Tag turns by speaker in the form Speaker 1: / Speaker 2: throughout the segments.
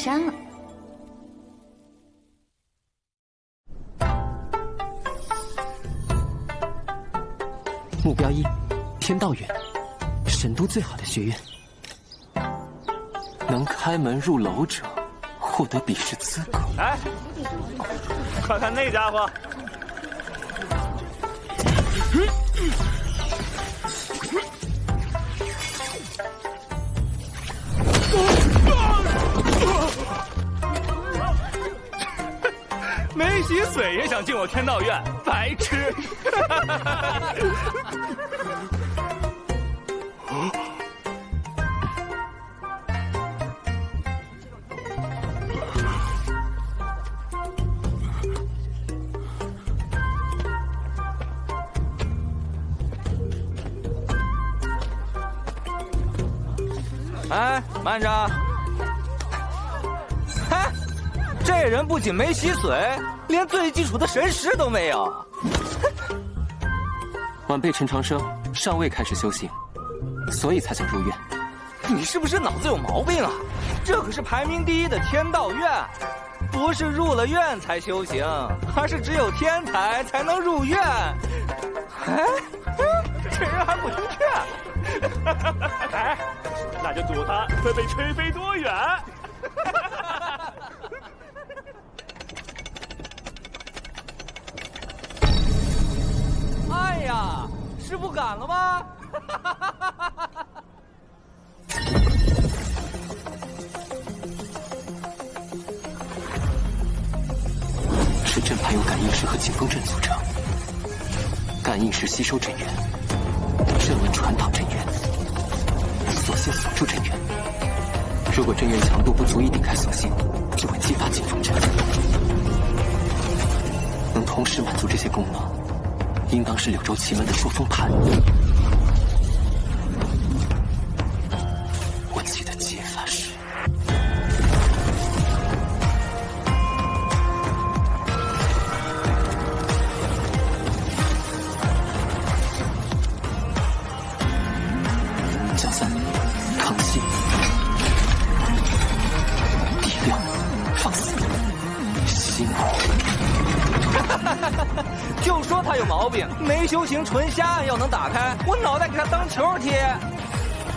Speaker 1: 删了。
Speaker 2: 目标1：天道院，神都最好的学院。能开门入楼者，获得比试资格。
Speaker 3: 哎，快看那家伙！没洗髓也想进我天道院，白痴！哎，慢着！嗨，这人不仅没洗髓，连最基础的神识都没有。
Speaker 2: 晚辈陈长生尚未开始修行，所以才想入院。
Speaker 3: 你是不是脑子有毛病啊？这可是排名第1的天道院，不是入了院才修行，而是只有天才才能入院。哎，这人还不听劝。哎，那就赌他会被吹飞多远。哎呀，是不敢了吗？
Speaker 2: 是阵盘由感应石和景风阵组成，感应石吸收阵源，阵纹传导阵源，锁性锁住阵源。如果阵源强度不足以顶开锁性，就会激发景风阵。能同时满足这些功能，应当是柳州奇门的出风盘。我记得解法是。角3，康熙。第6，放肆。心
Speaker 3: 就说他有毛病，没修行纯瞎按要能打开，我脑袋给他当球踢。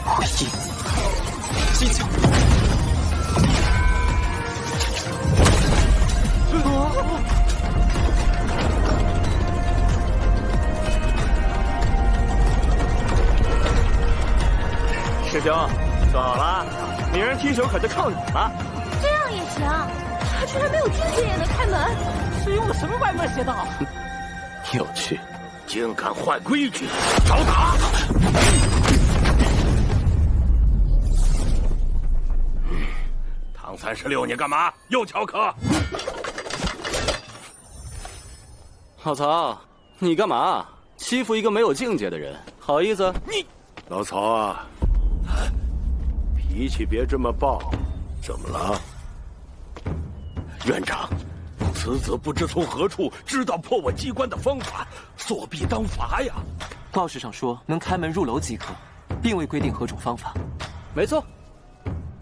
Speaker 2: 回应，击球。
Speaker 3: 师兄，说好了，女人踢球可就靠你了。
Speaker 1: 这样也行？他居然没有境界也能开门，
Speaker 3: 是用了什么歪门邪道？
Speaker 4: 有趣，竟敢坏规矩，找打！唐36，你干嘛？又翘课？
Speaker 3: 老曹，你干嘛欺负一个没有境界的人？好意思？
Speaker 4: 你，老曹啊，脾气别这么暴。怎么了？院长，此子不知从何处知道破我机关的方法，作弊当罚呀！
Speaker 2: 告示上说能开门入楼即可，并未规定何种方法。
Speaker 3: 没错。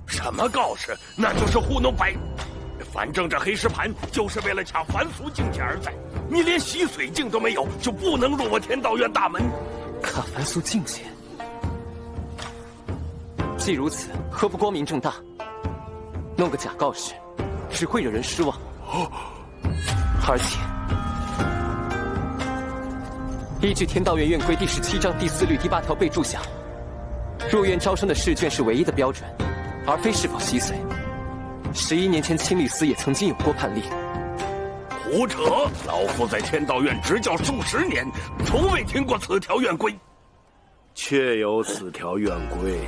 Speaker 4: 什么告示？那就是糊弄白。反正这黑石盘就是为了抢凡俗境界而在。你连洗髓境都没有，就不能入我天道院大门。
Speaker 2: 卡凡俗境界，既如此，何不光明正大？弄个假告示，只会惹人失望。而且，依据天道院院规第17章第4律第8条备注下，入院招生的试卷是唯一的标准，而非是否洗髓。11年前青律司也曾经有过判例。
Speaker 4: 胡扯！老夫在天道院执教数10年，从未听过此条院规。确有此条院规，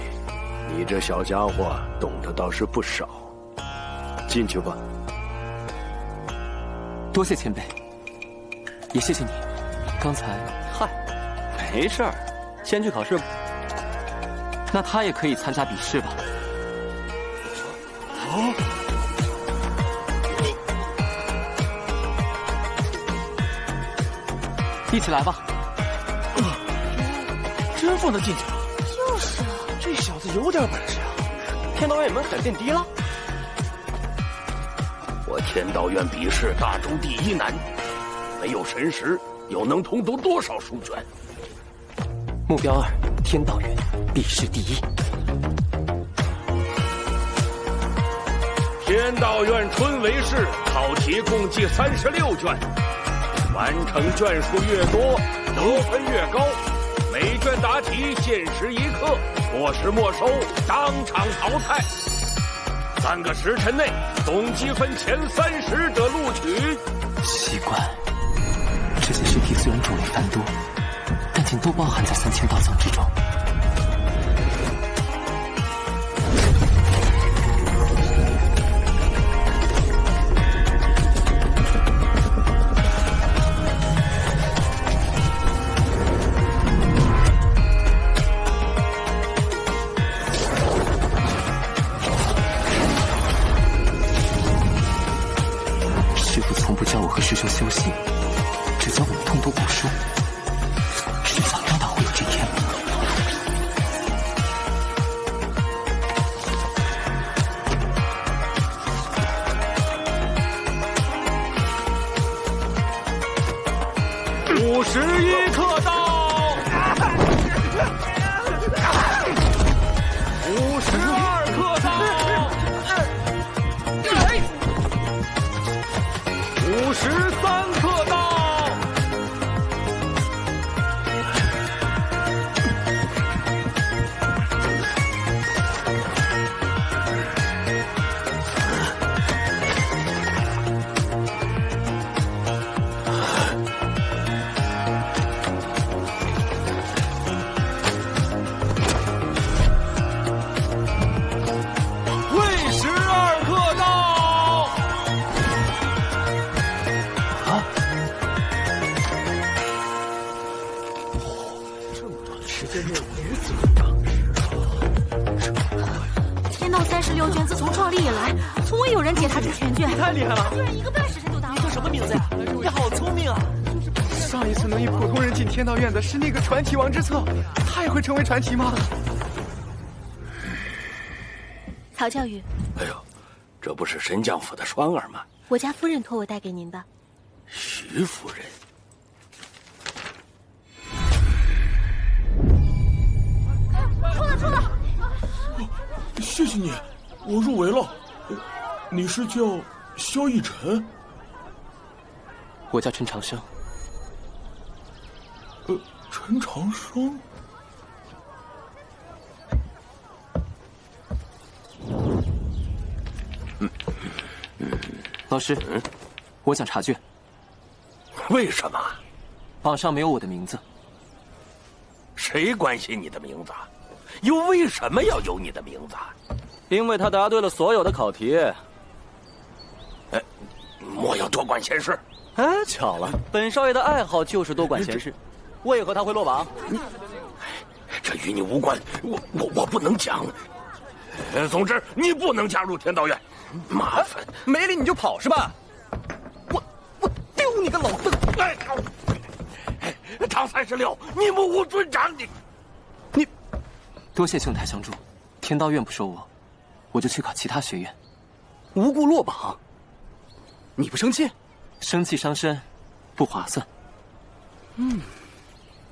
Speaker 4: 你这小家伙懂得倒是不少。进去吧。
Speaker 2: 多谢前辈，也谢谢你。刚才，
Speaker 3: 嗨，没事儿，先去考试吧。
Speaker 2: 那他也可以参加比试吧？
Speaker 4: 哦，
Speaker 2: 一起来吧。
Speaker 3: 真放得进去了？
Speaker 1: 就是啊，
Speaker 3: 这小子有点本事啊！天道院门槛变低了。
Speaker 4: 我天道院比试大中第一难，没有神识，又能通读多少书卷？
Speaker 2: 目标2，天道院比试第1。
Speaker 4: 天道院春闱试考题共计36卷，完成卷数越多，得分越高。每卷答题限时1刻，错时没收，当场淘汰。3个时辰内总积分前30者录取。
Speaker 2: 奇怪，这些试题虽然种类繁多，但竟都包含在3000道藏之中。师父从不教我和师兄修行，只教我们通读古书。迟早真的会有这天。
Speaker 4: 51刻到，52刻到，53刻到。
Speaker 1: 天道36卷自从创立以来，从未有人解答出全卷。
Speaker 3: 太厉害了！
Speaker 1: 居然1个半时辰就答完。
Speaker 3: 你叫什么名字呀？你好聪明啊！
Speaker 5: 上一次能以普通人进天道院的是那个传奇王之策，他也会成为传奇吗？
Speaker 1: 曹教育，
Speaker 4: 哎呦，这不是神将府的双儿吗？
Speaker 1: 我家夫人托我带给您的。
Speaker 4: 徐夫人。
Speaker 1: 出了！
Speaker 6: 谢谢你，我入围了。你是叫萧逸尘？
Speaker 2: 我叫陈长生。
Speaker 6: 陈长生。
Speaker 2: 老师，我想查卷。
Speaker 4: 为什么？
Speaker 2: 榜上没有我的名字。
Speaker 4: 谁关心你的名字？又为什么要有你的名字？
Speaker 3: 因为他答对了所有的考题。
Speaker 4: 莫要多管闲事。
Speaker 3: 哎，巧了，本少爷的爱好就是多管闲事。为何他会落榜？
Speaker 4: 这与你无关，我不能讲。总之，你不能加入天道院，麻烦。
Speaker 3: 没理你就跑是吧？我丢你个老邓！
Speaker 4: 唐36，你目无尊长，你
Speaker 2: 多谢兄台相助，天道院不收我，我就去考其他学院。
Speaker 3: 无故落榜，你不生气？
Speaker 2: 生气伤身，不划算。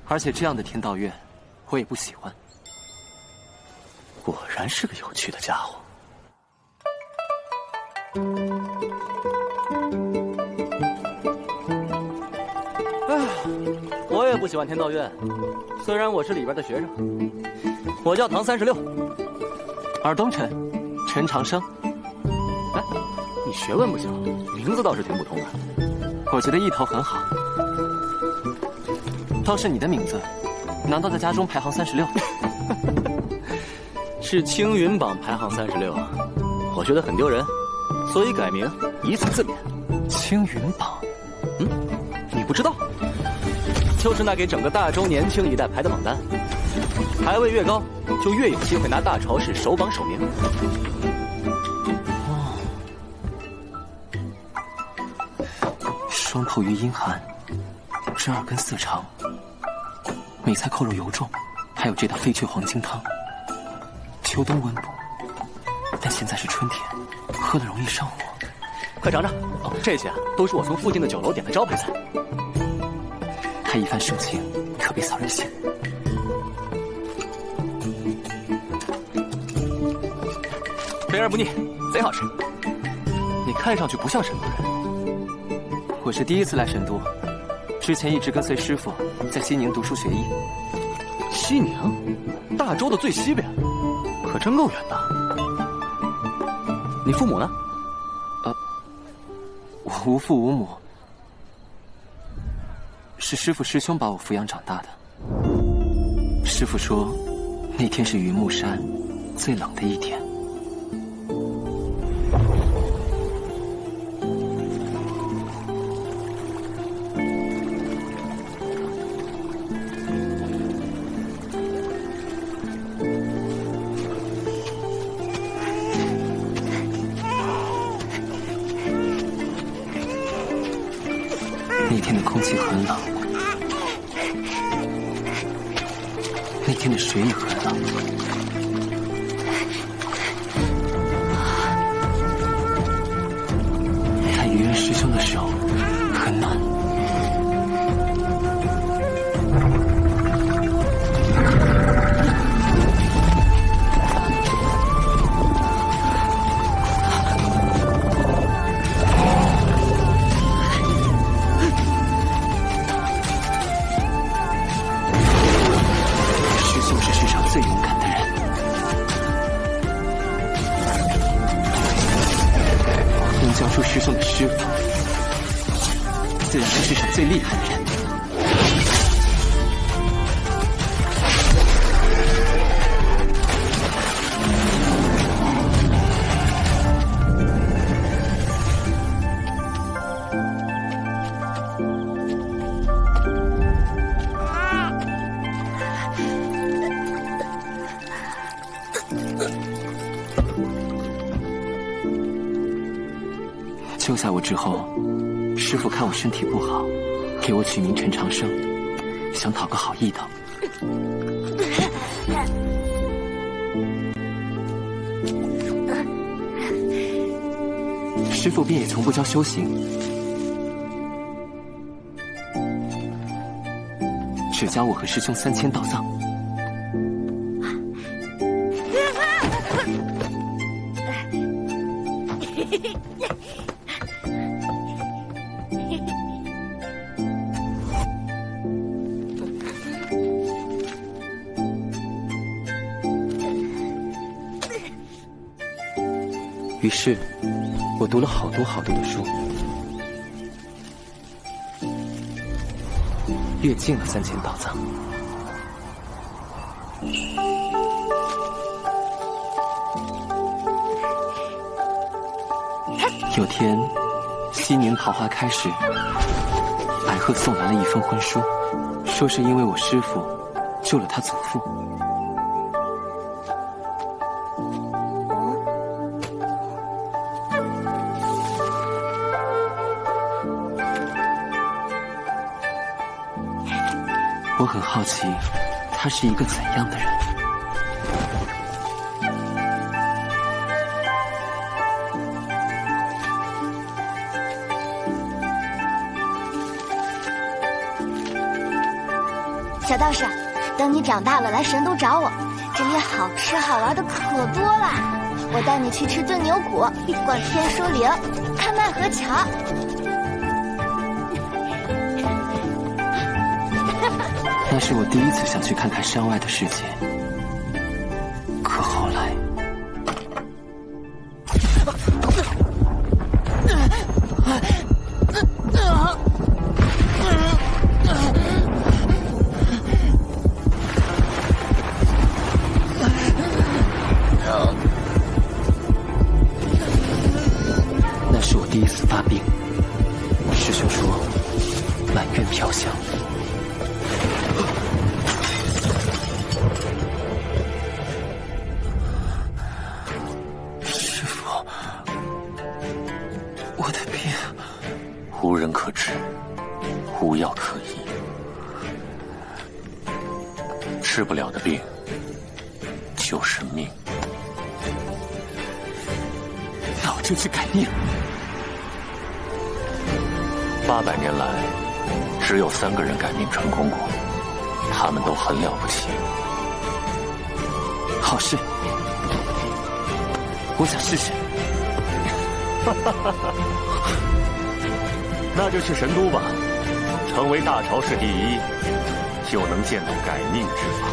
Speaker 2: 而且这样的天道院，我也不喜欢。
Speaker 3: 果然是个有趣的家伙。我也不喜欢天道院，虽然我是里边的学生。我叫唐36，
Speaker 2: 尔东辰，陈长生。
Speaker 3: 哎，你学问不小，名字倒是挺普通的。
Speaker 2: 我觉得意头很好。倒是你的名字，难道在家中排行36？
Speaker 3: 是青云榜排行36，我觉得很丢人，所以改名以此自勉。
Speaker 2: 青云榜，
Speaker 3: 你不知道？就是那给整个大周年轻一代排的榜单，排位越高，就越有机会拿大朝市首榜首名。
Speaker 2: 双头鱼阴寒，这耳根色长，梅菜扣肉油重，还有这道飞雀黄金汤。秋冬温补，但现在是春天，喝了容易上火。
Speaker 7: 快尝尝。哦，这些都是我从附近的酒楼点的招牌菜。
Speaker 2: 他一番盛情，可别扫人性。
Speaker 7: 肥而不腻，贼好吃。你看上去不像神都人。
Speaker 2: 我是第一次来神都，之前一直跟随师傅在西宁读书学艺。
Speaker 7: 西宁，大周的最西边，可真够远的。你父母呢？
Speaker 2: 我无父无母，是师傅师兄把我抚养长大的。师傅说，那天是云木山最冷的一天。那天的空气很冷，那天的水也很冷。看愚人师兄的手很暖。最勇敢的人，能教出师兄的师傅，自然是世上最厉害的人。救下我之后，师傅看我身体不好，给我取名陈长生，想讨个好意头。师傅便也从不教修行，只教我和师兄3000道藏。于是，我读了好多好多的书，阅尽了3000道藏。有天，西宁桃花开时，白鹤送来了一封婚书，说是因为我师父救了他祖父。我很好奇，他是一个怎样的人。
Speaker 1: 小道士，等你长大了来神都找我，这里好吃好玩的可多了。我带你去吃炖牛骨，逛天书陵，看奈何桥。
Speaker 2: 那是我第一次想去看看山外的世界，可后来，那是我第一次发病。师兄说，满院飘香。
Speaker 4: 无人可治，无药可医，治不了的病就是命。
Speaker 2: 那我就去改命。
Speaker 7: 800年来，只有3个人改命成功过，他们都很了不起。
Speaker 2: 好事，我想试试。
Speaker 7: 那就去神都吧，成为大朝氏第一，就能见到改命之法。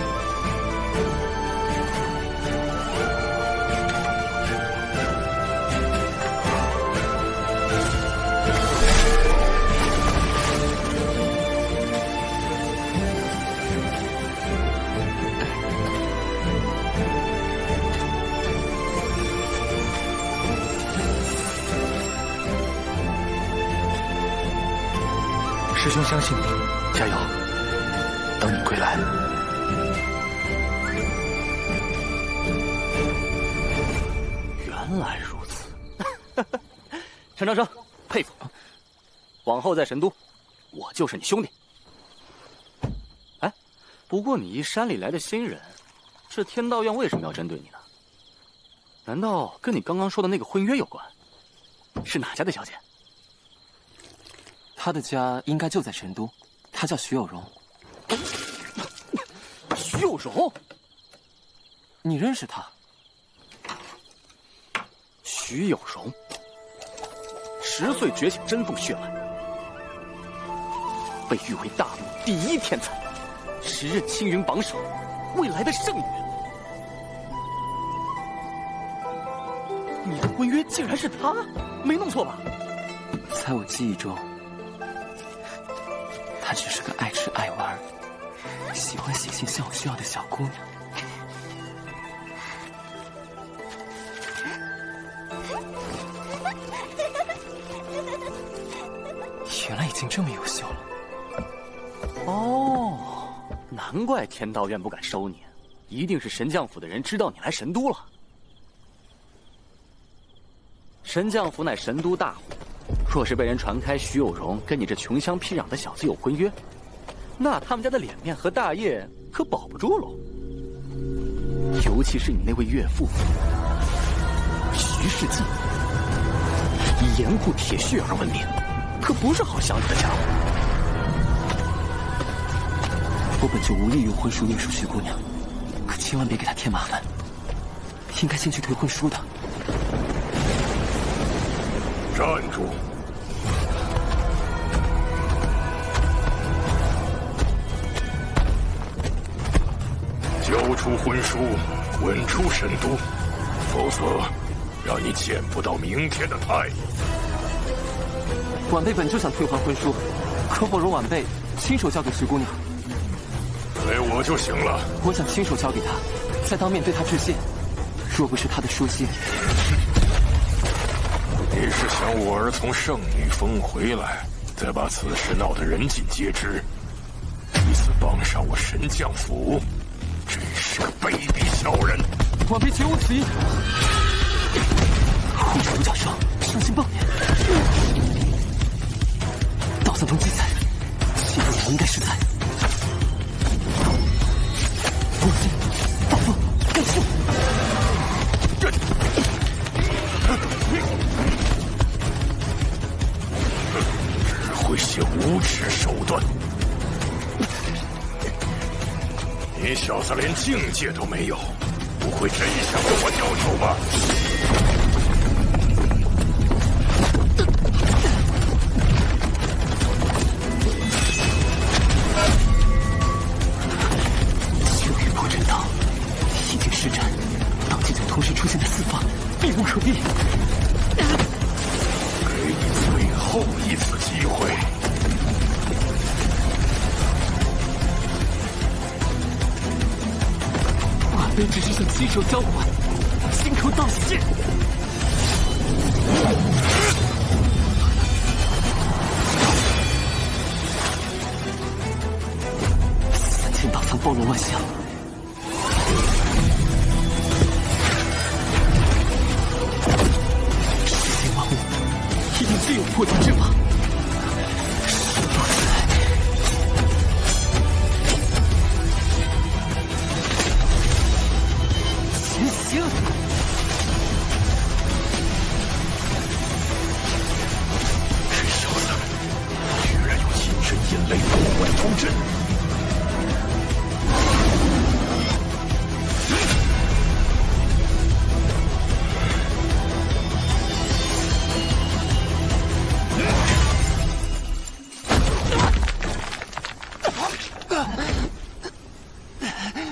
Speaker 5: 师兄相信你，加油！等你归来。
Speaker 7: 原来如此，陈长生，佩服。往后在神都，我就是你兄弟。哎，不过你一山里来的新人，这天道院为什么要针对你呢？难道跟你刚刚说的那个婚约有关？是哪家的小姐？
Speaker 2: 他的家应该就在神都，他叫徐有容。
Speaker 7: 徐有容，
Speaker 2: 你认识他？
Speaker 7: 徐有容，10岁觉醒真凤血脉，被誉为大陆第1天才，10任青云榜首，未来的圣女。你的婚约竟然是他，没弄错吧？
Speaker 2: 在我记忆中，她只是个爱吃爱玩、喜欢写信向我需要的小姑娘。原来已经这么优秀了。
Speaker 7: 哦，难怪天道院不敢收你，一定是神将府的人知道你来神都了。神将府乃神都大户，若是被人传开徐有容跟你这穷乡僻壤的小子有婚约，那他们家的脸面和大业可保不住喽。尤其是你那位岳父徐世进，以严酷铁血而闻名，可不是好相处的家伙。
Speaker 2: 我本就无意用婚书约束徐姑娘，可千万别给她添麻烦。应该先去退婚书的。
Speaker 6: 站住！交出婚书，滚出神都，否则让你见不到明天的太阳。
Speaker 2: 晚辈本就想退还婚书，可否容晚辈亲手交给徐姑娘？
Speaker 6: 给我就行了。
Speaker 2: 我想亲手交给她，再当面对她致谢。若不是她的书信，
Speaker 6: 你是想我儿从圣女峰回来，再把此事闹得人尽皆知，以此傍上我神将府？真是个卑鄙小人！
Speaker 2: 晚辈绝无此意。护主独角兽，伤心报年。道藏中记载，谢姑娘应该是在我心大风更秀。
Speaker 6: 只会些无耻手段。你小子连境界都没有，不会真想跟我交手吧？
Speaker 2: 秋雨破阵道已经施展，道境就同时出现在四方，避无可避。
Speaker 6: 给你最后一次机会。
Speaker 2: 晚辈只是想亲手交还，心头道谢。3000道藏包罗万象，世间万物一定自有破解之法。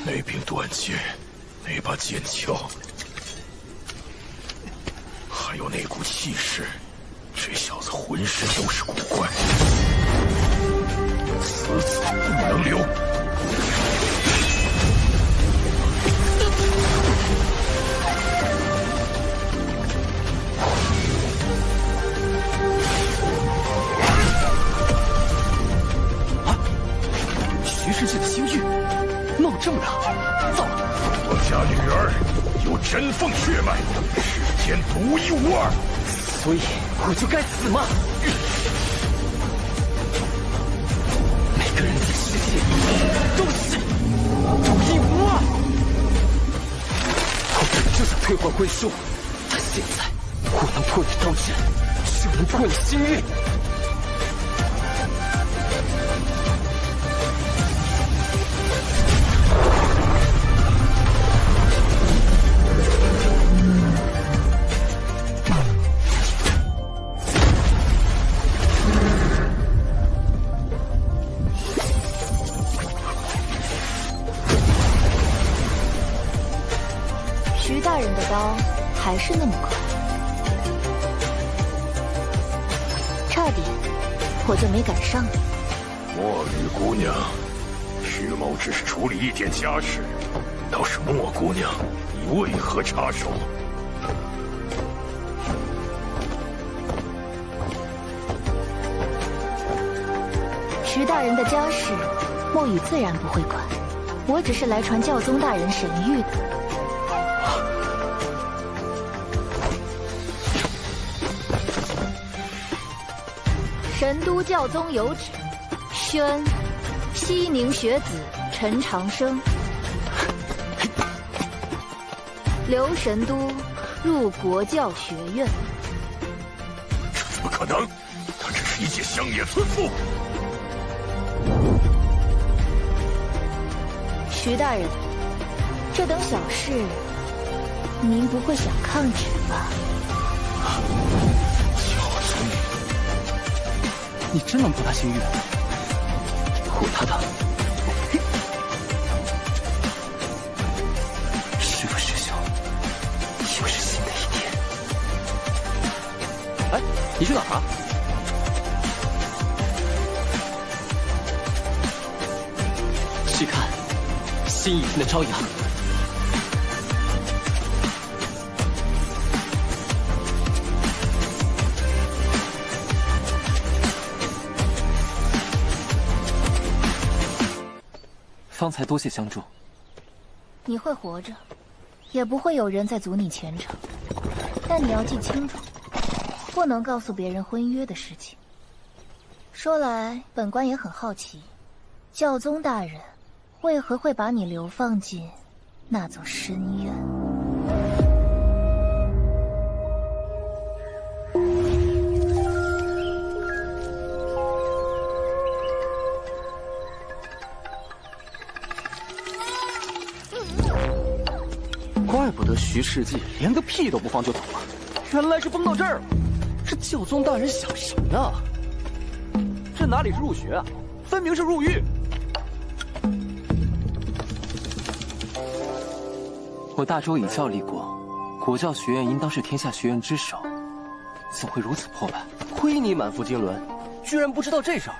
Speaker 6: 那柄断剑，那把剑鞘，还有那股气势，这小子浑身都是古怪，此子不能留。
Speaker 7: 徐世界的星域闹这么大，糟了！
Speaker 6: 我家女儿有真凤血脉，世间独一无二，
Speaker 7: 所以我就该死吗？每个人在世界里都是独一无二。我本就想退换归书，但现在我能破你刀剑，就能破你星域。
Speaker 1: 徐大人的刀还是那么快，差点我就没赶上你。
Speaker 6: 墨雨姑娘，徐某只是处理一点家事，倒是莫姑娘，你为何插手？
Speaker 1: 徐大人的家事，墨雨自然不会管。我只是来传教宗大人神谕的。神都教宗有旨，宣西宁学子陈长生留神都入国教学院。
Speaker 6: 这怎么可能？他只是一介乡野村妇。
Speaker 1: 徐大人，这等小事，您不会想抗旨吧？
Speaker 7: 你真能破他星域？破他的！师父师兄，又是新的一天。哎，你去哪儿啊？去看新一天的朝阳。方才多谢相助。
Speaker 1: 你会活着，也不会有人再阻你前程。但你要记清楚，不能告诉别人婚约的事情。说来，本官也很好奇，教宗大人为何会把你流放进那座深渊？
Speaker 7: 怪不得徐世纪连个屁都不放就走了，原来是崩到这儿了。这教宗大人想什么呢？这哪里是入学啊，分明是入狱。我大周以教立国，国教学院应当是天下学院之首，怎会如此破败？亏你满腹经纶，居然不知道这事儿。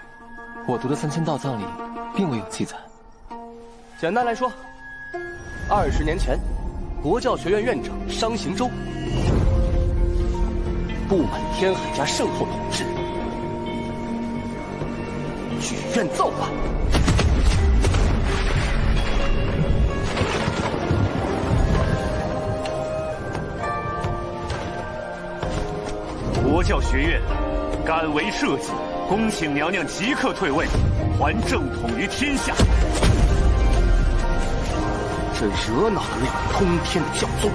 Speaker 7: 我读的3000道藏里并未有记载。简单来说，20年前，国教学院院长商行周不满天海家圣后统治，举院造反。
Speaker 8: 国教学院敢为社稷，恭请娘娘即刻退位，还正统于天下。
Speaker 7: 这惹恼了那个通天的教宗。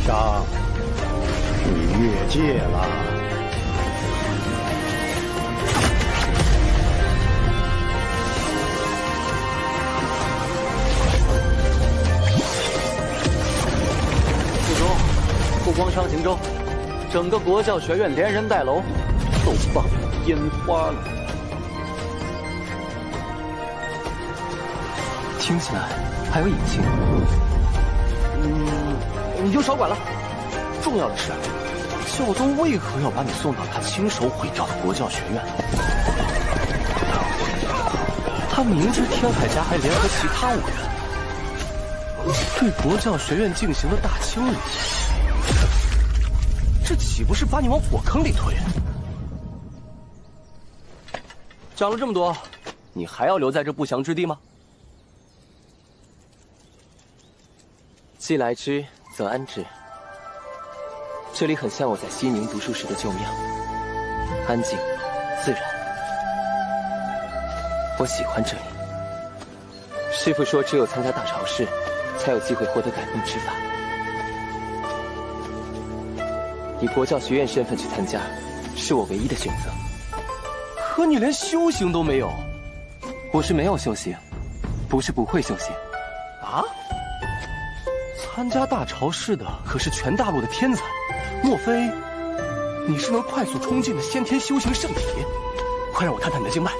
Speaker 9: 商，你越界了。
Speaker 7: 四周，不光商行州，整个国教学院连人带楼都放烟花了。
Speaker 2: 听起来还有隐情。
Speaker 7: 你就少管了。重要的是，教宗为何要把你送到他亲手毁掉的国教学院？他明知天海家还联合其他5人，对国教学院进行了大清理，这岂不是把你往火坑里推？讲了这么多，你还要留在这不祥之地吗？
Speaker 2: 既来之，则安之。这里很像我在西宁读书时的旧庙，安静、自然。我喜欢这里。师父说，只有参加大朝试，才有机会获得改命之法。以国教学院身份去参加，是我唯一的选择。
Speaker 7: 可你连修行都没有。
Speaker 2: 我是没有修行，不是不会修行。
Speaker 7: 啊？参加大朝试的可是全大陆的天才，莫非你是能快速冲进的先天修行圣体？快让我看看你的经脉。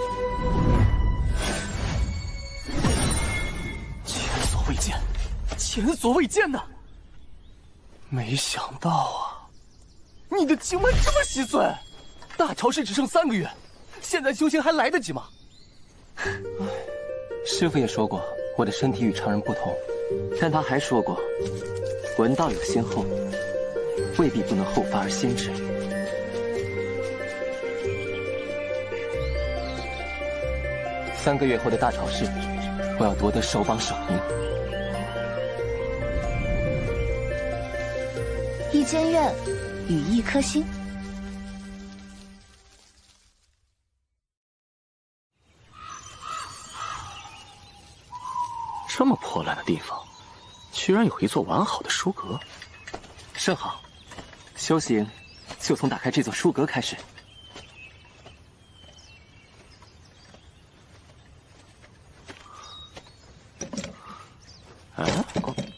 Speaker 7: 前所未见，前所未见呐！没想到啊，你的经脉这么稀碎。大朝试只剩3个月，现在修行还来得及吗？
Speaker 2: 师父也说过，我的身体与常人不同，但他还说过，文道有先后，未必不能后发而先至。3个月后的大朝试，我要夺得首榜首名。
Speaker 1: 一间院，与1颗心。
Speaker 7: 这么破烂的地方，居然有一座完好的书阁，
Speaker 2: 甚好。修行就从打开这座书阁开始。
Speaker 7: 哎，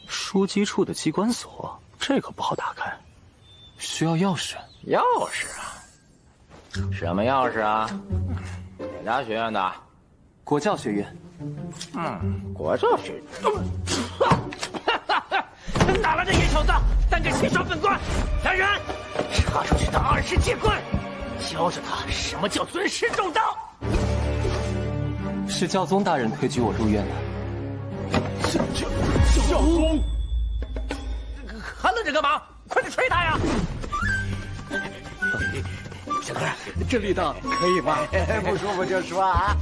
Speaker 7: 书机处的机关锁，这可不好打开，
Speaker 2: 需要钥匙。
Speaker 10: 钥匙啊？什么钥匙啊？哪家学院的？
Speaker 2: 国教学院。
Speaker 10: 国教学院。哪来的野小子，胆敢侵杀本官！来人，查出去他20戒棍，教着他什么叫尊师重道。
Speaker 2: 是教宗大人推举我入院的。
Speaker 10: 教宗，还愣着干嘛？快点吹他呀！小哥，这力道可以吗？不舒服就说啊。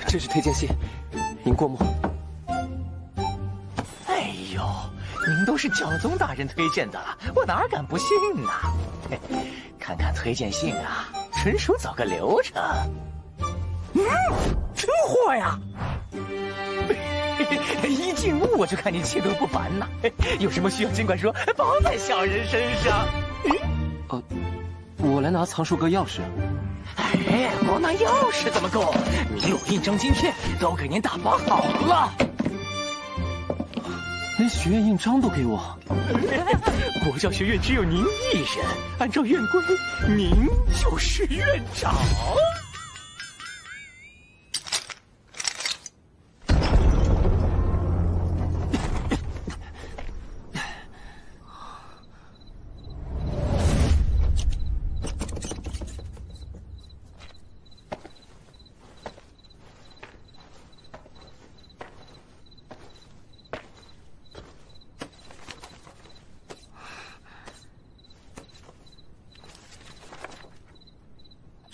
Speaker 2: 这是推荐信，您过目。
Speaker 10: 哎呦，您都是教宗大人推荐的了，我哪敢不信呢？看看推荐信啊，纯属走个流程。真货呀！一进屋我就看你气度不凡呐，有什么需要尽管说，包在小人身上。
Speaker 2: 我来拿藏书阁钥匙。
Speaker 10: 哎，光拿钥匙怎么够？您有印章、晶片都给您打包好了。
Speaker 2: 连学院印章都给我。
Speaker 10: 国教学院只有您一人，按照院规，您就是院长。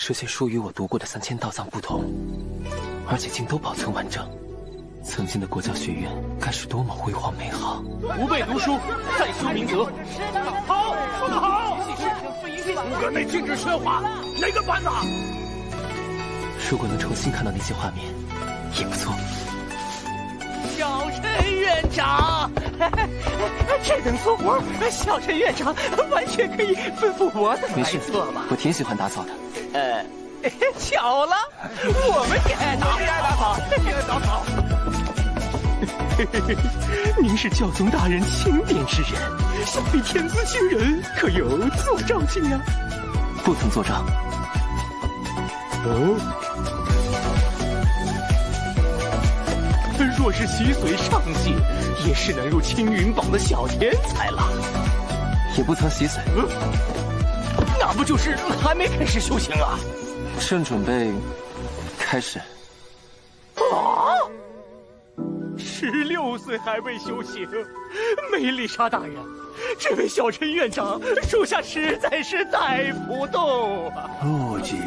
Speaker 2: 这些书与我读过的3000道藏不同，而且竟都保存完整。曾经的国教学院该是多么辉煌美好！
Speaker 8: 吾辈读书，再修明德。好，说得好。书阁内禁止喧哗，哪个班子？
Speaker 2: 如果能重新看到那些画面，也不错。
Speaker 10: 小陈院长，这等粗活，小陈院长完全可以吩咐我的来做吧。
Speaker 2: 我挺喜欢打扫的。
Speaker 10: 巧了，我们也爱打扫，也爱打扫。您是教宗大人钦点之人，想必天资惊人，可有做照镜啊？
Speaker 2: 不曾做账。
Speaker 10: 若是洗髓上系，也是能入青云榜的小天才了。
Speaker 2: 也不曾洗髓，
Speaker 10: 那不就是还没开始修行啊？
Speaker 2: 正准备开始。
Speaker 10: 啊！16岁还未修行，梅丽莎大人，这位小陈院长，属下实在是带不动啊！
Speaker 9: 不急。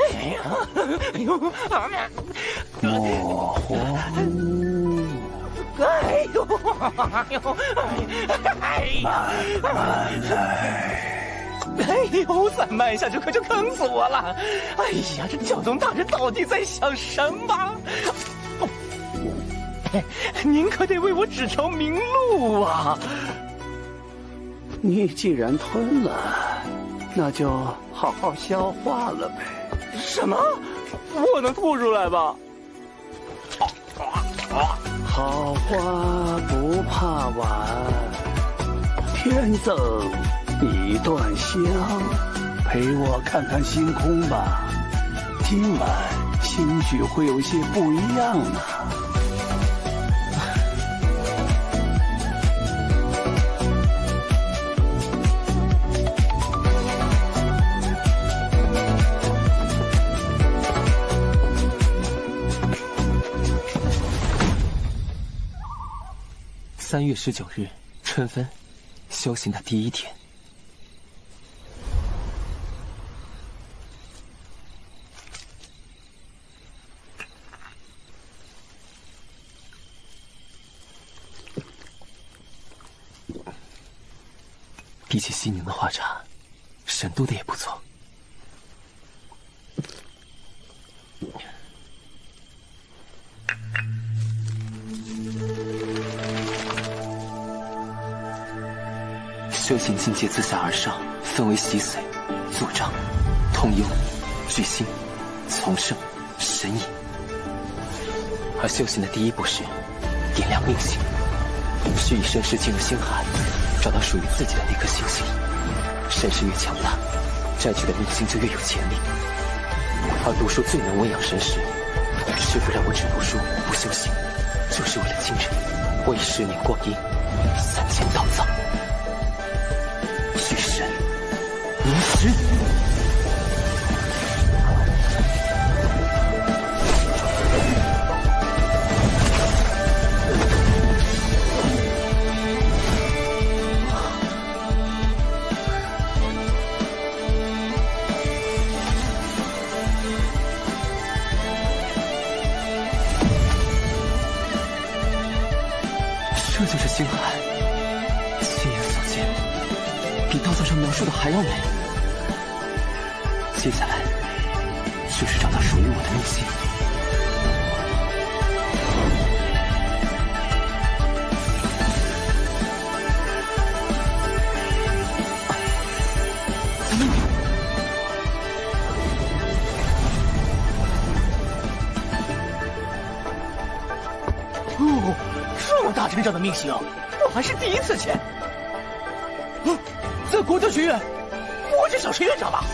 Speaker 10: 哎呀，哎呦，
Speaker 9: 莫慌。
Speaker 10: 哎呦，哎呦，哎呀，
Speaker 9: 慢来。
Speaker 10: 哎呦，再慢下去可就坑死我了！哎呀，这教宗大人到底在想什么？您可得为我指条明路啊！
Speaker 9: 你既然吞了，那就好好消化了呗。
Speaker 10: 什么？我能吐出来吧？
Speaker 9: 好花不怕晚，天赠你一段香，陪我看看星空吧。今晚兴许会有些不一样呢。
Speaker 2: 3月19日，春分，修行的第1天。比起西宁的花茶，神都的也不错。修行境界自下而上，分为洗髓、坐障、通幽、聚心、从圣、神隐。而修行的第1步是点亮命星，需以身世进入星海，找到属于自己的那颗星星。身世越强大，占据的命星就越有潜力。而读书最能温养神识，师父让我只读书不修行，就是为了今日。我以10年光阴，3000道藏。聚神凝石，这就是星海。亲眼所见，比道藏上描述的还要美。接下来就是找到属于我的命星。
Speaker 10: 哦，这么大阵仗的命星，我还是第1次见。在国教学院，我是小陈院长吧？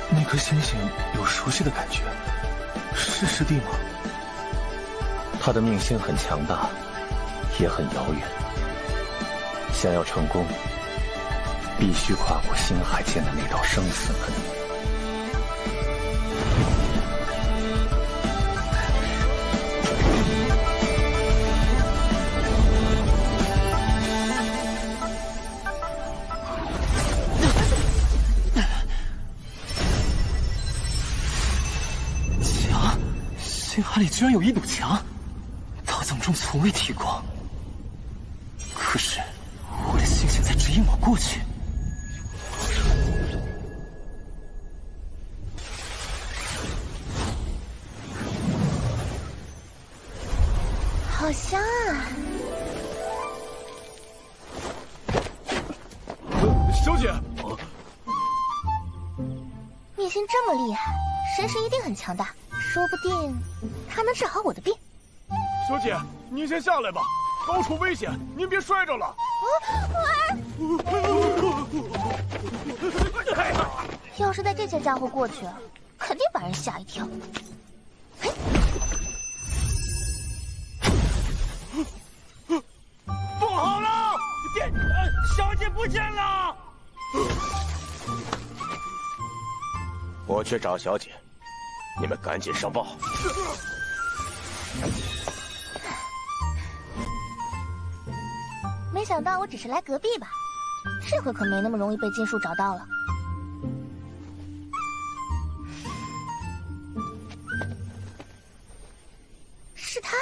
Speaker 5: 那颗星星有熟悉的感觉，是师弟吗？
Speaker 11: 他的命星很强大，也很遥远。想要成功，必须跨过星海间的那道生死门。
Speaker 2: 星海里居然有一堵墙，道藏中从未提过。可是我的星星在指引我过去。
Speaker 1: 好香啊！
Speaker 5: 小姐，
Speaker 1: 命星这么厉害，神识一定很强大。说不定他能治好我的病。
Speaker 5: 小姐，您先下来吧，高处危险，您别摔着了。
Speaker 1: 是带这些家伙过去，肯定把人吓一跳。
Speaker 8: 不好了，小姐不见了！
Speaker 6: 我去找小姐，你们赶紧上报。
Speaker 1: 没想到我只是来隔壁吧，这回可没那么容易被金树找到了。是他。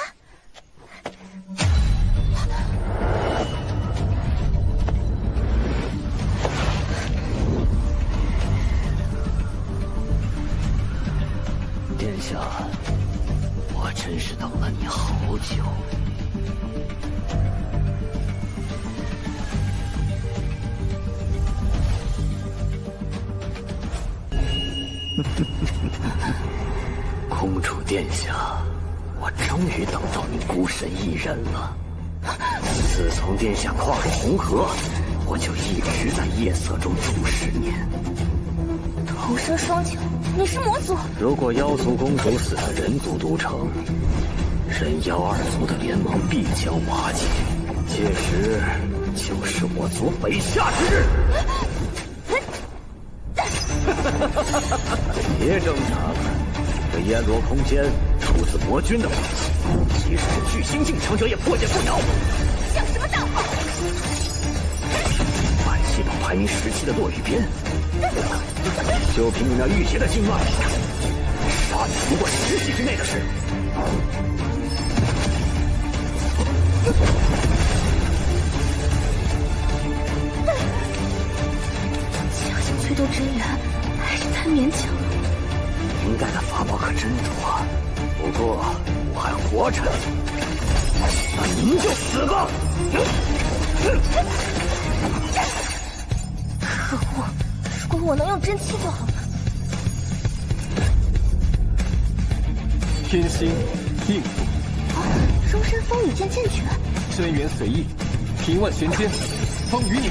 Speaker 9: 殿下，我真是等了你好久。公主殿下，我终于等到你孤身一人了。自从殿下跨过红河，我就一直在夜色中度10年。
Speaker 1: 头生双脚，你是魔族？
Speaker 9: 如果妖族公主死在人族都城，人妖二族的联盟必将瓦解，届时就是我族北下之日。别挣扎了，这烟罗空间出自魔君的武器，即使是巨星境强者也破解不了。
Speaker 1: 像什么大炮？
Speaker 9: 反系统排名17的落雨鞭，就凭你那浴血的经脉，杀你不过10息之内的事。
Speaker 1: 强行催动真元，还是太勉强了。
Speaker 9: 您带的法宝可真多，不过我还活着，那您就死吧！
Speaker 1: 可恶！如果我能用真气就好了。
Speaker 11: 天心应付，
Speaker 1: 荣山风雨剑剑诀，
Speaker 11: 真元随意，平万玄间，风与你。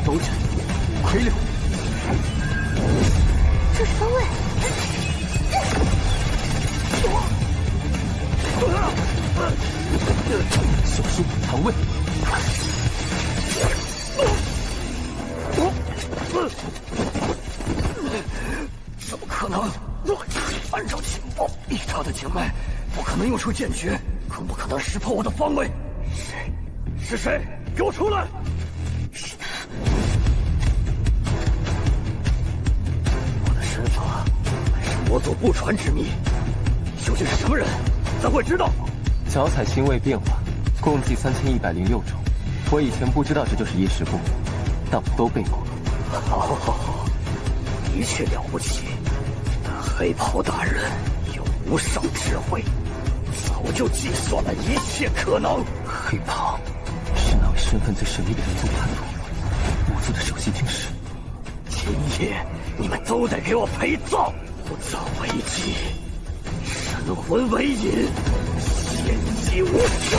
Speaker 11: 斗trận魁柳，
Speaker 1: 这是方位。
Speaker 11: 手书唐位。
Speaker 9: 怎么可能？按照情报，他的经脉不可能用出剑诀，更不可能识破我的方位。是谁？给我出来！
Speaker 1: 是他。
Speaker 9: 我的身法乃是魔族不传之秘，究竟是什么人？咱会知道。
Speaker 11: 脚踩星位变化，共计3106种。我以前不知道这就是夜时部，但我都背过。
Speaker 9: 好，的确了不起。但黑袍大人有无上智慧，早就计算了一切可能。
Speaker 11: 黑袍是那位身份最神秘的人族叛徒，魔族的首席军师。
Speaker 9: 今夜你们都得给我陪葬！不葬为祭，神魂为饮，献祭无身，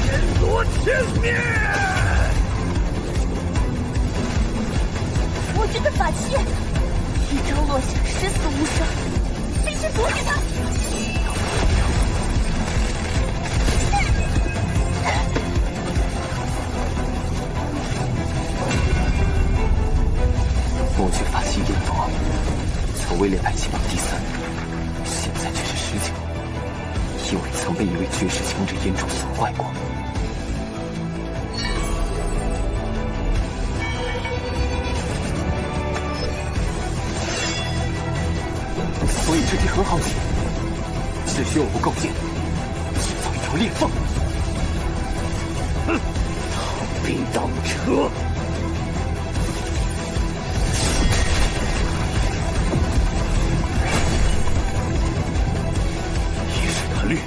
Speaker 9: 天罗天灭！
Speaker 1: 我军的法器，一招落下，十死无生，必须阻止他！
Speaker 11: 魔军法器阎罗，曾位列排行榜第3，现在却是19，因为曾被一位绝世强者眼主损坏过。所以这题很好解，只需我不够剑，制造一条裂缝。
Speaker 9: 逃兵当车。一时难虑，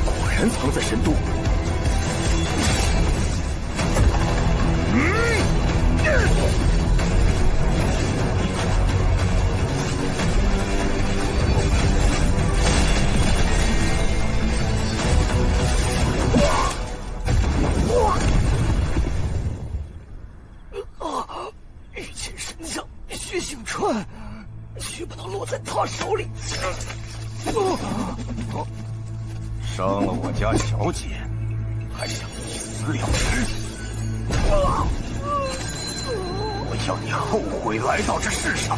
Speaker 9: 果然藏在神都。
Speaker 12: 伤了我家小姐，还想以死了之？我要你后悔来到这世上！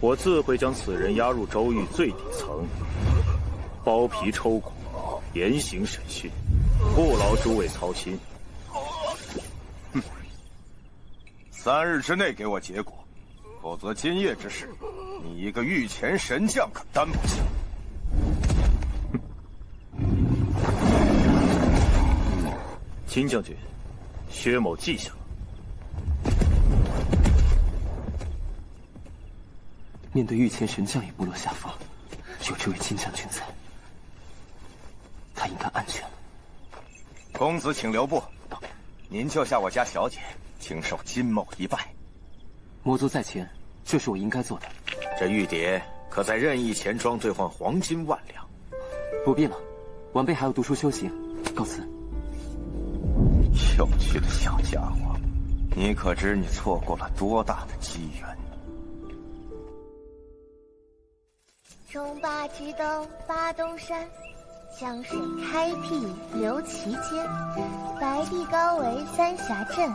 Speaker 11: 我自会将此人押入州狱最底层，剥皮抽骨，严刑审讯，不劳诸位操心。
Speaker 12: 哼，3日之内给我结果，否则今夜之事，你一个御前神将可担不起。
Speaker 11: 金将军，薛某记下了。
Speaker 2: 面对御前神将也不落下风，有这位金将军在，他应该安全了。
Speaker 12: 公子请留步，您救下我家小姐，请受金某一拜。
Speaker 2: 魔族在前，这是我应该做的。
Speaker 12: 这玉蝶可在任意钱庄兑换黄金10000两。
Speaker 2: 不必了，晚辈还要读书修行，告辞。
Speaker 12: 有趣的小家伙，你可知你错过了多大的机缘？
Speaker 1: 中坝之东八东山，江水开辟流其间。白帝高为3峡镇，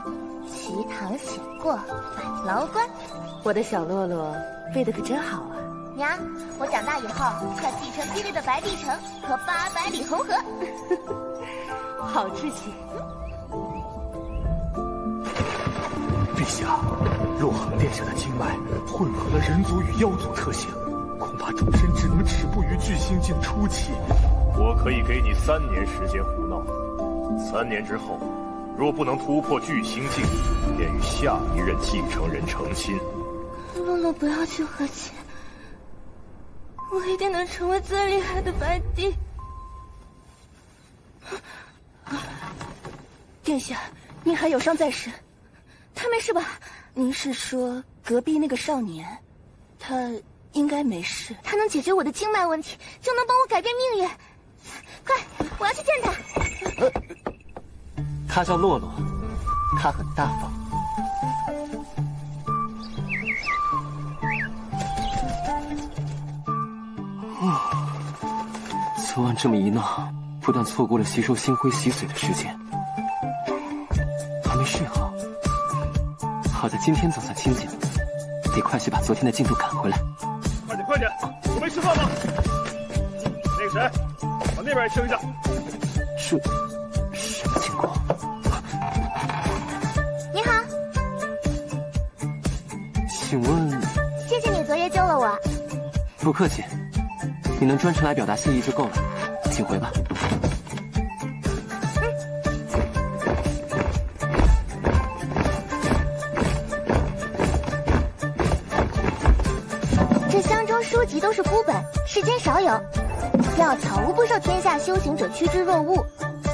Speaker 1: 瞿塘险过返牢关。
Speaker 13: 我的小洛洛背得可真好啊！
Speaker 1: 娘，我长大以后要继承爹爹的白帝城和800里红河。
Speaker 13: 好志气。
Speaker 6: 陛下，洛恒殿下的经脉混合了人族与妖族特性，恐怕终身只能止步于巨星境初期。
Speaker 11: 我可以给你3年时间胡闹，3年之后，若不能突破巨星境，便与下一任继承人成亲。
Speaker 1: 洛洛不要去和亲，我一定能成为最厉害的白帝。
Speaker 13: 殿下，您还有伤在身，他没事吧？您是说隔壁那个少年？他应该没事。
Speaker 1: 他能解决我的经脉问题，就能帮我改变命运。快，我要去见他。
Speaker 2: 他叫洛洛，他很大方。昨晚这么一闹，不但错过了吸收星辉洗髓的时间，还没睡好。好在今天总算清醒，得快些把昨天的进度赶回来。
Speaker 11: 快点，我没吃饭吗？那个谁，往那边也清一下。
Speaker 2: 什么情况？
Speaker 1: 你好，
Speaker 2: 请问？
Speaker 1: 谢谢你昨夜救了我。
Speaker 2: 不客气，你能专程来表达谢意就够了，请回吧。
Speaker 1: 这箱中书籍都是孤本，世间少有。药草无不受天下修行者趋之若鹜。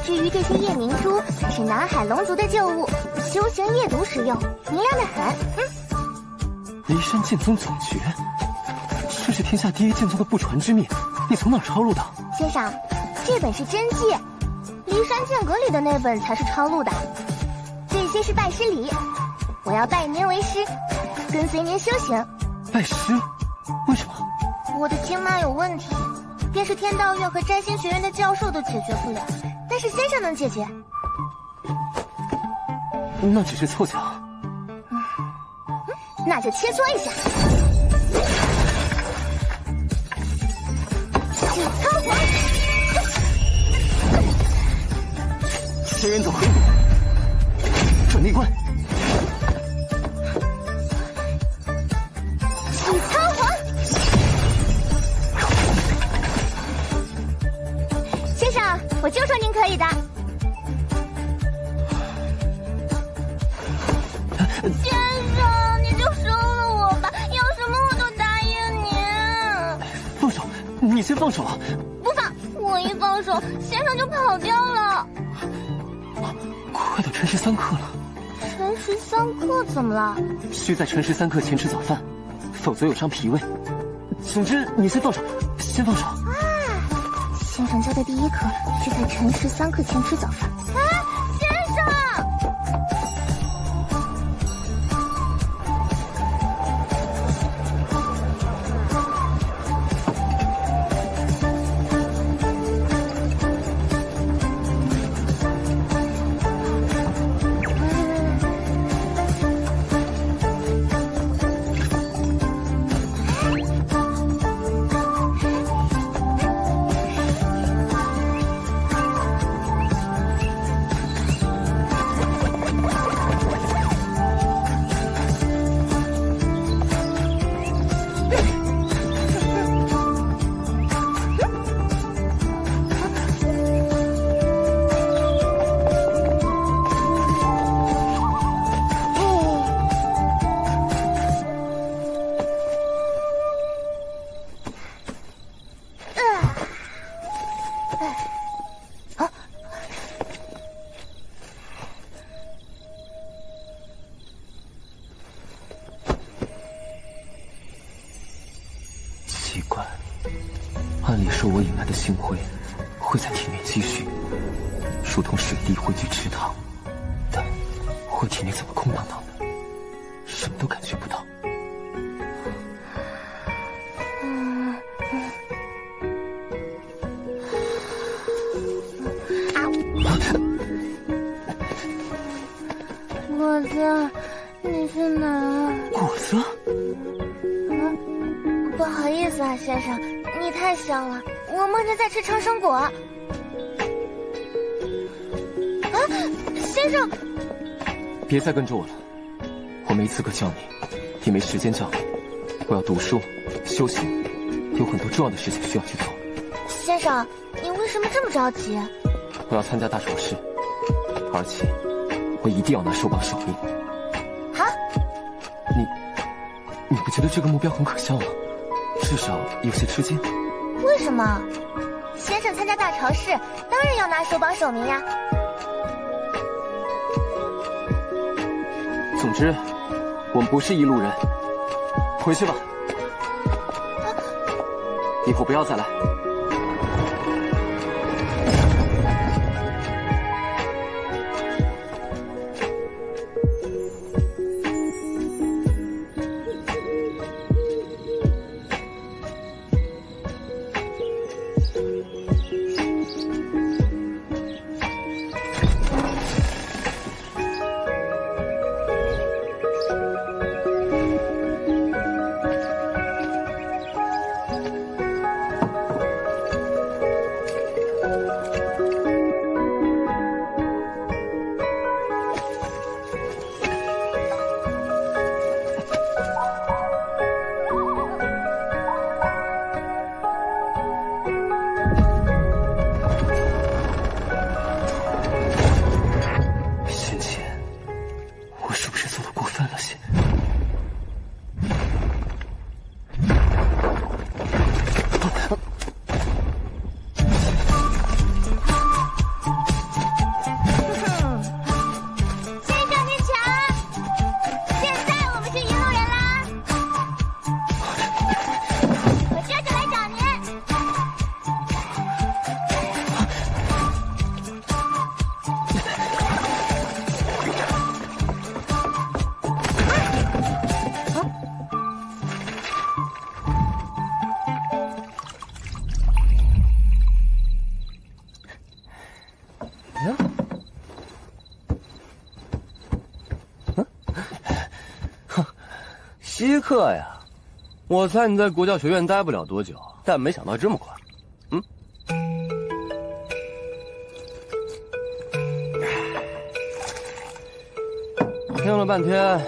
Speaker 1: 至于这些夜明珠，才是南海龙族的旧物，修行夜读时用，明亮的很。
Speaker 2: 骊山剑宗总诀，这是天下第一剑宗的不传之秘，你从哪儿抄录的？
Speaker 1: 先生，这本是真迹，骊山剑阁里的那本才是抄录的。这些是拜师礼，我要拜您为师，跟随您修行。
Speaker 2: 拜师？为什么？
Speaker 1: 我的经脉有问题，便是天道院和占星学院的教授都解决不了，但是先生能解决。
Speaker 2: 那只是凑巧。
Speaker 1: 那就切磋一下。洗苍黄，
Speaker 2: 仙人走河转内关。
Speaker 1: 洗苍黄，先生，我就说您可以的。先生，你就收了我吧，要什么我都答应您。
Speaker 2: 放手，你先放手啊！
Speaker 1: 不放，我一放手，先生就跑掉了。
Speaker 2: 快到辰时3刻了。
Speaker 1: 辰时3刻怎么了？
Speaker 2: 需在辰时3刻前吃早饭，否则有伤脾胃。总之，你先放手，先放手。
Speaker 1: 啊，先生教的第一课是在辰时3刻前吃早饭。啊，先生！
Speaker 11: 奇怪，按理说我引来的星辉会在体内积蓄，如同水滴汇聚池塘，但我体内怎么空荡荡的，什么都感觉不到。
Speaker 1: 果子，你去哪儿？
Speaker 11: 果子？
Speaker 1: 不好意思啊，先生，你太香了，我梦见在吃长生果。啊，先生，
Speaker 11: 别再跟着我了，我没资格叫你，也没时间叫你。我要读书、修行，有很多重要的事情需要去做。
Speaker 1: 先生，你为什么这么着急？
Speaker 11: 我要参加大手试，而且我一定要拿兽榜首名。
Speaker 1: 啊？
Speaker 11: 你不觉得这个目标很可笑吗？至少有些吃惊。
Speaker 1: 为什么？先生参加大潮试，当然要拿兽榜首名呀。
Speaker 11: 总之，我们不是一路人，回去吧。以后不要再来。
Speaker 14: 稀客呀，我猜你在国教学院待不了多久，但没想到这么快。听了半天，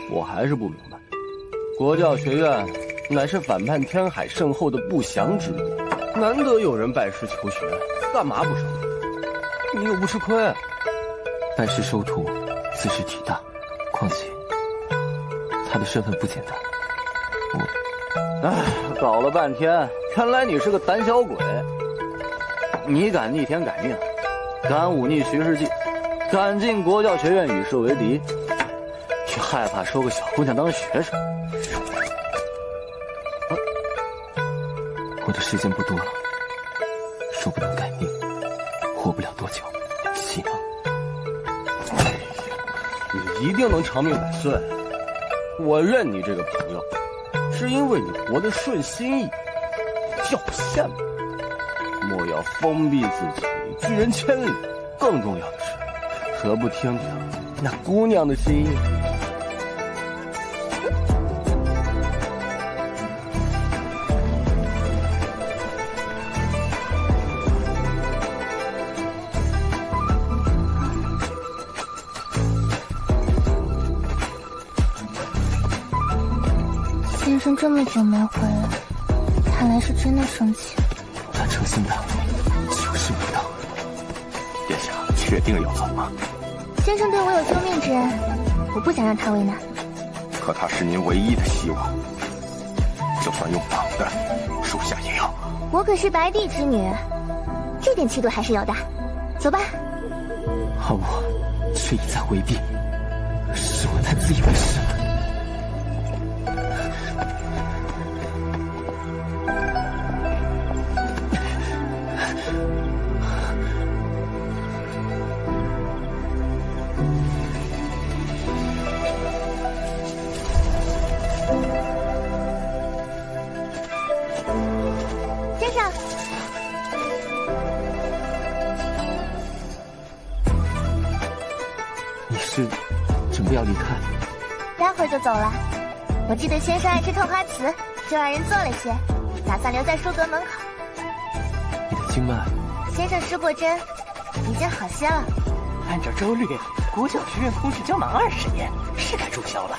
Speaker 14: 我还是不明白，国教学院乃是反叛天海圣后的不祥之地，难得有人拜师求学，干嘛不收你？你又不吃亏。
Speaker 11: 拜师收徒，自是体大，况且他的身份不简单。
Speaker 7: 搞了半天，原来你是个胆小鬼。你敢逆天改命，敢忤逆徐世纪，敢进国教学院与世为敌，却害怕收个小姑娘当学生。
Speaker 11: 我的时间不多了，若不能改命，活不了多久，希望
Speaker 14: 你一定能长命百岁。我认你这个朋友，是因为你活得顺心意，叫我羡慕。莫要封闭自己，拒人千里。更重要的是，何不听听那姑娘的心意？
Speaker 1: 先生这么久没回来，看来是真的生气。
Speaker 11: 他诚心的，就是不到。
Speaker 12: 殿下确定要走吗？
Speaker 1: 先生对我有救命之恩，我不想让他为难。
Speaker 12: 可他是您唯一的希望，就算用绑的，属下也要。
Speaker 1: 我可是白帝之女，这点气度还是有的。走吧。
Speaker 11: 而我却一再回避，是我太自以为是了。是准备要离开？
Speaker 1: 待会儿就走了。我记得先生爱吃透花瓷，就让人做了些，打算留在书阁门口。
Speaker 11: 你的经脉，
Speaker 1: 先生施过针，已经好些了。
Speaker 10: 按照周律，国教学院空室将满20年，是该注销了。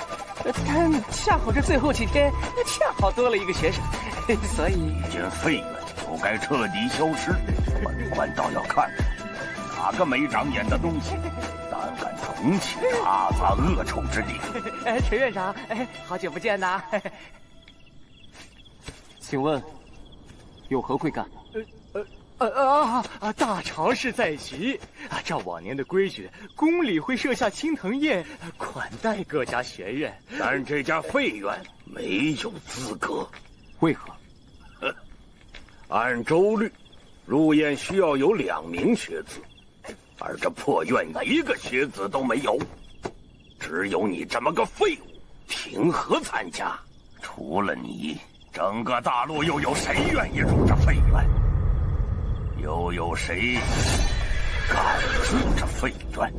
Speaker 10: 但恰好这最后几天，恰好多了一个学生，所以
Speaker 4: 这件废了就该彻底消失。本官倒要看看，哪个没长眼的东西，胆敢重启阿萨恶臭之地。
Speaker 10: 陈院长，好久不见呐！
Speaker 11: 请问有何贵干？
Speaker 10: 大朝是在即，照往年的规矩，宫里会设下青藤宴，款待各家学院。
Speaker 4: 但这家废院没有资格。
Speaker 11: 为何？
Speaker 4: 按周律，入宴需要有2名学子，而这破院1个学子都没有，只有你这么个废物，凭何参加？除了你，整个大陆又有谁愿意入这废院？又有谁敢入这废院？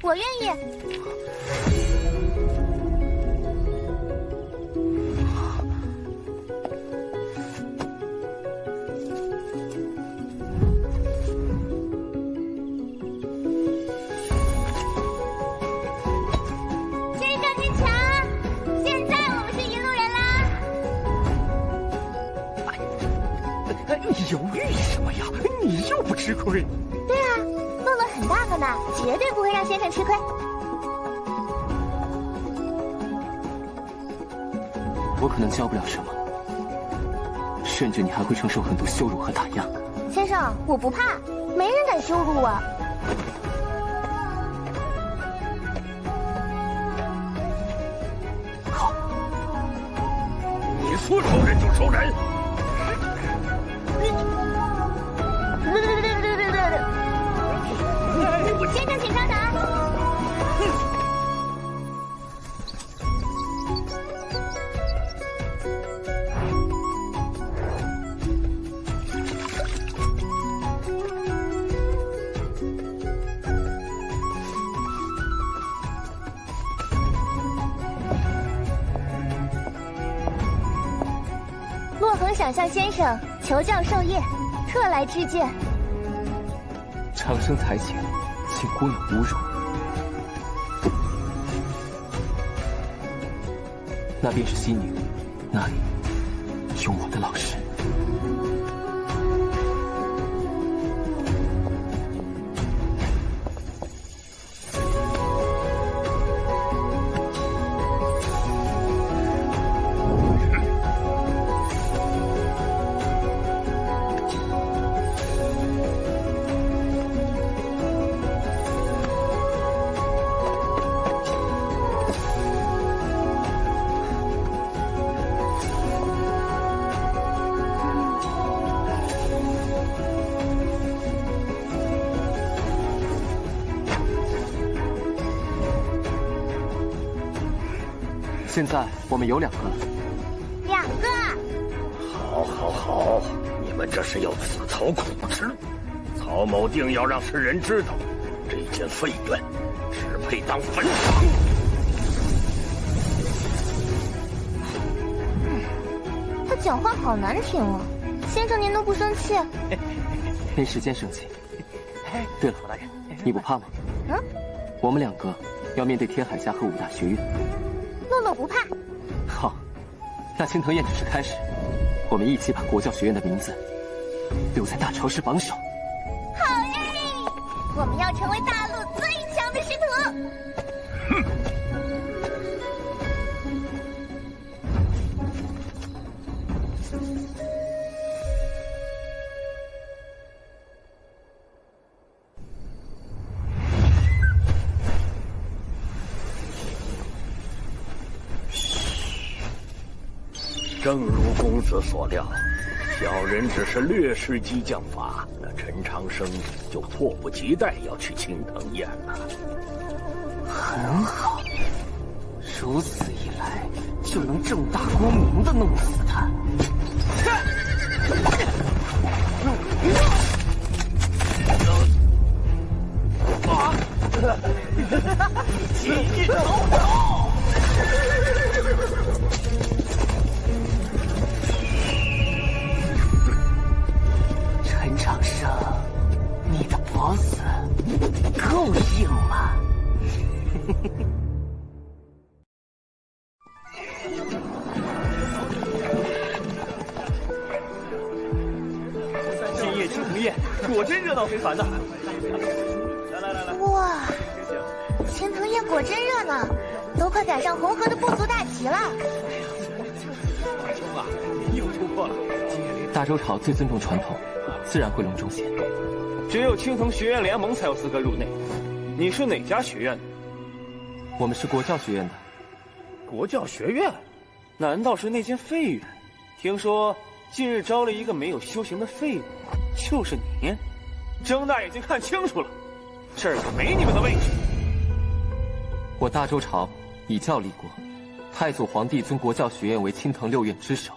Speaker 1: 我愿意。先生您瞧，现在我们是一路人啦。
Speaker 10: 你犹豫什么呀？你又不吃亏。
Speaker 1: 对啊，乐乐很大方的，绝对不会让先生吃亏。
Speaker 11: 我可能教不了什么，甚至你还会承受很多羞辱和打压。
Speaker 1: 先生，我不怕，没人敢羞辱我。
Speaker 11: 好，
Speaker 4: 你说收人就收人。
Speaker 1: 先生，请稍等。洛恒想向先生求教授业，特来致见。
Speaker 11: 长生才情，请姑娘侮辱。那便是西宁，那里有我的老师。现在我们有2个了。
Speaker 1: 2个。
Speaker 4: 好，好，好，你们这是要自讨苦吃。曹某定要让世人知道，这间废院只配当坟场。
Speaker 1: 他讲话好难听啊！先生您都不生气？
Speaker 11: 没时间生气。对了，你不怕吗？我们2个要面对天海家和5大学院。
Speaker 1: 乐乐不怕。
Speaker 11: 好，那青藤宴只是开始，我们一起把国教学院的名字留在大朝氏榜首。
Speaker 1: 好耶！我们要成为大陆最强的师徒。
Speaker 4: 哼！正如公子所料，小人只是略施激将法，那陈长生就迫不及待要去青藤宴了。
Speaker 11: 很好，如此一来，就能正大光明的弄死他。
Speaker 10: 记忆走走。陈长生，你的脖子够硬吗？
Speaker 8: 今夜青铜宴果真热闹非凡呐！
Speaker 1: 哇，青藤宴果真热闹，都快赶上红河的部族大集了。
Speaker 8: 冲啊！又突破了！
Speaker 11: 大周朝最尊重传统，自然会隆重些。
Speaker 8: 只有青藤学院联盟才有资格入内。你是哪家学院的？
Speaker 11: 我们是国教学院的。
Speaker 8: 国教学院？难道是那间废院？听说近日招了一个没有修行的废物，就是你。睁大眼睛看清楚了，这儿可没你们的位置。
Speaker 11: 我大周朝以教立国，太祖皇帝尊国教学院为青藤六院之首，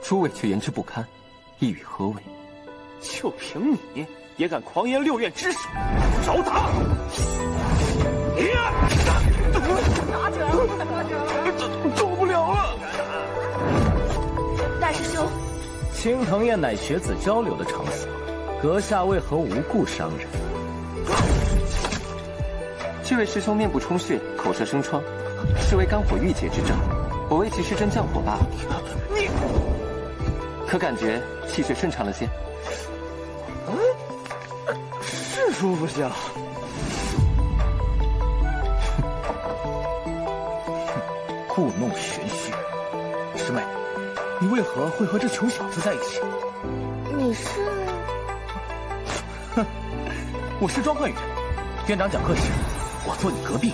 Speaker 11: 诸位却言之不堪，意与何为？
Speaker 8: 就凭你也敢狂言六院之首，找打！
Speaker 10: 打起来了！打起来了！
Speaker 8: 走不了了！
Speaker 13: 大师兄，
Speaker 15: 青藤宴乃学子交流的场所，阁下为何无故伤人？
Speaker 11: 这位师兄面部充血，口舌生疮，是为肝火郁结之症，我为其施针降火罢了。
Speaker 8: 你
Speaker 11: 可感觉气血顺畅了些？
Speaker 8: 是舒服些了。
Speaker 15: 故弄玄虚，师妹，你为何会和这穷小子在一起？
Speaker 1: 你是？
Speaker 15: 哼，我是庄鹤宇，院长讲课时，我坐你隔壁。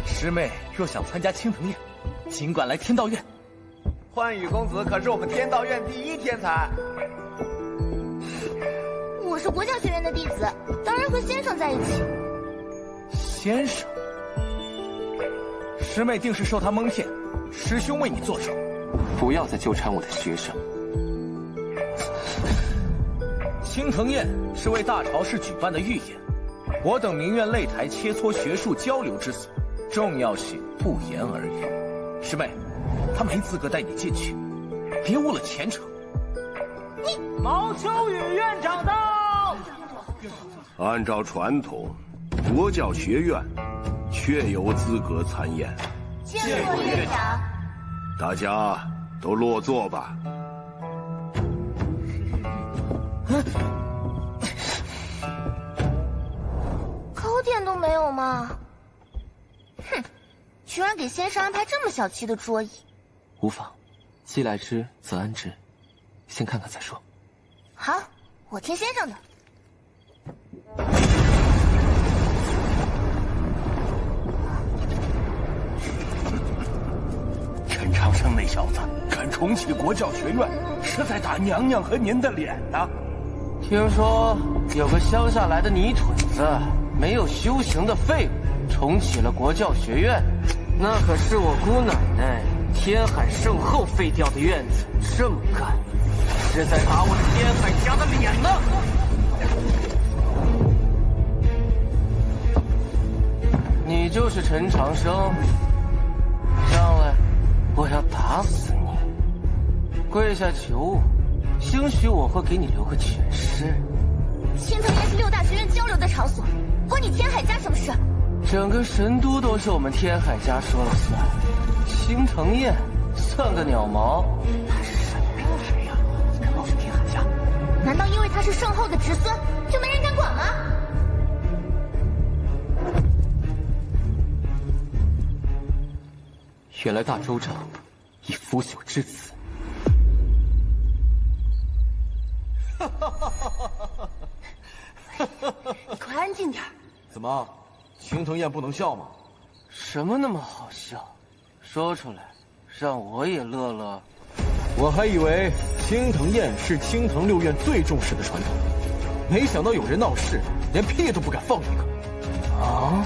Speaker 15: 师妹若想参加青藤宴，尽管来天道院。
Speaker 5: 幻宇公子可是我们天道院第一天才。
Speaker 1: 我是国教学院的弟子，当然和先生在一起。
Speaker 15: 先生，师妹定是受他蒙骗，师兄为你做主。
Speaker 11: 不要再纠缠我的学生。
Speaker 15: 青藤宴是为大朝氏举办的御宴，我等明院擂台切磋学术交流之所，重要性不言而喻。师妹，他没资格带你进去，别误了前程。
Speaker 10: 你毛秋雨院长到。
Speaker 4: 按照传统，国教学院确有资格参宴。
Speaker 1: 见过院长。
Speaker 4: 大家都落座吧。
Speaker 1: 糕点都没有吗？哼，居然给先生安排这么小气的桌椅。
Speaker 11: 无妨，既来之则安之，先看看再说。
Speaker 1: 好，我听先生的。
Speaker 9: 陈长生那小子敢重启国教学院，是在打娘娘和您的脸呢。
Speaker 14: 听说有个乡下来的泥腿子，没有修行的废物，重启了国教学院，那可是我姑奶奶天海圣后废掉的院子，这么干，是在打我天海家的脸呢。你就是陈长生，上来，我要打死你！跪下求我，兴许我会给你留个全尸。
Speaker 1: 青藤宴是六大学院交流的场所，关你天海家什么事？
Speaker 14: 整个神都都是我们天海家说了算，青藤宴算个鸟毛。
Speaker 10: 他是什么人呀？怎么老是天海家？
Speaker 1: 难道因为他是圣后的侄孙，就没人敢管吗？
Speaker 11: 原来大周长已腐朽至此。
Speaker 13: 你快安静点。
Speaker 15: 怎么，青藤宴不能笑吗？
Speaker 14: 什么那么好笑？说出来，让我也乐乐。
Speaker 15: 我还以为青藤宴是青藤六院最重视的传统，没想到有人闹事，连屁都不敢放一个。
Speaker 14: 啊！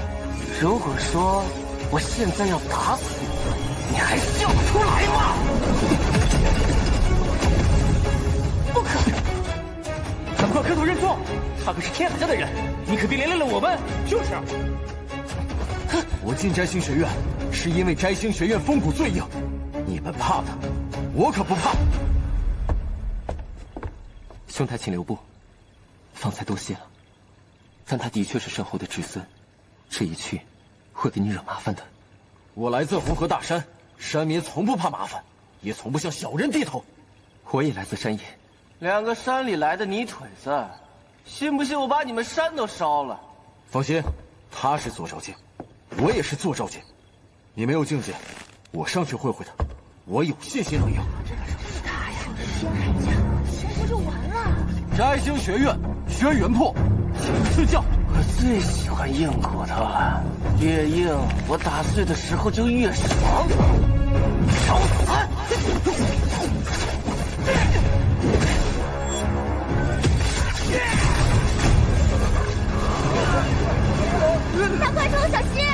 Speaker 14: 如果说我现在要打死你，你还笑得出来吗？
Speaker 13: 不可！
Speaker 15: 赶快
Speaker 8: 快磕头认错！他可是天海家的人，你可别连累了我们。就是。我进摘星学院，是因为摘星学院风骨最硬，你们怕他，我可不怕。
Speaker 11: 兄台请留步，方才多谢了。但他的确是身后的侄孙，这一去会给你惹麻烦的。
Speaker 8: 我来自红河大山，山民从不怕麻烦，也从不向小人低头。
Speaker 11: 我也来自山野。
Speaker 14: 两个山里来的泥腿子，信不信我把你们山都烧了？
Speaker 8: 放心，他是坐照镜，我也是坐照镜。你没有境界，我上去会会他，我有信心能赢。
Speaker 13: 这个是他呀，天海家，先不就完了？
Speaker 8: 摘星学院，轩辕破，赐教。
Speaker 14: 我最喜欢硬骨头了，越硬我打碎的时候就越爽。找死！
Speaker 13: 大怪兽，小心！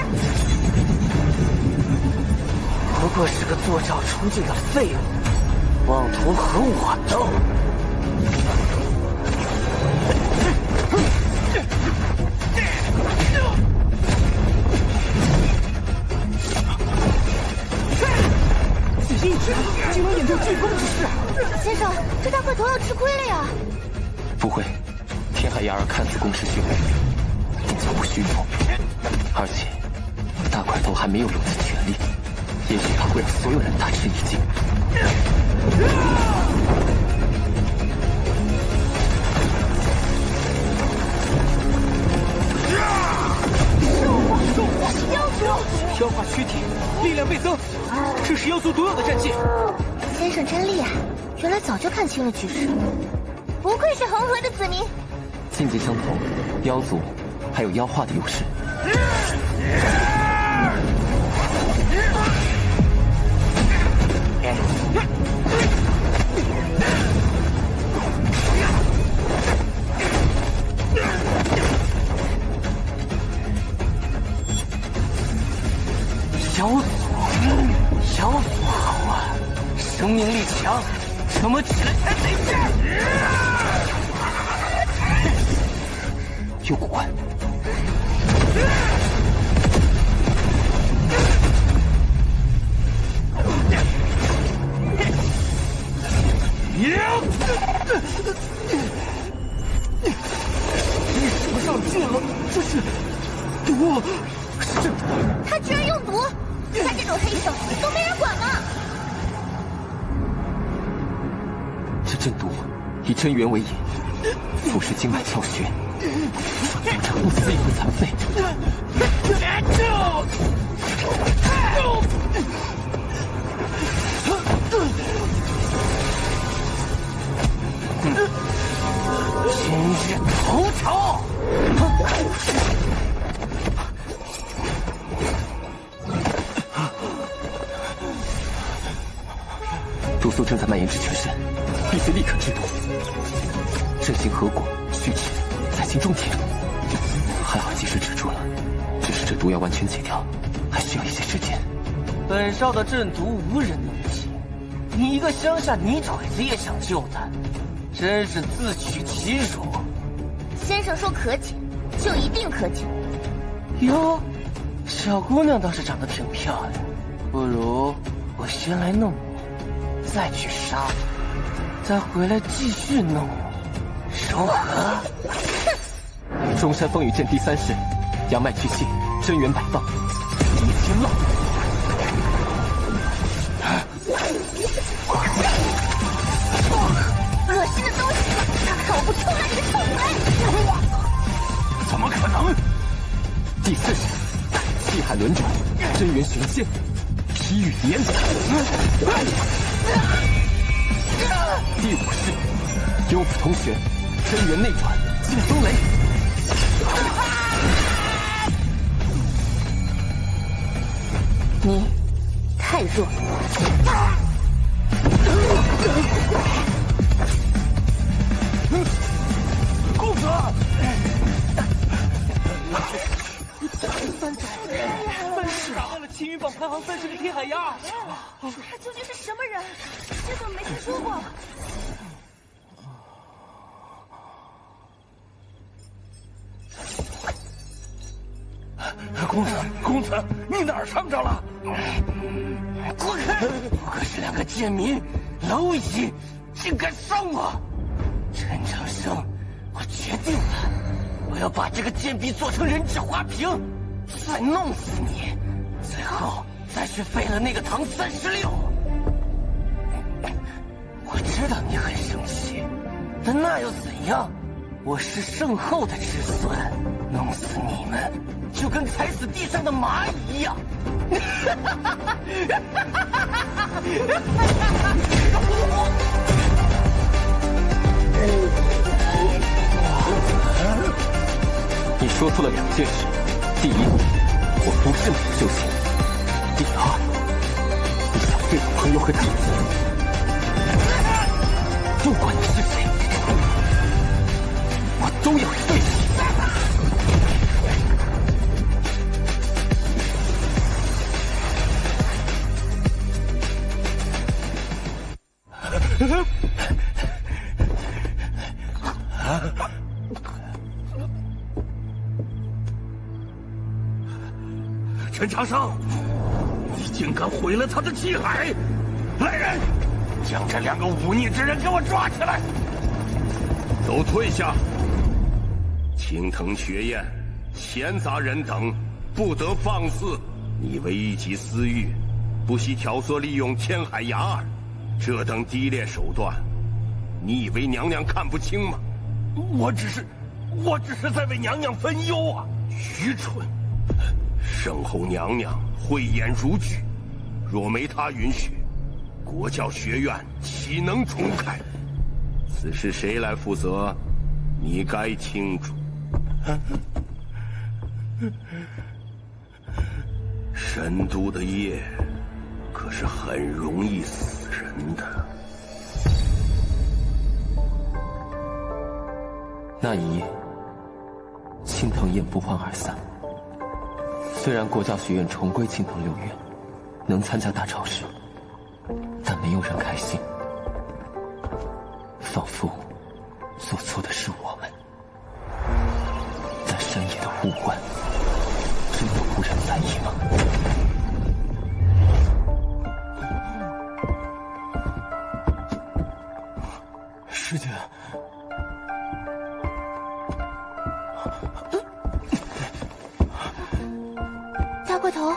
Speaker 14: 不过是个坐照出镜的废物，妄图和我斗。
Speaker 10: 仔细一指，竟能引出飓风之势。
Speaker 13: 先生，这大块头要吃亏了呀！
Speaker 11: 不会，天海牙儿看似攻势迅猛，并且不虚谋，而且大块头还没有用尽全力，也许他会让所有人大吃一惊。
Speaker 13: 妖族，
Speaker 8: 飘化躯体，力量倍增，这是妖族独有的战技。
Speaker 13: 先生真厉害，原来早就看清了局势，不愧是恒河的子民。
Speaker 11: 境界相同，妖族还有妖化的优势。
Speaker 14: 妖族好啊，生命力强，怎么起来才得劲？
Speaker 11: 有古怪。
Speaker 10: 你使不上劲了，这是毒，是
Speaker 13: 他居然用毒！他这种黑手都没人管吗？
Speaker 11: 这阵毒以真元为引，腐蚀经脉窍穴，组成不死也会残废。
Speaker 14: 今日头朝！
Speaker 11: 毒素正在蔓延至全身，必须立刻制毒。阵型合果，虚指，再行重点。还好及时止住了，只是这毒要完全解掉，还需要一些时间。
Speaker 14: 本少的阵毒无人能解，你一个乡下泥腿子也想救他，真是自取其辱。
Speaker 13: 先生说可解，就一定可解。
Speaker 14: 哟，小姑娘倒是长得挺漂亮，不如我先来弄你，再去杀他，再回来继续弄你，如何？
Speaker 11: 中山风雨阵第3式，阳脉聚气，真元摆放，一天浪。
Speaker 13: 恶心的东西，搞不出来你个臭鬼！
Speaker 6: 怎么可能？
Speaker 11: 第4式，气海轮转，真元玄仙，劈雨连。第5式，幽府通玄，真元内转，劲风雷。
Speaker 13: 你太弱。
Speaker 10: 公子，3
Speaker 8: 式打败了青云榜排行30的天海鸭。
Speaker 13: 他究竟是什么人？这怎么没听说过？
Speaker 9: 公子，你哪儿伤着了？
Speaker 10: 滚开！不过是两个贱民，蝼蚁，竟敢伤我！陈长生，我决定了，我要把这个贱婢做成人质花瓶，再弄死你，最后再去废了那个唐36。我知道你很生气，但那又怎样？我是圣后的侄孙，弄死你们就跟踩死地上的蚂蚁一样。
Speaker 11: 你说出了2件事：第一，我不是没有修行；第二，你想废我朋友和弟子。不管你是谁，我都要废你！
Speaker 9: 陈长生，你竟敢毁了他的气海！来人，将这2个忤逆之人给我抓起来！都退下！青藤学院、闲杂人等不得放肆！你为一己私欲，不惜挑唆利用天海牙儿，这等低劣手段，你以为娘娘看不清吗？我只是在为娘娘分忧啊！愚蠢！圣后娘娘慧眼如炬，若没她允许，国教学院岂能重开？此事谁来负责？你该清楚。神都的夜可是很容易死人的。
Speaker 11: 那一夜，青藤宴不欢而散。虽然国教学院重归青藤6院，能参加大朝试，但没有人开心，仿佛做错的是我们。在山野的物馆，真的无人在意吗？
Speaker 5: 师姐，
Speaker 13: 大块头。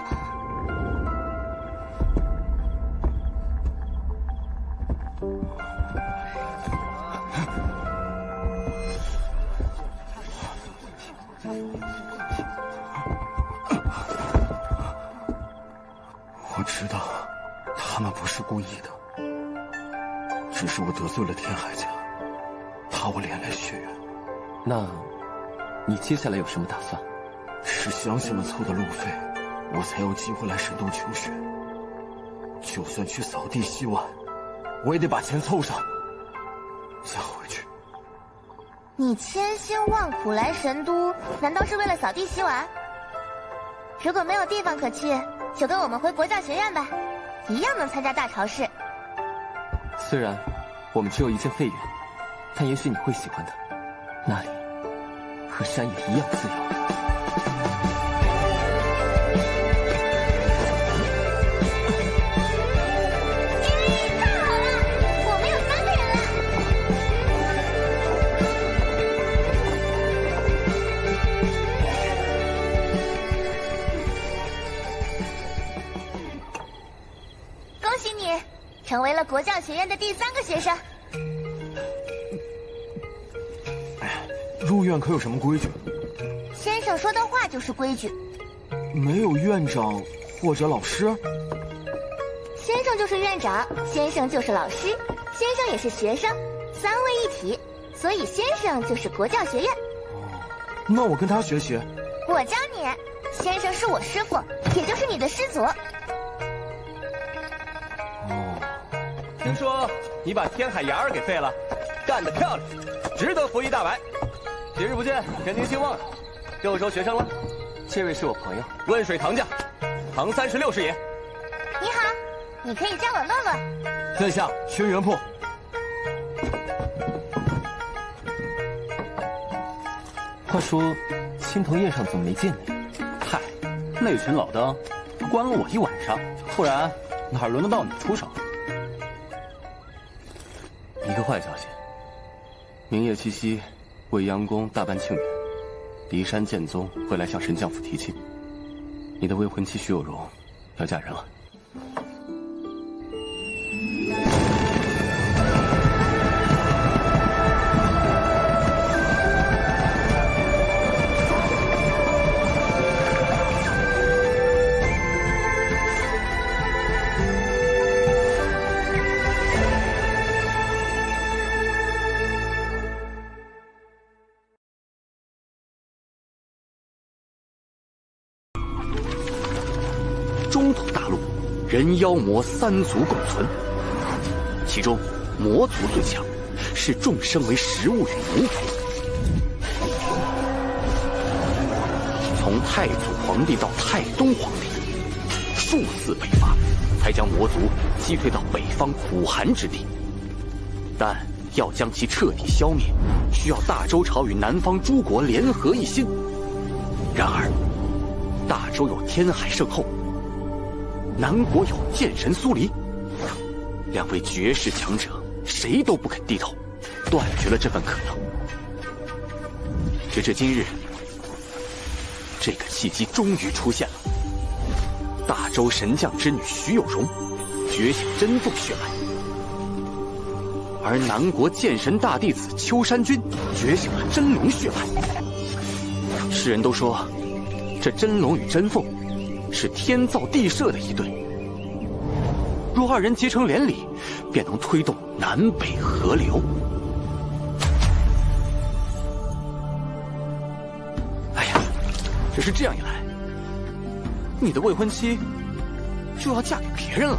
Speaker 5: 我知道他们不是故意的，只是我得罪了天海家，怕我连累学院。
Speaker 11: 那，你接下来有什么打算？
Speaker 5: 是乡亲们凑的路费，我才有机会来神都求学。就算去扫地洗碗，我也得把钱凑上，再回去。
Speaker 1: 你千辛万苦来神都，难道是为了扫地洗碗？如果没有地方可去，就跟我们回国教学院吧，一样能参加大朝试。
Speaker 11: 虽然我们只有一间废园，但也许你会喜欢的，那里和山野一样自由。
Speaker 1: 成为了国教学院的第3个学生。
Speaker 5: 入院可有什么规矩？
Speaker 1: 先生说的话就是规矩。
Speaker 5: 没有院长或者老师？
Speaker 1: 先生就是院长，先生就是老师，先生也是学生，3位一体，所以先生就是国教学院。
Speaker 5: 那我跟他学习。
Speaker 1: 我教你，先生是我师傅，也就是你的师祖。
Speaker 8: 听说你把天海牙儿给废了，干得漂亮，值得服一大白。几日不见，人年兴旺，又收学生了。
Speaker 11: 这位是我朋友，
Speaker 8: 汶水唐将，唐36师爷。
Speaker 1: 你好，你可以叫我洛洛。
Speaker 5: 在下轩辕破。
Speaker 11: 话说，青藤宴上怎么没见你？
Speaker 8: 嗨，
Speaker 7: 那群老登关了我一晚上，不然哪轮得到你出手？一个坏消息，明夜七夕，未央宫大办庆典，骊山剑宗会来向神将府提亲，你的未婚妻徐有容要嫁人了。中土大陆，人妖魔三族共存，其中魔族最强，视众生为食物与奴仆。从太祖皇帝到太宗皇帝，数次北伐，才将魔族击退到北方苦寒之地。但要将其彻底消灭，需要大周朝与南方诸国联合一心。然而，大周有天海圣后，南国有剑神苏黎，两位绝世强者，谁都不肯低头，断绝了这份可能。直至今日，这个契机终于出现了。大周神将之女徐有容觉醒真凤血脉，而南国剑神大弟子秋山君觉醒了真龙血脉。世人都说，这真龙与真凤是天造地设的一对，若二人结成连理，便能推动南北河流。哎呀，只是这样一来，你的未婚妻就要嫁给别人了。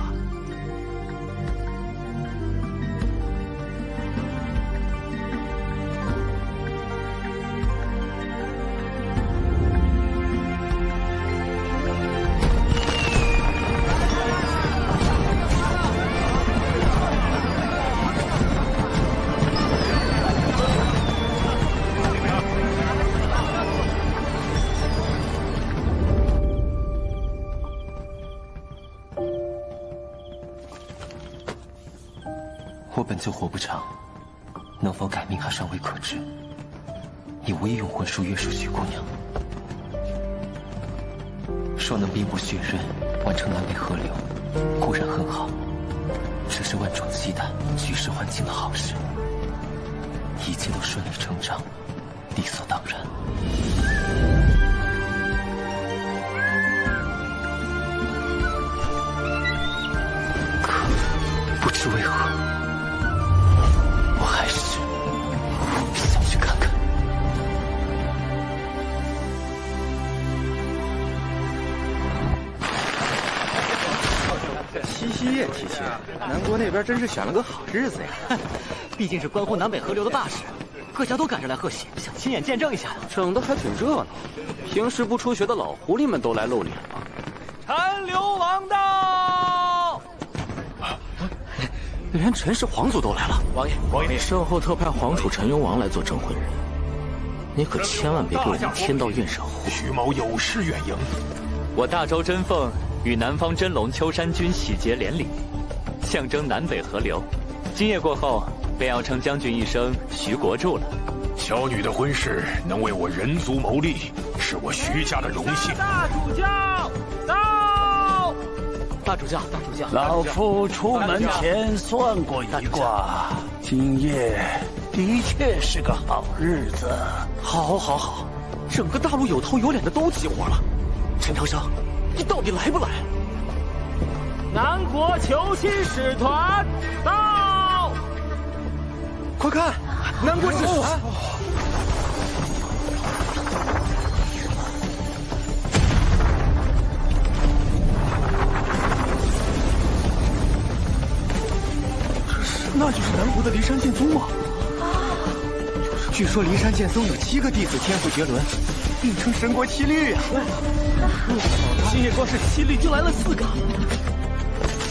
Speaker 11: 我本就活不长，能否改命还尚未可知。你无意用魂术约束徐姑娘，若能兵不血刃完成南北河流，固然很好，这是万众期待、举世欢庆的好事，一切都顺理成章，理所当然。可不知为何，我还是想去看看。
Speaker 16: 七夕夜，七夕，南国那边真是选了个好日子呀！毕竟是关乎南北河流的大事，各家都赶着来贺喜，想亲眼见证一下。
Speaker 7: 整得还挺热闹，平时不出血的老狐狸们都来露脸了。
Speaker 3: 陈留王到！
Speaker 7: 连陈氏皇族都来了。
Speaker 15: 王爷，身后特派皇储陈留王来做证婚人，你可千万别给我们天道院惹祸。
Speaker 6: 徐某有失远迎。
Speaker 17: 我大周真凤与南方真龙秋山君喜结连理，象征南北河流。今夜过后，便要称将军一声徐国柱了。
Speaker 6: 小女的婚事能为我人族谋利，是我徐家的荣幸。
Speaker 3: 大主教到！
Speaker 16: 大主教，大主教，
Speaker 9: 老夫出门前算过一卦，今夜的确是个好日子。
Speaker 7: 好，好，好，整个大陆有头有脸的都齐活了。陈长生，你到底来不来？
Speaker 3: 南国求亲使团到！
Speaker 16: 快看，南国使团！那就是南国的骊山剑宗吗？据说骊山剑宗有7个弟子天赋绝伦，并称神国7律啊！今夜光是7律就来了4个。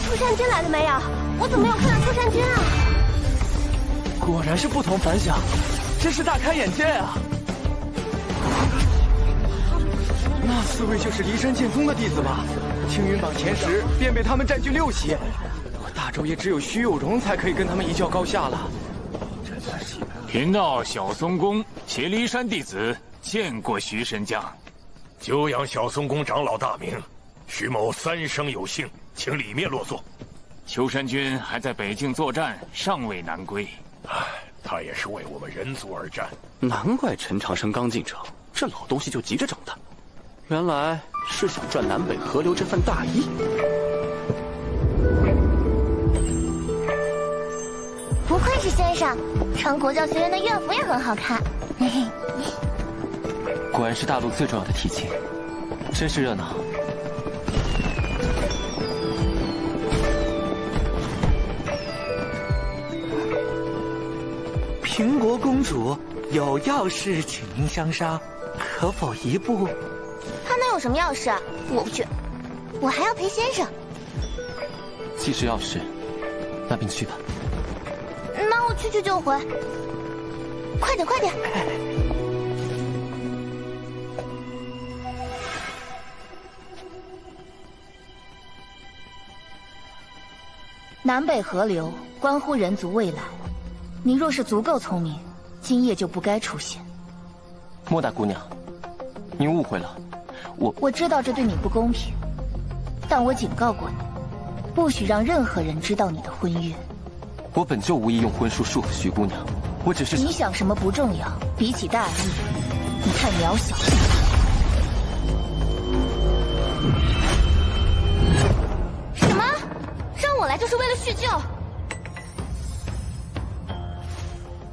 Speaker 13: 秋山君来了没有？我怎么没有看到秋山君啊？
Speaker 16: 果然是不同凡响，真是大开眼界啊！那4位就是骊山剑宗的弟子吧？青云榜前10便被他们占据6席，我大周也只有徐有容才可以跟他们一较高下了。
Speaker 6: 贫道小松宫携骊山弟子见过徐神将，久仰小松宫长老大名，徐某3生有幸，请里面落座。秋山君还在北境作战，尚未南归。他也是为我们人族而战。
Speaker 7: 难怪陈长生刚进城，这老东西就急着整他，原来是想赚南北河流这份大义。
Speaker 1: 不愧是先生，穿国教学院的院服也很好看。嘿嘿，
Speaker 11: 果然是大陆最重要的提亲，真是热闹。
Speaker 18: 平国公主有要事，请您相商，可否一步？
Speaker 1: 他能有什么要事？我不去，我还要陪先生。
Speaker 11: 既是要事，那便去吧。
Speaker 1: 那我去就回。快点，快点！南北河流关乎人族未来，你若是足够聪明，今夜就不该出现。
Speaker 11: 莫大姑娘，您误会了，
Speaker 1: 我知道这对你不公平，但我警告过你，不许让任何人知道你的婚约。
Speaker 11: 我本就无意用婚书束缚徐姑娘，我只是……
Speaker 1: 你想什么不重要，比起大义，你太渺小了。什么？让我来就是为了叙旧？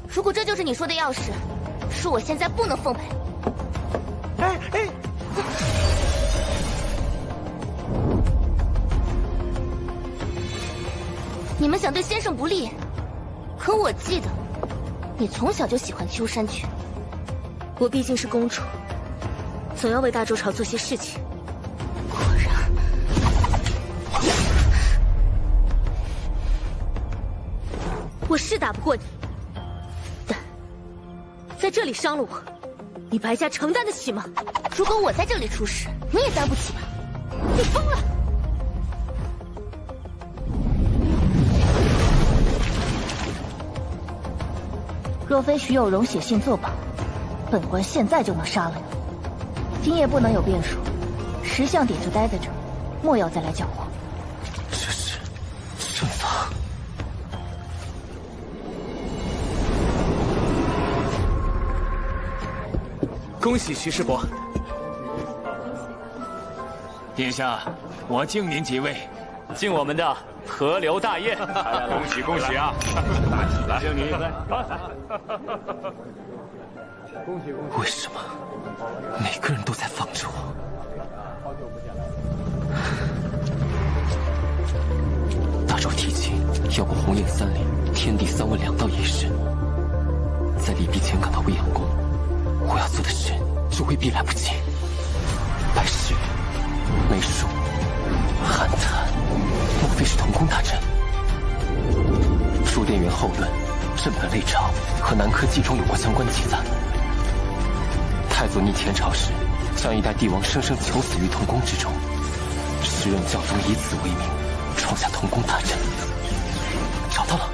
Speaker 1: 如果这就是你说的要事，恕我现在不能奉陪。你们想对先生不利，可我记得你从小就喜欢秋山君。我毕竟是公主，总要为大周朝做些事情。果然，我是打不过你，但在这里伤了我，你白家承担得起吗？如果我在这里出事，你也担不起吧？你疯了！若非徐有容写信作保，本官现在就能杀了你。今夜不能有变数，10项点就待在这儿，莫要再来搅和。
Speaker 11: 这是阵法。
Speaker 8: 恭喜徐师伯。
Speaker 6: 殿下，我敬您几位，
Speaker 17: 敬我们的河流大业。
Speaker 6: 恭喜恭喜啊！来，敬你一杯。
Speaker 11: 为什么每个人都在防着我？大周提亲要过鸿雁3岭、天地3问2道仪式，在离别前赶到未央宫，我要做的事就未必来不及。拜师、美术、寒潭，莫非是同宫大阵？书店员后论，镇本类朝和南柯记中有过相关记载。太祖逆天朝时，将一代帝王生生囚死于同宫之中，时任教宗以此为名，创下同宫大阵。找到了，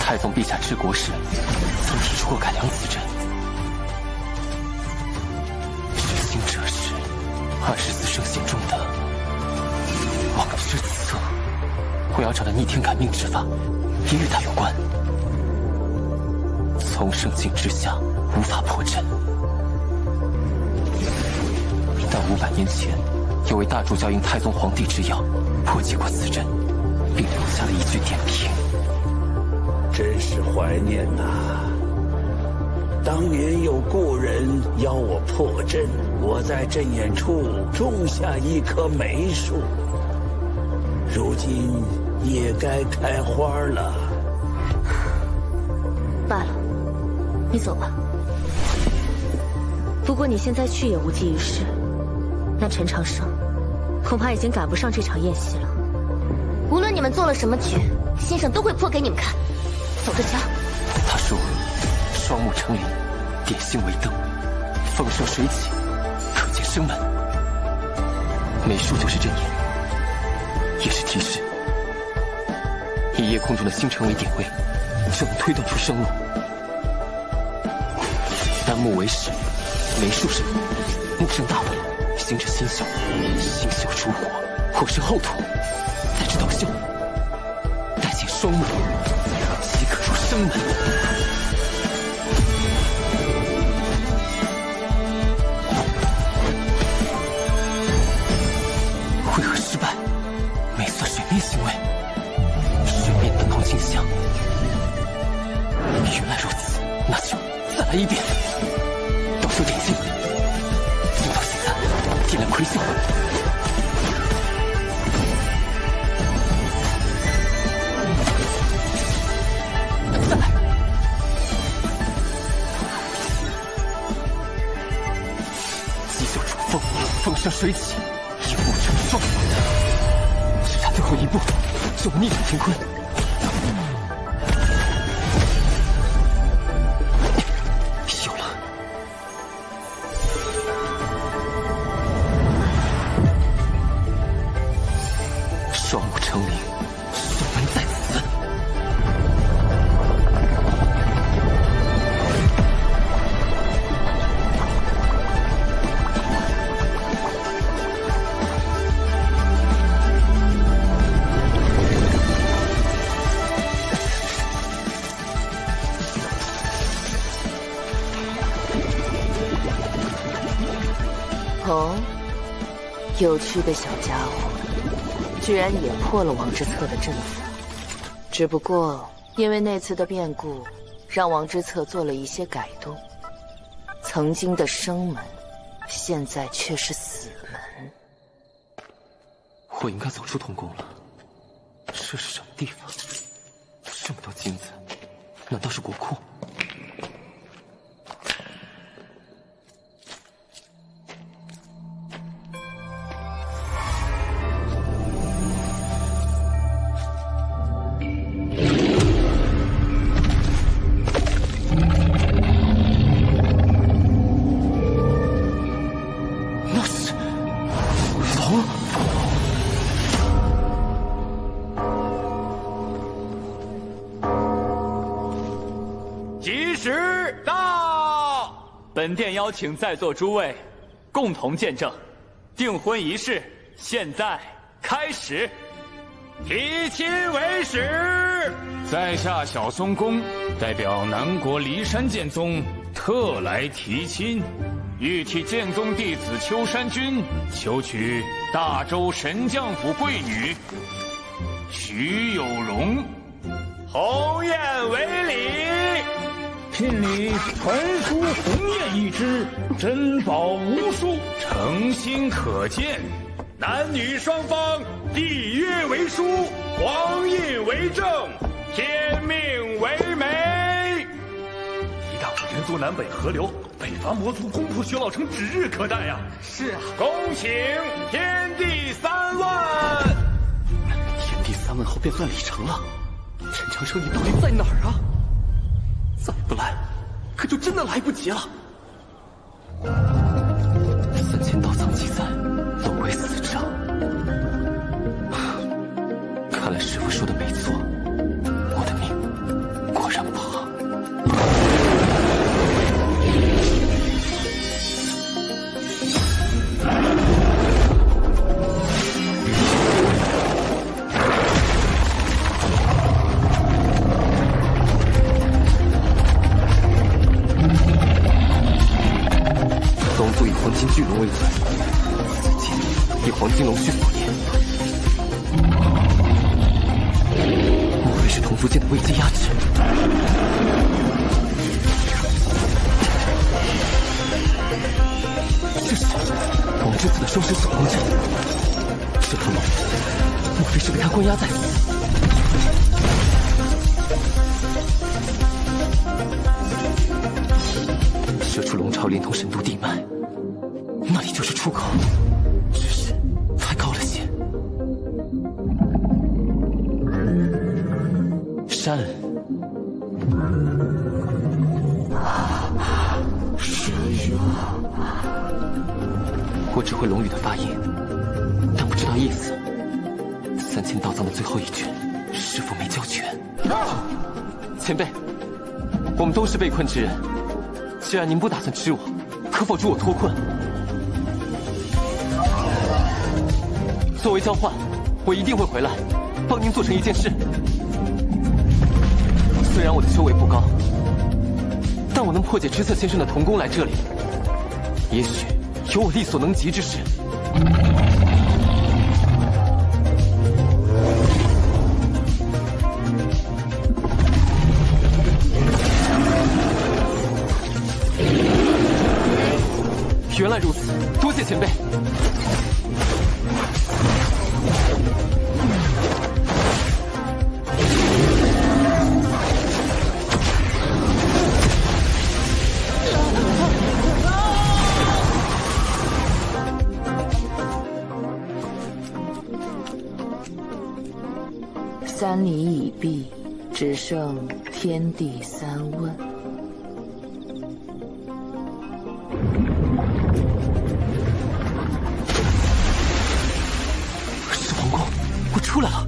Speaker 11: 太宗陛下治国时曾提出过改良此阵。执行者是24圣贤中的王之策，我要找的逆天改命之法也与他有关。从圣境之下无法破阵，但500年前有位大主教应太宗皇帝之要破解过此阵，并留下了一句点评。
Speaker 9: 真是怀念呐！当年有故人邀我破阵，我在阵眼处种下一棵梅树，如今也该开花了。
Speaker 13: 罢了，你走吧。不过你现在去也无济于事，那陈长生恐怕已经赶不上这场宴席了。无论你们做了什么局，先生都会破给你们看。走着瞧。
Speaker 11: 他说：“双目成林，点星为灯，风生水起，可见生门。每束就是阵眼，也是提示。以夜空中的星辰为点位，就能推断出生路。单木为始，每束是木生大伟，形成星宿，星宿出火，火生后土，再至斗秀，待见双木，即可入生门。会合失败，没算水面行为。水面等同镜像，原来如此，那就再来一遍。斗秀点睛，直到现在，点亮魁秀。再来。急秀出风，风生水起。一步成双，只差最后一步就逆转乾坤。有了，双目成灵，守门在此。
Speaker 19: 哦，有趣的小家伙，居然也破了王之策的阵法。只不过因为那次的变故，让王之策做了一些改动。曾经的生门，现在却是死门。
Speaker 11: 我应该走出童宫了。这是什么地方？这么多金子，难道是国库？
Speaker 17: 本殿邀请在座诸位共同见证，订婚仪式现在开始。
Speaker 6: 提亲为始，在下小松公代表南国骊山剑宗特来提亲，欲替剑宗弟子秋山君求娶大周神将府贵女徐有容。
Speaker 8: 鸿雁为礼。
Speaker 6: 聘礼传书鸿雁一只，珍宝无数，诚心可见。
Speaker 8: 男女双方缔约为书，黄印为证，天命为媒。
Speaker 6: 一大伙人族南北河流，北伐魔族，攻破薛老城指日可待呀！
Speaker 8: 是啊，恭请天地3万。
Speaker 11: 天地3万后便算礼成了。陈长生，你到底在哪儿啊？再不来，可就真的来不及了。3000道藏记载，龙为死者。看来师傅说的没错，我的命果然不好。龙族以黄金巨龙为尊，此剑以黄金龙须所炼。莫非是同族间的危机压制？这是王之子的双生守龙阵，这头龙莫非是被他关押在此？射出龙巢连通神都地脉，那里就是出口，只是太高了些。山，是雨。我只会龙语的发音，但不知道意思。3000道藏的最后一卷，是否没交全？前辈，我们都是被困之人，既然您不打算吃我，可否助我脱困？作为交换，我一定会回来，帮您做成一件事。虽然我的修为不高，但我能破解知策先生的童工来这里，也许有我力所能及之事。原来如此，多谢前辈。
Speaker 19: 3礼已毕，只剩天地3问。
Speaker 11: 是王光，我出来了。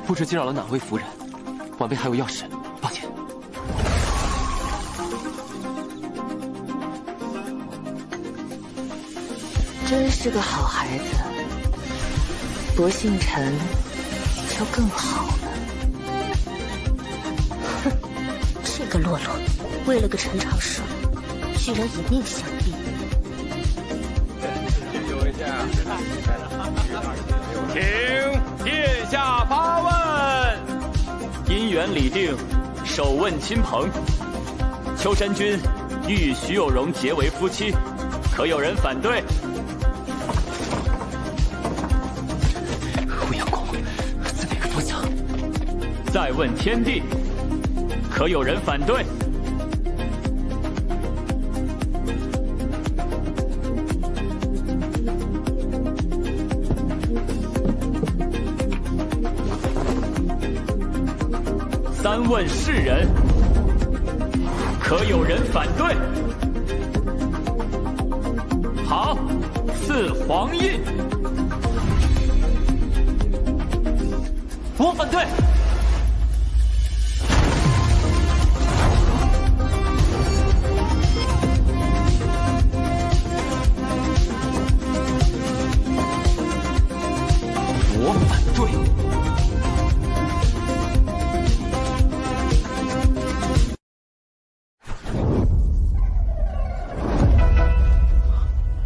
Speaker 11: 不知惊扰了哪位夫人？晚辈还有要事，抱歉。
Speaker 19: 真是个好孩子，不姓陈就更好了。
Speaker 13: 哼，这个洛洛，为了个陈长生，居然以命相逼。
Speaker 17: 请殿下发问。姻缘已定，首问亲朋。秋山君欲与徐有容结为夫妻，可有人反对？
Speaker 11: 胡杨公在哪个方向？
Speaker 17: 再问天地，可有人反对？三问世人，可有人反对？好，赐黄印。我反对。
Speaker 11: 我反对。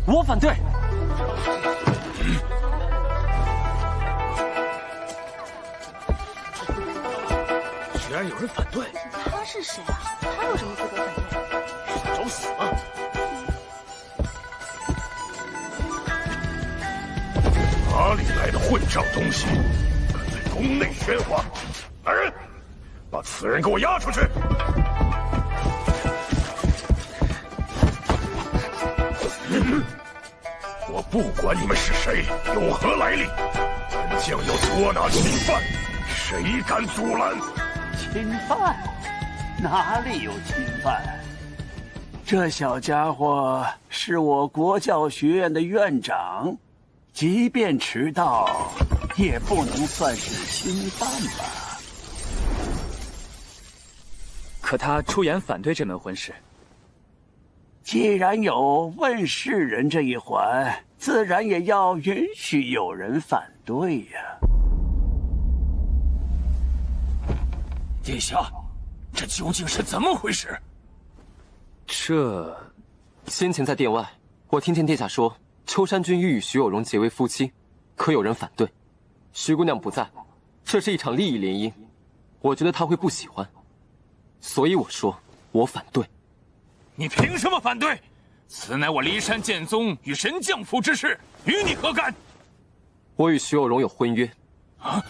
Speaker 11: 我反对。
Speaker 4: 居然有人反对！
Speaker 1: 他是谁啊？他有什么资格反对？
Speaker 4: 想找死吗？哪里来的混账东西，敢在宫内喧哗！来人，把此人给我押出去！我不管你们是谁，有何来历，本将要捉拿侵犯，谁敢阻拦？
Speaker 9: 侵犯？哪里有侵犯？这小家伙是我国教学院的院长，即便迟到，也不能算是侵犯吧？
Speaker 17: 可他出言反对这门婚事。
Speaker 9: 既然有问世人这一环，自然也要允许有人反对呀。
Speaker 6: 殿下，这究竟是怎么回事？
Speaker 11: 这，先前在殿外，我听见殿下说秋山君欲与徐有容结为夫妻，可有人反对？徐姑娘不在，这是一场利益联姻，我觉得她会不喜欢，所以我说我反对。
Speaker 6: 你凭什么反对？此乃我骊山剑宗与神将府之事，与你何干？
Speaker 11: 我与徐有容有婚约。
Speaker 6: 啊？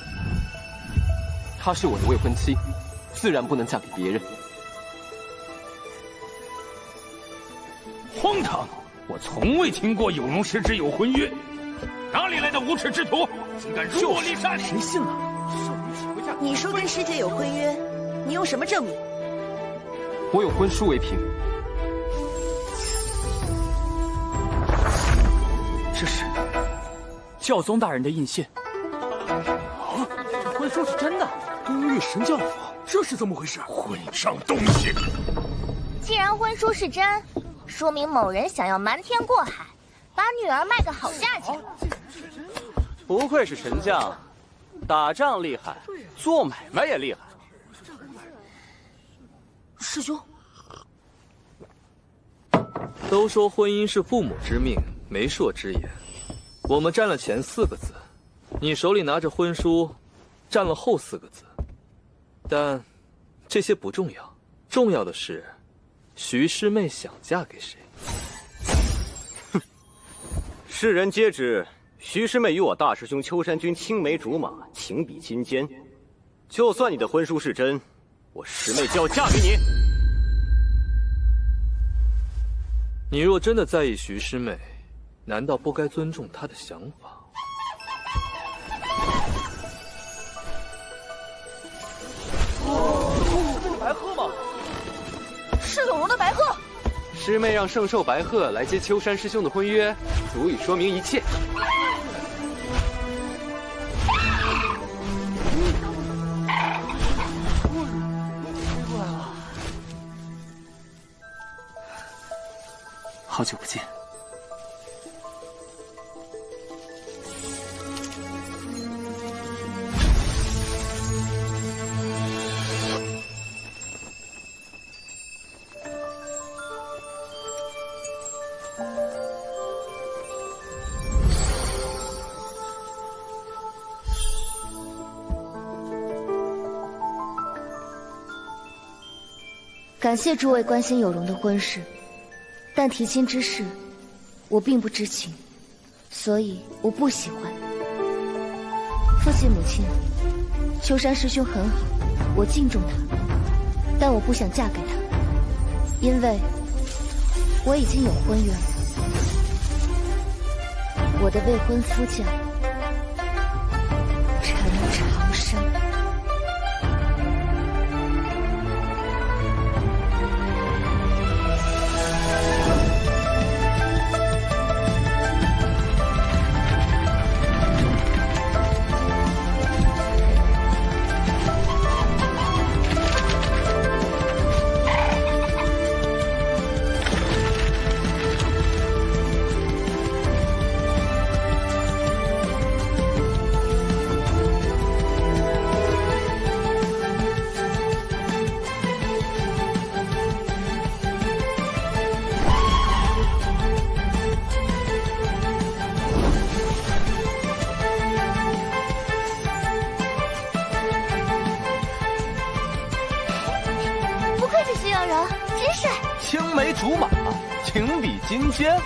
Speaker 11: 她是我的未婚妻，自然不能嫁给别人。
Speaker 6: 荒唐！我从未听过有容师之有婚约，哪里来的无耻之徒，竟敢辱我骊山？
Speaker 11: 谁信了？
Speaker 6: 受你几回
Speaker 20: 你说跟师姐有婚约，你用什么证明？
Speaker 11: 我有婚书为凭。
Speaker 17: 这是教宗大人的印信。
Speaker 8: 啊，这婚书是真的！东域神教府，这是怎么回事？
Speaker 6: 混账东西！
Speaker 1: 既然婚书是真，说明某人想要瞒天过海，把女儿卖个好价钱。
Speaker 7: 不愧是神将，打仗厉害，做买卖也厉害。
Speaker 13: 师兄，
Speaker 3: 都说婚姻是父母之命，媒妁之言。我们占了前4个字，你手里拿着婚书，占了后4个字。但这些不重要，重要的是徐师妹想嫁给谁。
Speaker 14: 哼，世人皆知徐师妹与我大师兄秋山君青梅竹马，情比金坚。就算你的婚书是真，我师妹就要嫁给你。
Speaker 3: 你若真的在意徐师妹，难道不该尊重她的想法？
Speaker 8: 这是白鹤吗？
Speaker 13: 是有容的白鹤。
Speaker 11: 师妹让圣兽白鹤来接秋山师兄的婚约，足以说明一切。
Speaker 2: 好久不见。
Speaker 1: 感谢诸位关心有容的婚事，但提亲之事，我并不知情，所以我不喜欢。父亲母亲，秋山师兄很好，我敬重他，但我不想嫁给他，因为我已经有婚约了。我的未婚夫叫陈长生。
Speaker 8: 青梅竹马，情比金坚。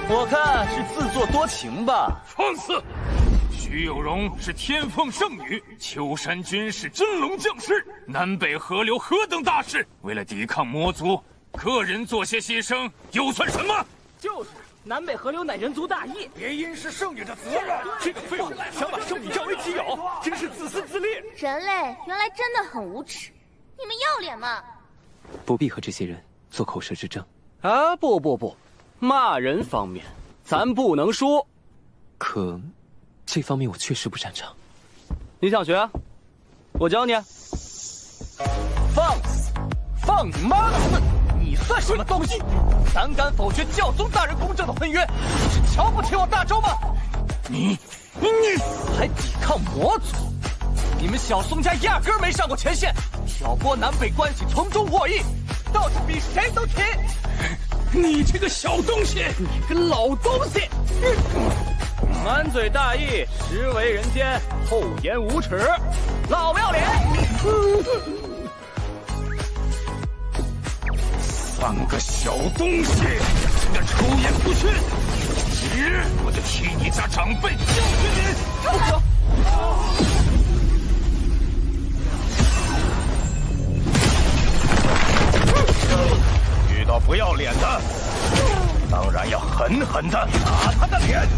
Speaker 8: 我看是自作多情吧。
Speaker 6: 放肆！徐有容是天凤圣女，秋山君是真龙将士，南北河流何等大事，为了抵抗魔族，个人做些牺牲，又算什么？
Speaker 8: 就是南北河流乃人族大义，
Speaker 6: 别因是圣女的责任。这个废物想把圣女占为己有，真是自私自利。
Speaker 1: 人类原来真的很无耻，你们要脸吗？
Speaker 2: 不必和这些人做口舌之争。
Speaker 14: 啊，不，骂人方面咱不能说。
Speaker 2: 可这方面我确实不擅长。
Speaker 14: 你想学？我教你。
Speaker 8: 放肆！放你妈的肆！你算什么东西？胆敢否决教宗大人公证的婚约，是瞧不起我大周吗？你还抵抗魔族？你们小宋家压根儿没上过前线，挑拨南北关系，从中获益，倒是比谁都勤。
Speaker 6: 你这个小东西，
Speaker 8: 你个老东西！满嘴大义，实为人间，厚颜无耻，老不要脸！
Speaker 6: 三个小东西，真的出言不逊！今日我就替你家长辈教训你！
Speaker 8: 不可！
Speaker 12: 遇到不要脸的，当然要狠狠的打他的脸。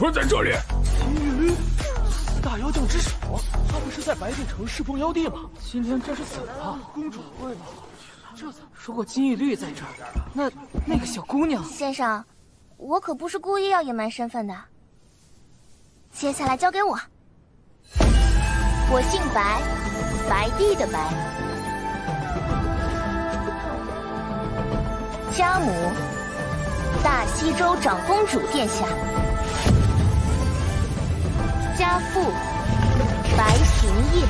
Speaker 4: 会在这里？
Speaker 8: 金玉，大妖将之首，他不是在白帝城侍奉妖帝吗？今天真是死了。公主，
Speaker 3: 如果金玉律在这儿，那个小姑娘……
Speaker 1: 先生，我可不是故意要隐瞒身份的。接下来交给我。我姓白，白帝的白。家母，大西州长公主殿下。家父，白行业。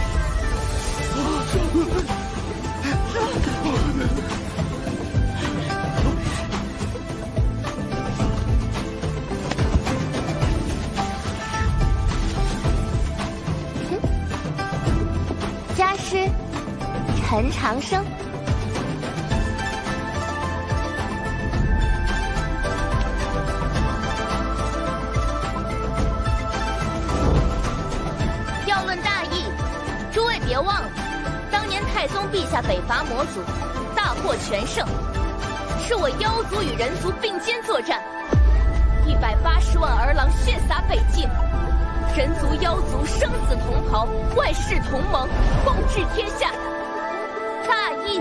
Speaker 1: 家师，陈长生。要论大义，诸位别忘了，当年太宗陛下北伐魔族，大获全胜，是我妖族与人族并肩作战，180万儿郎血洒北境。人族妖族生死同袍，万世同盟，共治天下。大义，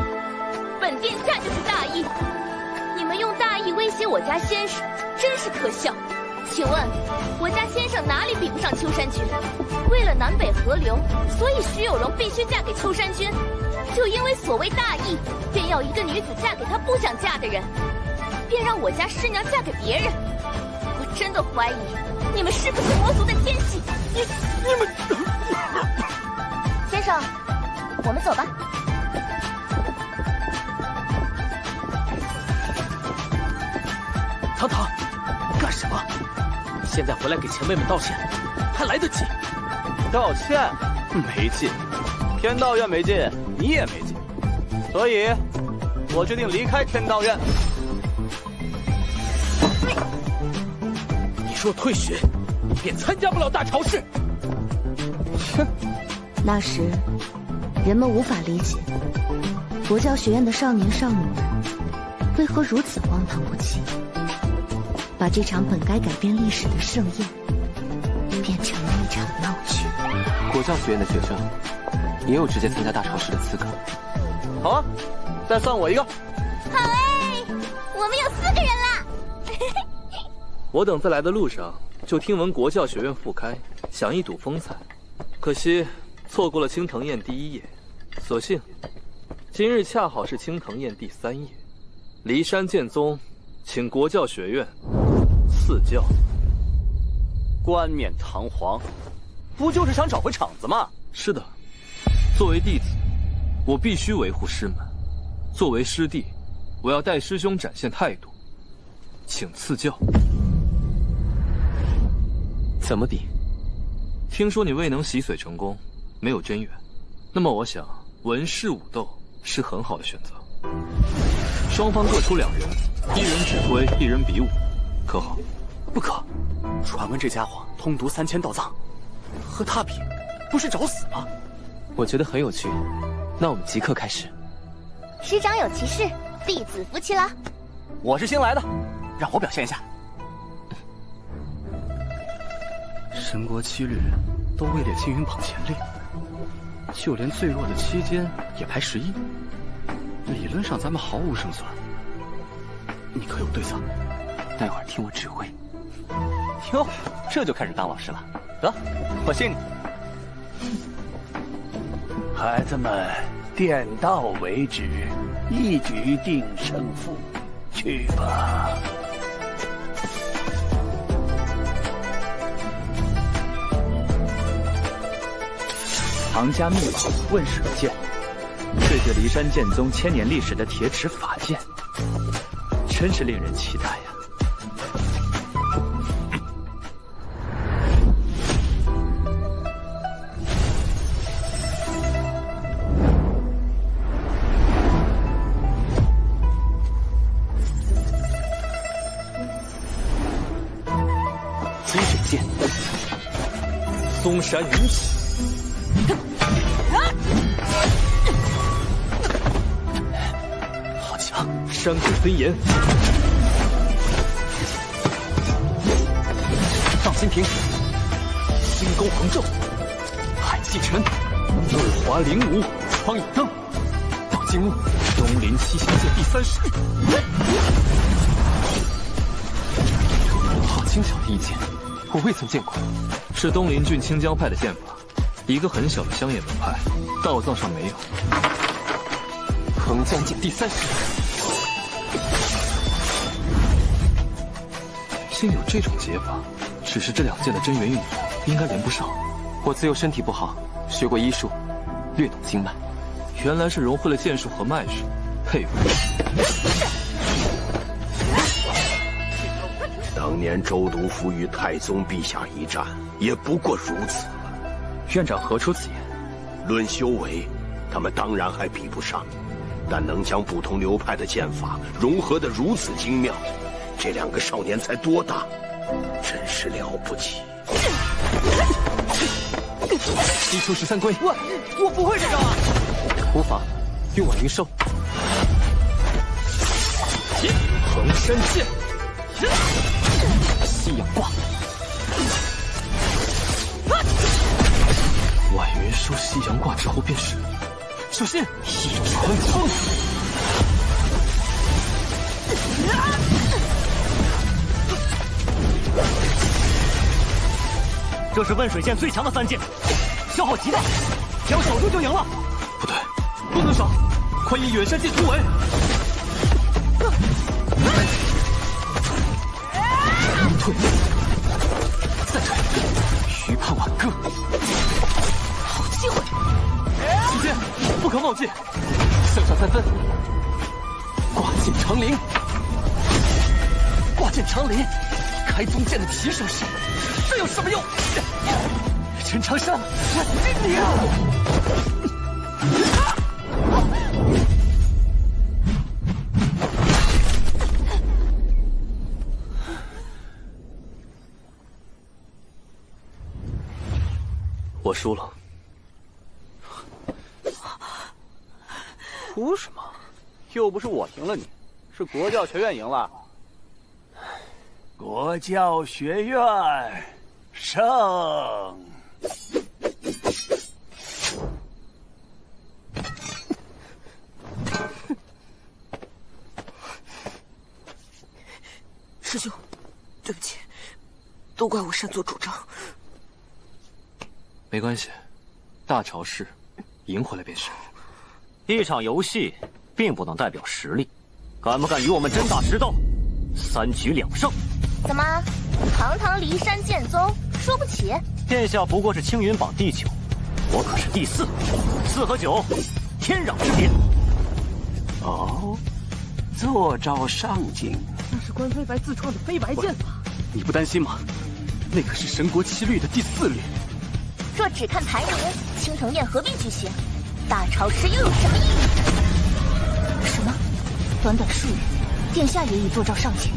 Speaker 1: 本殿下就是大义。你们用大义威胁我家先生，真是可笑。请问，我家先生哪里比不上秋山君？为了南北河流，所以徐有容必须嫁给秋山君。就因为所谓大义，便要一个女子嫁给她不想嫁的人，便让我家师娘嫁给别人。我真的怀疑。你们是不是魔族的奸细？你们，先生，我们走吧。
Speaker 8: 堂堂，干什么？现在回来给前辈们道歉，还来得及。
Speaker 7: 道歉？没劲。天道院没劲，你也没劲。所以，我决定离开天道院。
Speaker 8: 若退学，便参加不了大朝事。
Speaker 13: 哼，那时人们无法理解国教学院的少年少女们为何如此荒唐不羁，把这场本该改变历史的盛宴变成了一场闹剧。
Speaker 11: 国教学院的学生也有直接参加大朝事的资格。
Speaker 7: 好啊，再算我一个。
Speaker 1: 好哎，我们有4个人啦。
Speaker 7: 我等在来的路上，就听闻国教学院复开，想一睹风采，可惜错过了青藤宴第1夜。所幸，今日恰好是青藤宴第3夜，骊山剑宗请国教学院赐教。冠冕堂皇，不就是想找回场子吗？是的，作为弟子，我必须维护师门；作为师弟，我要带师兄展现态度，请赐教。
Speaker 11: 怎么比？
Speaker 7: 听说你未能洗髓成功，没有真元，那么我想文士武斗是很好的选择。双方各出2人，一人指挥，一人比武，可好？
Speaker 8: 不可！传闻这家伙通读3000道藏，和他比，不是找死吗？
Speaker 11: 我觉得很有趣，那我们即刻开始。
Speaker 1: 师长有其事，弟子服气了。
Speaker 8: 我是新来的，让我表现一下。神国7日都位列青云榜前列，就连最弱的7间也排11。理论上咱们毫无胜算，你可有对策？
Speaker 11: 待会儿听我指挥。
Speaker 7: 哟，这就开始当老师了。得，我信你。
Speaker 9: 孩子们，点到为止，一举定胜负，去吧。
Speaker 17: 唐家秘宝问水剑，对着骊山剑宗1000年历史的铁齿法剑，真是令人期待呀！
Speaker 7: 金水剑，嵩山云起。好强！山谷森严，放下。
Speaker 11: 心平，星宫横宙，海气沉，怒华灵武，窗影灯，到金屋，东林七星剑第30。好轻巧的一剑，我未曾见过。
Speaker 21: 是东林郡清江派的剑法，一个很小的乡野门派，道藏上没有。
Speaker 11: 横江剑第30。
Speaker 21: 竟有这种解法，只是这两剑的真元运符应该连不上。
Speaker 11: 我自幼身体不好，学过医术，略懂经脉。
Speaker 21: 原来是融会了剑术和脉术，佩服。
Speaker 4: 当年周督府与太宗陛下一战，也不过如此了。
Speaker 7: 院长何出此言？
Speaker 4: 论修为，他们当然还比不上，但能将不同流派的剑法融合得如此精妙，这两个少年才多大，真是了不起。
Speaker 11: 西出13归，
Speaker 20: 我不会这招啊！
Speaker 11: 无妨，用我灵收。横山剑，西洋挂。
Speaker 21: 婉元收西洋挂之后便是，
Speaker 11: 小心一穿风。
Speaker 8: 这是汶水县最强的3剑，消耗极大，只要守住就赢了。
Speaker 21: 不对，
Speaker 11: 不能守，快以远山剑突围。退，再退，余怕挽歌。好机会！期间不可冒进，向上3分，挂剑长林。挂剑长林，开宗剑的起手式，这有什么用？陈长生，你啊！
Speaker 7: 我输了。
Speaker 8: 哭什么？又不是我赢了你，是国教学院赢了。
Speaker 9: 国教学院胜。
Speaker 20: 师兄，对不起，都怪我擅作主张。
Speaker 21: 没关系，大潮市赢回来便是。
Speaker 8: 一场游戏并不能代表实力，敢不敢与我们真打实斗？3局2胜。
Speaker 1: 怎么，堂堂骊山剑宗输不起？
Speaker 8: 殿下不过是青云榜第9，我可是第4，4和9，天壤之别。
Speaker 9: 哦，坐招上京。
Speaker 20: 那是关飞白自创的飞白剑法。
Speaker 11: 你不担心吗？那可是神国7律的第4律。
Speaker 1: 若只看排名，青藤宴何必举行？大潮师又有什么意义？什么？短短数日，殿下也已坐诏上前。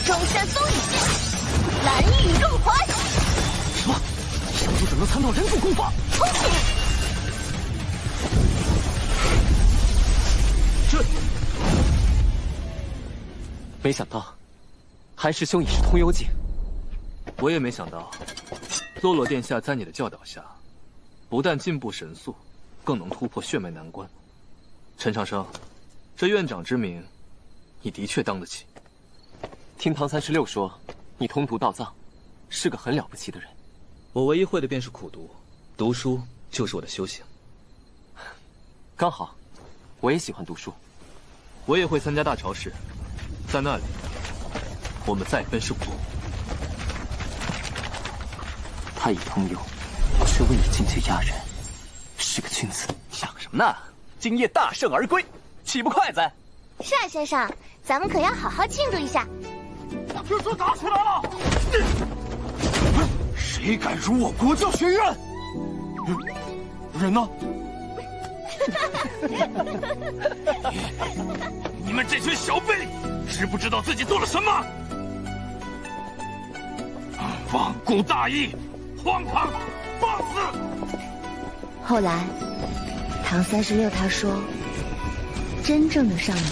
Speaker 1: 中山风雨剑，蓝雨入怀。
Speaker 11: 什么？上主怎能参透人族功法？
Speaker 21: 这，
Speaker 11: 没想到，韩师兄已是通幽境。
Speaker 21: 我也没想到，洛洛殿下在你的教导下，不但进步神速，更能突破血脉难关。陈长生，这院长之名，你的确当得起。
Speaker 11: 听唐36说，你通读道藏，是个很了不起的人。
Speaker 21: 我唯一会的便是苦读，读书就是我的修行。
Speaker 11: 刚好，我也喜欢读书。
Speaker 21: 我也会参加大潮市，在那里，我们再分胜负。
Speaker 2: 他已通幽，却未以境界压人，是个君子。
Speaker 8: 想什么呢？今夜大胜而归，岂不快哉？
Speaker 1: 是啊，先生，咱们可要好好庆祝一下。
Speaker 9: 这次打起来了！谁敢辱我国教学院？人呢？
Speaker 6: 你们这群小辈，知不知道自己做了什么？罔顾大义，荒唐放肆！
Speaker 13: 后来，唐36他说，真正的少年，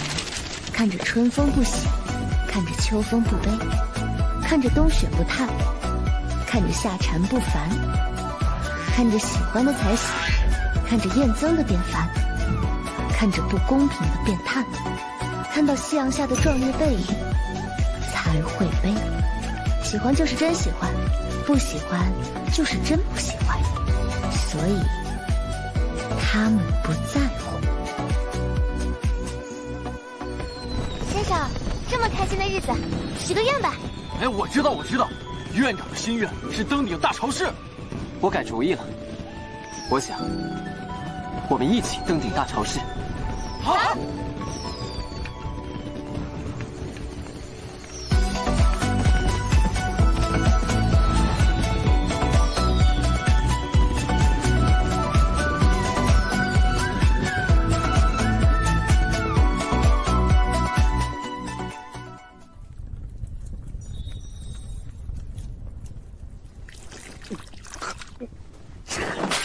Speaker 13: 看着春风不喜，看着秋风不悲，看着冬雪不叹，看着夏蝉不烦，看着喜欢的才喜，看着厌憎的变烦，看着不公平的变叹，看到夕阳下的壮烈背影，才会悲。喜欢就是真喜欢，不喜欢就是真不喜欢，所以他们不在乎。
Speaker 1: 先生，这么开心的日子，许个愿吧。
Speaker 5: 哎，我知道，院长的心愿是登顶大潮市。
Speaker 2: 我改主意了，我想，我们一起登顶大潮市。
Speaker 5: 好。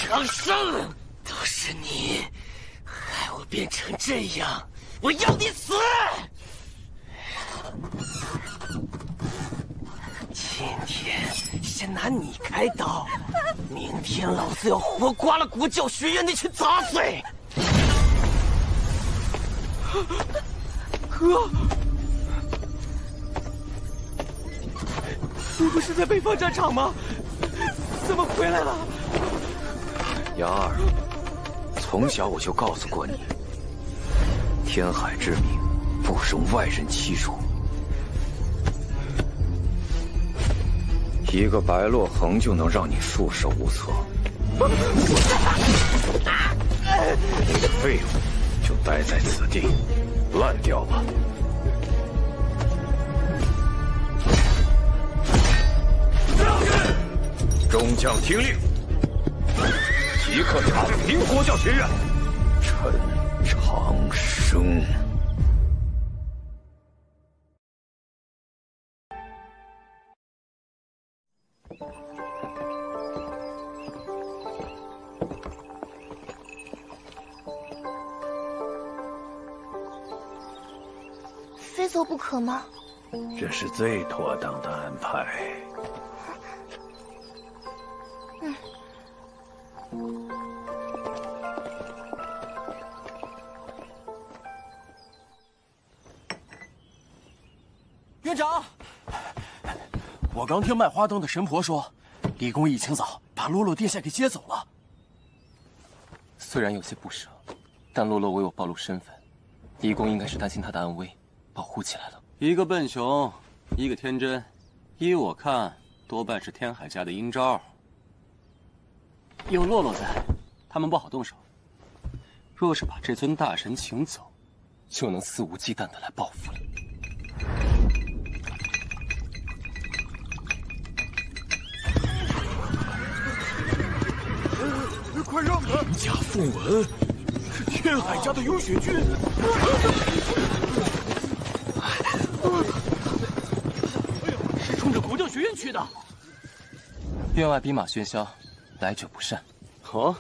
Speaker 9: 长生，都是你，害我变成这样，我要你死！今天先拿你开刀，明天老子要活刮了国教学院那群杂碎！
Speaker 5: 哥，你不是在北方战场吗？怎么回来了？
Speaker 4: 杨二，从小我就告诉过你，天海之名不容外人欺辱。一个白落恒就能让你束手无策，你个废物，就待在此地，烂掉吧！众将听令，即刻铲平国教学院。陈长生。
Speaker 1: 非走不可吗？
Speaker 4: 这是最妥当的安排。
Speaker 5: 院长，我刚听卖花灯的神婆说，李公一清早把洛洛殿下给接走了。
Speaker 2: 虽然有些不舍，但洛洛为我暴露身份，李公应该是担心他的安危，保护起来了。
Speaker 7: 一个笨熊，一个天真，依我看，多半是天海家的阴招。有洛洛在，他们不好动手。若是把这尊大神请走，
Speaker 2: 就能肆无忌惮的来报复了。
Speaker 5: 快让开！人家凤文是天海家的优雪君。是冲着国教学院去的。
Speaker 2: 院外兵马喧嚣，来者不善。
Speaker 7: 哦，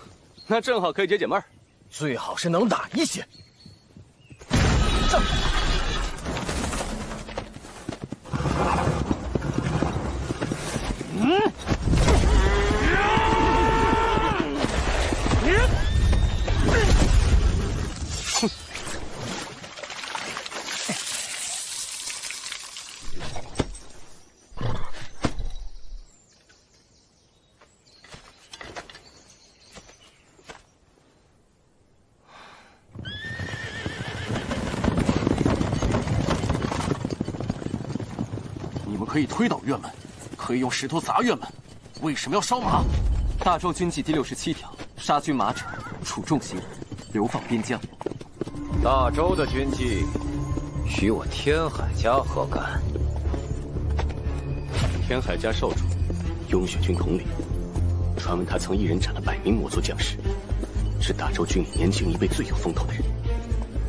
Speaker 7: 那正好可以解解闷儿。
Speaker 5: 最好是能打一些。可以推倒院门，可以用石头砸院门，为什么要烧马？
Speaker 2: 大周军纪第67条，杀军马者处重刑，流放边疆。
Speaker 4: 大周的军纪，与我天海家何干？
Speaker 7: 天海家少主，雍雪军统领，传闻他曾一人斩了100名魔族将士，是大周军里年轻一辈最有风头的人，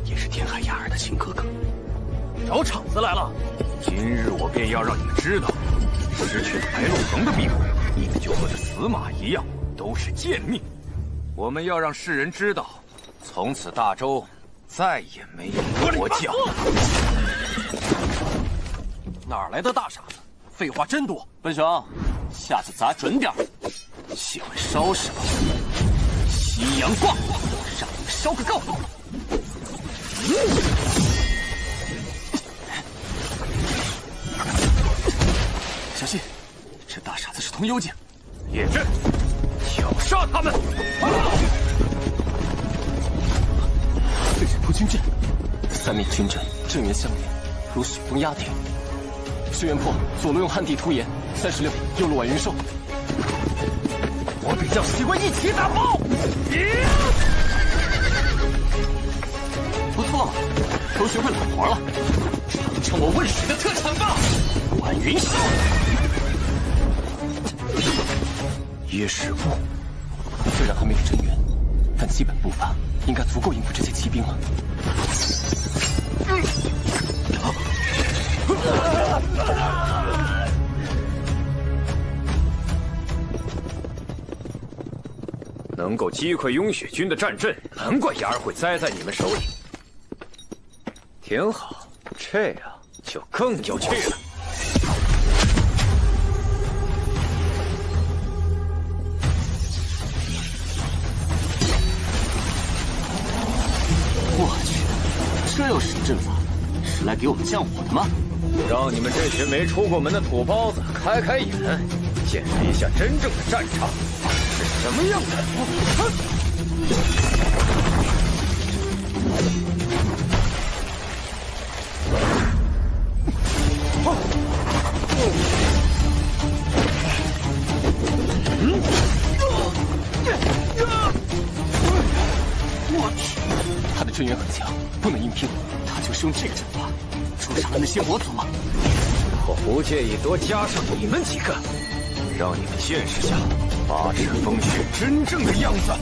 Speaker 7: 也是天海雅儿的亲哥哥。
Speaker 5: 找场子来了！
Speaker 6: 今日我便要让你们知道，失去白鹿恒的庇护，你们就和这死马一样，都是贱命。我们要让世人知道，从此大周再也没有国教。
Speaker 5: 哪来的大傻子，
Speaker 14: 废话真多。笨熊，下次砸准点儿。喜欢烧什么？西洋挂，让你们烧个够！小心，这大傻子是通幽境。
Speaker 6: 叶震，挑杀他们！
Speaker 11: 对人突军阵，3面军阵，阵缘相连，如水中压铁。轩辕破，左路用旱地突岩，36，右路挽云兽。
Speaker 6: 我比较喜欢一起打炮。
Speaker 14: 不错，都学会揽活了，这称我问水的特产吧。挽云兽。
Speaker 11: 约石步，虽然还没有阵缘，但基本步伐应该足够应付这些骑兵了。
Speaker 6: 能够击溃雍雪军的战阵，难怪牙儿会栽在你们手里。挺好，这样就更有趣了。
Speaker 14: 我去，这又是什么阵法？是来给我们降火的吗？
Speaker 6: 让你们这群没出过门的土包子开开眼，见识一下真正的战场是什么样的。
Speaker 11: 我去，他的阵缘很强，不能硬拼。他就是用这个阵法捉杀了那些魔族吗？
Speaker 6: 我不介意多加上你们几个，让你们见识下8尺风雪真正的样子。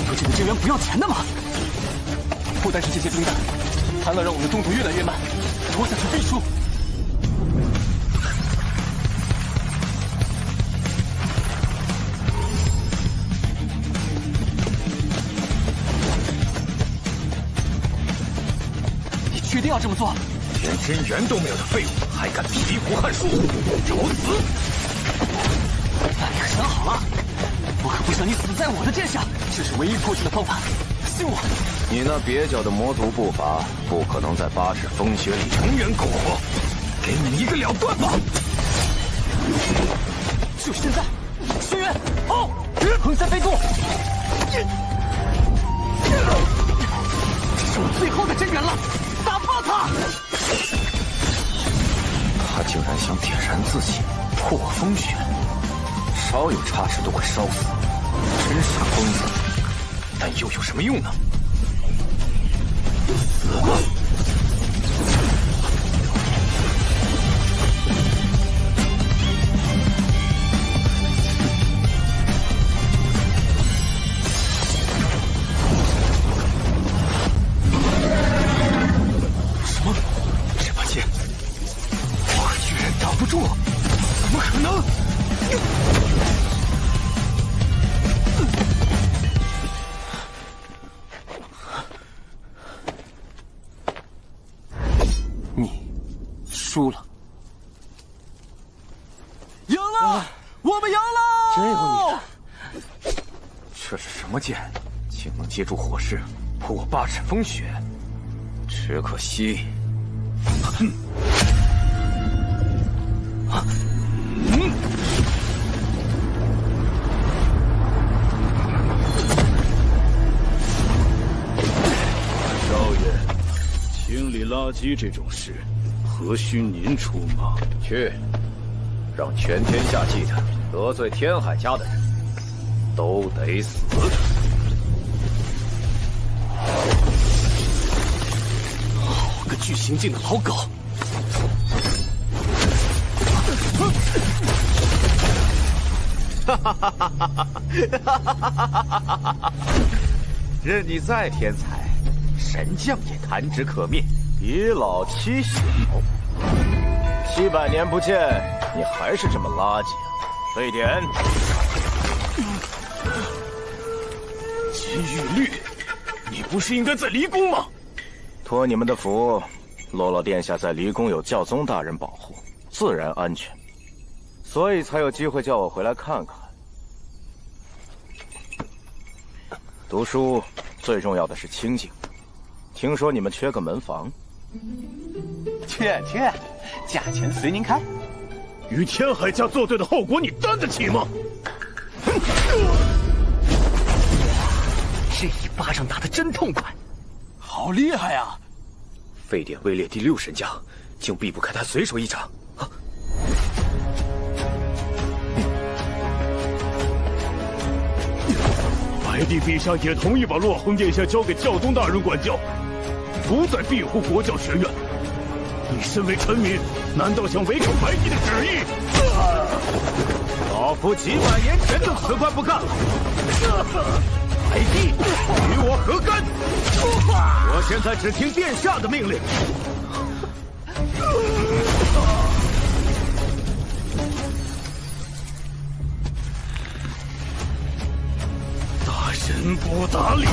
Speaker 11: 统这个阵缘不要钱的吗？不单是这些兵蛋，还能让我们中途越来越慢，拖下去必输。你确定要这么做？
Speaker 6: 连真元都没有的废物，还敢披胡撼树，找死！
Speaker 11: 那你可想好了？我可不想你死在我的剑下，这是唯一破局的方法，信我。
Speaker 6: 你那蹩脚的魔族步伐，不可能在8尺风雪里永远苟活。给你一个了断吧！
Speaker 11: 就是现在，轩辕，好，横三飞渡。这是我最后的真元了，打爆他！
Speaker 6: 他竟然想点燃自己，破风雪，稍有差池都会烧死，真是个疯子。但又有什么用呢？
Speaker 11: 什么？这把剑，我居然挡不住？怎么可能？你输了，
Speaker 15: 赢了，我们赢了！
Speaker 6: 真有你！这是什么剑？竟能接住火势，破8尺风雪？只可惜，
Speaker 4: 少爷，清理垃圾这种事，何须您出马？
Speaker 6: 去，让全天下记得，得罪天海家的人，都得死。
Speaker 11: 好个巨行径的老狗！
Speaker 6: 任你再天才，神将也弹指可灭。
Speaker 12: 以老欺小，700年不见，你还是这么垃圾啊！沸点。
Speaker 4: 西域律，你不是应该在离宫吗？
Speaker 12: 托你们的福，洛洛殿下在离宫有教宗大人保护，自然安全，所以才有机会叫我回来看看。读书最重要的是清静，听说你们缺个门房。
Speaker 14: 缺，价钱随您开。
Speaker 4: 与天海家作对的后果，你担得起吗？
Speaker 2: 这一巴掌打得真痛快，
Speaker 14: 好厉害啊！
Speaker 2: 沸点位列第6神将，竟避不开他随手一掌。
Speaker 4: 白帝陛下也同意把洛恒殿下交给教宗大人管教，不再庇护国教学院。你身为臣民，难道想违抗白帝的旨意？
Speaker 15: 老夫几百年前就辞官不干了。白帝与我何干？我现在只听殿下的命令。
Speaker 4: 大人不打脸，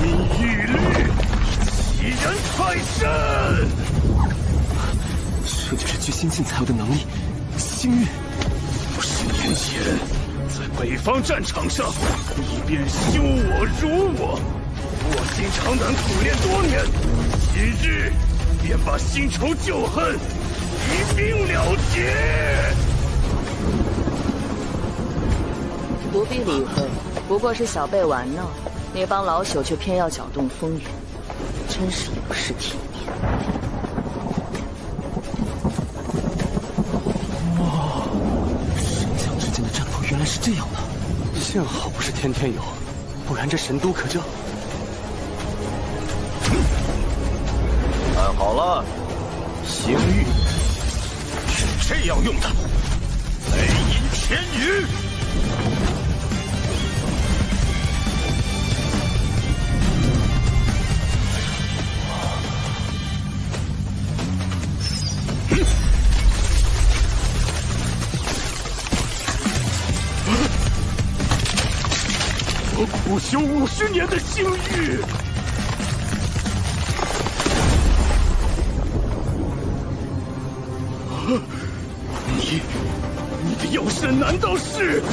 Speaker 4: 因玉律欺人太甚。
Speaker 11: 这就是具心性才有的能力，星域。
Speaker 4: 50年前，在北方战场上，你便羞我辱我，卧薪尝胆苦练多年，今日便把新仇旧恨一并了结。
Speaker 19: 不必理会，不过是小辈玩闹，那帮老朽却偏要搅动风云，真是不识体面。
Speaker 11: 哇，神将之间的战斗原来是这样的，幸好不是天天有，不然这神都可就……
Speaker 12: 看好了，星域是这样用的，雷音千羽。
Speaker 4: 我苦修50年的星域，你的腰身难道是？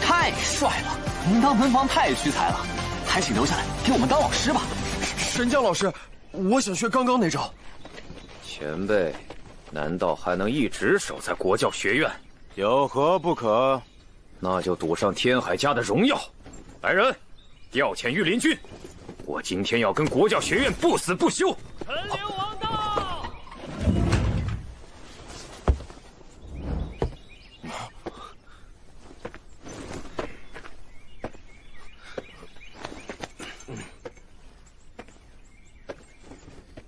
Speaker 14: 太帅了！您当门房太屈才了，还请留下来给我们当老师吧。
Speaker 5: 神将老师，我想学刚刚那招。
Speaker 17: 前辈，难道还能一直守在国教学院？
Speaker 12: 有何不可？
Speaker 17: 那就赌上天海家的荣耀。来人，调遣御林军！我今天要跟国教学院不死不休。
Speaker 6: 陈留王到。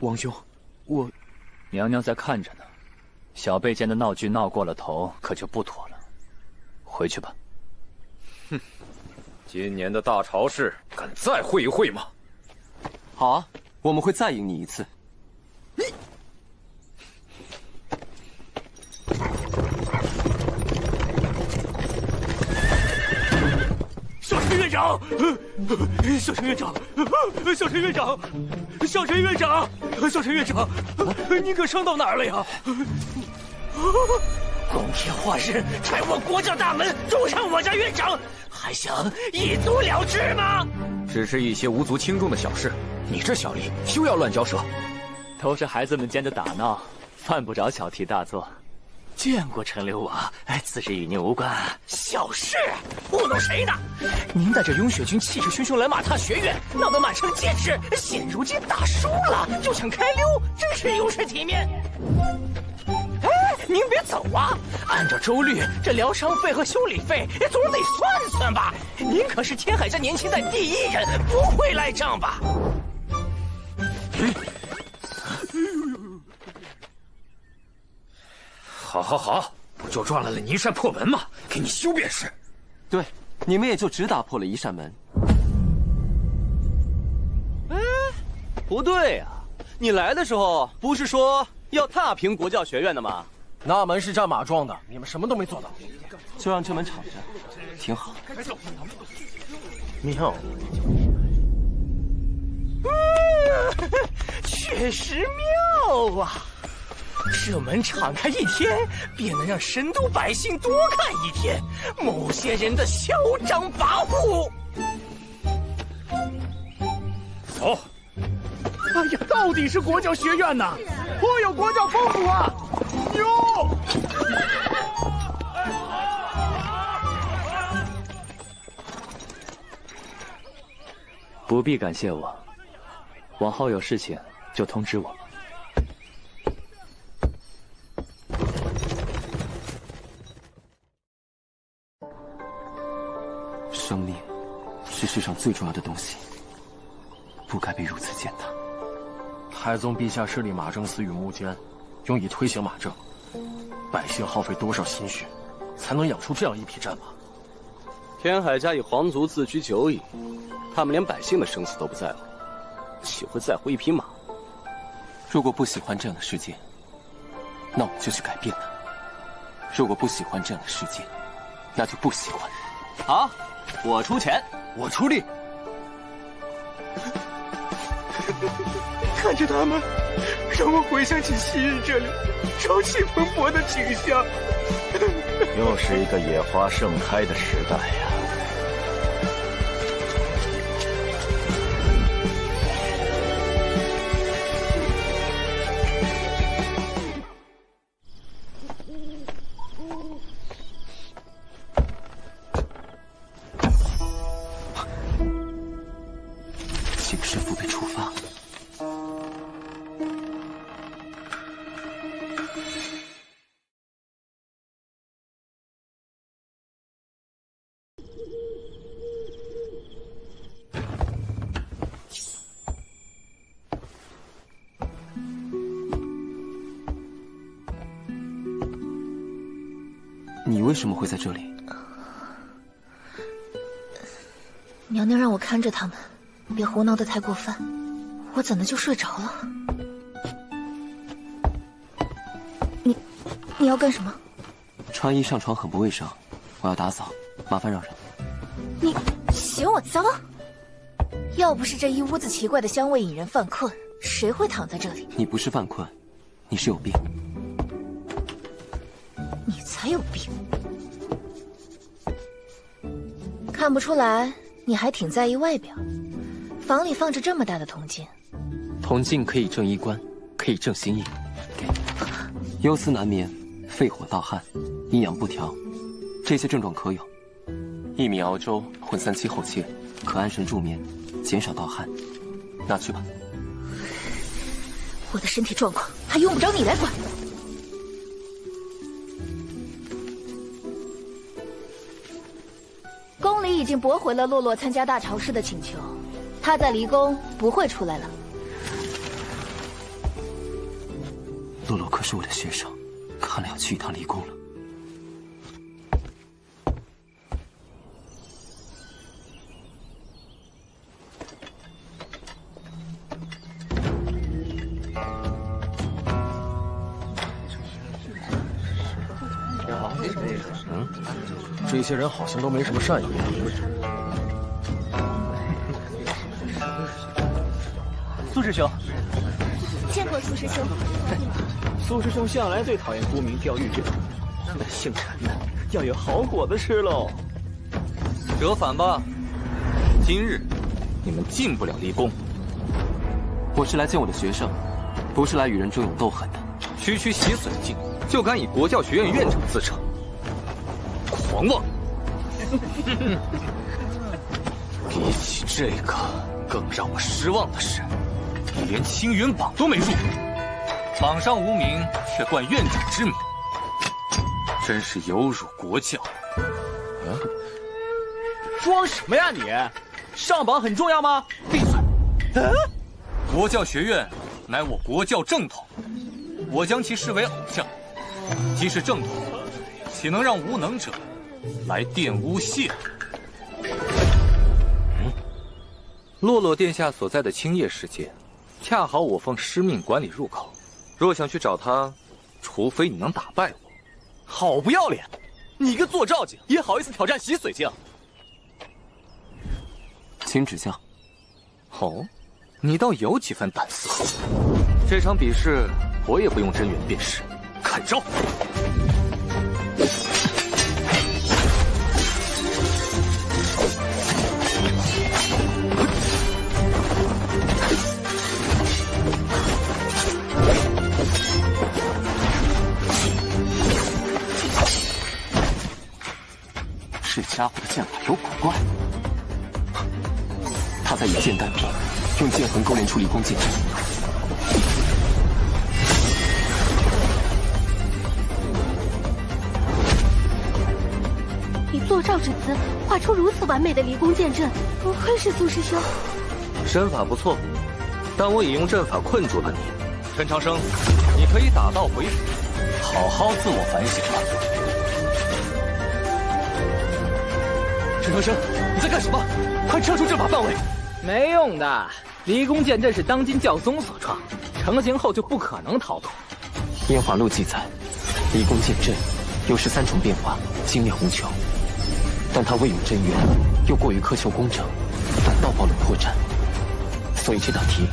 Speaker 21: 王兄，我娘娘在看着呢，小辈间的闹剧闹过了头，可就不妥了。回去吧。
Speaker 17: 哼，今年的大潮市，敢再会一会吗？
Speaker 11: 好啊，我们会再赢你一次。
Speaker 4: 小陈院长，小陈院长，小陈院长，小陈院长，小陈院长，您可伤到哪儿了呀？
Speaker 18: 光天化日踹我国教大门，诛杀我家院长，还想一足了之吗？
Speaker 7: 只是一些无足轻重的小事，你这小吏休要乱嚼舌。
Speaker 21: 都是孩子们间的打闹，犯不着小题大做。
Speaker 18: 见过陈留王，此事与您无关。小事，糊弄谁呢？您带着雍雪军气势汹汹来马踏学院，闹得满城皆知。现如今打输了，就想开溜，真是有失体面。您别走啊！按照周律，这疗伤费和修理费总得算算吧。您可是天海家年轻代第1人，不会赖账吧？
Speaker 17: 好，不就撞烂了你一扇破门吗？给你修便是。
Speaker 11: 对，
Speaker 2: 你们也就只打破了一扇门。
Speaker 7: 哎，不对呀、你来的时候不是说要踏平国教学院的吗？
Speaker 14: 那门是战马撞的，你们什么都没做到，
Speaker 2: 就让这门敞着，挺好。
Speaker 14: 妙。
Speaker 18: 确实妙啊！这门敞开一天，便能让神都百姓多看一天某些人的嚣张跋扈。
Speaker 9: 走。哎呀，到底是国教学院呐，颇有国教风骨啊！哟！
Speaker 7: 不必感谢我，往后有事情就通知我。
Speaker 2: 生命是世上最重要的东西，不该被如此践踏。
Speaker 14: 太宗陛下设立马政司与幕监，用以推行马政，百姓耗费多少心血，才能养出这样一匹战马？
Speaker 7: 天海家以皇族自居久矣，他们连百姓的生死都不在乎，岂会在乎一匹马？
Speaker 2: 如果不喜欢这样的世界，那我们就去改变它；如果不喜欢这样的世界，那就不喜欢。
Speaker 7: 好，我出钱，
Speaker 14: 我出力。
Speaker 9: 看着他们，让我回想起昔日这里朝气蓬勃的景象。
Speaker 4: 又是一个野花盛开的时代呀！
Speaker 2: 请师父被处罚。你为什么会在这里？
Speaker 1: 娘娘让我看着他们，别胡闹得太过分，我怎的就睡着了？你要干什么？
Speaker 2: 穿衣上床很不卫生，我要打扫，麻烦让让。
Speaker 1: 你嫌我脏？要不是这一屋子奇怪的香味引人犯困，谁会躺在这里？
Speaker 2: 你不是犯困，你是有病。
Speaker 1: 你才有病！看不出来，你还挺在意外表。房里放着这么大的铜镜，
Speaker 2: 铜镜可以正衣冠，可以正心意。给，忧思难眠，肺火盗汗，阴阳不调，这些症状可有。一米熬粥混3七后切，可安神助眠，减少盗汗。拿去吧。
Speaker 1: 我的身体状况还用不着你来管。宫里已经驳回了洛洛参加大朝试的请求，他在离宫不会出来了。
Speaker 2: 洛洛可是我的学生，看来要去一趟离宫了。
Speaker 14: 这些人好像都没什么善意。
Speaker 8: 苏师兄，
Speaker 1: 见过苏师兄。
Speaker 8: 苏师兄向来最讨厌沽名钓誉这种，姓陈的要有好果子吃喽。
Speaker 3: 折返吧，今日你们进不了离宫。
Speaker 2: 我是来见我的学生，不是来与人争勇斗狠的。
Speaker 3: 区区洗髓境，就敢以国教学院院长自称，狂妄！比起这个，更让我失望的是，你连青云榜都没入，榜上无名，却冠院长之名，真是有辱国教。
Speaker 8: 装什么呀你？上榜很重要吗？
Speaker 3: 闭嘴！国教学院乃我国教正统，我将其视为偶像。既是正统，岂能让无能者来玷污亵渎？
Speaker 21: 洛洛殿下所在的青叶世界，恰好我奉师命管理入口。若想去找他，除非你能打败我。
Speaker 7: 好不要脸！你个做赵景也好意思挑战洗髓镜？
Speaker 2: 请指教。
Speaker 21: 哦，你倒有几分胆色。这场比试我也不用真元辨识，看招！
Speaker 2: 这家伙的剑法有古怪，他在以剑单柄，用剑痕勾连出离宫剑阵。
Speaker 13: 以坐照之姿画出如此完美的离宫剑阵，不愧是苏师兄。
Speaker 21: 身法不错，但我已用阵法困住了你。陈长生，你可以打道回府，好好自我反省了。
Speaker 7: 陈长生，你在干什么？快撤出阵法范围！
Speaker 3: 没用的，离宫剑阵是当今教宗所创，成型后就不可能逃脱。
Speaker 2: 烟华录记载，离宫剑阵有13重变化，惊灭红球，但他未有真元，又过于苛求工整，反倒暴露破绽。所以这道题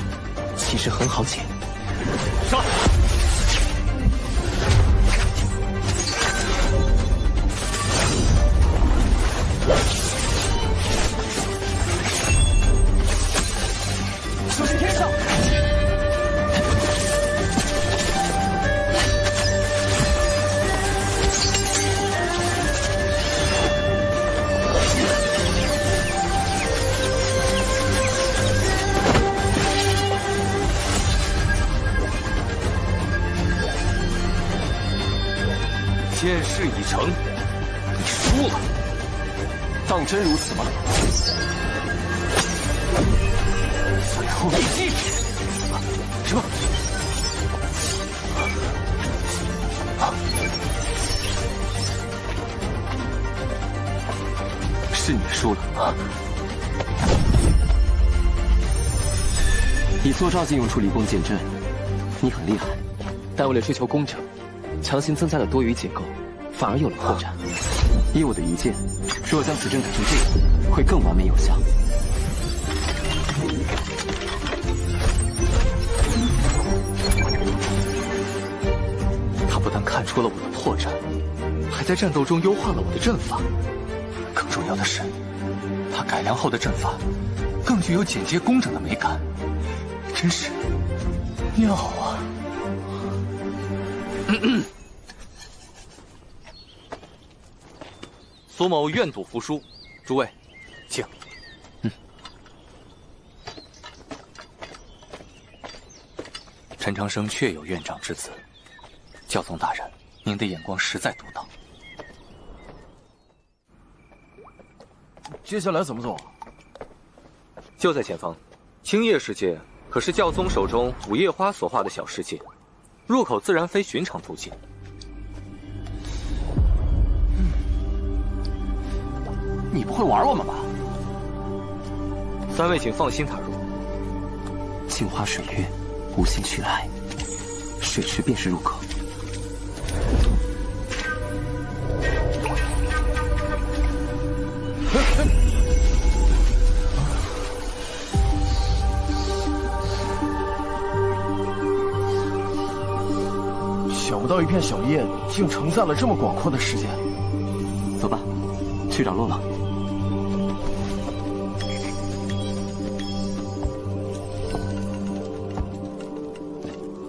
Speaker 2: 其实很好解。
Speaker 7: 杀！修行天上！
Speaker 21: 剑事已成，你输了。
Speaker 2: 当真如此吗？最后一击！什么？是你输了啊！以坐照镜用出离宫剑阵，你很厉害，但为了追求工整，强行增加了多余结构，反而有了破绽。以我的一剑，若将此阵改成这样，会更完美有效。
Speaker 21: 他不但看出了我的破绽，还在战斗中优化了我的阵法。更重要的是，他改良后的阵法更具有简洁工整的美感，真是妙啊！苏某愿赌服输，诸位，请。陈长生确有院长之子，教宗大人，您的眼光实在独到。
Speaker 14: 接下来怎么走？
Speaker 21: 就在前方，青叶世界可是教宗手中午夜花所画的小世界，入口自然非寻常途径。
Speaker 14: 你不会玩我们吧？
Speaker 21: 三位请放心踏入。
Speaker 2: 镜花水月，无心去来，水池便是入口。
Speaker 14: 想不到一片小叶竟承载了这么广阔的世界。
Speaker 2: 走吧，去找洛洛。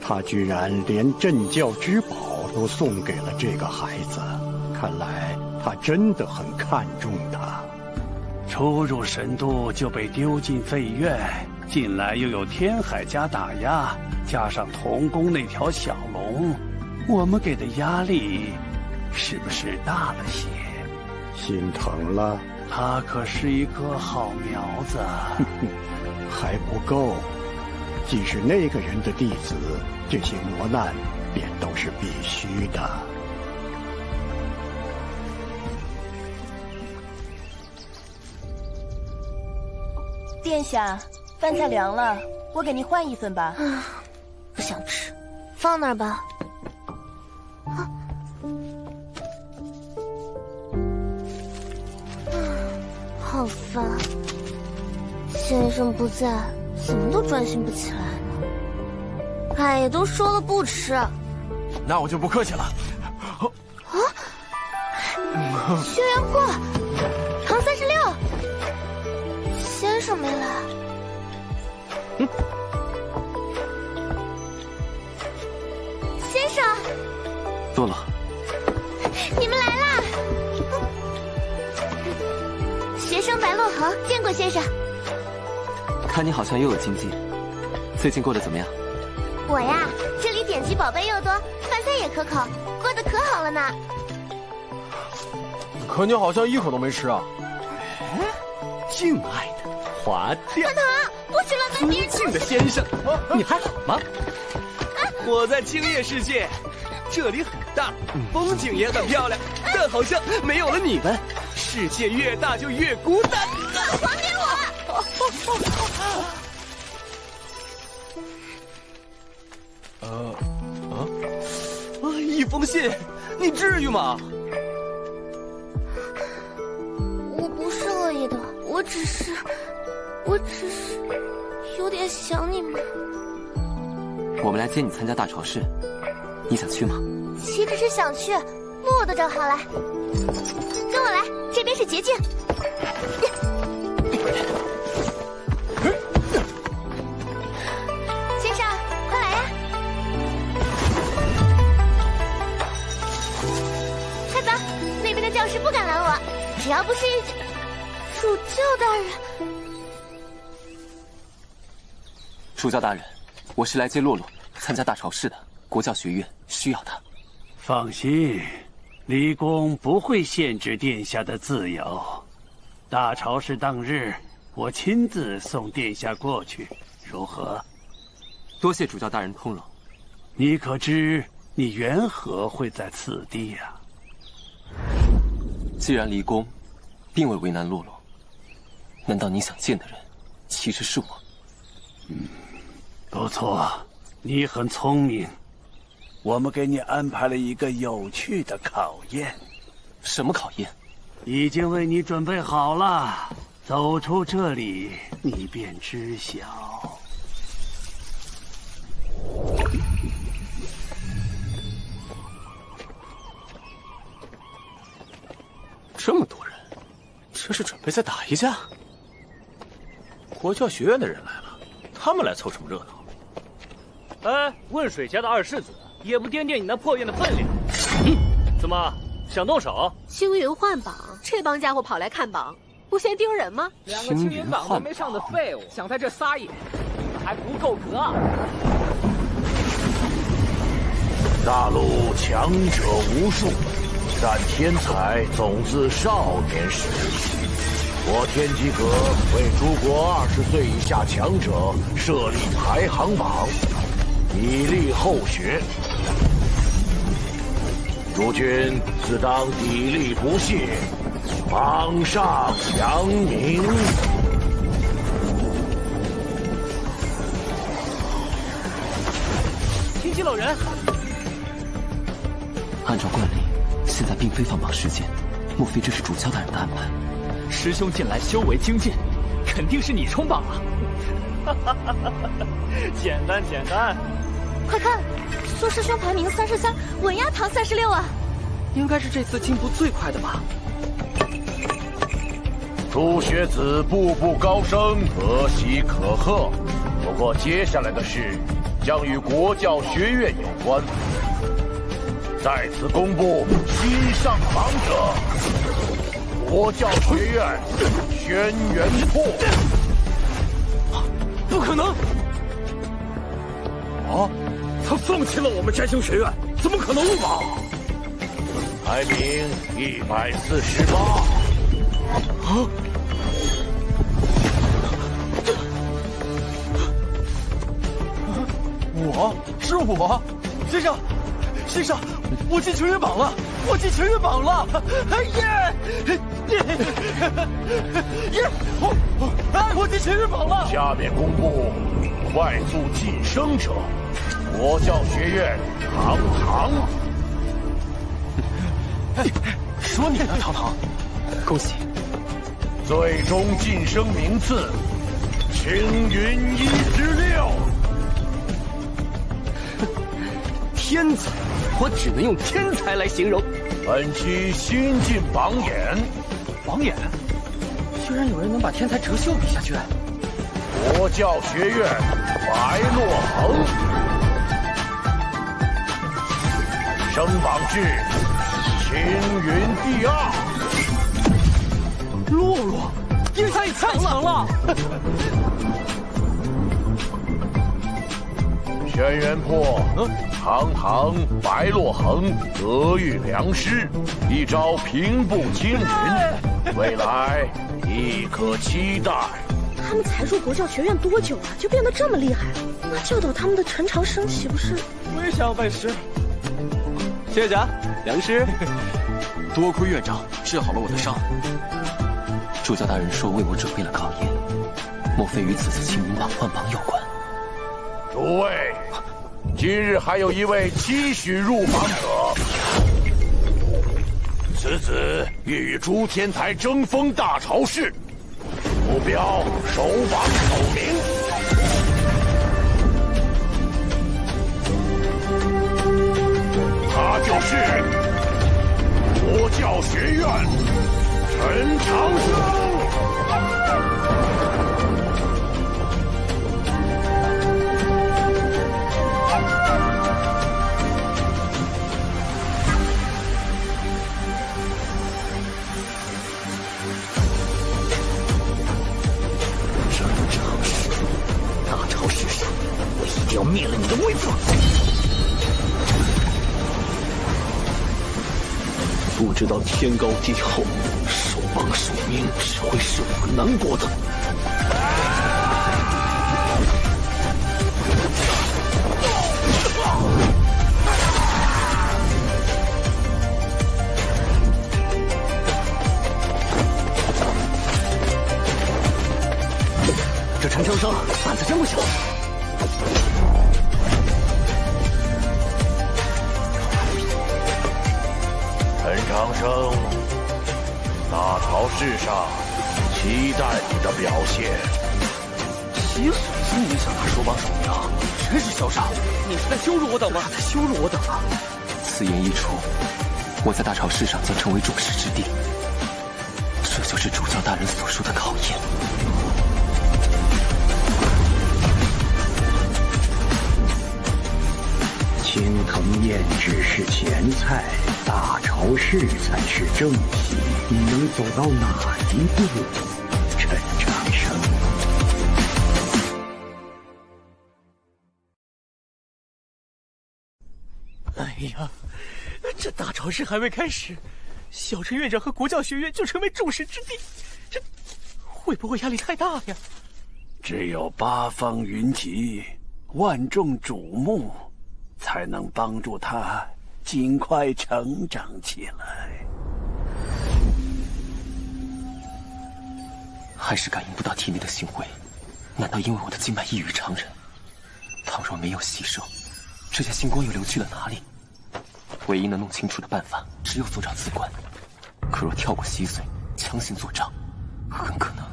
Speaker 9: 他居然连镇教之宝都送给了这个孩子，看来他真的很看重他。初入神都就被丢进废院，近来又有天海家打压，加上童宫那条小龙，我们给的压力是不是大了些？心疼了？他可是一颗好苗子。还不够，既是那个人的弟子，这些磨难便都是必须的。
Speaker 10: 殿下，饭菜凉了，我给您换一份吧。
Speaker 13: 不想吃，放那儿吧。好烦，先生不在，怎么都专心不起来呢？哎，都说了不吃。
Speaker 16: 那我就不客气了。
Speaker 13: 轩辕过，唐36，先生没来。先生，
Speaker 11: 洛洛，
Speaker 13: 你们来啦！学生白洛恒，见过先生。
Speaker 11: 看你好像又有进进，最近过得怎么样？
Speaker 13: 我呀，这里典籍宝贝又多，饭菜也可口，过得可好了呢。
Speaker 16: 可你好像一口都没吃啊！
Speaker 18: 敬爱的华殿，
Speaker 13: 唐，不许乱跟别人
Speaker 18: 尊敬的先生，你还好吗？
Speaker 3: 我在青叶世界，这里很大，风景也很漂亮，但好像没有了你们，世界越大就越孤单。
Speaker 13: 还给我！
Speaker 3: 一封信，你至于吗？
Speaker 13: 我不是恶意的，我只是有点想你们。
Speaker 11: 我们来接你参加大朝市，你想去吗？
Speaker 13: 岂止是想去，路都找好了。跟我来，这边是捷径。先生，快来呀！快走，那边的教室不敢拦我，只要不是主教大人。
Speaker 11: 主教大人，我是来接洛洛参加大朝市的，国教学院需要他。
Speaker 9: 放心，离宫不会限制殿下的自由。大朝市当日，我亲自送殿下过去，如何？
Speaker 11: 多谢主教大人通融。
Speaker 9: 你可知你缘何会在此地呀？
Speaker 11: 既然离宫，并未为难洛洛，难道你想见的人其实是我？
Speaker 9: 不错，你很聪明。我们给你安排了一个有趣的考验。
Speaker 11: 什么考验？
Speaker 9: 已经为你准备好了。走出这里，你便知晓。
Speaker 15: 这么多人，这是准备再打一架？国教学院的人来了，他们来凑什么热闹？
Speaker 17: 哎，问水家的二世子也不掂掂你那破院的分量。怎么想动手？
Speaker 22: 青云换榜，这帮家伙跑来看榜，不嫌丢人吗？
Speaker 23: 两个青云榜都没上的废物，想在这撒野，你们还不够格。
Speaker 24: 大陆强者无数，但天才总自少年时。我天机阁为诸国20岁以下强者设立排行榜，以利后学。诸君自当砥砺不懈，榜上扬名。
Speaker 17: 听机老人，
Speaker 11: 按照惯例，现在并非放榜时间，莫非这是主教大人的安排？
Speaker 17: 师兄近来修为精进，肯定是你冲榜了。简单简单，
Speaker 22: 快看，苏师兄排名33，稳压唐36啊！
Speaker 2: 应该是这次进步最快的吧。
Speaker 24: 诸学子步步高升，可喜可贺。不过接下来的事将与国教学院有关，在此公布新上榜者。国教学院轩辕破，
Speaker 15: 不可能！啊，他放弃了我们占星学院，怎么可能吧？
Speaker 24: 排名148。
Speaker 15: 啊！
Speaker 16: 是我，先生，先生，我进青云榜了，我进青云榜了！哎耶！
Speaker 15: 我进前日榜了。
Speaker 24: 下面公布快速晋升者，国教学院堂堂。
Speaker 11: 说你呢，堂堂，恭喜！
Speaker 24: 最终晋升名次，青云1之6。
Speaker 11: 天才，我只能用天才来形容。
Speaker 24: 本期新晋榜眼，
Speaker 15: 榜眼，居然有人能把天才哲秀比下去。
Speaker 24: 国教学院白洛恒，升榜至青云第2。
Speaker 15: 洛洛，天才也太强了！
Speaker 24: 轩辕破，堂堂白洛恒，德育良师，一朝平步青云，未来亦可期待。
Speaker 5: 他们才入国教学院多久啊，就变得这么厉害？那教导他们的陈长生岂不是？
Speaker 15: 我也想要拜师。
Speaker 11: 谢家，良师，多亏院长治好了我的伤。主教大人说为我准备了考验，莫非与此次青云榜换榜有关？
Speaker 24: 诸位，今日还有一位期许入榜者，此子欲与诸天才争锋大朝市，目标首榜首名。他就是国教学院陈长生。
Speaker 18: 大朝市上，我一定要灭了你的威风！不知道天高地厚，首榜首名只会是我南国的。这陈长生胆子真不小。
Speaker 24: 陈长生，大朝市上期待你的表现。
Speaker 11: 洗手间也想拿首榜首名，真是嚣张！
Speaker 15: 你是在羞辱我等吗？
Speaker 11: 在羞辱我等啊！此言一出，我在大朝市上将成为众矢之的。这就是主教大人所说的考验。
Speaker 9: 青藤燕只是前菜，大朝市才是正题。你能走到哪一步，陈长生？
Speaker 15: 哎呀，这大朝市还未开始，小陈院长和国教学院就成为众矢之的，这会不会压力太大呀？
Speaker 9: 只有八方云集，万众瞩目，才能帮助他尽快成长起来。
Speaker 11: 还是感应不到体内的星辉，难道因为我的经脉异于常人？倘若没有吸收，这些星光又流去了哪里？唯一能弄清楚的办法，只有坐照自观。可若跳过稀碎，强行坐照，很可能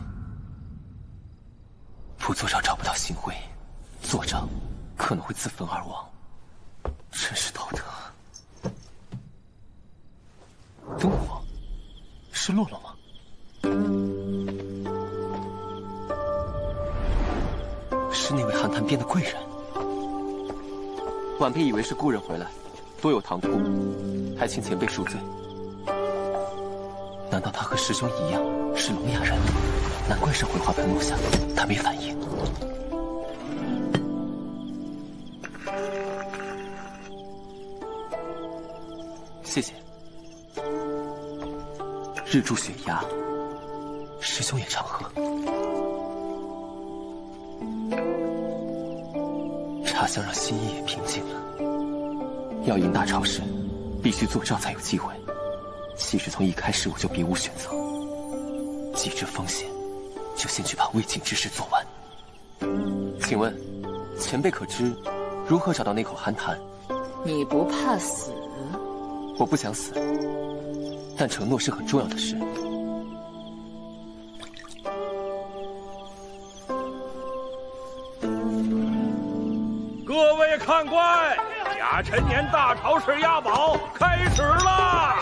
Speaker 11: 不坐照找不到星辉，坐照可能会自焚而亡。真是头疼。灯火，是洛洛吗？是那位寒潭边的贵人。晚辈以为是故人回来，多有唐突，还请前辈恕罪。难道他和师兄一样是聋哑人？难怪上回花盆落下，他没反应。谢谢。日柱雪崖，师兄也常喝。茶香让心意也平静了。要赢大朝市，必须坐照才有机会。其实从一开始我就别无选择。
Speaker 2: 既知风险，就先去把未尽之事做完。请问，前辈可知如何找到那口寒潭？
Speaker 6: 你不怕死？
Speaker 2: 我不想死，但承诺是很重要的事。
Speaker 4: 各位看官，甲辰年大潮市押宝开始啦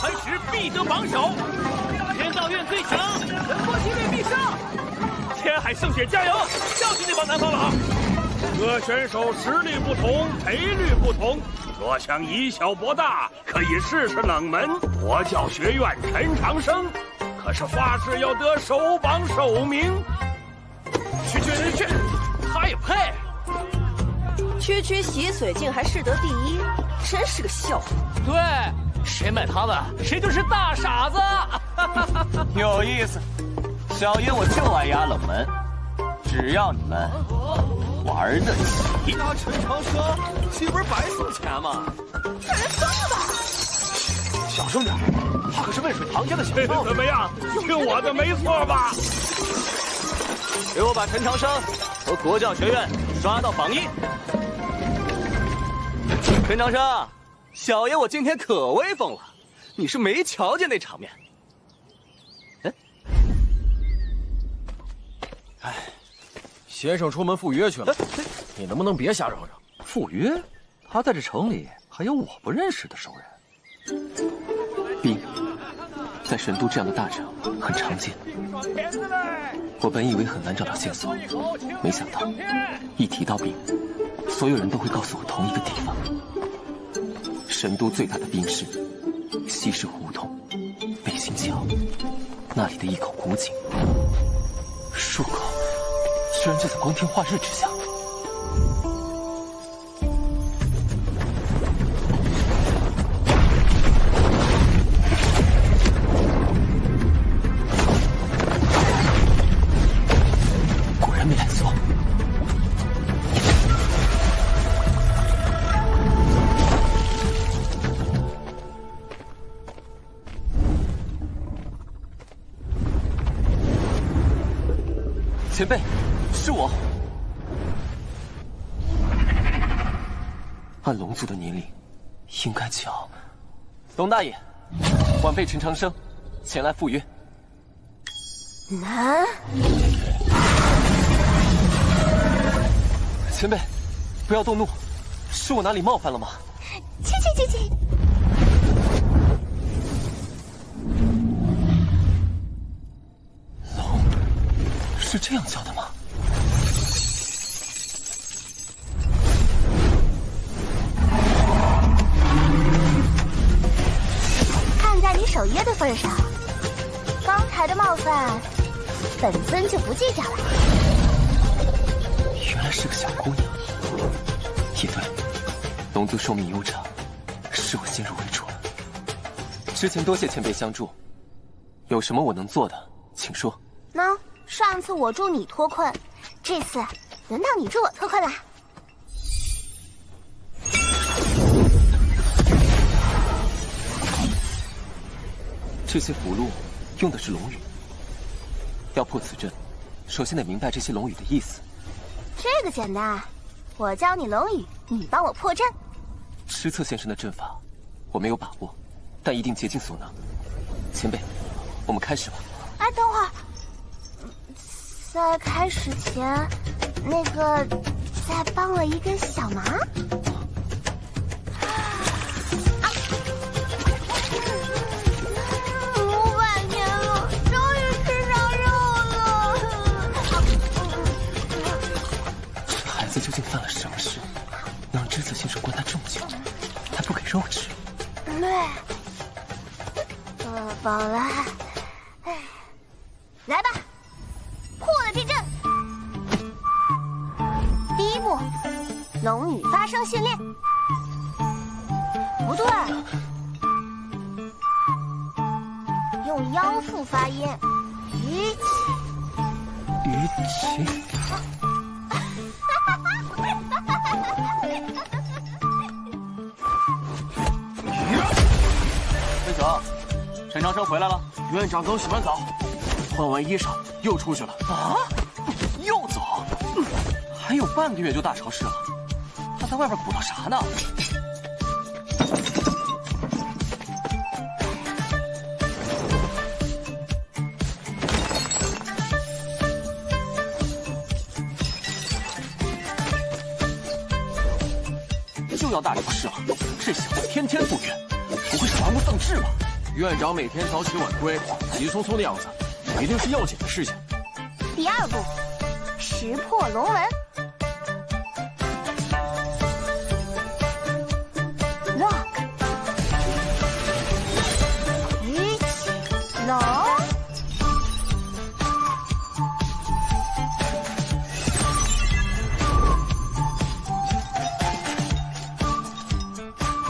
Speaker 4: ！3
Speaker 18: 时必得榜首，天道院最强，仁波齐队必胜！天海圣雪加油，教训那帮南方佬！
Speaker 4: 各选手实力不同，赔率不同。若想以小博大，可以试试冷门国教学院陈长生，可是发誓要得首榜首名。
Speaker 18: 去，他也配？
Speaker 10: 区洗水竟还是得第一，真是个笑话。
Speaker 18: 对，谁买他们，谁就是大傻子。
Speaker 8: 有意思，小爷我就爱压冷门，只要你们玩得起。
Speaker 18: 压陈长生，岂不是白送钱吗？
Speaker 10: 这人疯了吧？
Speaker 8: 小声点，他可是渭水庞家的小
Speaker 4: 少。怎么样？听我的没错吧？
Speaker 8: 给我把陈长生和国教学院刷到榜1。陈长生，小爷我今天可威风了，你是没瞧见那场面？
Speaker 14: 哎，先生出门赴约去了，你能不能别瞎嚷嚷？
Speaker 21: 赴约？他在这城里还有我不认识的熟人。
Speaker 2: 兵，在神都这样的大城很常见。我本以为很难找到线索，没想到一提到兵，所有人都会告诉我同一个地方。神都最大的兵市，西市胡同，北新桥，那里的一口古井，入口居然就在光天化日之下。果然没来错。前辈，是我。按龙族的年龄，应该叫龙大爷。晚辈陈长生，前来赴约。
Speaker 10: 南，
Speaker 2: 前辈，不要动怒，是我哪里冒犯了吗？
Speaker 10: 去！
Speaker 2: 龙是这样叫的吗？
Speaker 1: 看在你守约的份上，刚才的冒犯，本尊就不计较了。
Speaker 2: 原来是个小姑娘。也对，龙族寿命悠长，是我先入为主了。之前多谢前辈相助，有什么我能做的，请说。
Speaker 1: 喏，上次我助你脱困，这次轮到你助我脱困啦。
Speaker 2: 这些符箓用的是龙语，要破此阵，首先得明白这些龙语的意思。
Speaker 1: 这个简单，我教你龙语，你帮我破阵。
Speaker 2: 施策先生的阵法我没有把握，但一定竭尽所能。前辈，我们开始吧。
Speaker 1: 哎，等会儿，在开始前，那个再帮我一个小忙。500年了，终于吃上肉了。
Speaker 2: 这孩子究竟犯了什么事，能让知策先生关他这么久，还不给肉吃？
Speaker 1: 对，饱了。来吧，破了这阵。第一步，龙语发声训练。不对，用腰腹发音，鱼起。
Speaker 2: 鱼起。
Speaker 8: 陈长生回来了，院长刚洗完澡，换完衣裳又出去了。啊？又走？还有半个月就大潮湿了，他在外边鼓捣啥呢？就要大潮湿了，这小子天天赴约，不会是玩物丧志吧？院长每天早起晚归，急匆匆的样子，一定是要紧的事情。
Speaker 1: 第2步，识破龙门。Lock。举起龙。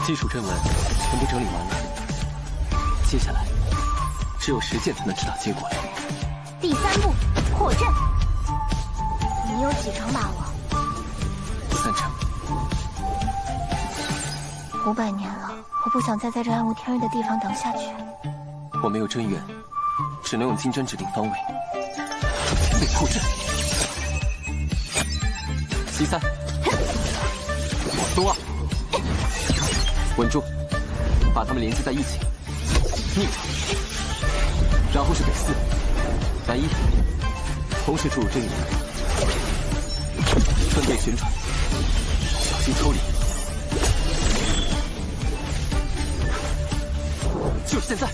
Speaker 2: 基础阵纹全部整理完了，接下来只有实践才能知道结果了。
Speaker 1: 第3步，破阵。你有几成把握
Speaker 2: ？3成。
Speaker 1: 500年了，我不想再在这暗无天日的地方等下去。
Speaker 2: 我没有真元，只能用金针指定方位。前辈破阵。西3，东2。稳住，把它们连接在一起，逆着，然后是北4、南1，同时注入真元，分别旋转，小心抽离。就是现在！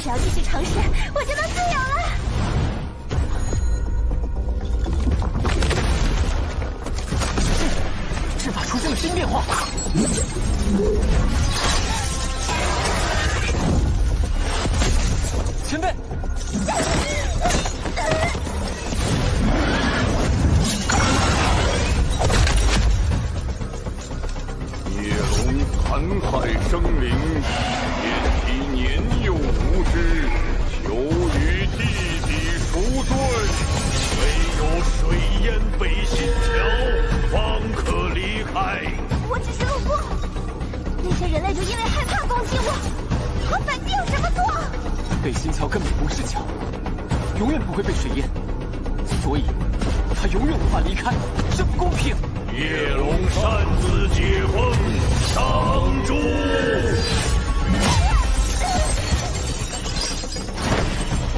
Speaker 1: 只要继续尝试，我就能自由了。
Speaker 8: 阵法出现了新变化。前辈，
Speaker 24: 野龙残害生灵，天体年幼无知，求与弟弟赎罪。唯有水淹北新桥，方可离开。
Speaker 1: 我只是路过，那些人类就因为害怕攻击我，和本帝有什么错？
Speaker 2: 北新桥根本不是桥，永远不会被水淹，所以他永远无法离开，这不公平。
Speaker 24: 叶龙擅自解封，挡住！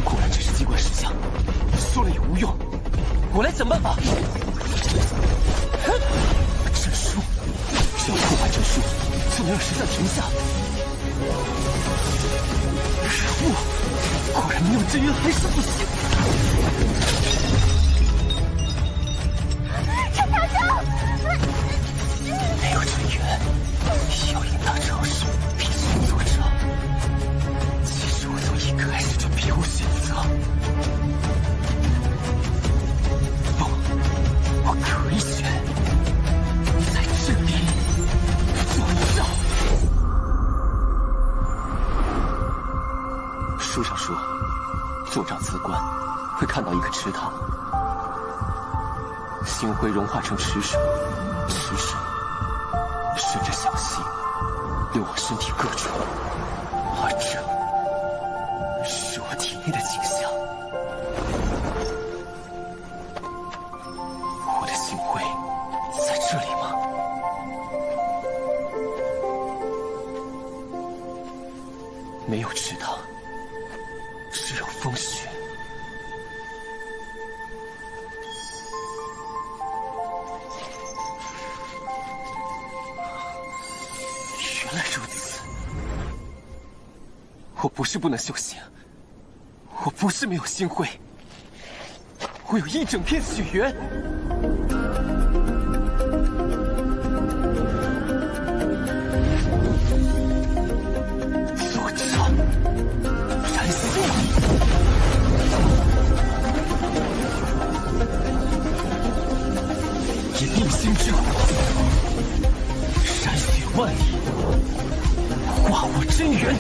Speaker 2: 果然只是机关石像，说了也无用，我来想办法。阵书，只要破坏阵书，就能让石像停下。可恶，果然没有真元还是不行。
Speaker 1: 陈长生，
Speaker 2: 没有真元，要赢大潮湿，必须作者。其实我从一开始就别无选择。不，我可以选，在这里做到。书上说，坐上此关，会看到一个池塘。星辉融化成池水，池水顺着小溪流往身体各处，而这是我体内的景象。我的星辉在这里吗？没有池塘，只有风雪。原来如此，我不是不能修行，我不是没有星辉，我有一整片血缘。作战，燃烧！
Speaker 11: 万里，化我真元。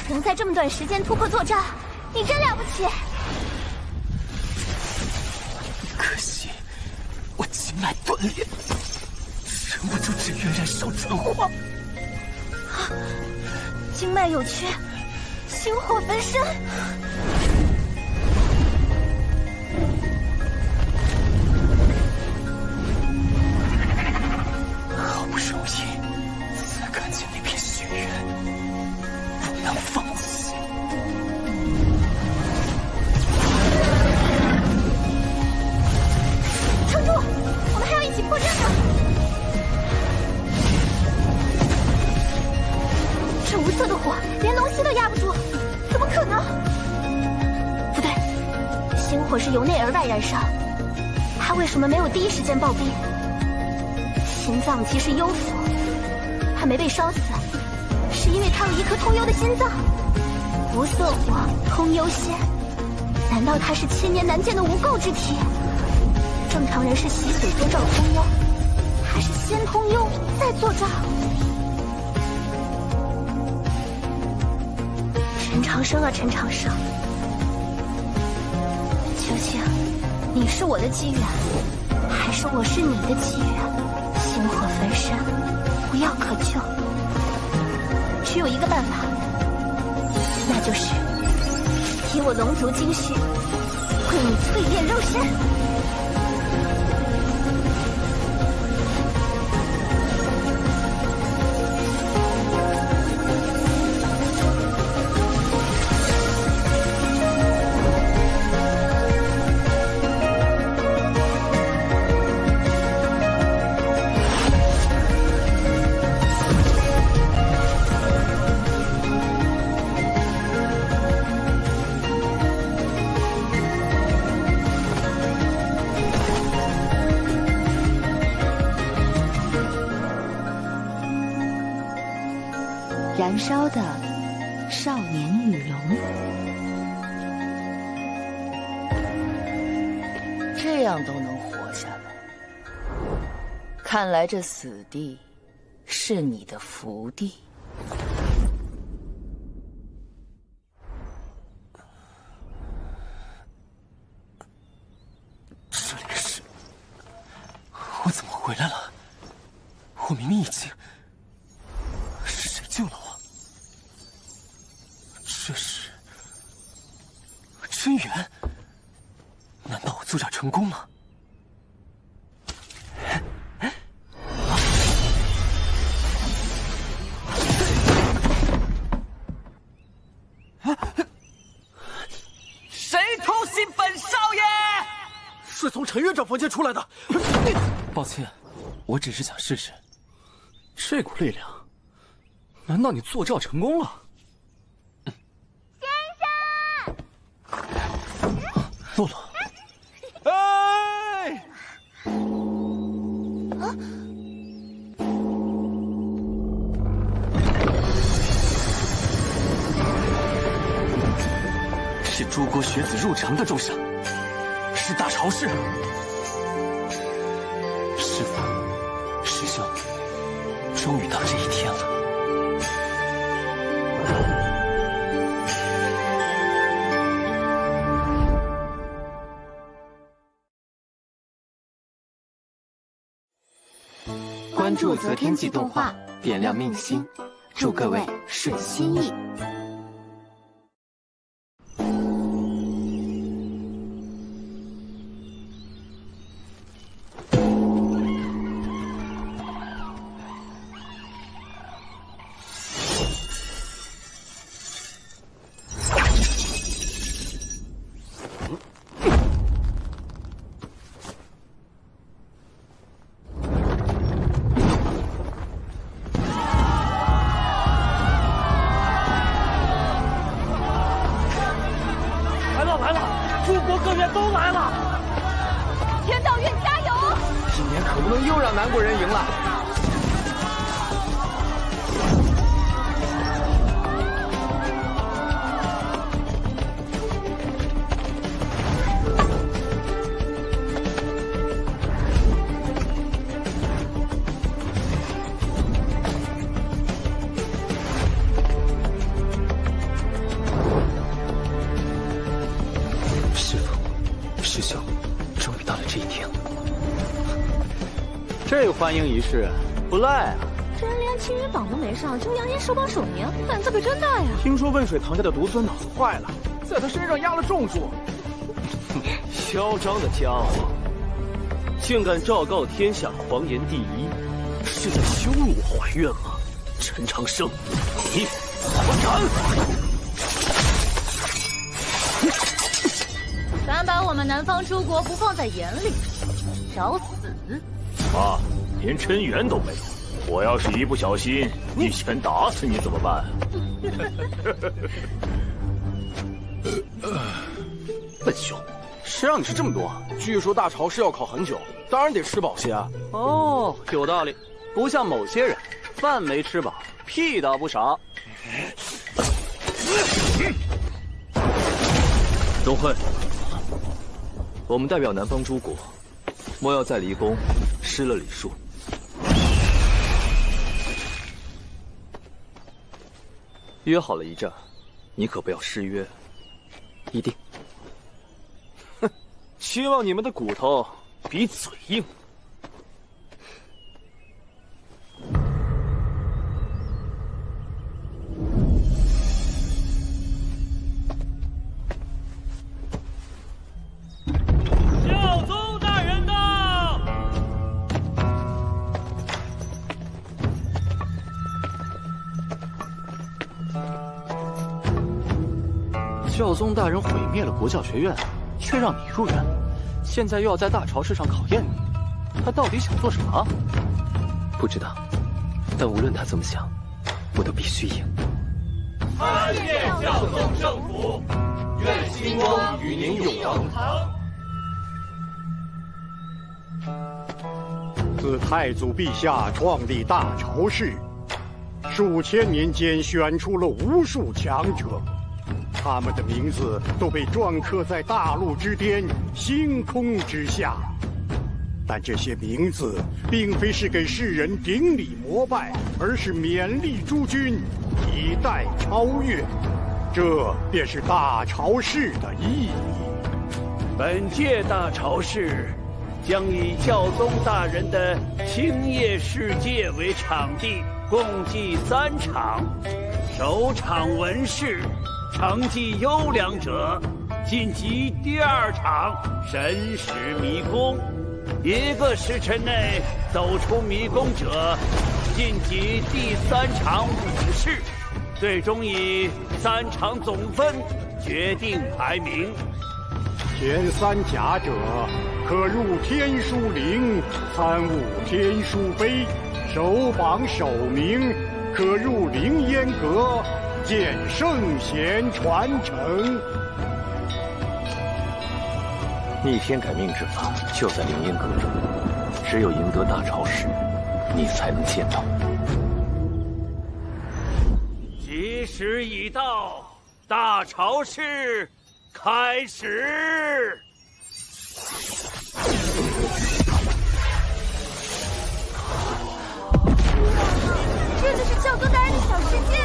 Speaker 22: 能在这么短时间突破作战，你真了不起！
Speaker 11: 可惜我经脉断裂，撑不住真元燃烧转化。
Speaker 22: 经脉有缺，星火焚身。
Speaker 11: 好不容易才看见那片血缘，不能放弃。
Speaker 22: 撑住，我们还要一起破阵呢。这无色的火，连龙息都压不住，怎么可能？不对，星火是由内而外燃烧，他为什么没有第一时间暴毙？心脏其实幽府，他没被烧死，是因为他有一颗通幽的心脏。无色火，通幽仙，难道他是千年难见的无垢之体？正常人是洗髓做照通幽，他是先通幽再做照。陈长生啊，陈长生，究竟你是我的机缘，还是我是你的机缘？星火焚身，无药可救，只有一个办法，那就是以我龙族精血为你淬炼肉身。
Speaker 13: 燃烧的少年羽龙，
Speaker 6: 这样都能活下来，看来这死地是你的福地。
Speaker 11: 这里是……我怎么回来了？我明明已经……是谁救了我？这是真元？难道我作战成功了？
Speaker 18: 谁偷袭本少爷？
Speaker 16: 是从陈院长房间出来的。
Speaker 11: 抱歉，我只是想试试。
Speaker 16: 这股力量，难道你作战成功了？洛洛，
Speaker 3: 哎！
Speaker 11: 是诸国学子入城的重赏，是大朝士。师父，师兄，终于到这一天了。
Speaker 2: 关注择天记动画，点亮命心，祝各位顺心意。
Speaker 8: 这欢迎仪式不赖啊！
Speaker 5: 真连青云榜都没上，就扬言手榜首名，胆子可真大呀！
Speaker 8: 听说温水堂家的独孙脑子坏了，在他身上压了重注。嚣张的家伙，竟敢昭告天下狂言第一，是在羞辱我怀院吗？陈长生，你混蛋！
Speaker 22: 敢把我们南方诸国不放在眼里，找死！
Speaker 24: 妈，连真元都没有，我要是一不小心一拳打死你怎么办？
Speaker 8: 笨熊，谁让你吃这么多？据说大朝是要烤很久，当然得吃饱些啊。哦，有道理，不像某些人，饭没吃饱，屁倒不少。
Speaker 21: 钟会，我们代表南方诸国，莫要在离宫失了礼数。约好了一战，你可不要失约。一定。
Speaker 8: 哼，希望你们的骨头比嘴硬。
Speaker 24: 教宗大人到！
Speaker 8: 教宗大人毁灭了国教学院，却让你入院，现在又要在大朝市上考验你，他到底想做什么？
Speaker 11: 不知道，但无论他怎么想，我都必须赢。
Speaker 24: 参见教宗圣福，愿星光与您永恒。
Speaker 7: 自太祖陛下创立大朝氏，数千年间选出了无数强者，他们的名字都被篆刻在大陆之巅、星空之下。但这些名字并非是给世人顶礼膜拜，而是勉励诸君以待超越。这便是大朝氏的意义。
Speaker 24: 本届大朝氏将以教宗大人的青叶世界为场地，共计3场。首场文士，成绩优良者晋级第2场神使迷宫，1个时辰内走出迷宫者晋级第3场武士，最终以3场总分决定排名。
Speaker 7: 前3甲者可入天书陵参悟天书碑，首榜首名可入凌烟阁见圣贤传承。
Speaker 24: 逆天改命之法就在凌烟阁中，只有赢得大朝氏，你才能见到。吉时已到，大朝氏
Speaker 4: 开始。
Speaker 22: 这就是教宗大人的小世界。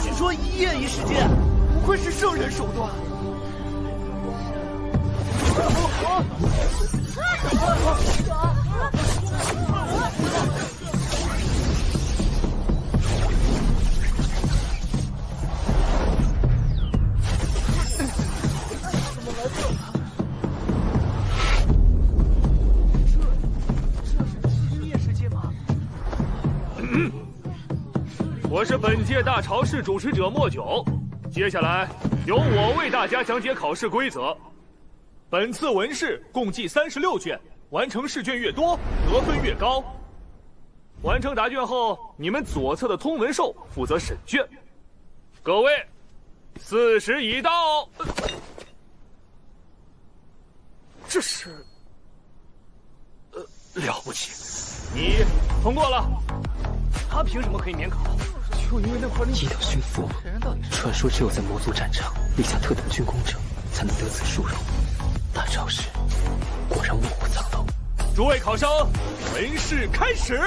Speaker 18: 据说一夜一世界，不愧是圣人手段。
Speaker 12: 我是本届大潮市主持者莫九，接下来由我为大家讲解考试规则。本次文试共计36卷，完成试卷越多，得分越高。完成答卷后，你们左侧的通文授负责审卷。各位，4时已到。这是，了不起，你通过了。他凭什么可以免考？就因为那块
Speaker 11: 一等驯服，传说只有在魔族战场立下特等军功者才能得此殊荣。大潮市果然卧虎藏龙。
Speaker 12: 诸位考生，文试开始。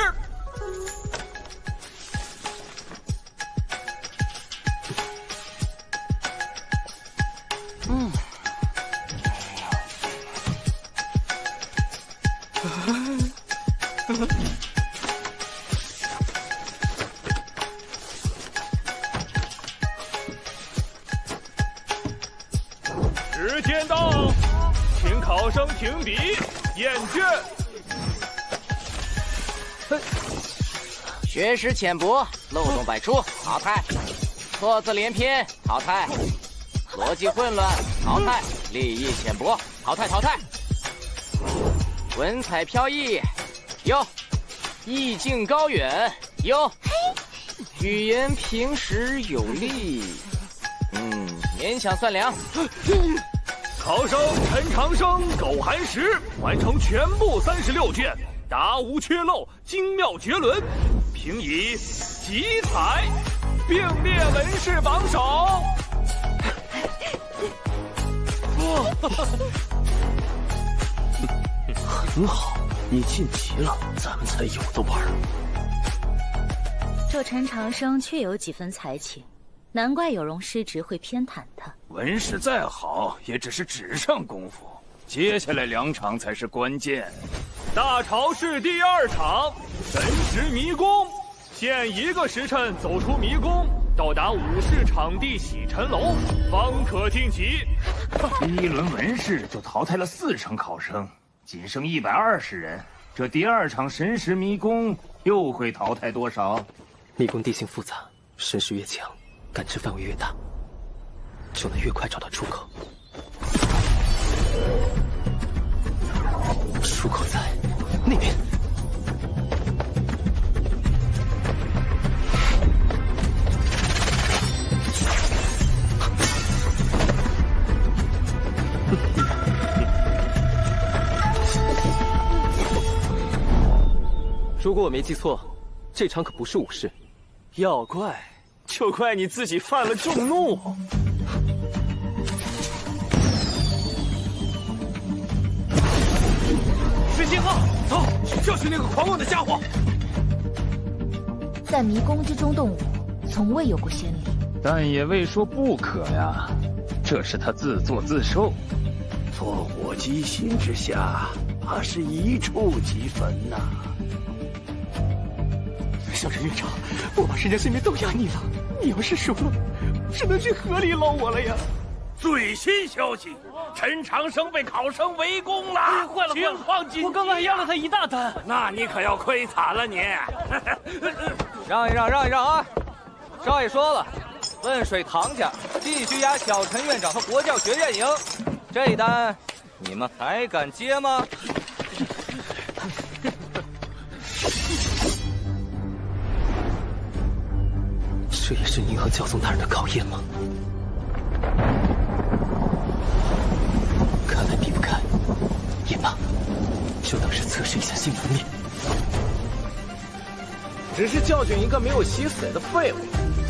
Speaker 12: 时间到，请考生停笔验卷。
Speaker 19: 学识浅薄，漏洞百出，淘汰；错字连篇，淘汰；逻辑混乱，淘汰；立意浅薄，淘汰淘汰；文采飘逸，有；意境高远，有；语言平实有力，勉强算良。
Speaker 12: 考生陈长生、苟寒石完成全部36卷，答无缺漏，精妙绝伦，评以极彩，并列文试榜首。
Speaker 9: 很好，你晋级了，咱们才有的玩。
Speaker 20: 这陈长生确有几分才情，难怪有容师侄会偏袒他。
Speaker 23: 文试再好，也只是纸上功夫，接下来2场才是关键。
Speaker 12: 大潮市第2场，神识迷宫，限1个时辰走出迷宫，到达武士场地洗尘楼，方可晋级。
Speaker 23: 第1轮文试就淘汰了4成考生，仅剩120人。这第2场神识迷宫又会淘汰多少？
Speaker 11: 迷宫地形复杂，神识越强，感知范围越大，就能越快找到出口。出口在那边。如果我没记错，这场可不是武士。
Speaker 8: 要怪，就怪你自己犯了众怒。
Speaker 18: 水星号，走，去教训那个狂妄的家伙。
Speaker 1: 在迷宫之中动武，从未有过先例，
Speaker 23: 但也未说不可呀。这是他自作自受。
Speaker 9: 烽火击心之下，怕是一触即焚呐。
Speaker 18: 小陈院长，我把人家性命都押你了，你要是输了，只能去河里捞我了呀。
Speaker 4: 最新消息，陈长生被考生围攻了，
Speaker 18: 坏了，
Speaker 4: 情况紧急。
Speaker 18: 我刚刚还压了他一大单，
Speaker 4: 那你可要亏惨了你。
Speaker 3: 让一让，让一让啊！少爷说了，汶水唐家继续押小陈院长和国教学院营，这一单你们还敢接吗？
Speaker 11: 这也是您和教宗大人的考验吗？看来避不开，也罢，就当是测试一下新门面。
Speaker 18: 只是教训一个没有洗死的废物，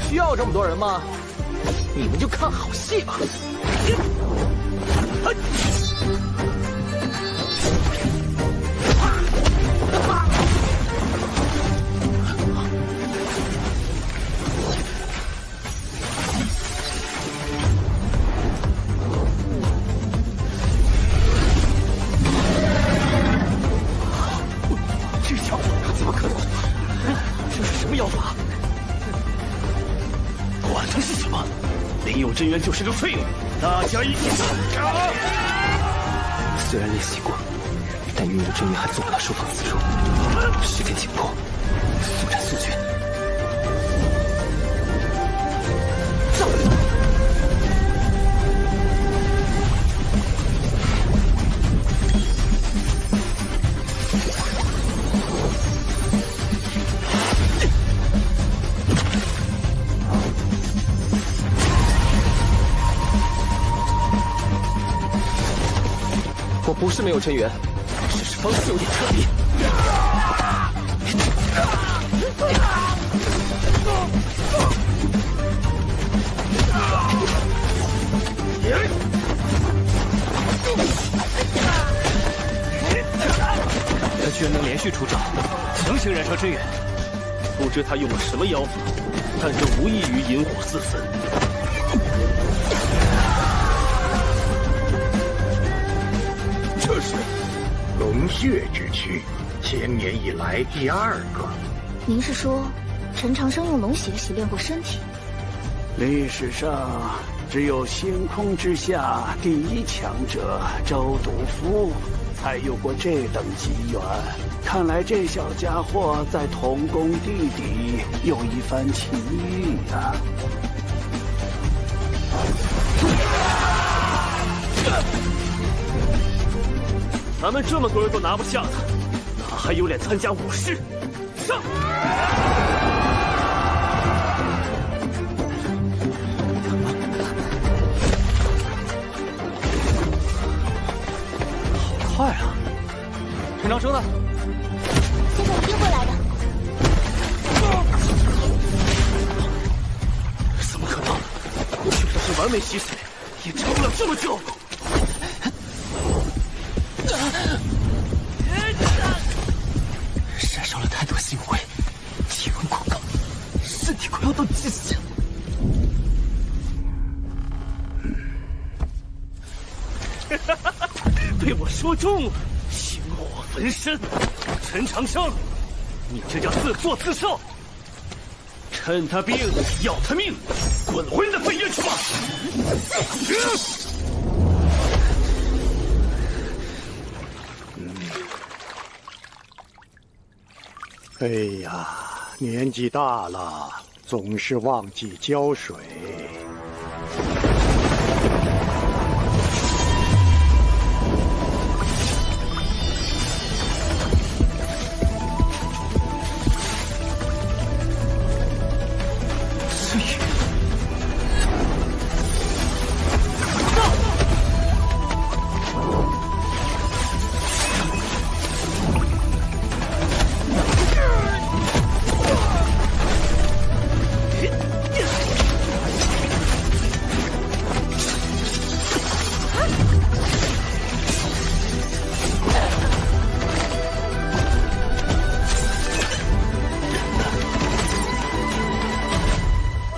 Speaker 18: 需要这么多人吗？你们就看好戏吧。
Speaker 9: 这小伙怎么可能？这是什么妖法？管它是什么，领有真元就是个废物！大家一起上！
Speaker 11: 虽然练习过，但拥有真元还做不到收放自如。时间紧迫，速战速决。我不是没有真元，只是方式有点特别。
Speaker 8: 他居然能连续出招，强行燃烧真元。不知他用了什么妖法，但这无异于引火自焚。
Speaker 7: 这是龙血之躯，千年以来第二个。
Speaker 1: 您是说，陈长生用龙血洗练过身体？
Speaker 9: 历史上只有星空之下第一强者周独夫才有过这等机缘。看来这小家伙在同宫地底有一番奇遇啊！
Speaker 8: 咱们这么多人都拿不下他，他还有脸参加武士？上！
Speaker 21: 好快啊！陈长生呢？
Speaker 22: 现在追过来的。
Speaker 8: 怎么可能？就算是完美洗髓，也撑不了这么久。
Speaker 11: 燃烧了太多星辉，体温过高，身体快要到极限了。
Speaker 8: 被我说中了，星火焚身。陈长生，你这叫自作自受。趁他病要他命，滚回你的废院去吧！
Speaker 7: 哎呀，年纪大了，总是忘记浇水。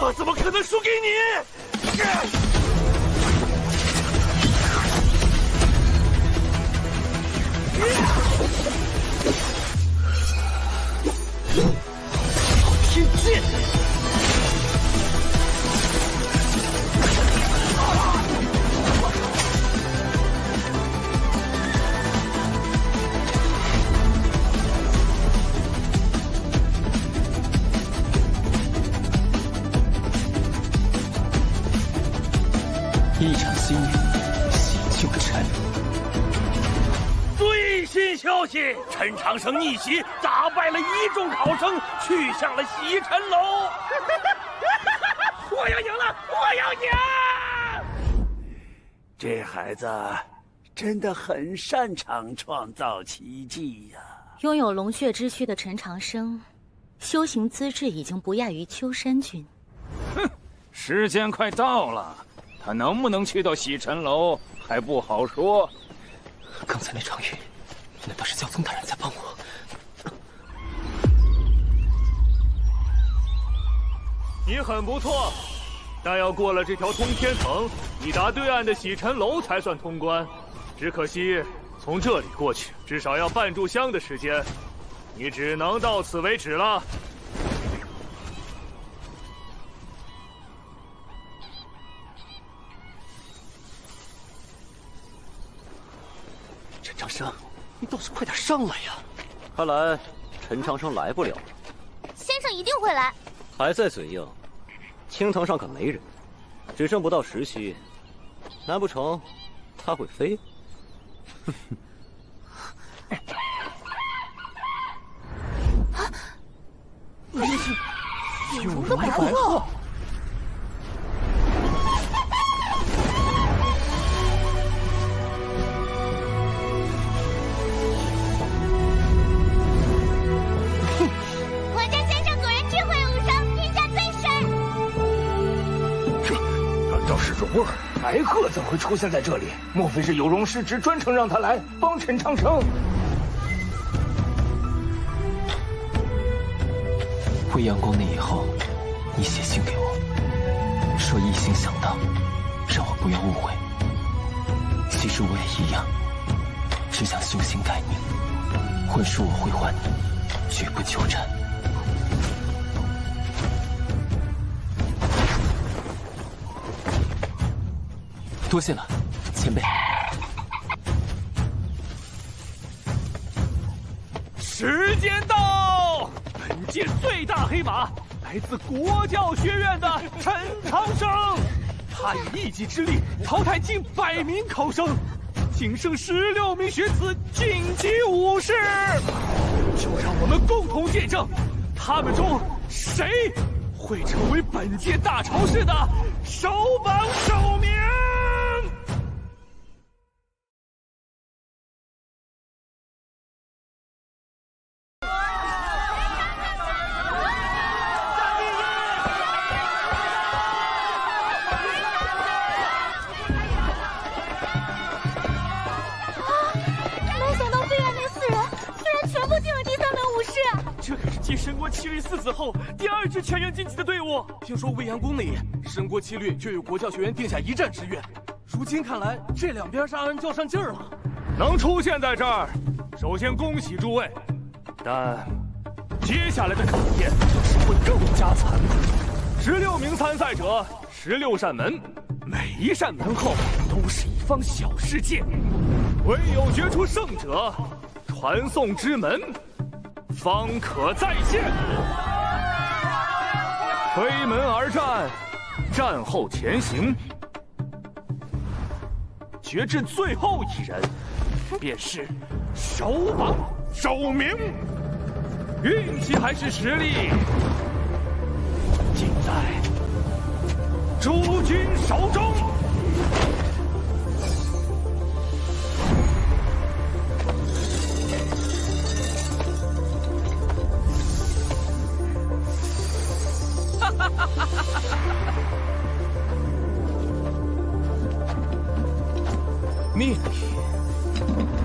Speaker 8: 我怎么可能输给你？
Speaker 11: 天剑！一场心语，洗旧尘。
Speaker 23: 最新消息：陈长生逆袭，打败了一众考生，去向了洗尘楼。我要赢了！我要赢！
Speaker 9: 这孩子真的很擅长创造奇迹呀！
Speaker 20: 拥有龙血之躯的陈长生，修行资质已经不亚于秋山君。
Speaker 23: 哼，时间快到了。他能不能去到洗尘楼，
Speaker 4: 还不好说。
Speaker 11: 刚才那场雨，难道是教宗大人在帮我？
Speaker 12: 你很不错，但要过了这条通天层，抵达对岸的洗尘楼才算通关。只可惜从这里过去，至少要半炷香的时间，你只能到此为止了。
Speaker 11: 陈长生，你倒是快点上来呀！
Speaker 2: 看来陈长生来不了了。
Speaker 22: 先生一定会来。
Speaker 2: 还在嘴硬，青藤上可没人，只剩不到10息，难不成他会飞？
Speaker 22: 有龙的白鹤。我家先生果然智慧无双，天下最神。
Speaker 23: 难道是蓉儿？白鹤怎会出现在这里？莫非是有容师侄专程让他来帮陈长生？
Speaker 11: 回阳光那以后，你写信给我，说一心想当，让我不要误会。其实我也一样，只想修行改命，婚书我会还你，绝不纠缠。多谢了，前辈。
Speaker 12: 时间到，本届最大黑马来自国教学院的陈长生，他以一己之力淘汰近100名考生，仅剩16名学子晋级5试。就让我们共同见证，他们中谁会成为本届大潮市的首榜首名。这可是继神国七律4子后第2支全员晋级的队伍。
Speaker 16: 听说未央宫内神国七律就与国教学院定下一战之约，如今看来这两边是暗暗较上劲儿了。
Speaker 12: 能出现在这儿，首先恭喜诸位，但接下来的考验是会更加残酷。16名参赛者，16扇门，每一扇门后都是一方小世界，唯有决出胜者，传送之门方可再现。推门而战，战后前行，决至最后一人，便是首榜首名。运气还是实力，尽在诸君手中。
Speaker 18: 命运，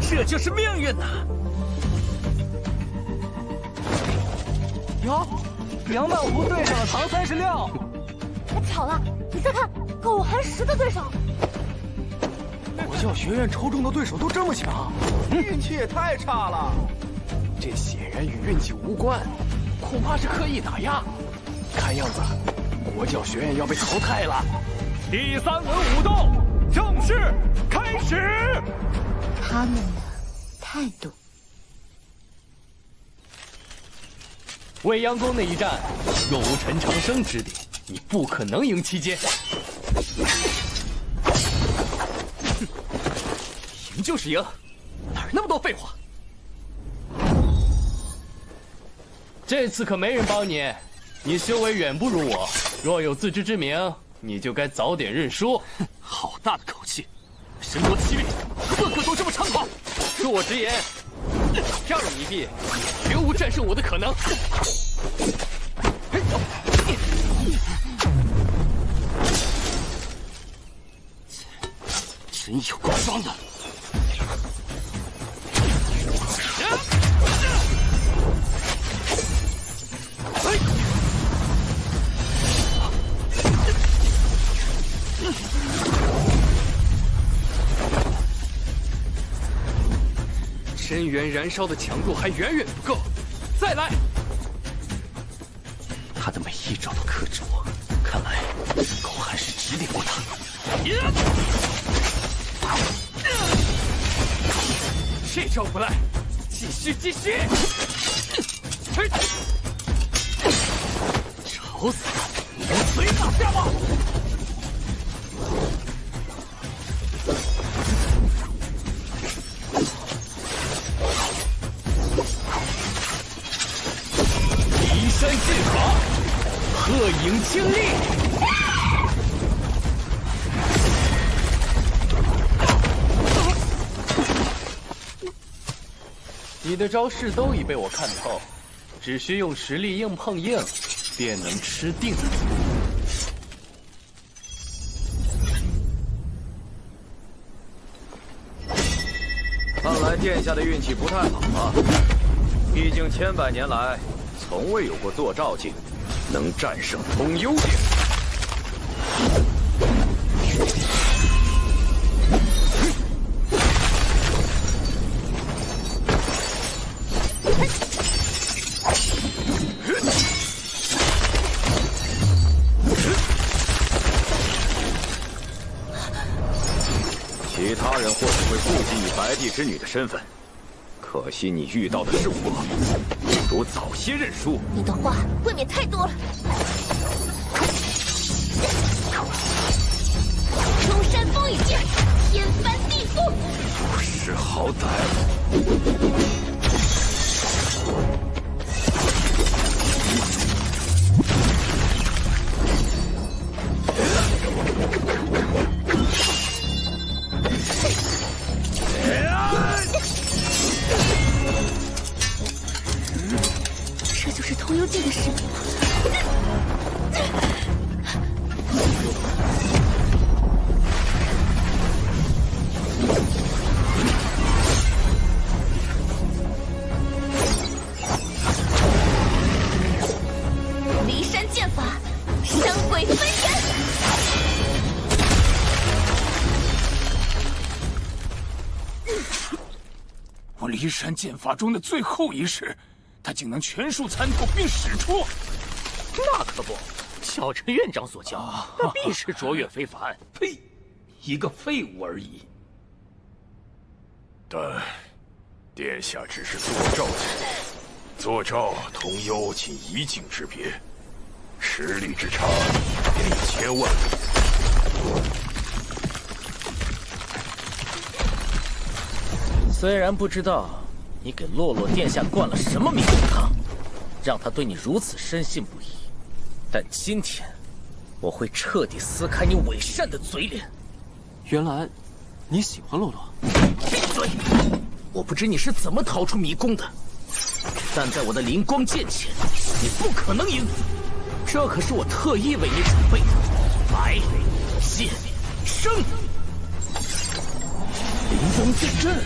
Speaker 18: 这就是命运呐！
Speaker 3: 哟，250对上了唐36。
Speaker 22: 巧了，你再看，狗寒10的对手。
Speaker 16: 国教学院抽中的对手都这么强，运气也太差了。这显然与运气无关，恐怕是刻意打压。看样子，国教学院要被淘汰了。
Speaker 12: 第3轮武斗正式开始。
Speaker 13: 他们的态度。
Speaker 18: 未央宫那一战，若无陈长生指点，你不可能赢期间。赢就是赢，哪儿那么多废话？这次可没人帮你，你修为远不如我，若有自知之明，你就该早点认输。
Speaker 21: 好大的口气！神国七律，个个都这么猖狂。
Speaker 18: 恕我直言，飘你一臂，绝无战胜我的可能。
Speaker 21: 只
Speaker 4: 真有够双的！
Speaker 21: 真元燃烧的强度还远远不够，再来！
Speaker 18: 他的每一招都克制我，看来狗还是指点过他。
Speaker 12: 这招不赖，继续继续！
Speaker 18: 吵死他！你能随打下吗？
Speaker 12: 移山剑法，鹤影清丽。
Speaker 21: 你的招式都已被我看透，只需用实力硬碰硬，便能吃定。
Speaker 4: 看来殿下的运气不太好啊！毕竟千百年来，从未有过坐照境能战胜通幽殿。其他人或许会顾忌你白帝之女的身份，可惜你遇到的是我，不如早些认输。
Speaker 22: 你的话未免太多了。中山风雨剑，天翻地覆，
Speaker 4: 不识好歹。
Speaker 22: 这就是通幽剑的实力吗？骊山剑法，山鬼分身。
Speaker 12: 我骊山剑法中的最后一式，他竟能全数参透并使出，
Speaker 18: 那可不，小陈院长所教，那必是卓越非凡。
Speaker 12: 呸，一个废物而已。
Speaker 4: 但殿下只是坐照境，坐照同幽仅一境之别，实力之差1000万。
Speaker 18: 虽然不知道你给洛洛殿下灌了什么迷魂汤，让他对你如此深信不疑，但今天我会彻底撕开你伪善的嘴脸。
Speaker 21: 原来你喜欢洛洛？
Speaker 18: 闭嘴！我不知你是怎么逃出迷宫的，但在我的灵光剑前，你不可能赢。这可是我特意为你准备的白剑生
Speaker 12: 灵光剑阵。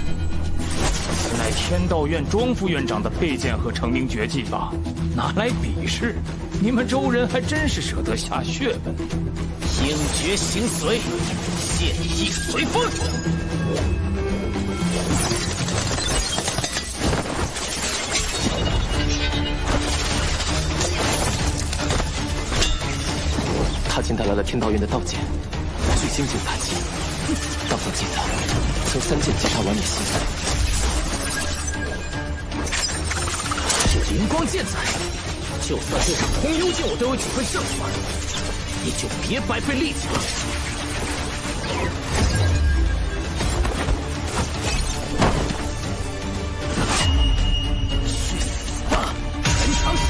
Speaker 12: 乃天道院庄副院长的佩剑和成名绝技吧？拿来比试，你们周人还真是舍得下血本。
Speaker 18: 听诀行随，剑意随风。
Speaker 11: 他竟带来了天道院的道剑，巨精进法器。道宗记得曾3剑击杀完你心。
Speaker 18: 是灵光剑在，就算这场通幽剑我都有几分胜算，你就别白费力气了。去死吧，陈长生！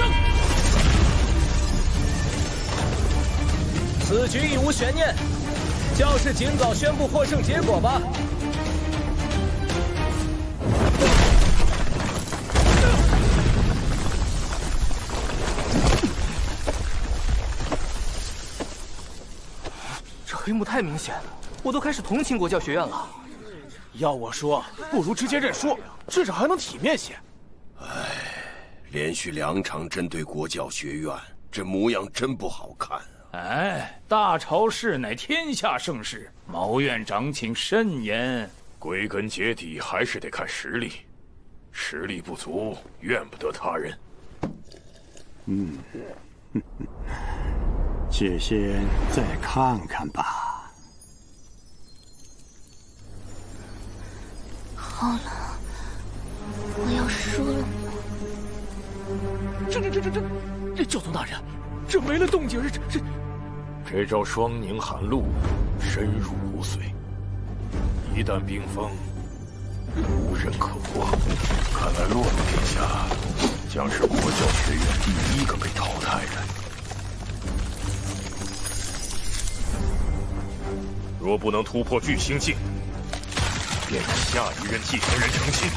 Speaker 10: 此局已无悬念，教士尽早宣布获胜结果吧。
Speaker 21: 这黑幕太明显了，我都开始同情国教学院了。
Speaker 8: 要我说，不如直接认输，至少还能体面些。
Speaker 4: 连续2场针对国教学院，这模样真不好看。
Speaker 23: 哎，大朝市乃天下盛事，毛院长请慎言。
Speaker 12: 归根结底还是得看实力，实力不足，怨不得他人。
Speaker 7: 且先再看看吧。
Speaker 22: 好了，我要输了吗？
Speaker 8: 这教宗大人，这没了动静，
Speaker 12: 这招双凝寒露深入骨髓，一旦冰封，无人可破。看来洛洛殿下将是国教学院第1个被淘汰的。若不能突破巨星境，便让下一任继承人成亲。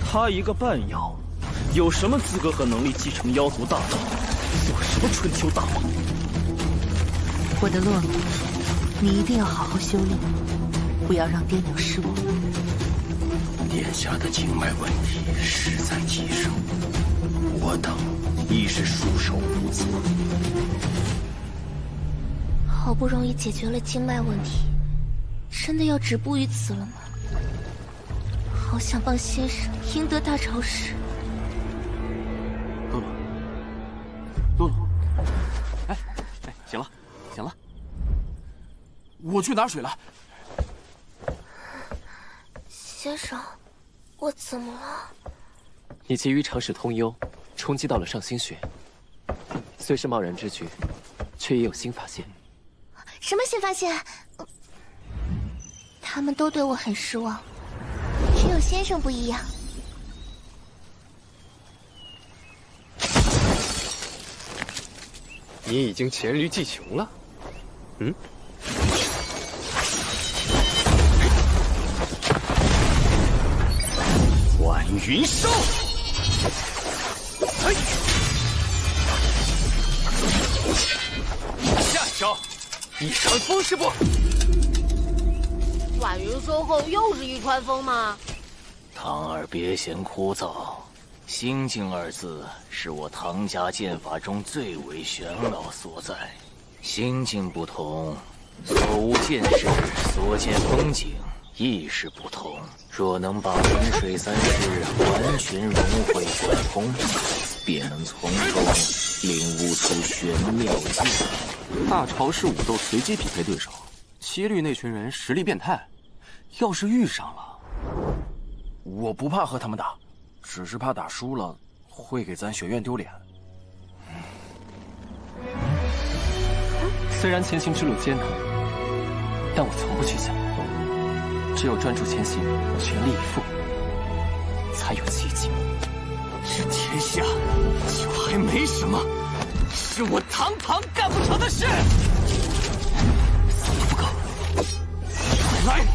Speaker 8: 他一个半妖，有什么资格和能力继承妖族大道？做什么春秋大梦？
Speaker 13: 我的洛洛，你一定要好好修炼，不要让爹娘失望。
Speaker 4: 殿下的经脉问题势在提升，我等亦是束手无策。
Speaker 22: 好不容易解决了经脉问题，真的要止步于此了吗？好想帮先生赢得大朝市。
Speaker 8: 洛洛，哎，行了，我去拿水来。
Speaker 22: 先生，我怎么了？
Speaker 2: 你急于尝试通幽，冲击到了上星穴。虽是贸然之举，却也有新发现。
Speaker 22: 什么新发现？他们都对我很失望，只有先生不一样。
Speaker 11: 你已经黔驴技穷了，
Speaker 8: 晚云烧，下一招，一传风是不？
Speaker 6: 晚云收后又是一川风吗？
Speaker 18: 唐儿别嫌枯燥，心境2字是我唐家剑法中最为玄奥所在。心境不同，所无见识、所见风景亦是不同。若能把云水3式完全融会贯通，便能从中领悟出玄妙境。
Speaker 21: 大朝市武斗随机匹配对手，7律那群人实力变态，要是遇上了，
Speaker 8: 我不怕和他们打，只是怕打输了会给咱学院丢脸。
Speaker 2: 虽然前行之路艰难，但我从不去想。只有专注前行，全力以赴，才有奇迹。
Speaker 8: 这天下就还没什么是我堂堂干不成的事。
Speaker 2: 速度不够，
Speaker 8: 快来！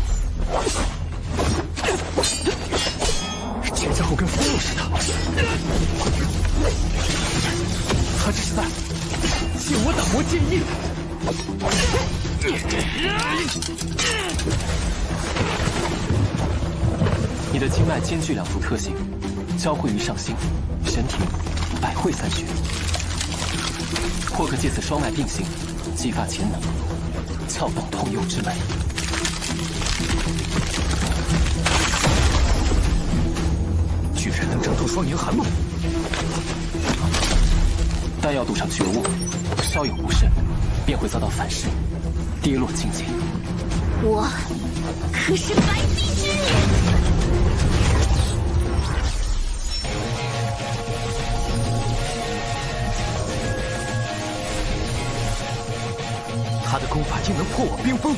Speaker 2: 这家伙跟疯了似的，
Speaker 8: 他这是在借我打磨剑意。
Speaker 2: 你的经脉兼具2副特性，交汇于上心、神庭、百会3穴，或可借此双脉并行，激发潜能，撬动通幽之门。
Speaker 8: 居然能整出双凝寒露，
Speaker 2: 但要赌上觉悟，稍有不慎，便会遭到反噬，跌落境界。
Speaker 22: 我可是白帝之女。
Speaker 8: 他的功法竟能破我冰封，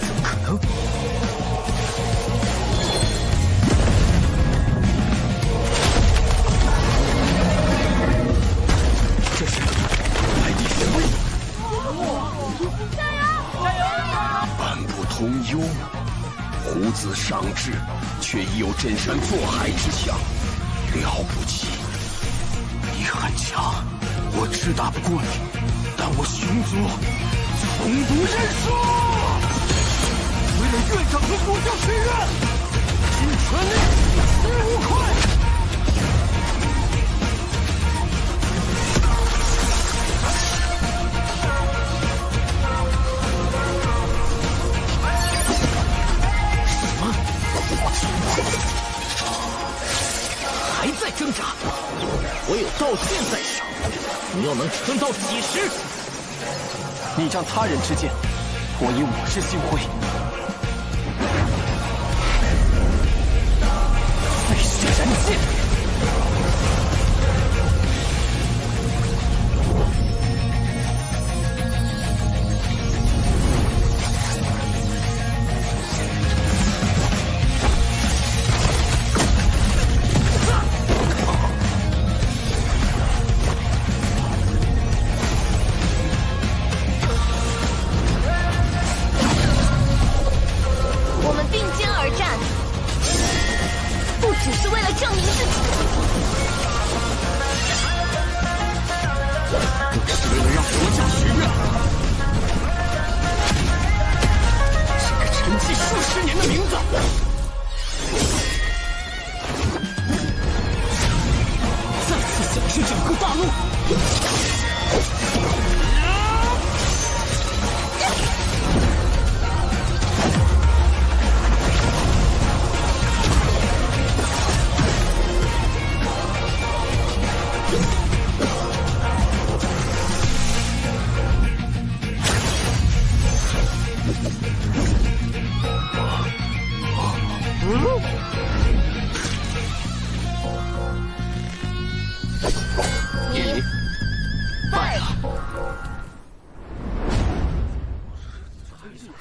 Speaker 8: 怎么可能？这是白帝神威！
Speaker 22: 加油！
Speaker 4: 半不通幽，胡子上至，却已有镇山坐海之象，了不起！
Speaker 8: 你很强，我只打不过你。
Speaker 23: 但我熊族从不认输！为了院长和国教学院，尽全力，死无愧！
Speaker 18: 还在挣扎？我有道剑在手，你又能撑到几时？
Speaker 11: 你仗他人之剑，我以我之心辉。飞雪燃尽。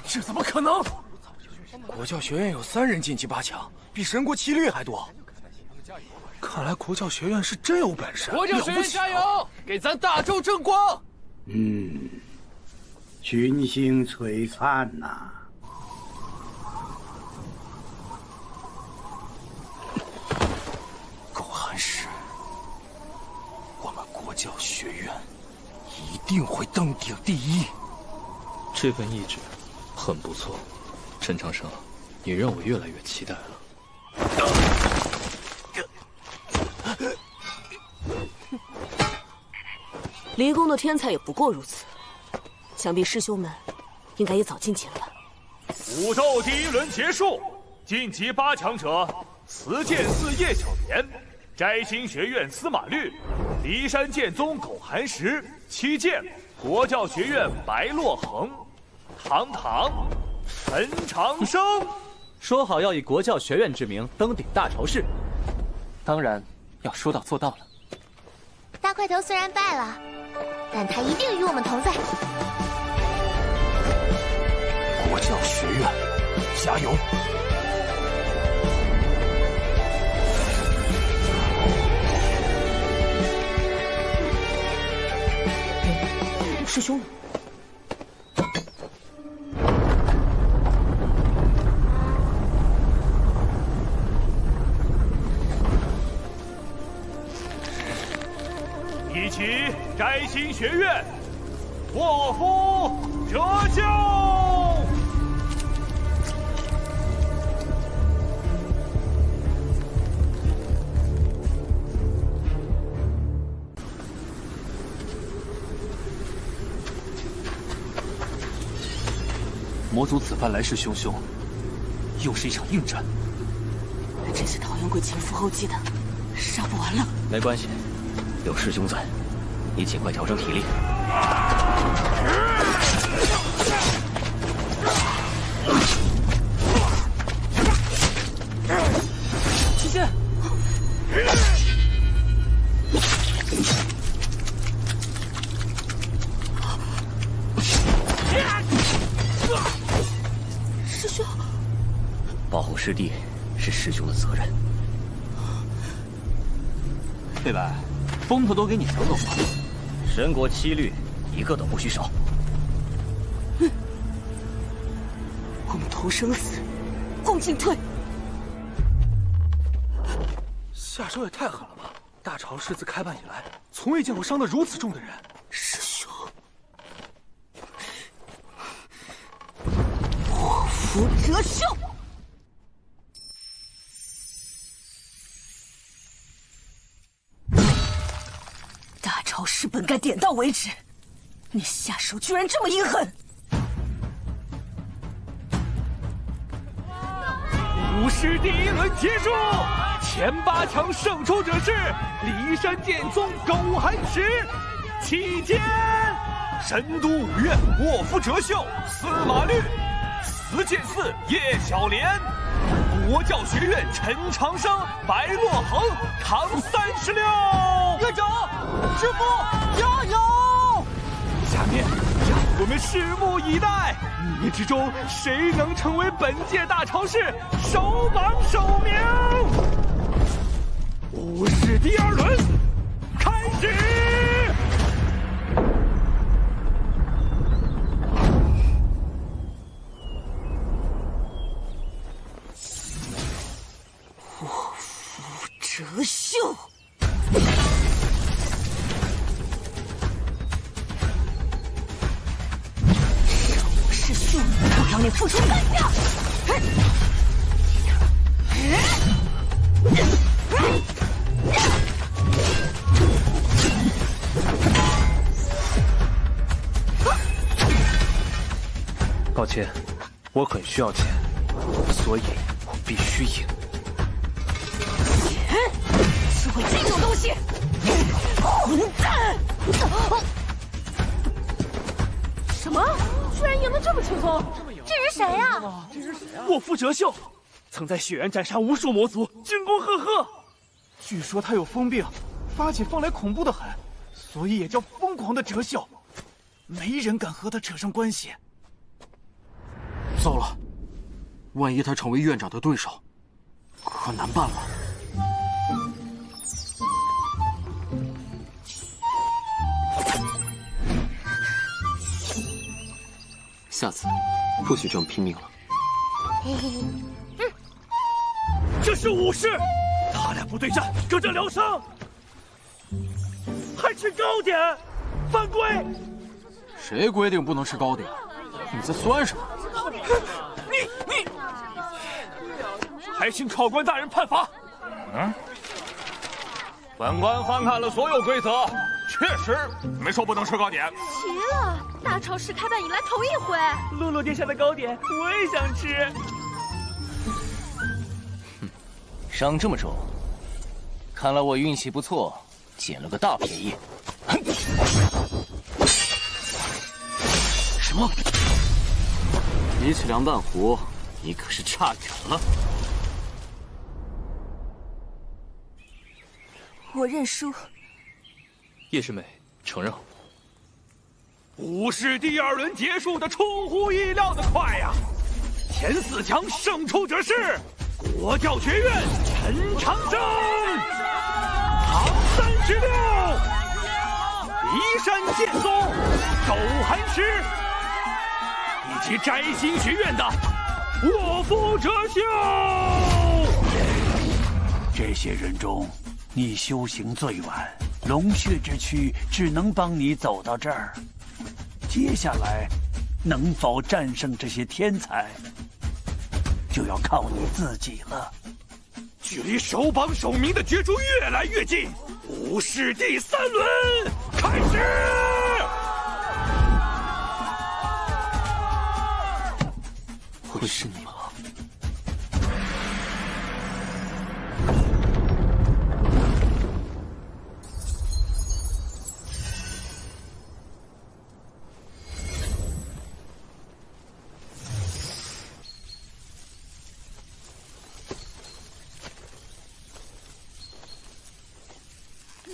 Speaker 23: 这怎么可能？国教学院有3人晋级8强，比神国7律还多。看来国教学院是真有本事。
Speaker 18: 国教学院加油，给咱大周争光！
Speaker 9: 群星璀璨呐！
Speaker 23: 苟寒石，我们国教学院一定会登顶第1。
Speaker 21: 这份意志很不错，陈长生，你让我越来越期待了。
Speaker 6: 离宫的天才也不过如此，想必师兄们应该也早进前了。
Speaker 12: 武斗第1轮结束，晋级8强者：慈剑寺叶小莲、摘星学院司马律、骊山剑宗苟寒石、七剑国教学院白洛恒、堂堂、陈长生。
Speaker 10: 说好要以国教学院之名登顶大朝市，当然要说到做到了。
Speaker 22: 大块头虽然败了，但他一定与我们同在。
Speaker 23: 国教学院，加油！
Speaker 6: 师兄。
Speaker 12: 一起摘星学院，祸福折旧。
Speaker 21: 魔族此番来势汹汹，又是一场硬战。
Speaker 6: 这些讨厌鬼前赴后继的，杀不完了。
Speaker 18: 没关系，有师兄在，你尽快调整体力。
Speaker 6: 七剑，师兄，
Speaker 18: 保护师弟是师兄的责任。
Speaker 21: 贝白，风头都给你抢走了。
Speaker 18: 神国7律，一个都不许少。
Speaker 6: 我们同生死，共进退。
Speaker 23: 下手也太狠了吧！大朝市自开办以来，从未见过伤得如此重的人。
Speaker 6: 师兄，福折袖。大朝氏本该点到为止，你下手居然这么阴狠！
Speaker 12: 武士第1轮结束，前8强胜出者是骊山剑宗苟寒石，期间神都五院卧夫折袖，司马律，慈剑寺叶小莲，国教学院陈长生、白洛恒扛36。
Speaker 3: 院长，师傅，加油！
Speaker 12: 下面让我们拭目以待，你之中谁能成为本届大朝市首榜首名？武士第2轮开始。
Speaker 6: 卧夫折袖。师兄，我让你付出代价！
Speaker 8: 抱歉，我很需要钱，所以我必须赢。
Speaker 6: 钱，是会这种东西！混蛋！
Speaker 22: 什么？居然赢得这么轻松？这是谁呀？
Speaker 8: 卧夫折袖，曾在血源斩杀无数魔族，军功赫赫。据说他有疯病，发起疯来恐怖的很，所以也叫疯狂的折袖。没人敢和他扯上关系。
Speaker 5: 糟了，万一他成为院长的对手，可难办了。
Speaker 11: 下次不许这么拼命了。
Speaker 23: 这是武士，他俩不对战，搁这疗伤，还吃糕点，犯规！
Speaker 5: 谁规定不能吃糕点？你在酸什么？
Speaker 23: 你，还请考官大人判罚。
Speaker 12: 本官翻看了所有规则，确实没说不能吃糕点。
Speaker 22: 奇了，大朝市开办以来头一回。
Speaker 8: 洛洛殿下的糕点我也想吃。
Speaker 19: 伤这么重，看来我运气不错，捡了个大便宜。
Speaker 5: 什么？比起凉拌湖，你可是差远了。
Speaker 6: 我认输。
Speaker 21: 叶师妹，承让。
Speaker 12: 武士第2轮结束的出乎意料的快呀！前4强胜出者是国教学院陈长生，扛36，骊山剑宗苟寒石，以及摘星学院的卧夫折袖。
Speaker 9: 这些人中，你修行最晚，龙血之躯只能帮你走到这儿。接下来，能否战胜这些天才，就要靠你自己了。
Speaker 12: 距离首榜首名的角逐越来越近，武士第3轮开始。
Speaker 11: 会是你吗？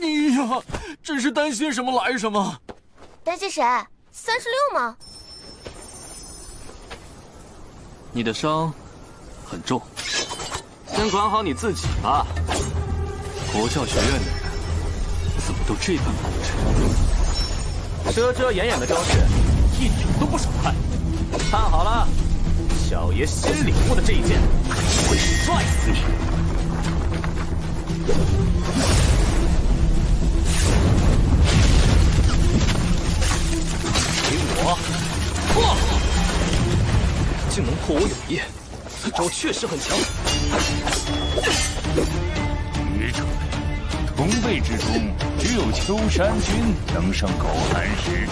Speaker 5: 你呀，真是担心什么来什么。
Speaker 22: 担心谁？36吗？
Speaker 21: 你的伤很重，先管好你自己吧。国教学院的人怎么都这般固执？遮遮掩掩的招式，一点都不少看。看好了，小爷新领悟的这一剑会帅死你！给我破！竟能破我永夜，此招确实很强。
Speaker 14: 愚蠢！同辈之中，只有秋山君能胜狗寒石。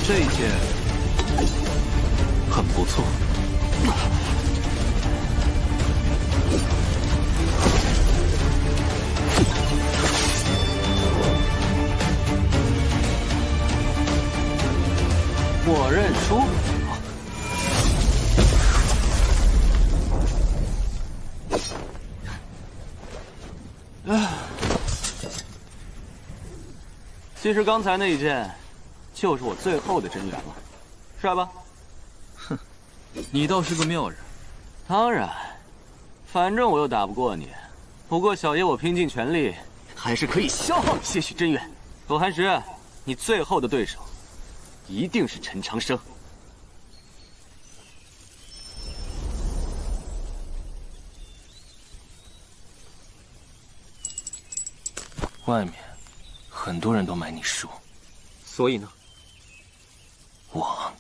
Speaker 21: 这一剑很不错。
Speaker 5: 我认输。
Speaker 8: 其实刚才那一剑，就是我最后的真元了，帅吧？
Speaker 21: 哼，你倒是个妙人。
Speaker 8: 当然，反正我又打不过你。不过小爷我拼尽全力，还是可以消耗你些许真元。狗寒石，你最后的对手，一定是陈长生。
Speaker 11: 外面很多人都买你书，
Speaker 8: 所以呢？
Speaker 11: 我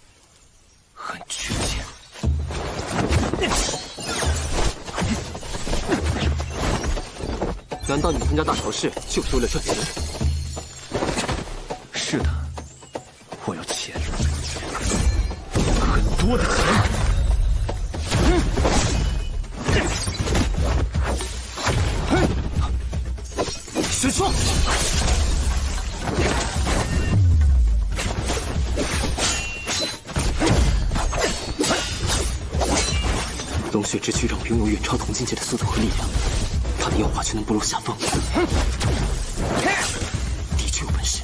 Speaker 11: 很缺钱。
Speaker 8: 难道你参加大朝市就是为了赚钱？
Speaker 11: 是的，我有钱，很多的钱。
Speaker 8: 雪霜，
Speaker 11: 龙血之躯让我拥有远超同境界的速度和力量，他的妖化却能不落下风，的确有本事。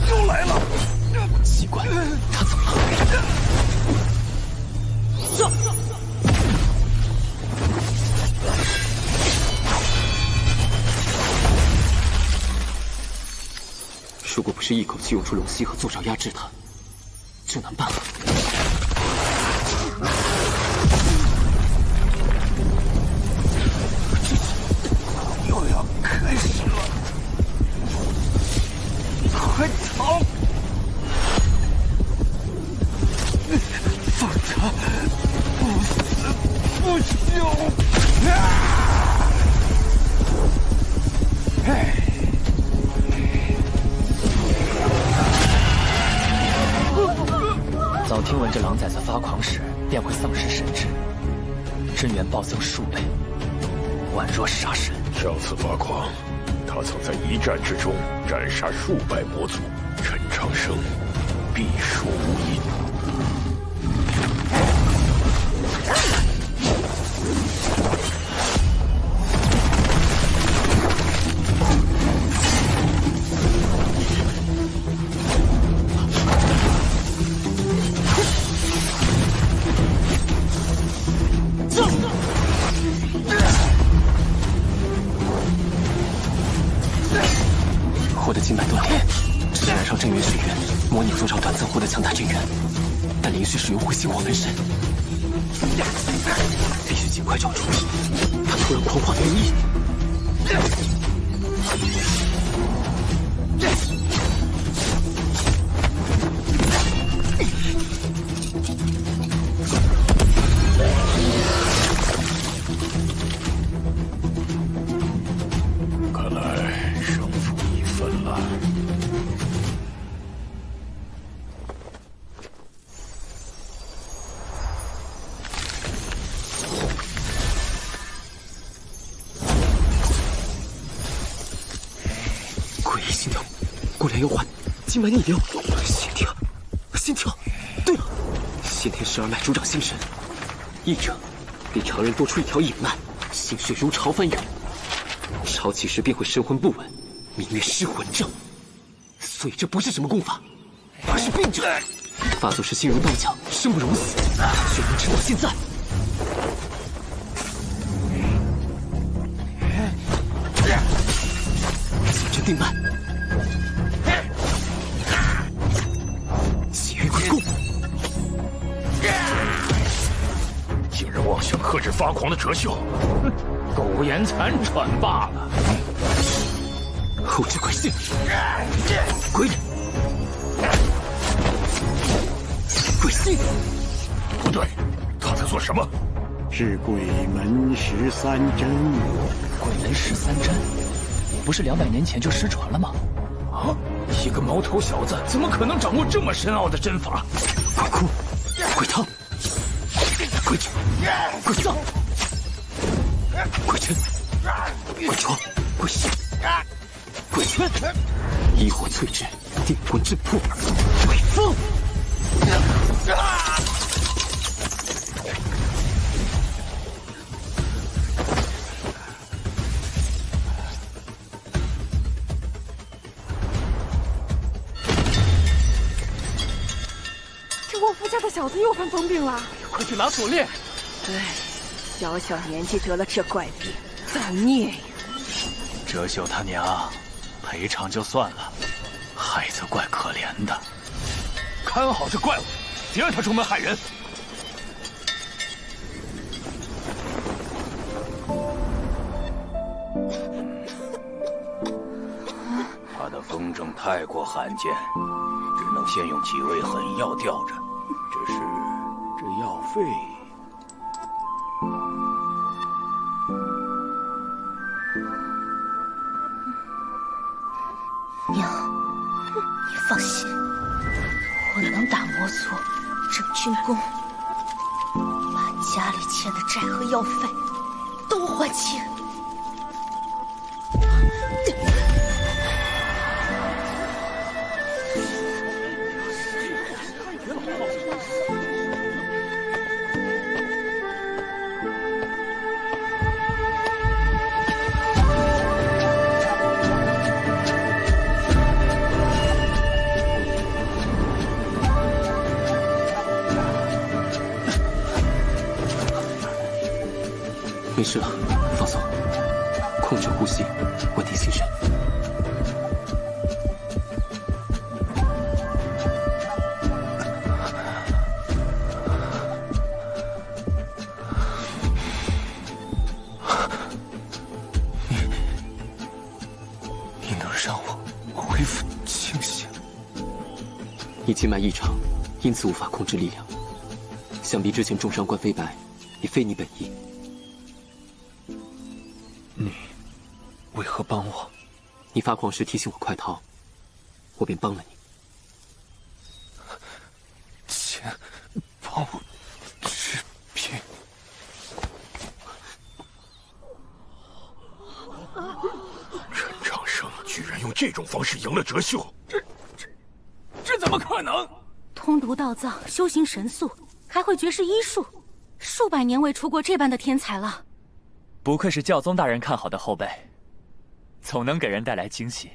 Speaker 14: 又来了！
Speaker 11: 奇怪，他怎么了？如果不是一口气用出龙息和坐爪压制他，就难办了。
Speaker 14: 又要开始了，快逃！放他不死不休！
Speaker 2: 早听闻这狼崽子发狂时便会丧失神智，真元暴增数倍，宛若杀神。
Speaker 4: 上次发狂，他曾在一战之中斩杀数百魔族，陈长生必说无因。
Speaker 11: 我的经脉断裂，只是燃烧真元血缘，模拟坐爪短暂获得强大真元，但连续使用会心火焚身，必须尽快找出他突然狂化的原因。
Speaker 4: 看来胜负已分了。
Speaker 11: 诡异心跳，果然妖环，经脉逆流，心跳，心跳。对了，先天12脉主掌心神，一者比常人多出一条隐脉，心血如潮翻涌，潮起时便会神魂不稳，名曰失魂症。所以这不是什么功法，而是病症。发作时心如刀绞，生不如死，却能撑到现在。
Speaker 2: 情定脉，血雨归功。
Speaker 23: 竟然妄想克制发狂的哲秀，苟延残喘罢了。
Speaker 2: 后知鬼信，鬼信！
Speaker 23: 不对，他在做什么？
Speaker 7: 是鬼门13针。
Speaker 18: 鬼门13针，不是200年前就失传了吗？
Speaker 23: 啊！一个毛头小子怎么可能掌握这么深奥的针法？
Speaker 2: 鬼哭、鬼汤、鬼酒、鬼葬、鬼拳、鬼床、鬼信、鬼圈，一火淬制，电魂震破，鬼风。
Speaker 1: 这沃夫家的小子又犯疯病了，
Speaker 18: 快去拿锁链！
Speaker 1: 对，小小年纪得了这怪病，造孽呀！
Speaker 18: 哲秀他娘，赔偿就算了，孩子怪可怜的。
Speaker 23: 看好这怪物，别让他出门害人。
Speaker 9: 他的风症太过罕见，只能先用几味狠药吊着。只是这药费……
Speaker 13: 娘，你放心，我能打魔族，整军功，把家里欠的债和药费都还清。
Speaker 2: 没事了，放松，控制呼吸，稳定心神。
Speaker 11: 你能让我恢复清醒？
Speaker 2: 你经脉异常，因此无法控制力量。想必之前重伤关飞白，也非你本意。
Speaker 11: 你为何帮我？
Speaker 2: 你发狂时提醒我快逃，我便帮了你。
Speaker 11: 钱帮我治病。
Speaker 23: 陈长生居然用这种方式赢了哲秀，这怎么可能？
Speaker 20: 通毒道藏，修行神速，还会绝世医术，数百年未出过这般的天才了。
Speaker 10: 不愧是教宗大人看好的后辈，总能给人带来惊喜。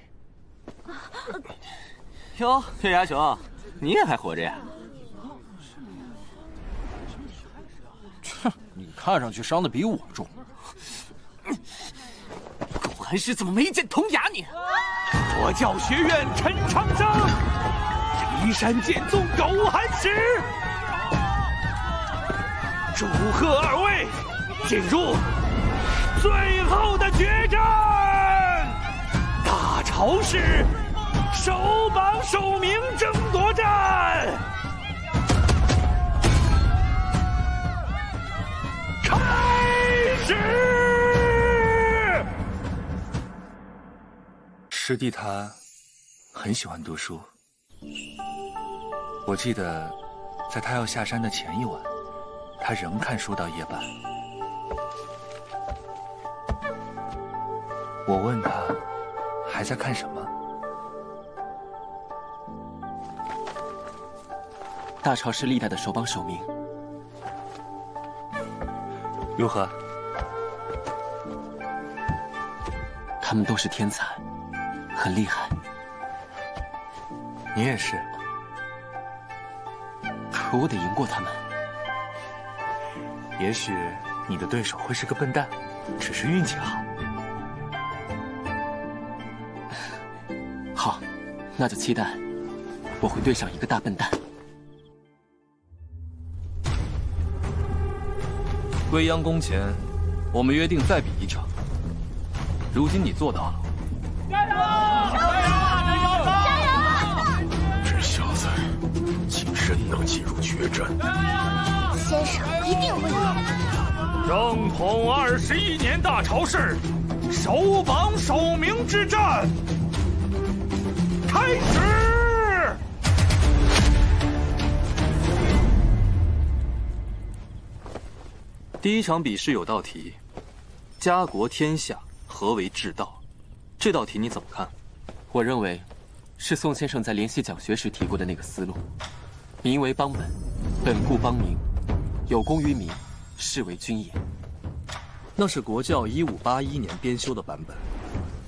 Speaker 3: 哟，月牙熊，你也还活着呀？
Speaker 5: 哼，你看上去伤的比我重。
Speaker 18: 狗寒石怎么没见铜牙你？
Speaker 23: 佛教学院陈长生，骊山剑宗狗寒石，祝贺二位进入最后的决战！大潮市首榜首名争夺战开始。
Speaker 14: 师弟他很喜欢读书，我记得在他要下山的前一晚，他仍看书到夜半。我问他还在看什么，
Speaker 2: 大潮是历代的首榜首名，
Speaker 14: 如何？
Speaker 2: 他们都是天才，很厉害。
Speaker 14: 你也是，
Speaker 2: 可我得赢过他们。
Speaker 14: 也许你的对手会是个笨蛋，只是运气好。
Speaker 2: 好，那就期待我会对上一个大笨蛋。
Speaker 21: 未央宫前，我们约定再比一场。如今你做到了。
Speaker 23: 加油！
Speaker 4: 加油！这小子竟真能进入决战。
Speaker 22: 先生一定会赢。
Speaker 12: 正统21年大朝市首榜首名之战开始。
Speaker 21: 第一场比试有道题：家国天下，何为治道？这道题你怎么看？
Speaker 2: 我认为，是宋先生在联席讲学时提过的那个思路：民为邦本，本固邦民，有功于民，是为君也。
Speaker 21: 那是国教1581年编修的版本，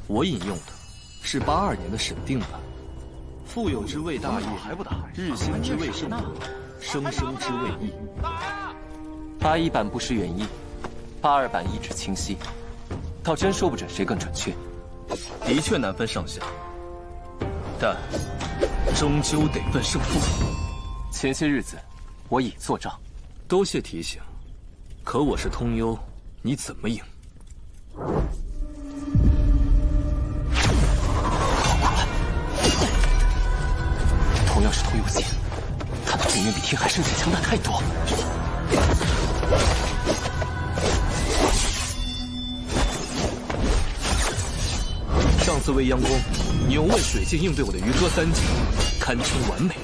Speaker 21: 我引用的是82年的审定版。富有之谓大业，日兴之谓盛德，生生之谓义。
Speaker 2: 81版不失原意，82版意志清晰，倒真说不准谁更准确。
Speaker 21: 的确难分上下，但终究得分胜负。
Speaker 2: 前些日子，我已作账。
Speaker 21: 多谢提醒，可我是通幽，你怎么赢？
Speaker 2: 同样是通幽剑，他的阵源比天海圣剑强大太多。
Speaker 21: 上次未央宫，你用问水剑应对我的渔歌3级，堪称完美。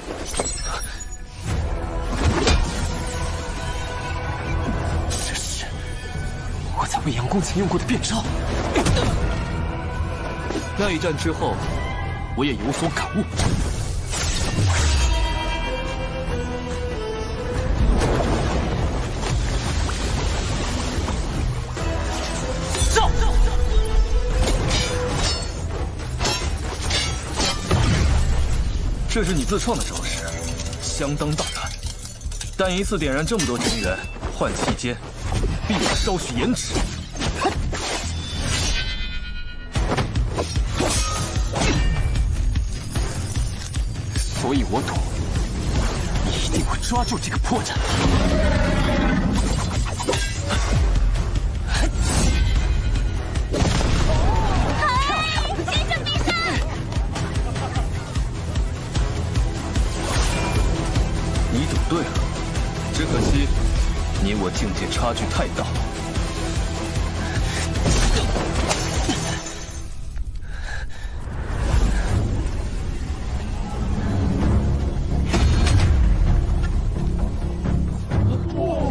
Speaker 2: 这是我在未央宫前用过的变招。
Speaker 21: 那一战之后，我也有所感悟。
Speaker 2: 上！
Speaker 21: 这是你自创的招式，相当大胆，但一次点燃这么多真元，换期间必有稍许延迟。
Speaker 2: 所以我赌，你一定会抓住这个破绽。
Speaker 22: 先生必胜！
Speaker 21: 你赌对了，只可惜你我境界差距太大。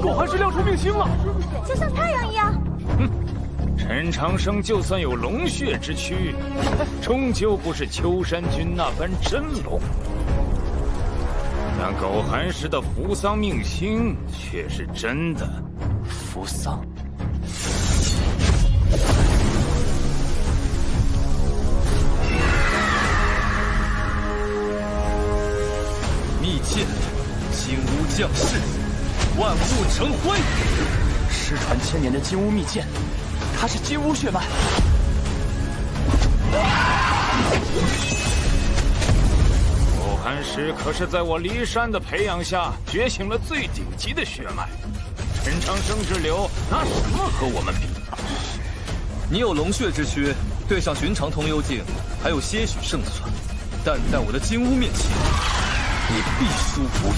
Speaker 12: 我还是亮出命星了，
Speaker 22: 就像太阳一样。
Speaker 15: 陈长生就算有龙血之躯，终究不是秋山君那般真龙。但苟寒石的扶桑命星却是真的。
Speaker 2: 扶桑，
Speaker 21: 密剑，金乌降世，万物成灰。
Speaker 18: 失传1000年的金乌秘剑，它是金乌血脉。
Speaker 15: 苟寒石可是在我骊山的培养下觉醒了最顶级的血脉，陈长生之流拿什么和我们比？
Speaker 21: 你有龙血之躯，对上寻常通幽境还有些许胜算，但在我的金乌面前，你必输无疑。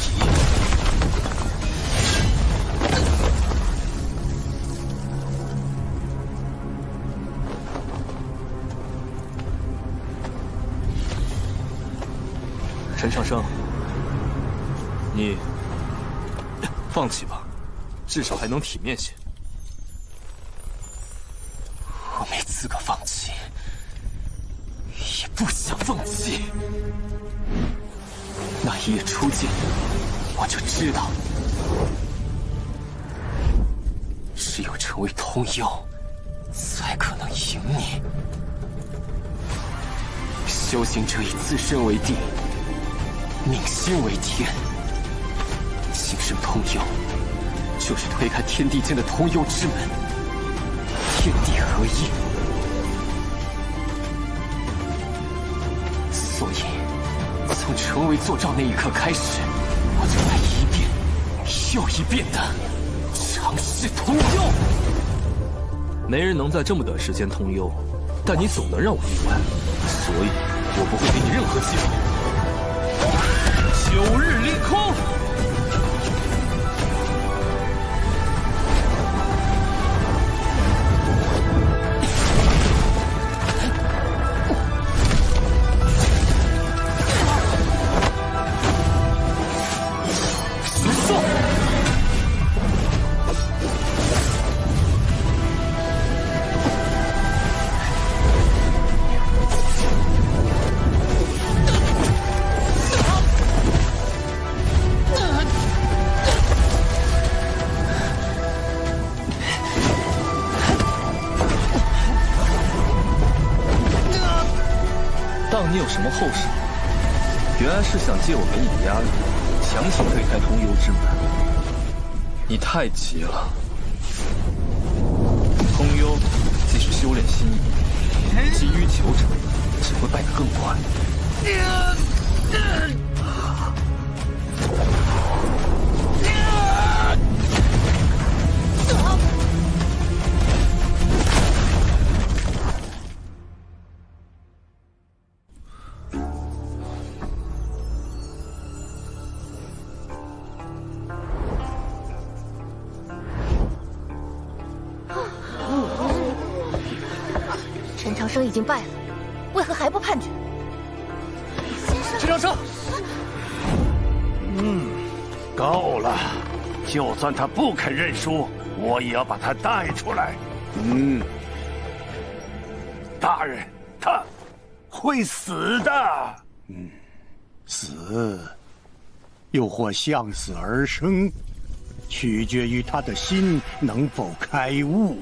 Speaker 21: 陈长生，你放弃吧，至少还能体面些。
Speaker 2: 我没资格放弃，也不想放弃。那一夜初见，我就知道，只有成为通幽，才可能赢你。修行者以自身为地，命心为天。今生通幽，就是推开天地间的通幽之门，天地合一。
Speaker 11: 成为坐照那一刻开始，我就来一遍又一遍的尝试通幽。
Speaker 21: 没人能在这么短时间通幽，但你总能让我意外，所以我不会给你任何机会。9日凌空。当你有什么后手，原来是想借我给你的压力，强行推开通幽之门。你太急了。通幽既是修炼心意，急于求成，只会败得更快。
Speaker 22: 陈长生已经败了，为何还不判决？
Speaker 18: 陈长生，
Speaker 9: 够了！就算他不肯认输，我也要把他带出来。大人，他会死的。
Speaker 7: 死，又或向死而生，取决于他的心能否开悟。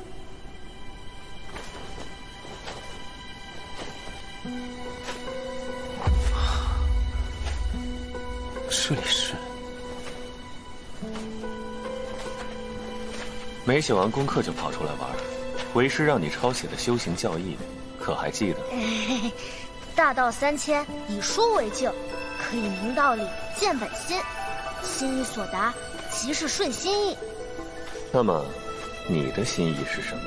Speaker 11: 这里是
Speaker 10: 没写完功课就跑出来玩，为师让你抄写的修行教义，可还记得？
Speaker 22: 大道3000，以书为镜，可以明道理，见本心，心意所达，即是顺心意。
Speaker 10: 那么，你的心意是什么？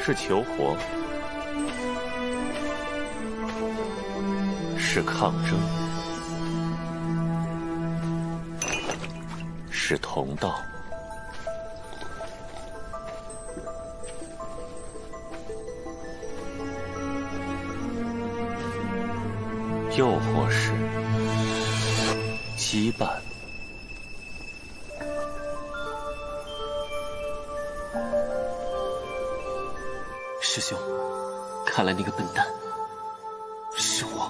Speaker 10: 是求活？是抗争，是同道，又或是羁绊。
Speaker 11: 师兄，看来那个笨蛋是我。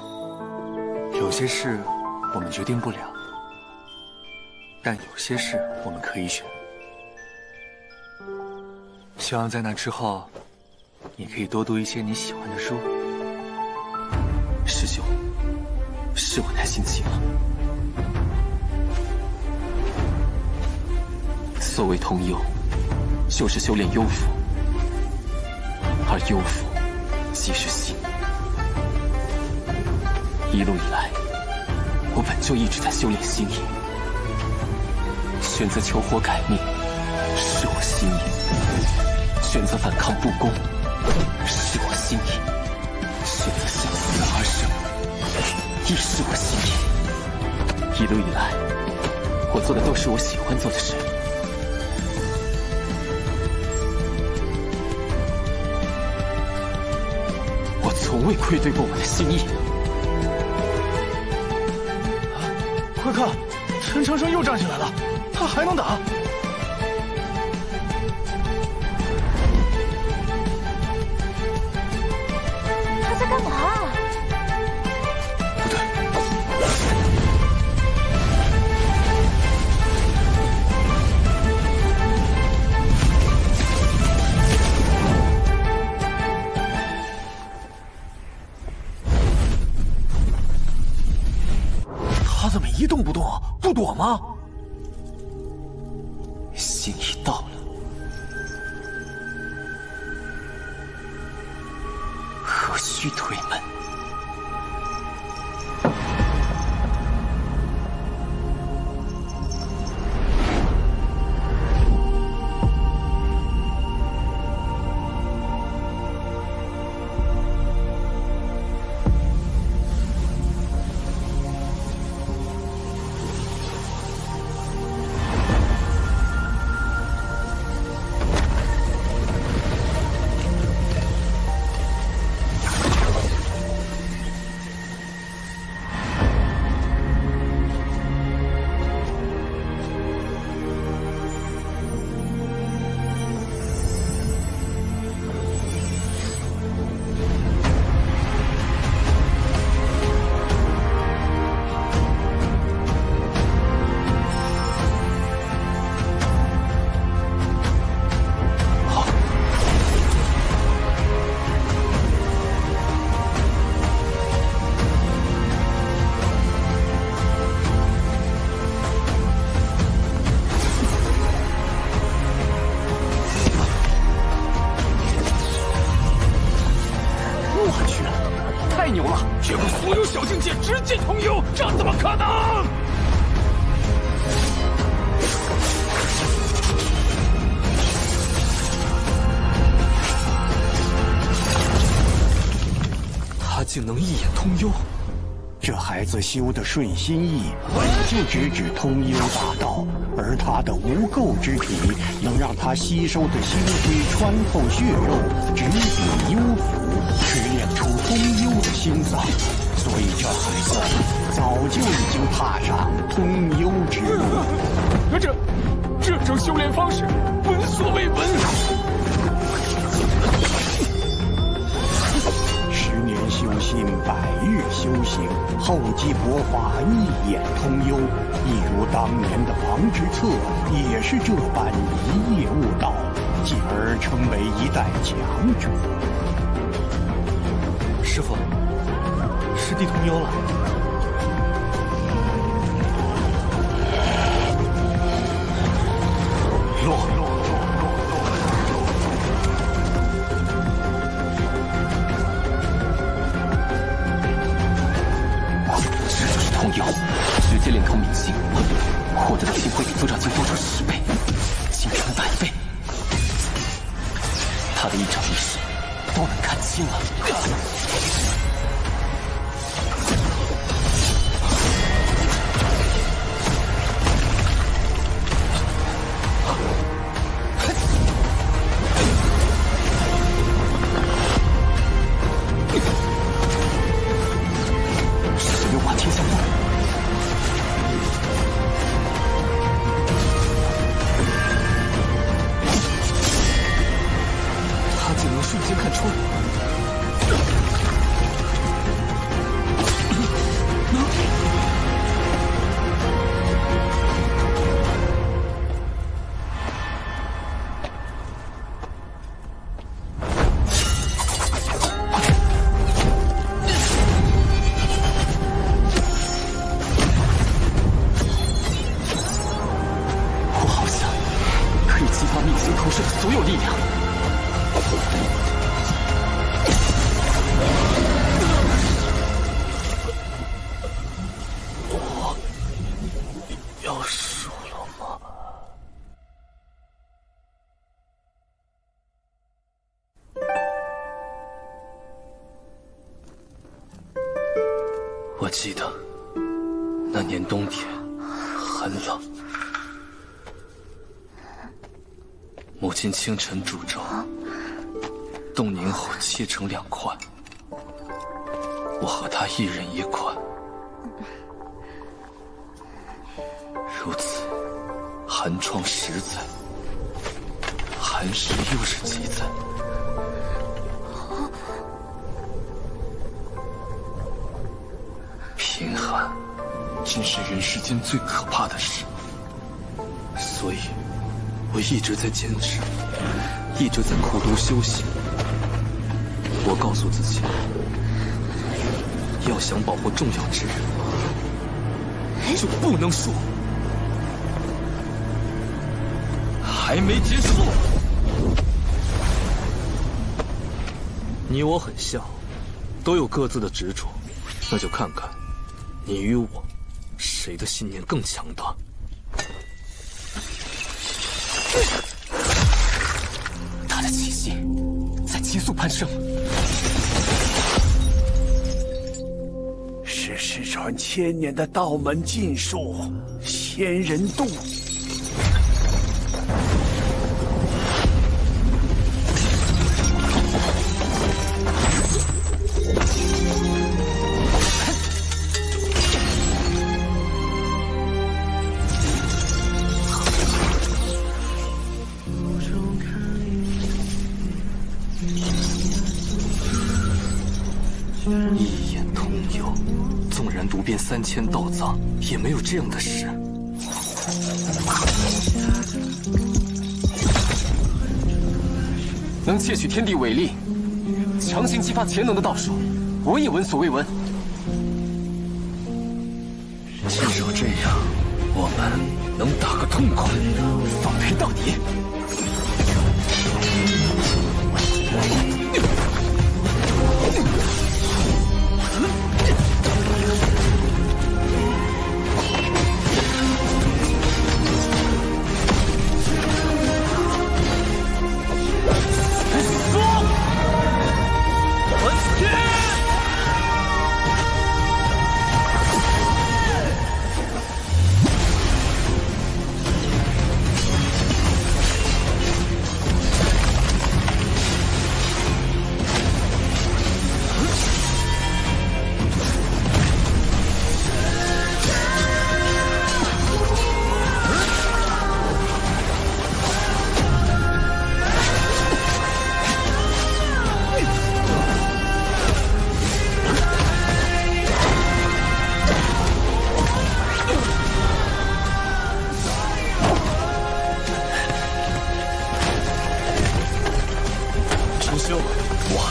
Speaker 5: 有些事我们决定不了，但有些事我们可以选。希望在那之后，你可以多读一些你喜欢的书。
Speaker 11: 师兄，是我太心急了。所谓通幽，就是修炼幽符，而幽符即是心。一路以来，我本就一直在修炼心意。选择求活改命，是我心意；选择反抗不公，是我心意；选择向死而生，亦是我心意。一路以来，我做的都是我喜欢做的事。我从未愧对过我的心意。
Speaker 5: 快看，陈长生又站起来了，他还能打。
Speaker 22: 他在干嘛啊？
Speaker 5: 不对，他怎么一动不动啊？不躲吗？
Speaker 11: 心意到了，何须
Speaker 2: 须退门。
Speaker 15: 结果所有小境界直接通幽，这怎么可能？
Speaker 2: 他竟能一眼通幽！
Speaker 7: 这孩子修的顺心意，本就直指通幽大道，而他的无垢之体，能让他吸收的心髓穿透血肉，直抵幽府，锤炼出通幽的心脏。所以这孩子早就已经踏上通幽之路。
Speaker 15: 这种修炼方式，闻所未闻。
Speaker 7: 10年修心，100日修行，厚积薄发，一眼通幽。一如当年的王之策，也是这般一夜悟道，进而成为一代强者。
Speaker 10: 师父，师弟通幽了。
Speaker 2: 直接炼通明心，获得的品会比族长经多出10倍，竟成100倍。他的一招一式都能看清了。16把天下路。瞬间看穿，我好像可以激发命星投射的所有力量。我记得那年冬天很冷，母亲清晨煮粥，冻凝后切成2块，我和她一人1块，如此寒窗10载，寒食又是几载。贫寒真是人世间最可怕的事，所以我一直在坚持，一直在苦读修行。我告诉自己，要想保护重要之人，就不能输。还没结束。
Speaker 21: 你我很像，都有各自的执着，那就看看你与我谁的信念更强大。
Speaker 11: 他的气息在急速攀升，
Speaker 9: 是失传1000年的道门禁术仙人渡。
Speaker 11: 一眼通幽，纵然读遍3000道藏，也没有这样的事。能窃取天地伟力，强行激发潜能的道术，我也闻所未闻。
Speaker 9: 只有这样，我们能打个痛快，
Speaker 11: 奉陪到底。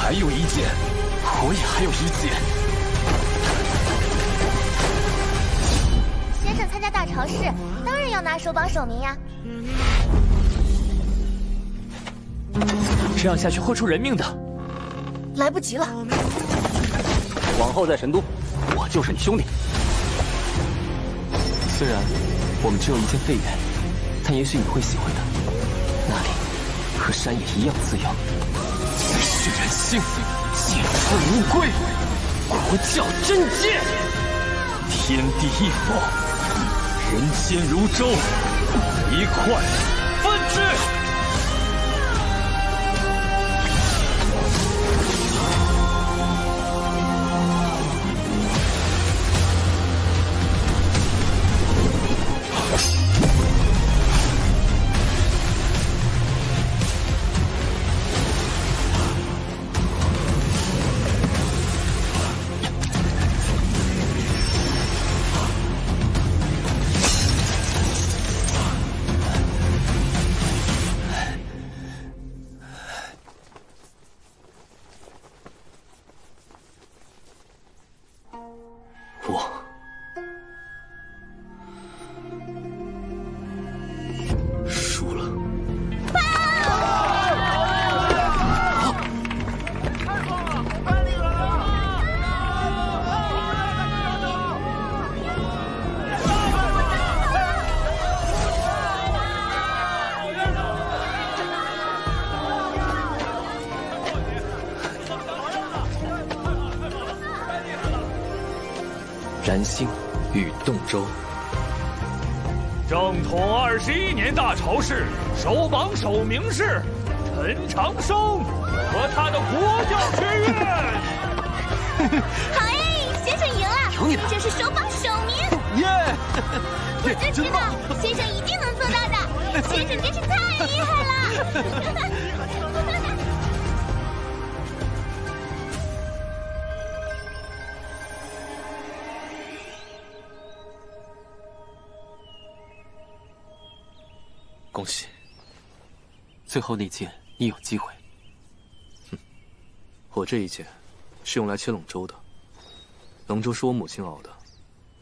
Speaker 11: 还有一剑，我也还有一剑。
Speaker 22: 先生参加大朝市，当然要拿首榜首名呀。
Speaker 10: 这样下去会出人命的。
Speaker 22: 来不及了。
Speaker 10: 往后在神都，我就是你兄弟。
Speaker 11: 虽然我们只有一件废园，但也许你会喜欢的。那里和山野一样滋养。最是人性，剑出无归，国教真剑，天地一否，人间如舟，一块分之。
Speaker 21: 燃星与洞州。
Speaker 12: 正统21年大朝市首榜首名是陈长生和他的国教学院。
Speaker 22: 好哎，先生赢了！
Speaker 11: 有你的，
Speaker 22: 这是首榜首名。
Speaker 11: 耶！
Speaker 22: 我就知道先生一定能做到的，先生真是太厉害了！
Speaker 11: 恭喜！最后那剑，你有机会。
Speaker 21: 哼，我这一剑是用来切龙舟的。龙舟是我母亲熬的，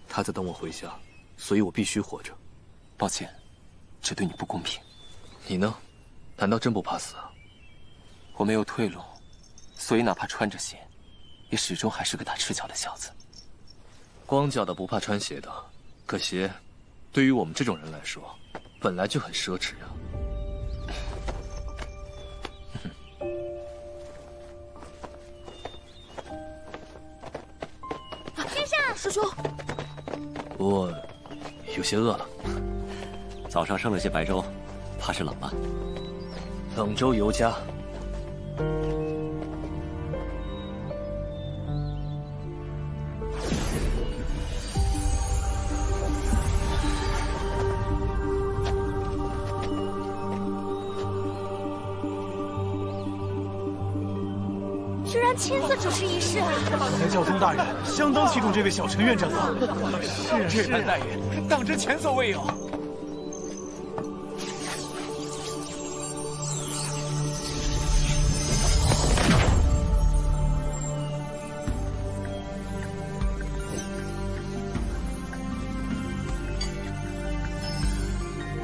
Speaker 21: 她在等我回家，所以我必须活着。
Speaker 11: 抱歉，这对你不公平。
Speaker 21: 你呢？难道真不怕死啊？
Speaker 11: 我没有退路，所以哪怕穿着线，
Speaker 2: 也始终还是个打赤脚的小子。
Speaker 21: 光脚的不怕穿鞋的，可鞋，对于我们这种人来说，本来就很奢侈啊。
Speaker 22: 先生，
Speaker 6: 师兄，
Speaker 21: 我有些饿了。
Speaker 11: 早上剩了些白粥，怕是冷了。
Speaker 21: 冷粥尤佳。
Speaker 22: 居然亲自主持仪式啊！
Speaker 16: 看来教宗大人相当器重这位小陈院长啊！
Speaker 8: 是这般待遇，当真前所未有。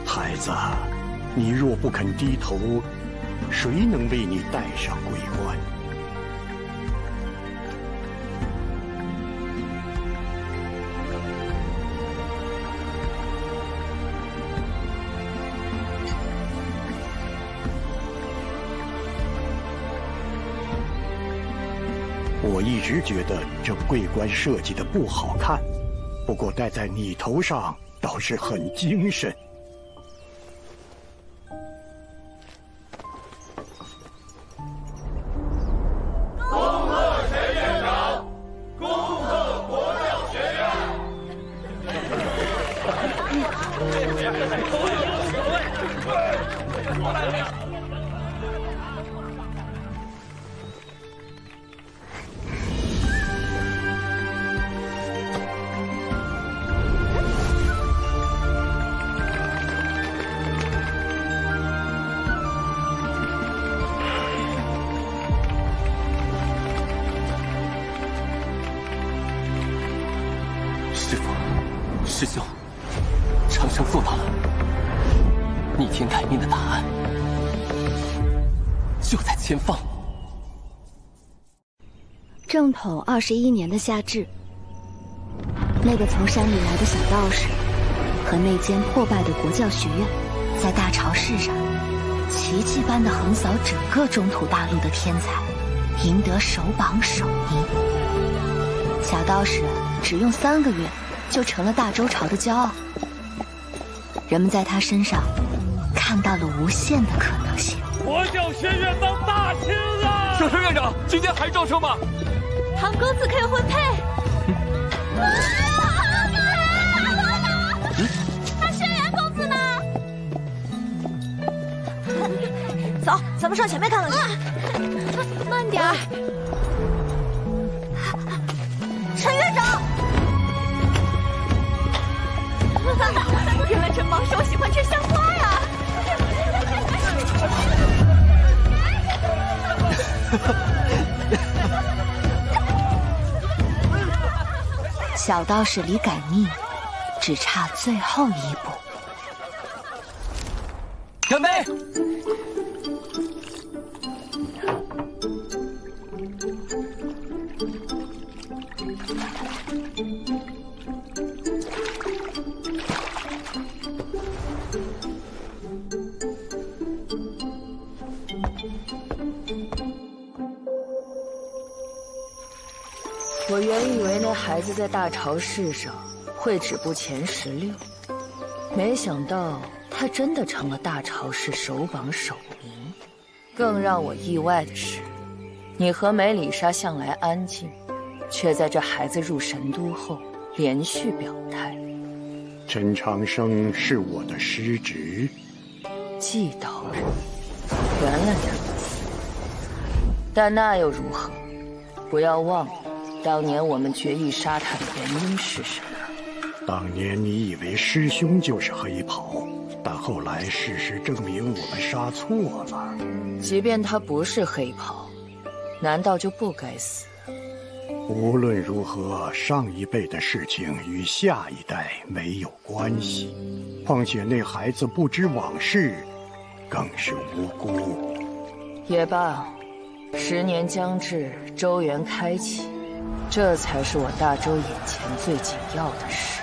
Speaker 7: 孩子，你若不肯低头，谁能为你戴上桂冠？我一直觉得这桂冠设计的不好看，不过戴在你头上倒是很精神。
Speaker 23: 恭贺陈院长，恭贺国教学院。
Speaker 2: 师父，师兄，长生做到了。逆天改命的答案就在前方。
Speaker 13: 正统21年的夏至，那个从山里来的小道士和那间破败的国教学院，在大潮市上奇迹般的横扫整个中土大陆的天才，赢得首榜首名。小道士只用3个月就成了大周朝的骄傲，人们在他身上看到了无限的可能性。
Speaker 23: 国教学院当大清啊！
Speaker 21: 小陈院长，今天还招生吗？
Speaker 22: 唐公子可以婚配。那轩辕公子呢？
Speaker 6: 走，咱们上前面看看去。
Speaker 22: 慢点儿。陈院长。原来陈芒手喜欢吃香花呀！
Speaker 13: 小道士离改命只差最后一步。
Speaker 2: 干杯！
Speaker 1: 我原以为那孩子在大潮市上会止步前16，没想到他真的成了大潮市首榜首名。更让我意外的是，你和梅里莎向来安静，却在这孩子入神都后连续表态。
Speaker 7: 陈长生是我的师侄，
Speaker 1: 季道人，原来如此。但那又如何？不要忘了，当年我们决意杀他的原因是什么？
Speaker 7: 当年你以为师兄就是黑袍，但后来事实证明我们杀错了。
Speaker 1: 即便他不是黑袍，难道就不该死？
Speaker 7: 无论如何，上一辈的事情与下一代没有关系。况且那孩子不知往事，更是无辜。
Speaker 1: 也罢，10年将至，周元开启，这才是我大周眼前最紧要的事。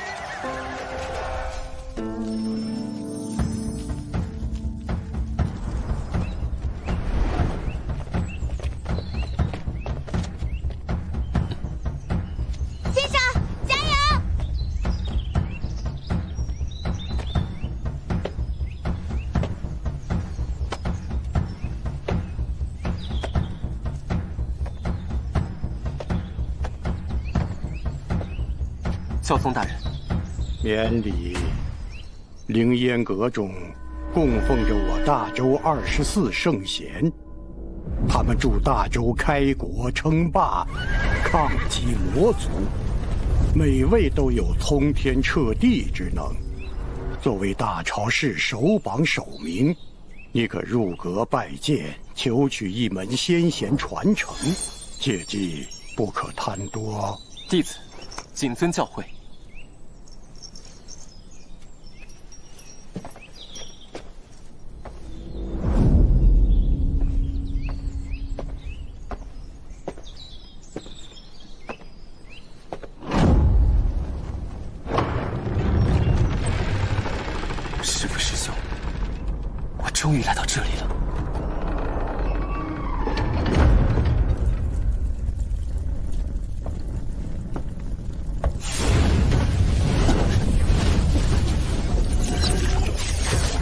Speaker 22: 先生，加油！
Speaker 5: 教宗大人，
Speaker 7: 免礼。凌烟阁中供奉着我大周24圣贤，他们助大周开国称霸，抗击魔族，每位都有通天彻地之能。作为大朝士首榜首名，你可入阁拜见，求取一门先贤传承，切记不可贪多。
Speaker 5: 弟子谨遵教诲。师父师兄，我终于来到这里了。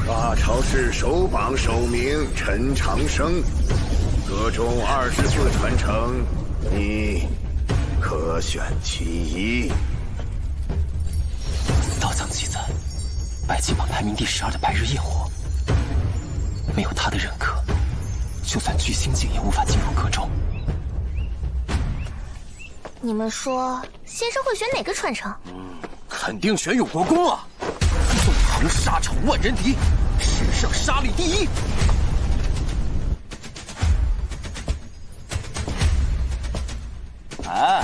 Speaker 17: 大朝士首榜首名陈长生，阁中24传承，你可选其一。
Speaker 11: 道藏记载，白金榜排名第12的白日焰火，没有他的认可，就算巨星境也无法进入阁中。
Speaker 22: 你们说，先生会选哪个传承？
Speaker 11: 肯定选永国公啊！纵横沙场万人敌，史上杀力第一。
Speaker 2: 哎，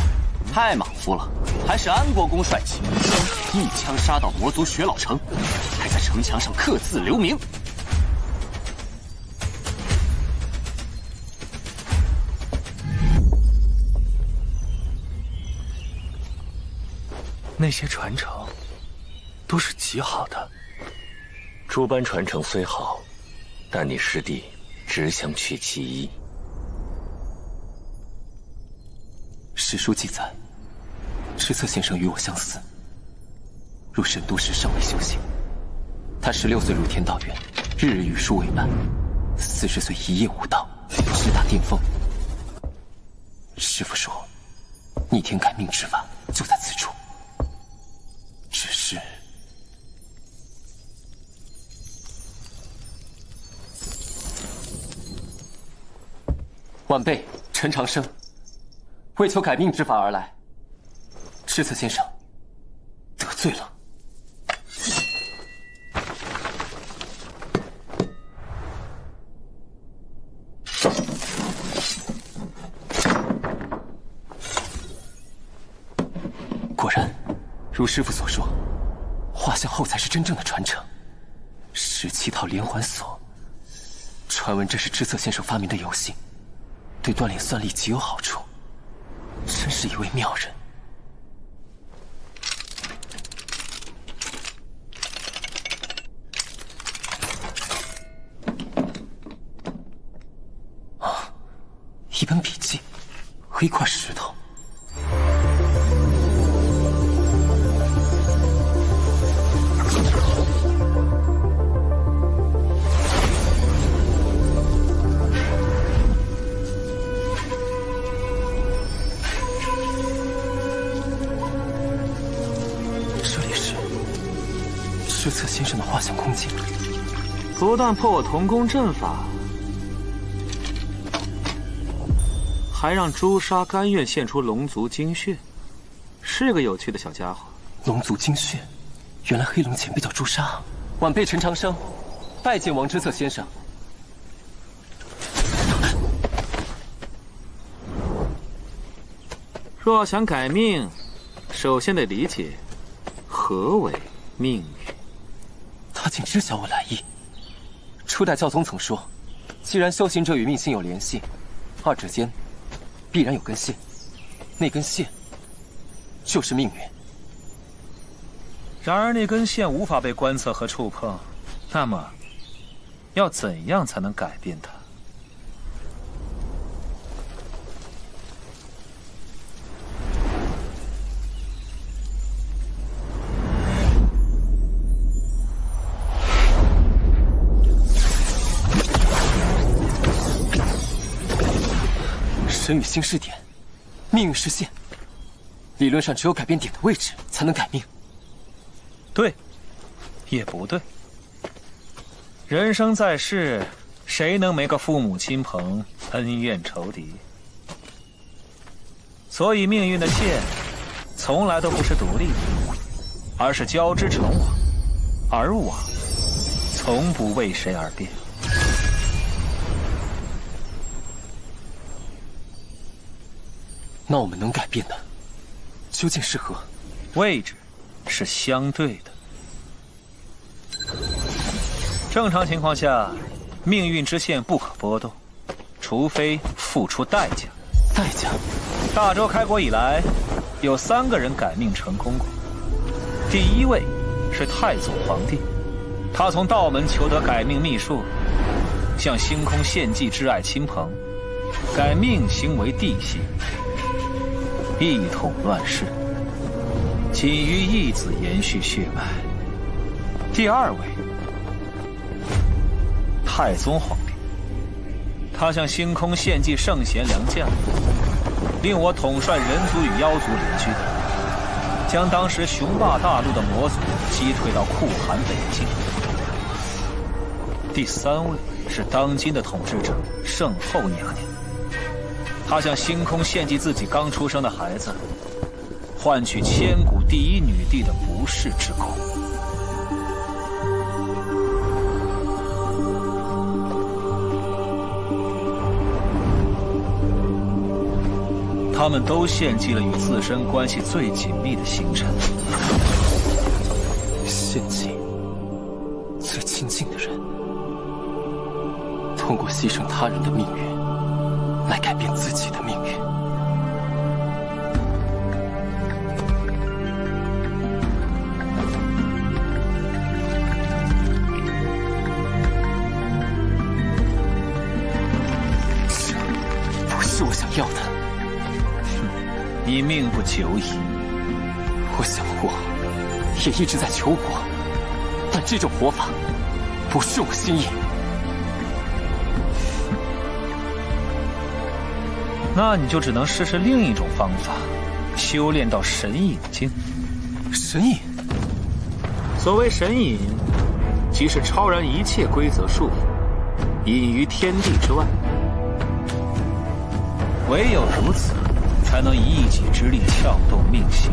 Speaker 2: 太马虎了，还是安国公帅气，一枪杀到魔族雪老城，还在城墙上刻字留名。
Speaker 18: 那些传承都是极好的。
Speaker 19: 诸般传承虽好，但你师弟只想取其一。
Speaker 11: 史书记载，赤策先生与我相似，入神都时尚未修行。他16岁入天道院，日日与书为伴；40岁一夜悟道，直达巅峰。师父说，逆天改命之法就在此处。只是，晚辈陈长生为求改命之法而来，赤策先生得罪了。果然，如师父所说，画像后才是真正的传承。17套连环锁，传闻这是知策先生发明的游戏，对锻炼算力极有好处，真是一位妙人。啊，一本笔记和一块石头。知策先生的画像空间，
Speaker 8: 不但破我同宫阵法，还让朱砂甘愿献出龙族精血，是个有趣的小家伙。
Speaker 11: 龙族精血，原来黑龙前辈叫朱砂。晚辈陈长生，拜见王知策先生。
Speaker 8: 若想改命，首先得理解何为命运。
Speaker 11: 他竟知晓我来意。初代教宗曾说，既然修行者与命星有联系，二者间必然有根线，那根线就是命运。
Speaker 15: 然而那根线无法被观测和触碰，那么要怎样才能改变它？
Speaker 11: 神与星是点，命运是线。理论上，只有改变点的位置，才能改命。
Speaker 15: 对，也不对。人生在世，谁能没个父母亲朋、恩怨仇敌？所以命运的线，从来都不是独立的，而是交织成网，而网从不为谁而变。
Speaker 11: 那我们能改变的，究竟是何？
Speaker 15: 位置是相对的。正常情况下，命运之线不可波动，除非付出代价。
Speaker 11: 代价？
Speaker 15: 大周开国以来，有3个人改命成功过。第1位是太祖皇帝，他从道门求得改命秘术，向星空献祭挚爱亲朋，改命星为地星，一统乱世，仅于一子延续血脉。第2位，太宗皇帝，他向星空献祭圣贤良将，令我统帅人族与妖族联军，将当时雄霸大陆的魔族击退到酷寒北境。第3位是当今的统治者圣后娘娘，她向星空献祭自己刚出生的孩子，换取千古第一女帝的不世之功。他们都献祭了与自身关系最紧密的星辰，
Speaker 11: 献祭最亲近的人，通过牺牲他人的命运，来改变自己的命运。这不是我想要的。
Speaker 15: 你命不久矣。
Speaker 11: 我想活，也一直在求活，但这种活法不是我心意。
Speaker 15: 那你就只能试试另一种方法，修炼到神隐境。
Speaker 11: 神隐？
Speaker 15: 所谓神隐，即是超然一切规则束缚，隐于天地之外。唯有如此，才能以一己之力撬动命星。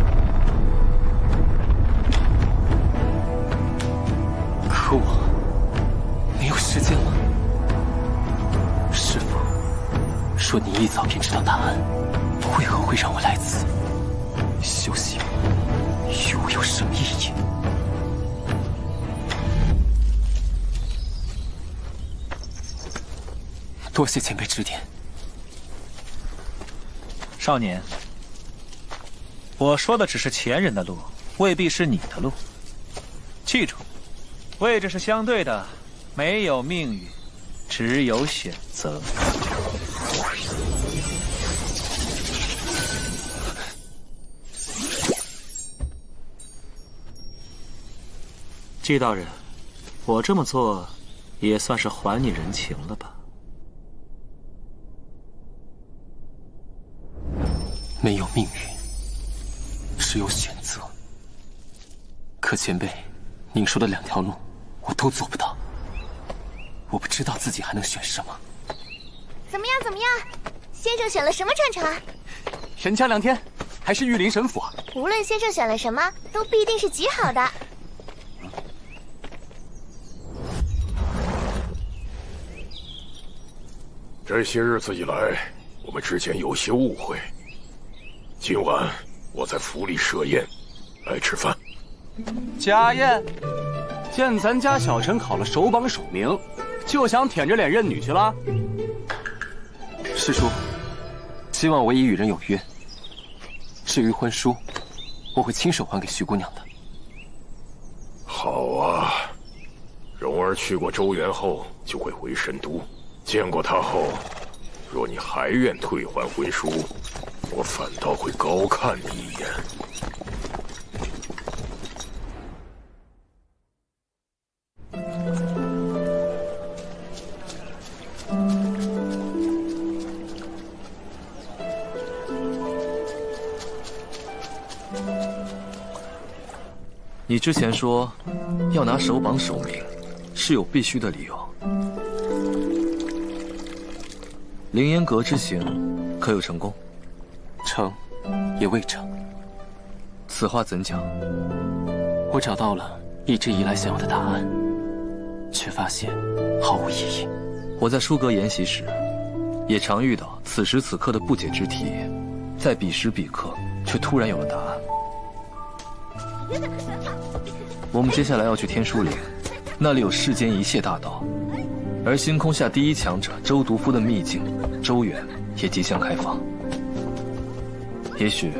Speaker 11: 可我没有时间了。师父说你一早便知道答案，为何会让我来此？修行与我有什么意义？多谢前辈指点。
Speaker 15: 少年，我说的只是前人的路，未必是你的路。记住，位置是相对的，没有命运，只有选择。季道人，我这么做，也算是还你人情了吧？
Speaker 11: 没有命运，只有选择。可前辈，您说的2条路，我都做不到。我不知道自己还能选什么。
Speaker 22: 怎么样？怎么样？先生选了什么传承？
Speaker 5: 神枪2天，还是玉林神府啊？
Speaker 22: 无论先生选了什么，都必定是极好的。
Speaker 4: 这些日子以来，我们之间有些误会。今晚我在府里设宴，来吃饭。
Speaker 5: 家宴？见咱家小臣考了首榜首名，就想舔着脸认女去了？
Speaker 11: 师叔，今晚我已与人有约。至于婚书，
Speaker 2: 我会亲手还给徐姑娘的。
Speaker 4: 好啊，蓉儿去过周原后就会回神都，见过他后，若你还愿退还婚书，我反倒会高看你一眼。
Speaker 21: 你之前说要拿首榜首名，是有必须的理由。凌烟阁之行可有成功？
Speaker 2: 成，也未成。
Speaker 21: 此话怎讲？
Speaker 2: 我找到了一直以来想要的答案，却发现毫无意义。
Speaker 21: 我在书阁研习时，也常遇到此时此刻的不解之题，在彼时彼刻却突然有了答案。我们接下来要去天书岭，那里有世间一切大道，而星空下第一强者周毒夫的秘境周原也即将开放。也许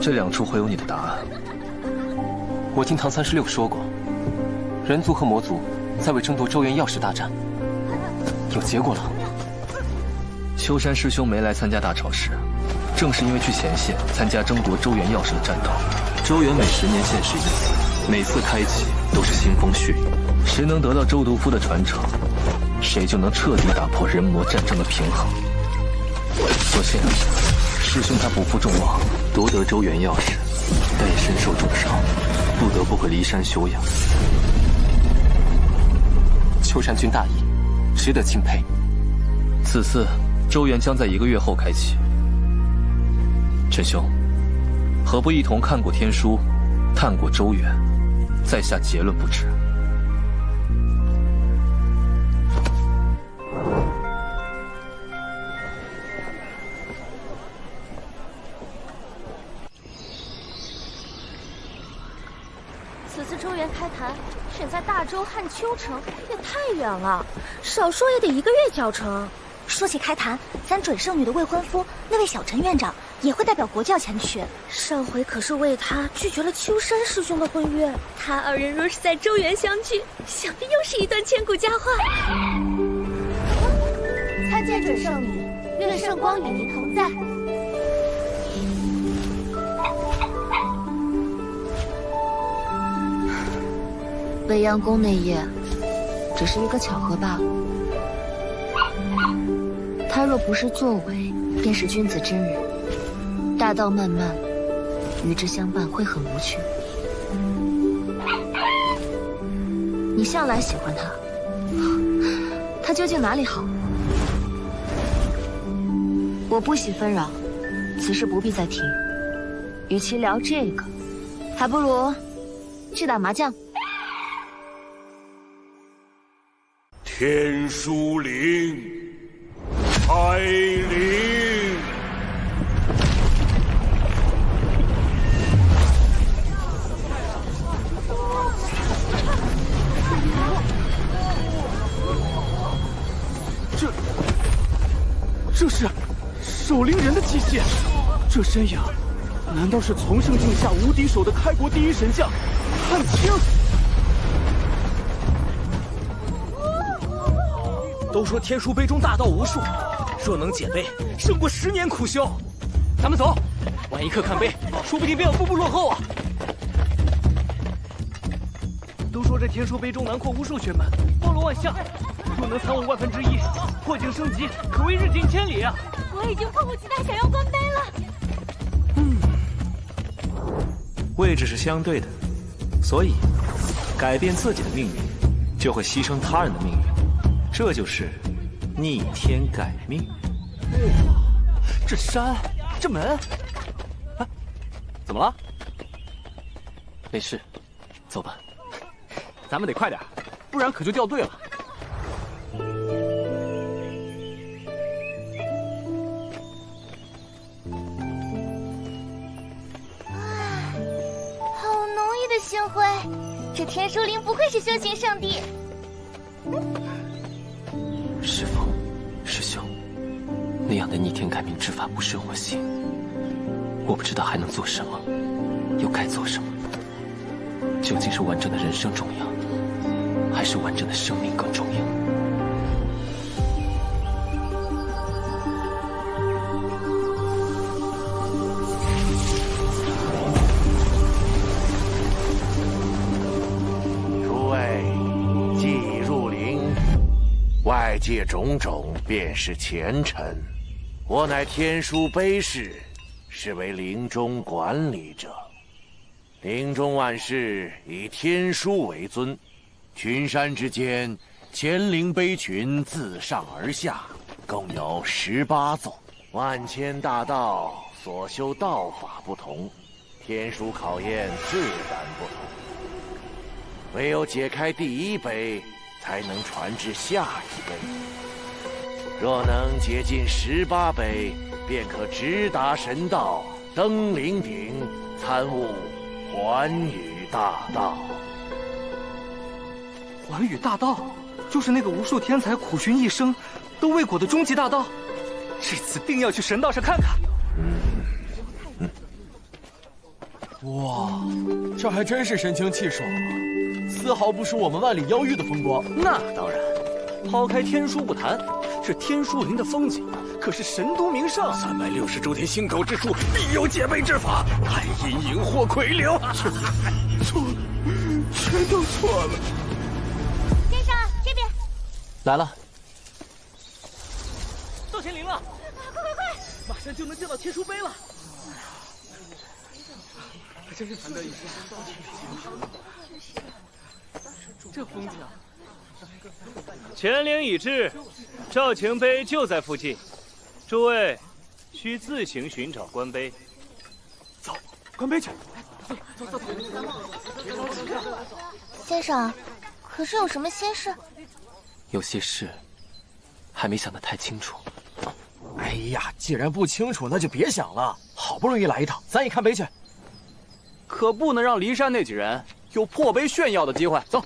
Speaker 21: 这两处会有你的答案。
Speaker 2: 我听唐36说过，人族和魔族在为争夺周原钥匙大战，有结果了。
Speaker 21: 秋山师兄没来参加大潮试，正是因为去前线参加争夺周原钥匙的战斗。周原每10年现世一次，每次开启都是腥风血雨。谁能得到周毒夫的传承，谁就能彻底打破人魔战争的平衡。所幸师兄他不负众望，夺得周原钥匙，但也身受重伤，不得不回骊山休养。
Speaker 2: 秋山君大义，值得钦佩。
Speaker 21: 此次周原将在1个月后开启。陈兄，何不一同看过天书，探过周原，再下结论不迟？
Speaker 22: 此次周原开坛选在大周汉丘城，也太远了，少说也得1个月脚程。
Speaker 13: 说起开坛，咱准圣女的未婚夫那位小陈院长也会代表国教前去。
Speaker 22: 上回可是为他拒绝了秋山师兄的婚约，他2人若是在周原相聚，想必又是一段千古佳话。参见准圣女，愿圣光与您同在。
Speaker 13: 未央宫那夜，只是一个巧合罢了。他若不是作为，便是君子之人。大道漫漫，与之相伴会很无趣。你向来喜欢他，他究竟哪里好？我不喜纷扰，此事不必再提。与其聊这个，还不如去打麻将。
Speaker 4: 天书岭，开灵。
Speaker 16: 这是守灵人的机械，这身影，难道是从圣境下无敌手的开国第一神将汉卿？
Speaker 18: 都说天书碑中大道无数，若能解碑，胜过10年苦修。咱们走，晚一刻看碑，说不定便要步步落后啊！
Speaker 16: 都说这天书碑中囊括无数学门，包罗万象，若能参悟1/1000，破境升级，可谓日进千里啊！
Speaker 22: 我已经迫不及待想要观碑了。
Speaker 15: 位置是相对的，所以改变自己的命运，就会牺牲他人的命运。这就是逆天改命。
Speaker 10: 这山，这门，啊，怎么了？
Speaker 2: 没事，走吧。
Speaker 10: 咱们得快点，不然可就掉队了。
Speaker 22: 好浓郁的星辉，这天书灵不愧是修行圣地。
Speaker 2: 师父，师兄，那样的逆天改命之法不顺我心，我不知道还能做什么。
Speaker 11: 又该做什么？究竟是完整的人生重要，还是完整的生命更重要？
Speaker 17: 诸位，既已入陵，外界种种便是前尘。我乃天书碑事，是为陵中管理者。陵中万事以天书为尊，群山之间，乾陵碑群自上而下，共有18座。万千大道所修道法不同，天书考验自然不同。唯有解开第一碑，才能传至下一碑。若能解尽18碑，便可直达神道，登陵顶，参悟寰宇大道。
Speaker 16: 寰宇大道，就是那个无数天才苦寻一生都未果的终极大道。这次定要去神道上看看。
Speaker 5: 哇，这还真是神清气爽啊，丝毫不输我们万里妖域的风光。
Speaker 8: 那当然，抛开天书不谈，这天书林的风景可是神都名胜。
Speaker 4: 360周天星斗之术，必有解背之法，太阴影或魁流。
Speaker 16: 错了，全都错了。
Speaker 22: 先生，这边
Speaker 10: 来了。
Speaker 8: 到天灵了，
Speaker 22: 快快快！
Speaker 8: 马上就能见到天书碑了。还真是难得一见。这风景。乾陵已至，赵情碑就在附近，诸位需自行寻找官碑。走，官碑去。走。
Speaker 22: 先生，可是有什么心事？
Speaker 11: 有些事还没想得太清楚。
Speaker 5: 哎呀，既然不清楚，那就别想了。好不容易来一趟，咱也看碑去。
Speaker 8: 可不能让骊山那几人有破碑炫耀的机会。走。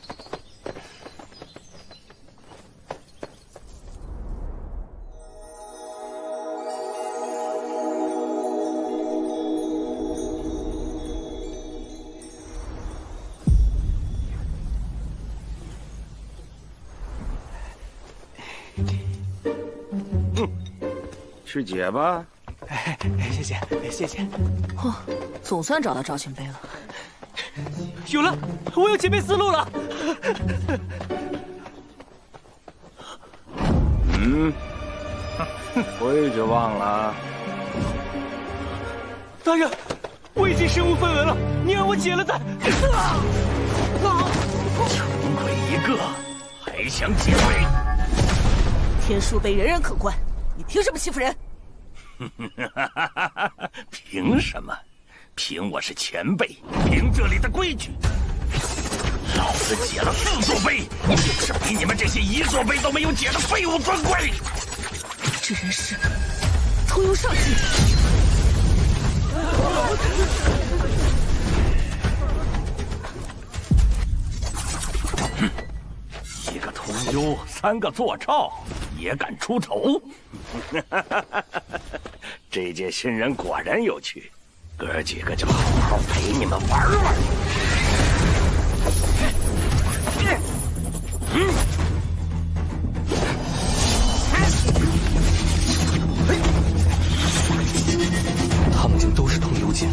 Speaker 4: 去解吧。
Speaker 16: 谢谢。
Speaker 6: 哦，总算找到赵群碑了。
Speaker 8: 有了，我有解碑思路了。
Speaker 4: 规矩忘了。
Speaker 8: 大人，我已经身无分文了，你让我解了再。
Speaker 23: 穷鬼一个，还想解碑？
Speaker 6: 天书碑人人可观，你凭什么欺负人？
Speaker 23: 凭什么？凭我是前辈，凭这里的规矩。老子解了4座碑，就是比你们这些1座碑都没有解的废物尊贵。
Speaker 6: 这人是偷幽上计。
Speaker 23: 1个通幽，3个坐抄，也敢出头？这届新人果然有趣，哥几个就好好陪你们玩玩。
Speaker 11: 他们竟都是通幽剑。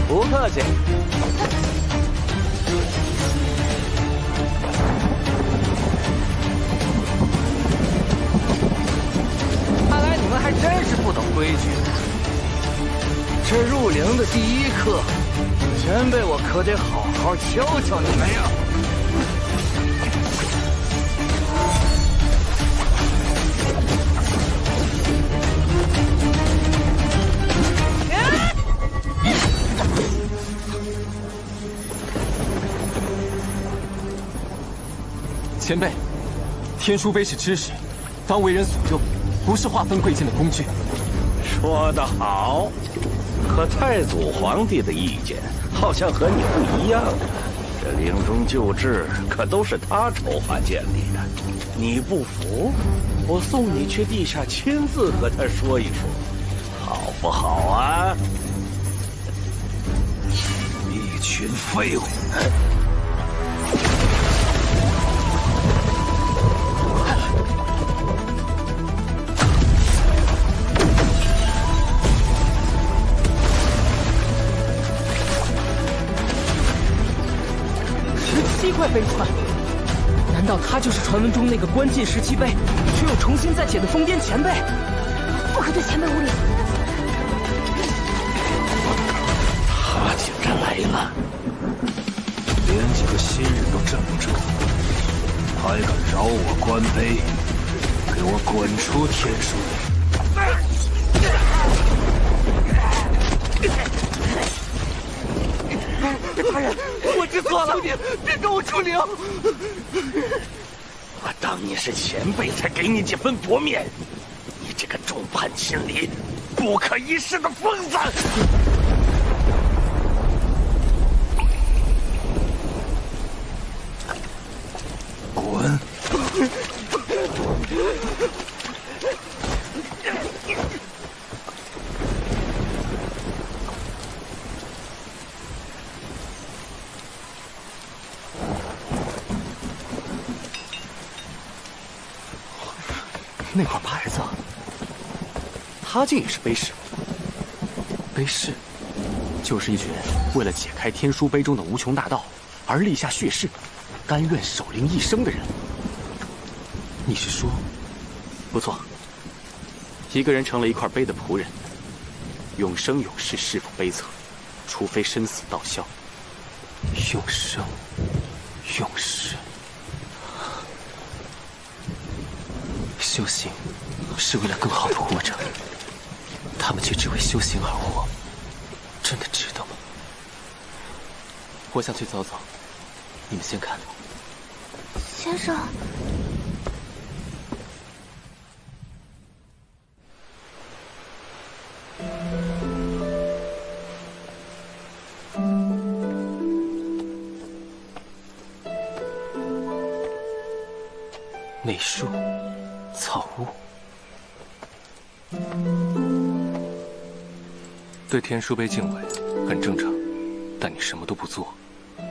Speaker 8: 不客气。看来你们还真是不懂规矩。这入陵的第一课，前辈我可得好好教教你们呀！
Speaker 5: 前辈，天书碑是知识，当为人所用，不是划分贵贱的工具。
Speaker 23: 说得好，可太祖皇帝的意见好像和你不一样啊。这陵中旧制可都是他筹划建立的，你不服，我送你去地下亲自和他说一说，好不好啊？一群废物！17
Speaker 3: 块碑块，难道他就是传闻中那个关键17碑，却又重新再解的疯癫前辈？
Speaker 22: 不可对前辈无礼！
Speaker 23: 他竟然来了，连几个新人都镇不住，还敢扰我关碑，给我滚出天书！
Speaker 3: 大人，我知错了，求你别跟我出灵。
Speaker 23: 我当你是前辈才给你几分薄面，你这个众叛亲离、不可一世的疯子！滚！
Speaker 5: 那块牌子，他竟也是碑士。碑士，就是一群为了解开天书碑中的无穷大道而立下血誓，甘愿守灵一生的人。你是说？不错，一个人成了一块碑的仆人，永生永世侍奉碑册，除非生死道消。永生，永世。修行是为了更好的活着，他们却只为修行而活，真的值得吗？我想去走走，你们先看。
Speaker 22: 先生，
Speaker 5: 内书。草屋，对天书碑敬畏很正常，但你什么都不做，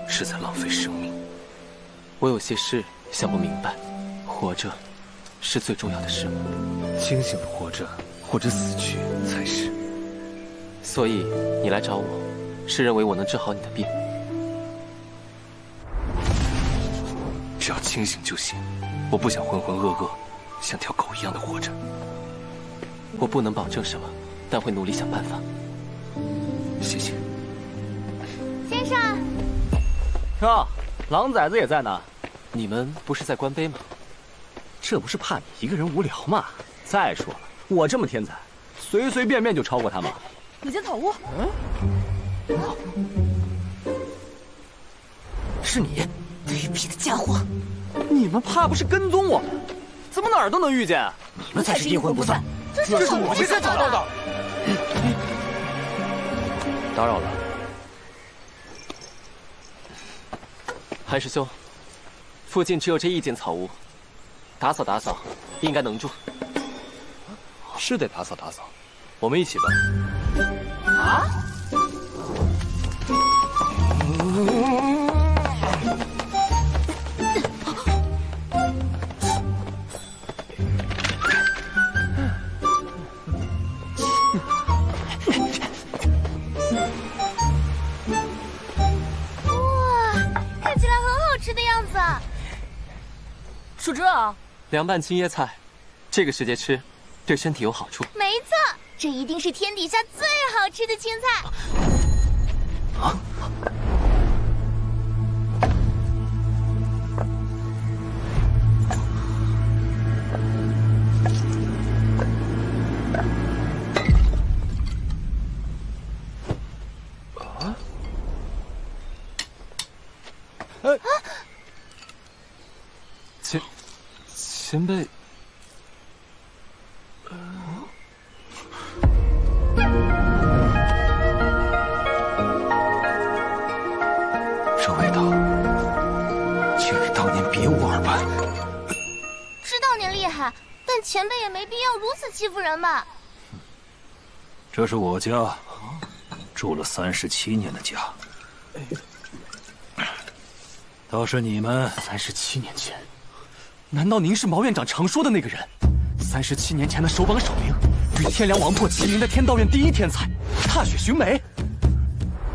Speaker 5: 是在浪费生命。我有些事想不明白，活着是最重要的事吗？清醒的活着或者死去才是。所以你来找我，是认为我能治好你的病？只要清醒就行，我不想浑浑噩噩。像条狗一样的活着，我不能保证什么，但会努力想办法。谢谢。
Speaker 22: 先生。
Speaker 10: 哟，狼崽子也在呢。
Speaker 5: 你们不是在关碑吗？
Speaker 10: 这不是怕你一个人无聊吗？再说了，我这么天才，随随便便就超过他吗？
Speaker 22: 你进草屋。
Speaker 10: 是你，
Speaker 22: 卑鄙的家伙！
Speaker 10: 你们怕不是跟踪我们？怎么哪儿都能遇见？
Speaker 23: 你们才是阴魂不散，
Speaker 22: 这是我们先找到的。
Speaker 10: 打扰了，
Speaker 5: 韩师兄，附近只有这一间草屋，打扫打扫应该能住。
Speaker 10: 是得打扫打扫，我们一起吧。
Speaker 22: 啊？是这啊，
Speaker 5: 凉拌青叶菜，这个时节吃，对身体有好处。
Speaker 22: 没错，这一定是天底下最好吃的青菜。
Speaker 5: 啊！
Speaker 21: 前辈，
Speaker 11: 这味道，竟与当年别无二般。
Speaker 22: 知道您厉害，但前辈也没必要如此欺负人吧？
Speaker 15: 这是我家，住了37年的家。倒是你们
Speaker 5: 37年前，难道您是毛院长常说的那个人？37年前的首榜首领，与天梁王破齐名的天道院第一天才，踏雪寻梅。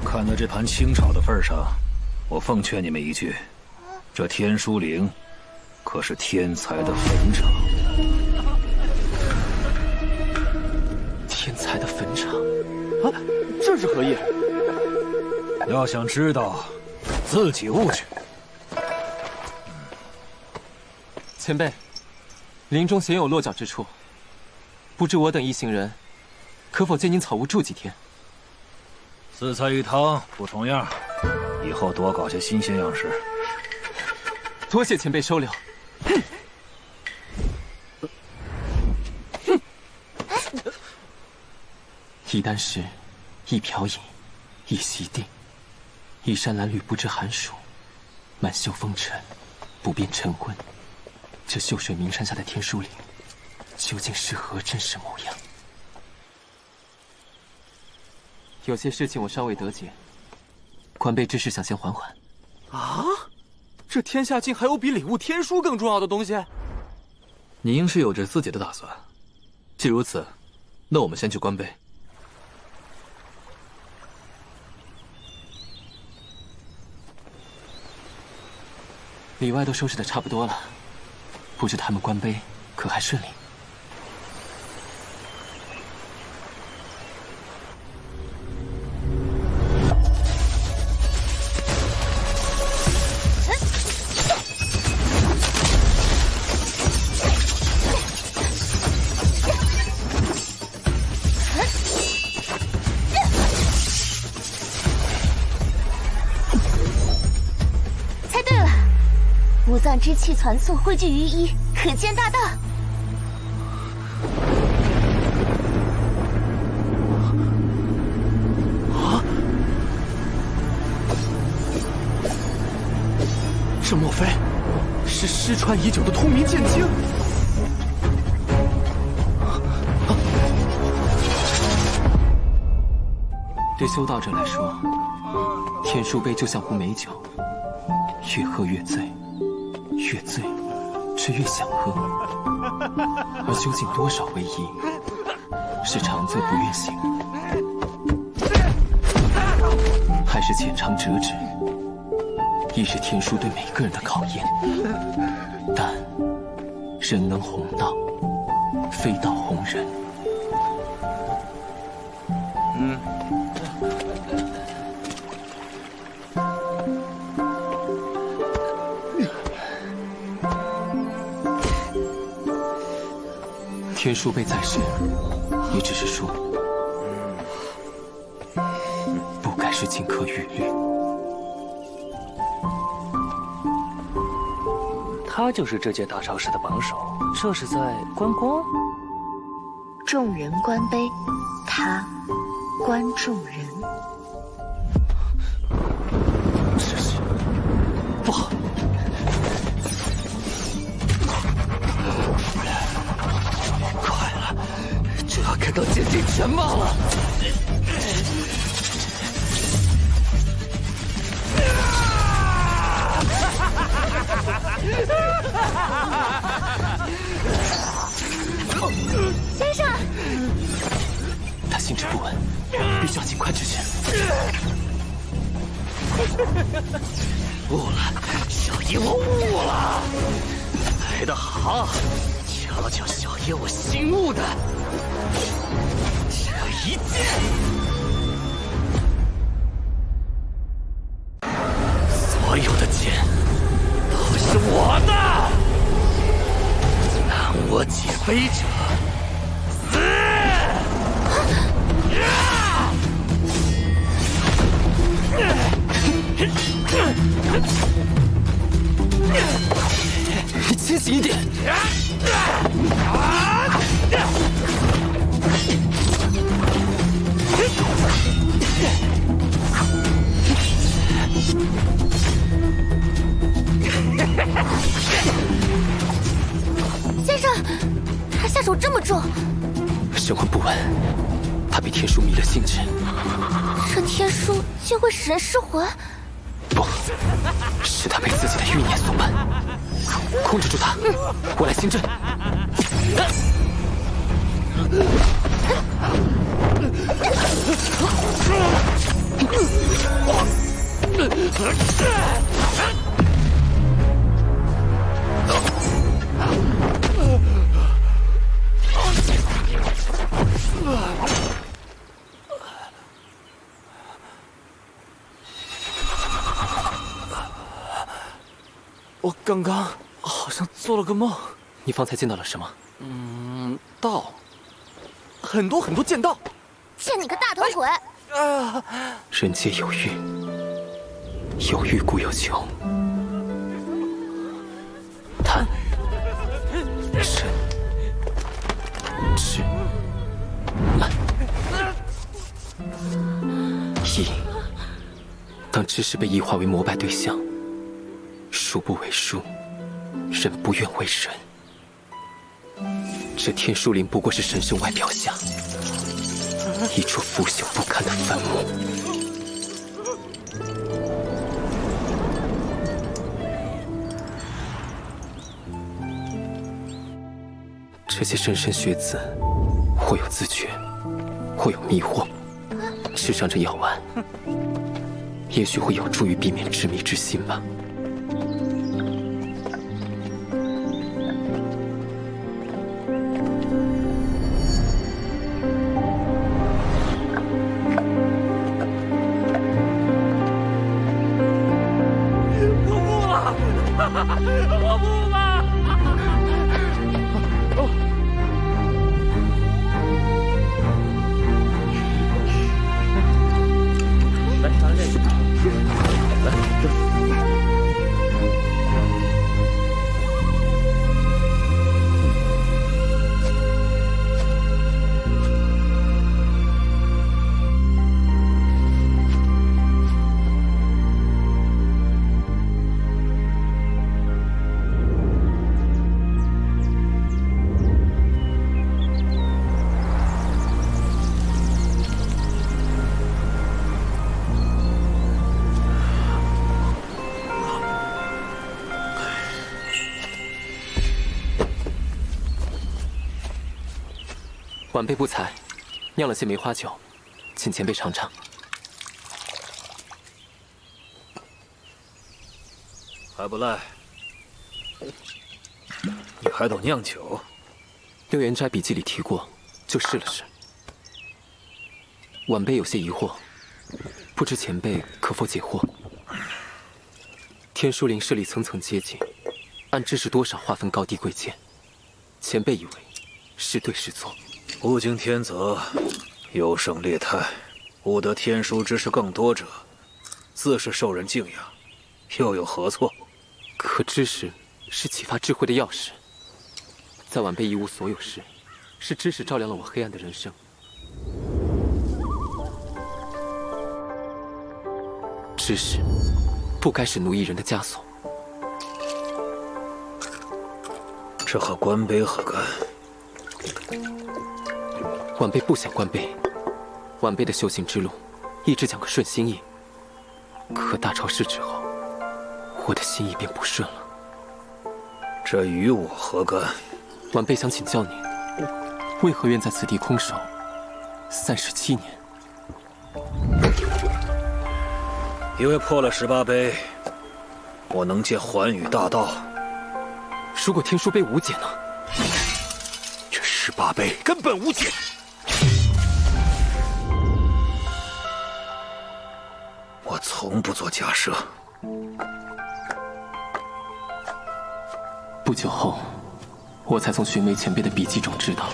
Speaker 15: 看在这盘清炒的份上，我奉劝你们一句：这天书陵可是天才的坟场。
Speaker 5: 天才的坟场啊，这是何意？
Speaker 15: 要想知道，自己悟去。
Speaker 21: 前辈，林中鲜有落脚之处，不知我等一行人可否借您草屋住几天
Speaker 15: ？4菜1汤不重样，以后多搞些新鲜样式。
Speaker 21: 多谢前辈收留。一箪食，一瓢饮，一席定，一山蓝绿不知寒暑，满袖风尘，不辨晨昏。这秀水名山下的天书岭，究竟是何真实模样？有些事情我尚未得解，官卑之事想先缓缓。
Speaker 5: 啊，这天下竟还有比领悟天书更重要的东西？
Speaker 21: 你应是有着自己的打算。既如此，那我们先去官卑。里外都收拾得差不多了，不知他们官卑可还顺利？
Speaker 22: 五脏之气攒簇汇聚于一，可见大道。
Speaker 5: 啊！这莫非是失传已久的通明剑经？
Speaker 21: 对修道者来说，天书杯就像壶美酒，越喝越醉。越醉，却越想喝，而究竟多少为宜？是长醉不愿醒，还是浅尝辄止？亦是天书对每个人的考验。但人能弘道，非道弘人。天书杯在世，也只是说，不该是金科玉律。
Speaker 2: 他就是这届大朝市的榜首，这是在观光。
Speaker 13: 众人观杯，他观众人。
Speaker 5: 这是不好。
Speaker 2: 看到剑境全貌了！
Speaker 22: 先生，
Speaker 21: 他心智不稳，必须要尽快止血。
Speaker 2: 悟了，小爷我悟了！来得好，瞧瞧小爷我新悟的！这一剑，所有的剑都是我的。难我解杯者，死！
Speaker 21: 清醒一点！
Speaker 5: 天书迷了心智。
Speaker 22: 这天书竟会使人失魂？
Speaker 5: 不，是他被自己的欲念所绊。控制住他，我来行阵。
Speaker 3: 我刚刚好像做了个梦。
Speaker 5: 你方才见到了什么？
Speaker 3: 道，很多剑道。
Speaker 22: 见你个大头鬼！
Speaker 5: 人皆有欲，有欲故有求。贪、嗔、痴、慢、疑。当知识被异化为膜拜对象，术不为术，人不愿为人。这天书林不过是神圣外表下一处腐朽不堪的坟墓。这些莘莘学子，或有自觉，或有迷惑。吃上这药丸，也许会有助于避免执迷之心吧。
Speaker 12: 我不了！
Speaker 23: 来，尝这个。来，
Speaker 5: 晚辈不才，酿了些梅花酒，请前辈尝尝。
Speaker 12: 还不赖，你还懂酿酒？
Speaker 5: 六元斋笔记里提过，就试了试。晚辈有些疑惑，不知前辈可否解惑？天书林势力层层阶级，按知识多少划分高低贵贱，前辈以为是对是错？
Speaker 12: 不经天择，优胜劣汰，悟得天书之事更多者，自是受人敬仰，又有何错？
Speaker 5: 可知识是启发智慧的钥匙，在晚辈一无所有时，是知识照亮了我黑暗的人生。知识不该是奴役人的枷锁。
Speaker 12: 这和官卑何干？
Speaker 5: 晚辈不想官卑，晚辈的修行之路一直讲个顺心意。可大超市之后，我的心意便不顺了。
Speaker 12: 这与我何干？
Speaker 5: 晚辈想请教您，为何愿在此地空守37年？
Speaker 12: 因为破了18碑，我能见寰宇大道。
Speaker 5: 如果天书碑无解呢？
Speaker 12: 这18碑根本无解。我从不做假设。
Speaker 5: 不久后，我才从寻梅前辈的笔记中知道，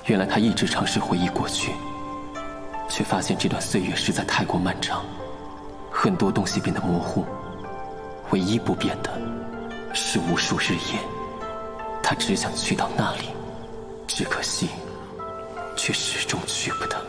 Speaker 5: 原来他一直尝试回忆过去，却发现这段岁月实在太过漫长，很多东西变得模糊，唯一不变的是无数日夜。他只想去到那里，只可惜，却始终去不得。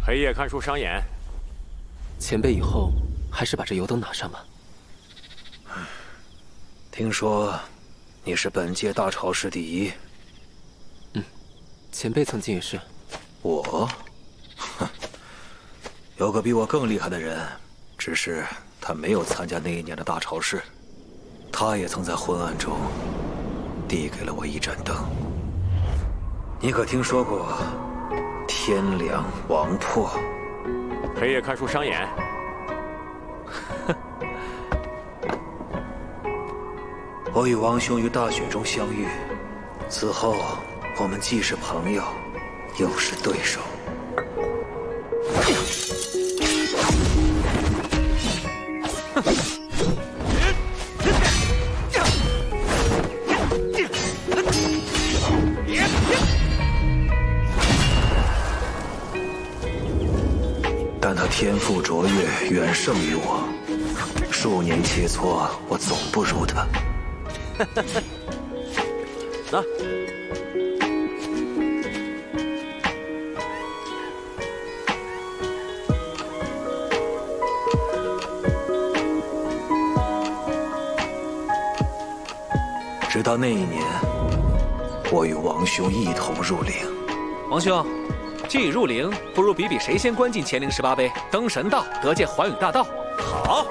Speaker 5: 黑夜看书伤眼。
Speaker 10: 前辈以后还是把这油灯拿上吧。
Speaker 9: 听说你是本届大朝市第一。
Speaker 10: 前辈曾经也是。
Speaker 9: 我？哼，有个比我更厉害的人，只是他没有参加那一年的大朝市。他也曾在昏暗中递给了我一盏灯。你可听说过天凉王破？
Speaker 5: 黑夜看书伤眼。
Speaker 9: 我与王兄于大雪中相遇，此后我们既是朋友，又是对手。但他天赋卓越，远胜于我。数年切磋，我总不如他。
Speaker 5: 拿。
Speaker 9: 直到那一年，我与王兄一同入陵。
Speaker 15: 王兄，既入陵，不如比比谁先关进乾陵18碑，登神道，得见寰宇大道。
Speaker 9: 好。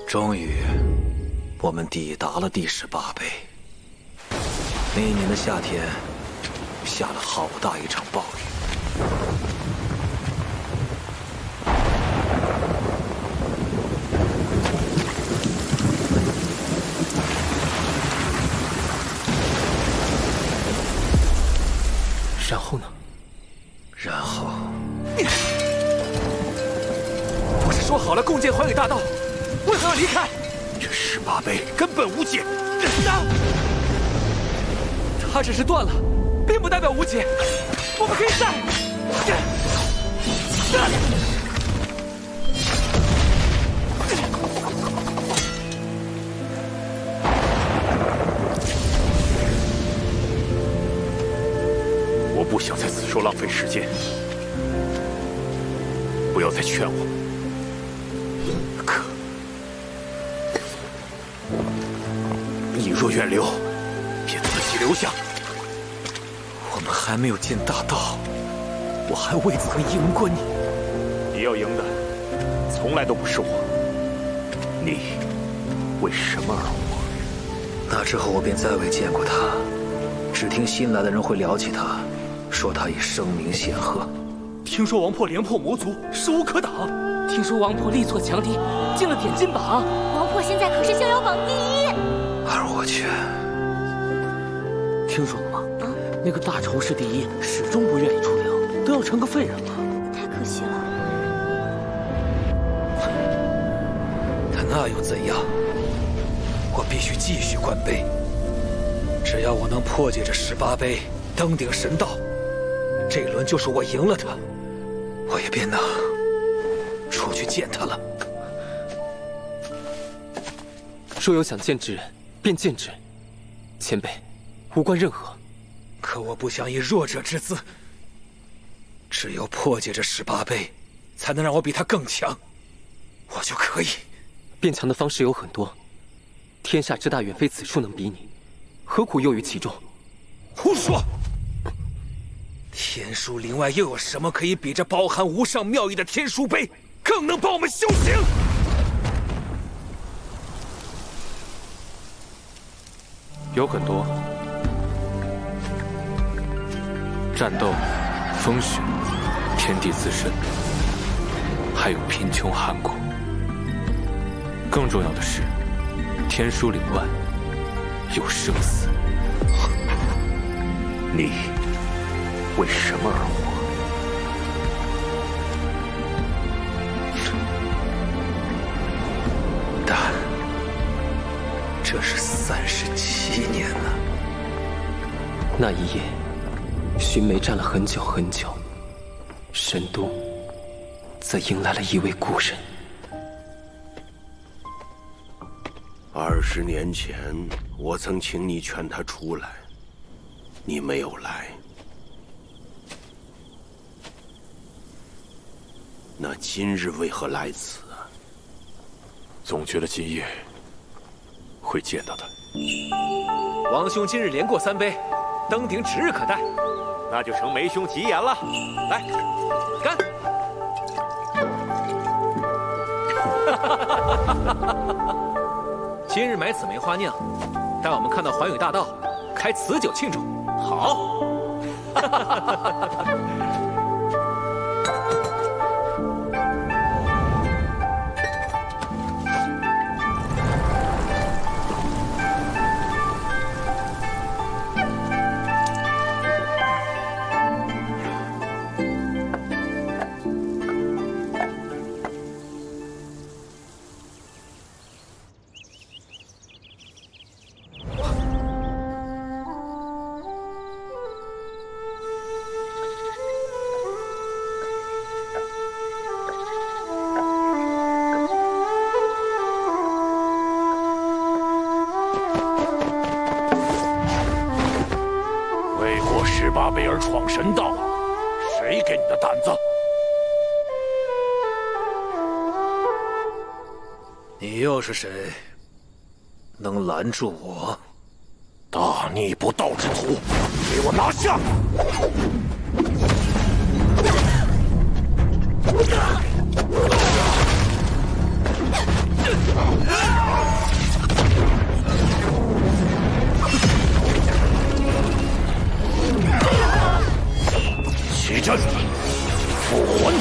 Speaker 9: 终于，我们抵达了第18碑。那一年的夏天，下了好大一场暴雨。
Speaker 10: 然后呢？
Speaker 9: 然后，
Speaker 15: 不是说好了共建寰宇大道，为何要离开？
Speaker 9: 这18碑根本无解。
Speaker 15: 它只是断了，并不代表无解。我们可以再……
Speaker 4: 我不想在此处浪费时间，不要再劝我。可你若愿留，便自己留下。
Speaker 9: 我们还没有见大道，我还未曾赢过你。
Speaker 4: 你要赢的，从来都不是我。你为什么而活？
Speaker 9: 那之后我便再未见过他，只听新来的人会聊起他，说他已声名显赫。
Speaker 16: 听说王破连破魔族，势无可挡。
Speaker 3: 听说王破力挫强敌，进了点金榜。
Speaker 22: 王破现在可是逍遥榜第1，
Speaker 9: 而我却……
Speaker 3: 听说了吗？那个大仇视第1始终不愿意出陵，都要成个废人了。
Speaker 22: 太可惜了。
Speaker 9: 但那又怎样？我必须继续观碑。只要我能破解这18碑，登顶神道，这轮就是我赢了他，我也便能出去见他了。
Speaker 11: 若有想见之人，便见之。前辈，无关任何。
Speaker 9: 可我不想以弱者之姿。只有破解这18杯，才能让我比他更强，我就可以。
Speaker 11: 变强的方式有很多，天下之大远非此处能比拟，何苦囿于其中？
Speaker 9: 胡说！天书陵外又有什么可以比这包含无上妙义的天书杯更能帮我们修行？
Speaker 5: 有很多，战斗、风雪、天地自身，还有贫穷寒苦。更重要的是，天书岭外有生死。
Speaker 4: 你为什么而活？
Speaker 9: 但这是37年了。
Speaker 11: 那一夜，寻梅站了很久很久，神都则迎来了一位故人。
Speaker 4: 20年前，我曾请你劝他出来，你没有来。那今日为何来此啊？
Speaker 12: 总觉得今夜会见到他。
Speaker 10: 王兄今日连过3杯，登顶指日可待。
Speaker 8: 那就承梅兄吉言了。来，
Speaker 10: 干！今日买此梅花酿，待我们看到环宇大道，开此酒庆祝。好。
Speaker 17: 18杯而闯神道，谁给你的胆子？
Speaker 9: 你又是谁？能拦住我？
Speaker 17: 大逆不道之徒，给我拿下！起阵，复魂！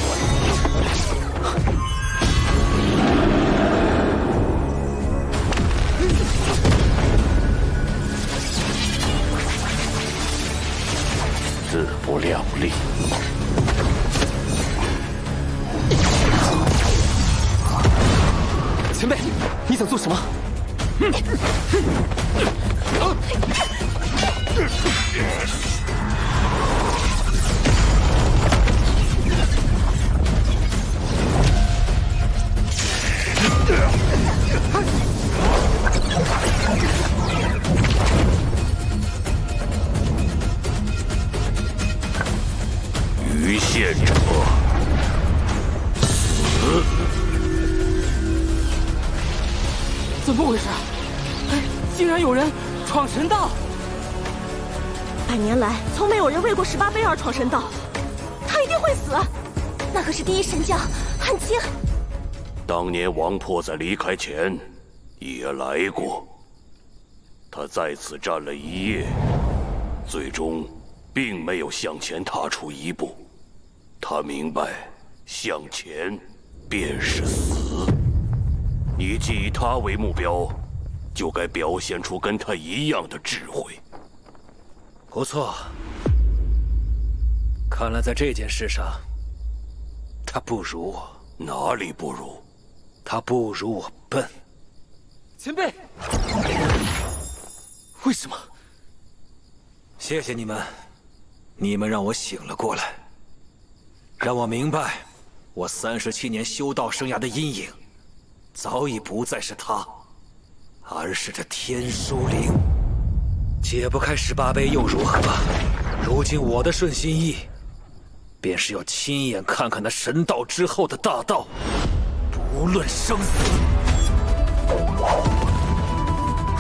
Speaker 17: 自不量力。
Speaker 11: 前辈，你想做什么？
Speaker 17: 余县者，死！
Speaker 3: 怎么回事？哎，竟然有人闯神道
Speaker 6: ！100年来，从没有人为过18杯而闯神道，他一定会死。
Speaker 22: 那可是第一神将汉卿。
Speaker 17: 当年王魄在离开前也来过，他在此站了1夜，最终并没有向前踏出1步。他明白，向前便是死。你既以他为目标，就该表现出跟他一样的智慧。
Speaker 9: 不错，看来在这件事上，他不如我。
Speaker 17: 哪里不如？
Speaker 9: 他不如我笨。
Speaker 3: 前辈，为什么？
Speaker 9: 谢谢你们，你们让我醒了过来，让我明白，我37年修道生涯的阴影，早已不再是他，而是这天书灵。解不开18杯又如何？如今我的顺心意，便是要亲眼看看那神道之后的大道，不论生死。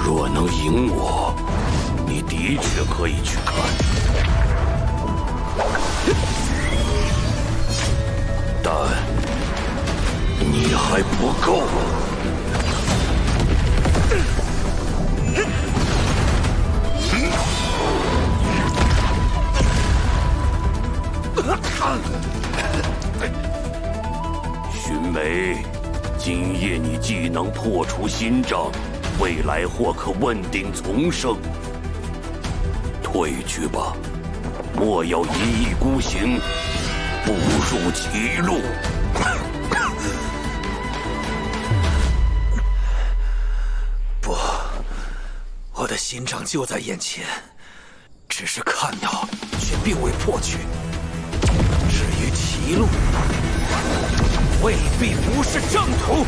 Speaker 4: 若能赢我，你的确可以去看。但你还不够。寻梅，今夜你既能破除心障，未来或可问鼎丛生。退去吧，莫要一意孤行，步入歧路。
Speaker 9: 不，我的心障就在眼前，只是看到，却并未破去。至于歧路，未必不是正途。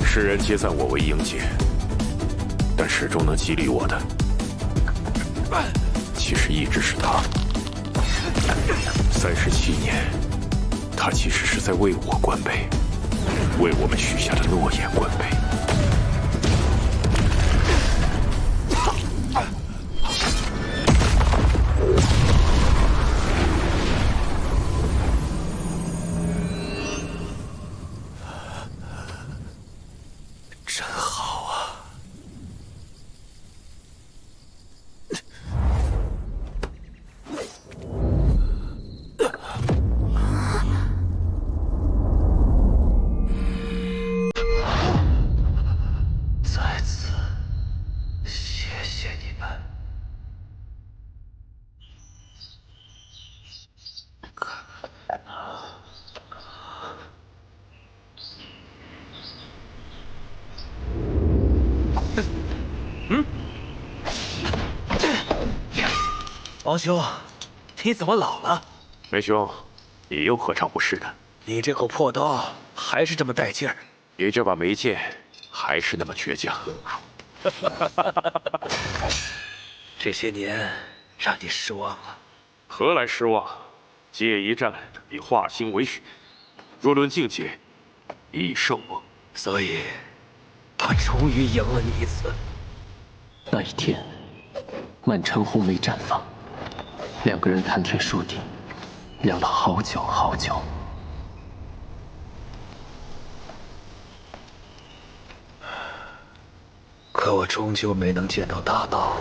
Speaker 4: 世人皆赞我为英杰，但始终能激励我的，其实一直是他。37年，他其实是在为我官杯，为我们许下的诺言官杯。
Speaker 9: 真好啊！在此谢谢你们。王兄，你怎么老了？
Speaker 4: 梅兄，你又何尝不是的？
Speaker 9: 你这口破刀还是这么带劲儿，
Speaker 4: 你这把梅剑还是那么倔强。
Speaker 9: 这些年让你失望了。
Speaker 4: 何来失望？借一战，你化心为雪。若论境界，你已胜我。
Speaker 9: 所以，我终于赢了你一次。
Speaker 11: 那一天，满城红梅绽放，两个人谈天说地，聊了好久好久。
Speaker 9: 可我终究没能见到大道。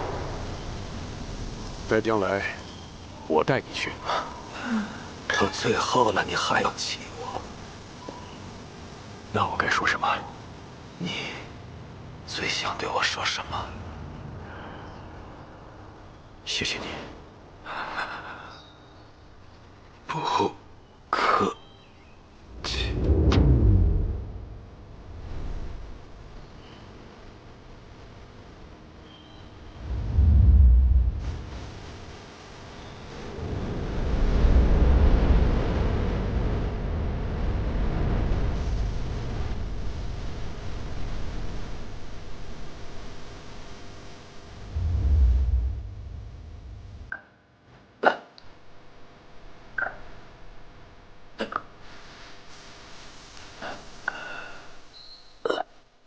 Speaker 4: 在将来，我带你去。
Speaker 9: 到最后了，你还要气我？
Speaker 4: 那我该说什么？
Speaker 9: 你最想对我说什么？
Speaker 4: 谢谢你。
Speaker 9: 不客气。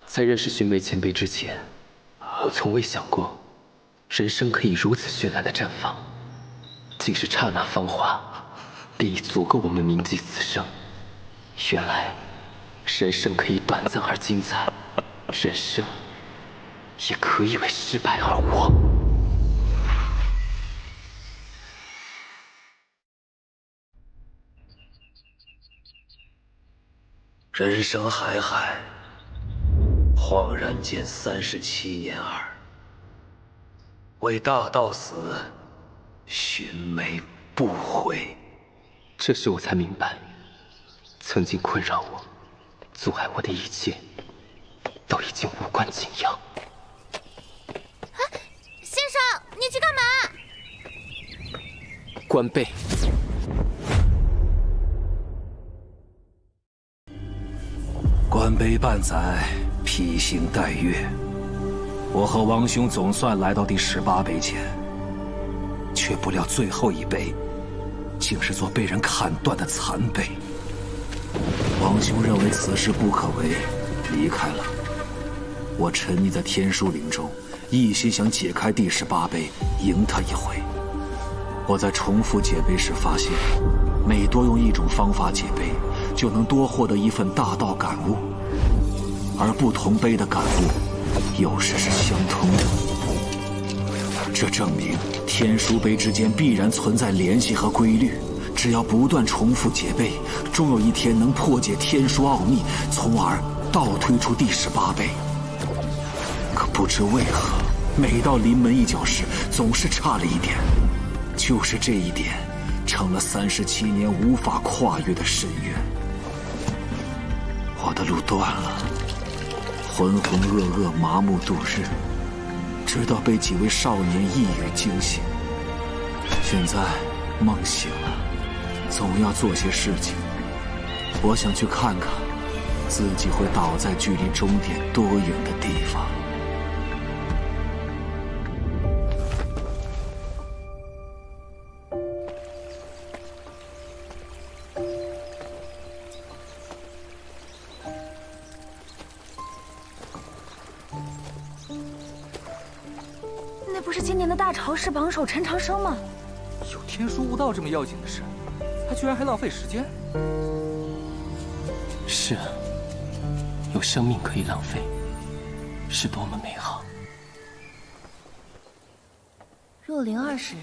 Speaker 11: 在认识寻梅前辈之前，我从未想过人生可以如此绚烂的绽放，竟是刹那芳华，便已足够我们铭记此生。原来，人生可以短暂而精彩，人生也可以为失败而活。
Speaker 9: 人生海海，恍然间37年耳。为大道死，寻梅不悔。
Speaker 11: 这时我才明白，曾经困扰我、阻碍我的一切，都已经无关紧要。
Speaker 22: 先生，你去干嘛？
Speaker 11: 关贝。
Speaker 9: 关杯半载，披星戴月。我和王兄总算来到第18杯前，却不料最后一杯，竟是座被人砍断的残碑。王兄认为此事不可为，离开了。我沉溺在天书林中，一心想解开第18杯，赢他一回。我在重复解杯时发现，每多用一种方法解杯，就能多获得一份大道感悟，而不同杯的感悟有时是相通的。这证明天书杯之间必然存在联系和规律，只要不断重复解杯，终有一天能破解天书奥秘，从而倒推出第18杯。可不知为何，每到临门一脚时，总是差了一点。就是这一点，成了37年无法跨越的深渊。我的路断了，浑浑噩噩，麻木度日，直到被几位少年一语惊醒。现在梦醒了，总要做些事情。我想去看看，自己会倒在距离终点多远的地方。
Speaker 22: 那不是今年的大潮市榜首陈长生吗？
Speaker 21: 有天书悟道这么要紧的事，他居然还浪费时间。
Speaker 11: 是啊，有生命可以浪费，是多么美好。
Speaker 22: 若灵20日，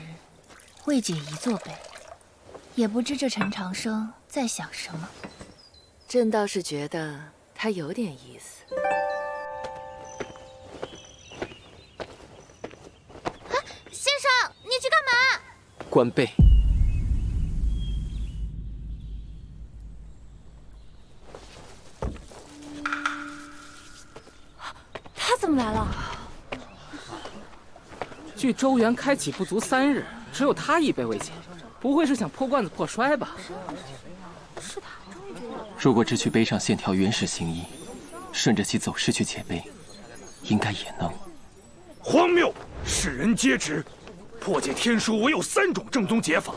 Speaker 22: 未解一座碑，也不知这陈长生在想什么。
Speaker 1: 朕倒是觉得他有点意思。
Speaker 22: 先生，你去干嘛？
Speaker 11: 关贝。
Speaker 22: 他怎么来了？
Speaker 3: 据周元开启不足3日，只有他一杯未解，不会是想破罐子破摔吧？
Speaker 22: 是他。
Speaker 11: 如果只取杯上线条原始形意，顺着其走势去解杯，应该也能。
Speaker 12: 荒谬！世人皆知，破解天书唯有3种正宗解法：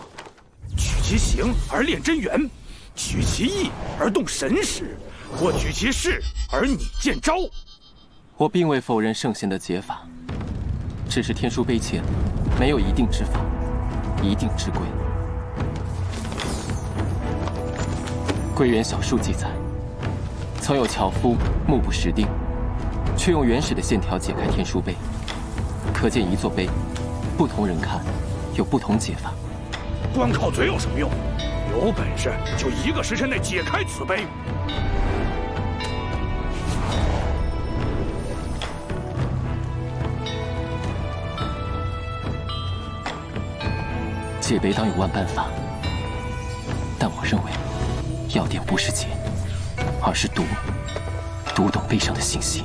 Speaker 12: 取其形而炼真元，取其意而动神识，或取其势而拟剑招。
Speaker 11: 我并未否认圣贤的解法，只是天书碑前没有一定之法，一定之规。归元小书记载，曾有樵夫目不识丁，却用原始的线条解开天书碑。可见一座碑，不同人看有不同解法。
Speaker 12: 光靠嘴有什么用？有本事就1个时辰内解开此碑。
Speaker 11: 解碑当有万般法，但我认为要点不是解，而是读懂碑上的信息。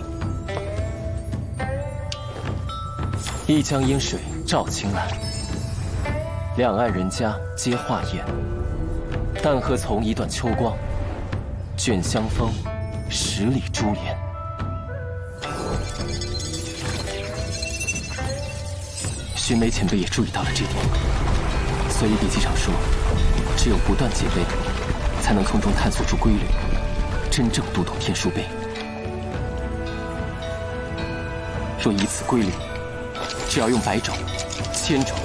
Speaker 11: 一江烟水照青蓝，两岸人家皆画烟。但何从一段秋光，卷香风10里珠帘。寻梅前辈也注意到了这点，所以笔记上说，只有不断解碑，才能从中探索出规律，真正读懂天书碑。若以此规律，
Speaker 2: 只要用100种、1000种，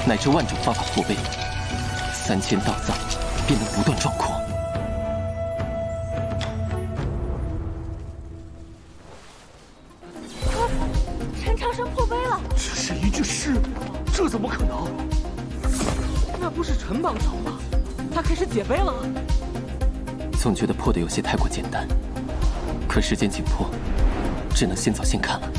Speaker 2: 乃至万种方法破碑，3000道藏便能不断壮阔。
Speaker 22: 陈长生破碑了！
Speaker 16: 这是一具尸，这怎么可能？
Speaker 3: 那不是陈帮手吗？他开始解碑了。
Speaker 2: 总觉得破的有些太过简单，可时间紧迫，只能先走先看了。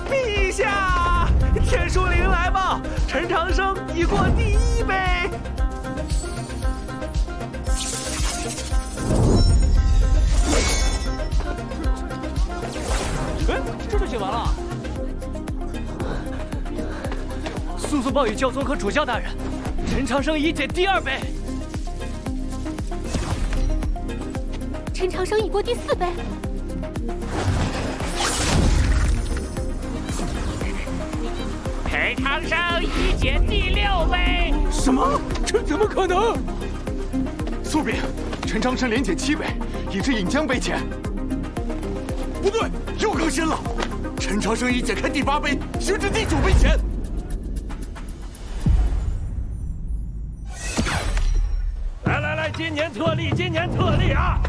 Speaker 16: 陛下，天书灵来报，陈长生已过第1碑。
Speaker 3: 哎，这就写完了。速速报与教宗和主教大人，陈长生已解第2碑。
Speaker 22: 陈长生已过第4碑。
Speaker 18: 陈长生已解第6碑。
Speaker 16: 什么？这怎么可能？苏炳，陈长生连解7碑，已至引江碑前。不对，又更新了。陈长生已解开第8碑，行至第9碑前。
Speaker 23: 来，今年特例啊！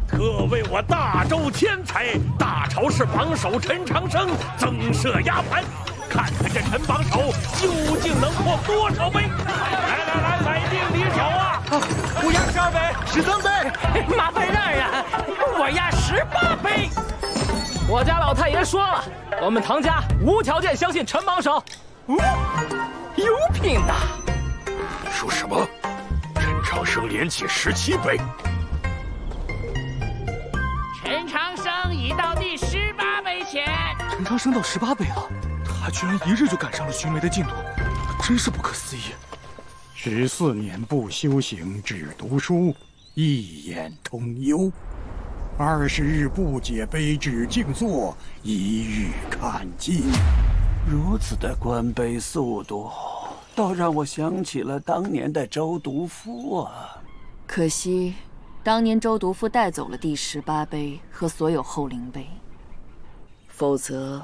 Speaker 23: 特为我大周天才大朝氏榜首陈长生增设压盘，看看这陈榜首究竟能破多少碑！来，买定离手啊！
Speaker 16: 我压12碑、13碑，
Speaker 3: 麻烦让让，我压18碑。我家老太爷说了，我们唐家无条件相信陈榜首。有品的。
Speaker 23: 说什么？陈长生连解17碑。
Speaker 18: 陈长生已到第18碑前。
Speaker 16: 陈长生到18碑了，他居然1日就赶上了寻梅的进度，真是不可思议。
Speaker 7: 14年不修行，只读书，一眼通幽；20日不解碑，只静坐，一日看尽。
Speaker 14: 如此的观碑速度，倒让我想起了当年的周独夫啊。
Speaker 1: 可惜，当年周独夫带走了第18碑和所有后灵碑，否则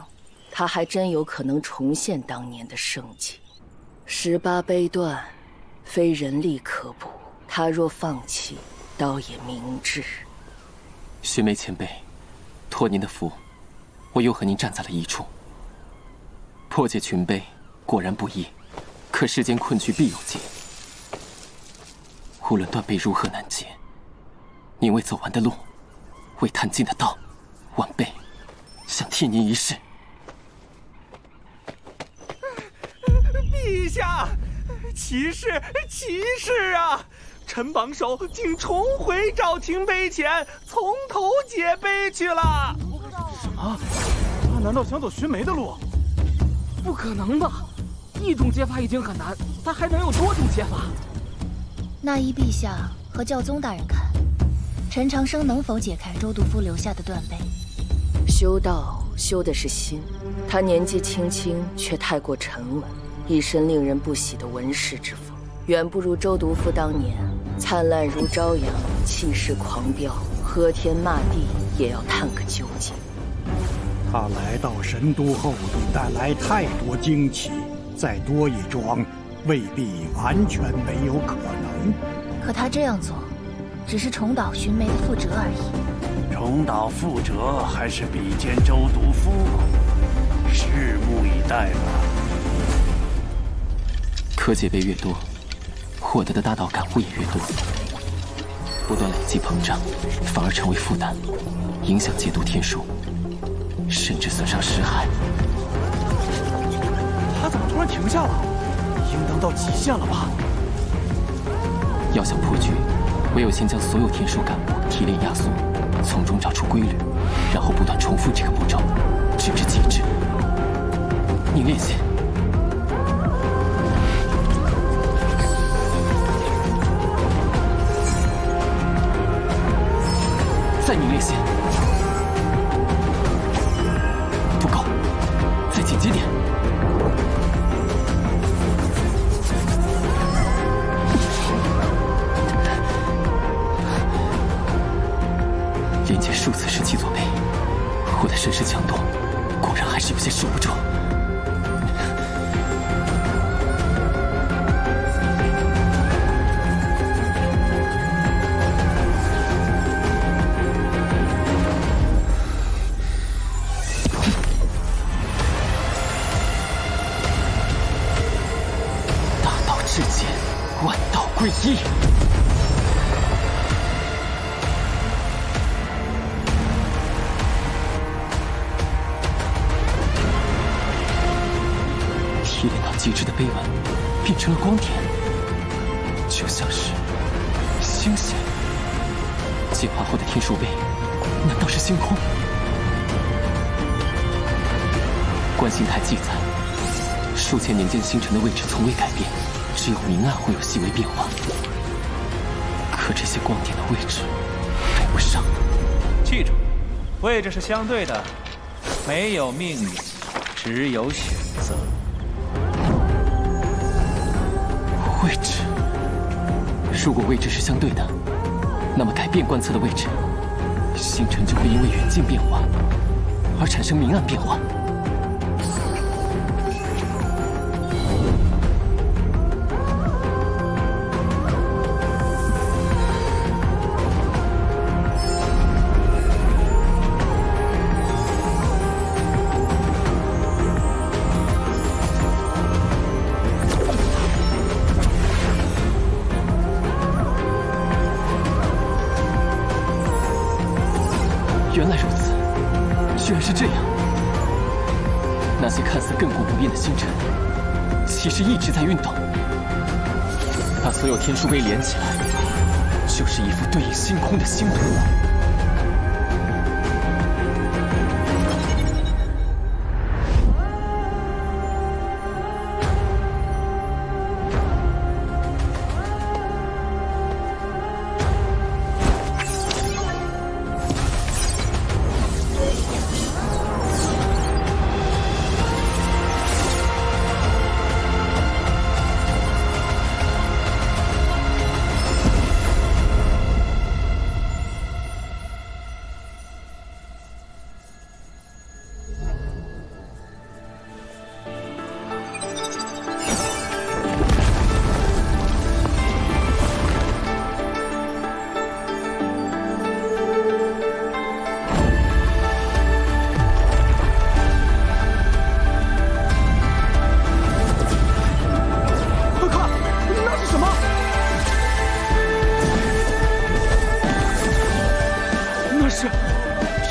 Speaker 1: 他还真有可能重现当年的盛绩。18碑断，非人力可补，他若放弃，倒也明智。
Speaker 2: 寻梅前辈，托您的福，我又和您站在了一处。破解群碑果然不易，可世间困局必有解。无论断碑如何难解，您为走完的路，为探尽的道，晚辈想替您一试。
Speaker 16: 陛下，奇事啊！陈榜首竟重回赵廷碑前，从头解碑去了。什么？他难道想走寻梅的路？
Speaker 3: 不可能吧！一种解法已经很难，他还能有多种解法？
Speaker 13: 那依陛下和教宗大人看，陈长生能否解开周独夫留下的断碑？
Speaker 1: 修道修的是心，他年纪轻轻却太过沉稳，一身令人不喜的文士之风，远不如周独夫当年灿烂如朝阳，气势狂飙，喝天骂地也要探个究竟。
Speaker 7: 他来到神都后，已带来太多惊奇，再多一桩，未必完全没有可能。
Speaker 13: 可他这样做，只是重蹈寻梅的覆辙而已。
Speaker 14: 重蹈覆辙，还是比肩周独夫？拭目以待吧。
Speaker 2: 可解碑越多，获得的大道感悟也越多，不断累积膨胀，反而成为负担，影响解读天书，甚至损伤尸骸。
Speaker 16: 他怎么突然停下了？应当到极限了吧？
Speaker 2: 要想破局，唯有先将所有天书感悟提炼压缩，从中找出规律，然后不断重复这个步骤，直至极致。凝练线。再凝练线。不够，再紧接点。连接数次17座碑，我的身势强度果然
Speaker 11: 世间，万道归一。提炼到极致的碑文，变成了光点，就像是星星。进化后的天书碑，难道是星空？观星台记载，数千年间星辰的位置从未改变，只有明暗会有细微变化。可这些光点的位置对不上。
Speaker 10: 记住，位置是相对的，没有命运，只有选择。
Speaker 11: 位置，如果位置是相对的，那么改变观测的位置，星辰就会因为远近变化而产生明暗变化。原来如此，居然是这样。那些看似亘古不变的星辰，其实一直在运动。把所有天书碑连起来，就是一幅对应星空的星图。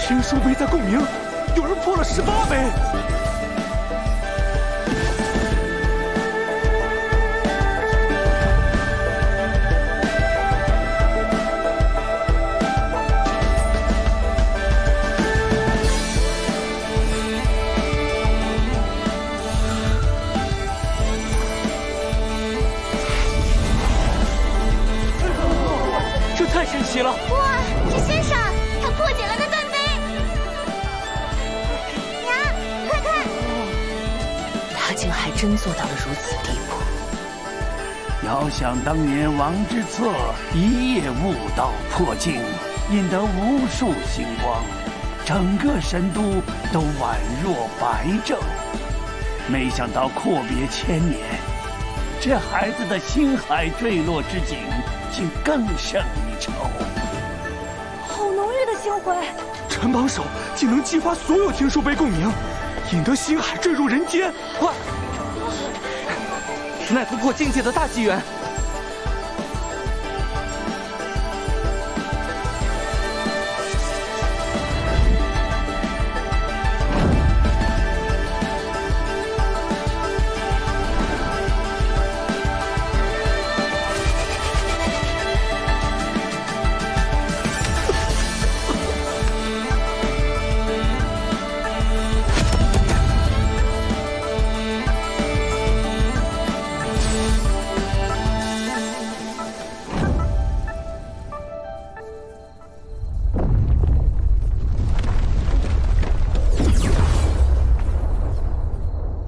Speaker 16: 天书碑在共鸣，有人破了18碑。
Speaker 10: 这太神奇了！
Speaker 22: 哇，铁先生，他破解了那断碑。娘，快看！
Speaker 1: 他竟还真做到了如此地步。
Speaker 14: 遥想当年王之策一夜悟道破境，引得无数星光，整个神都都宛若白昼。没想到阔别千年，这孩子的星海坠落之景竟更胜一筹。
Speaker 22: 好浓郁的星辉！
Speaker 16: 陈榜首竟能激发所有天书碑共鸣，引得星海坠入人间。快！
Speaker 10: 此乃突破境界的大机缘。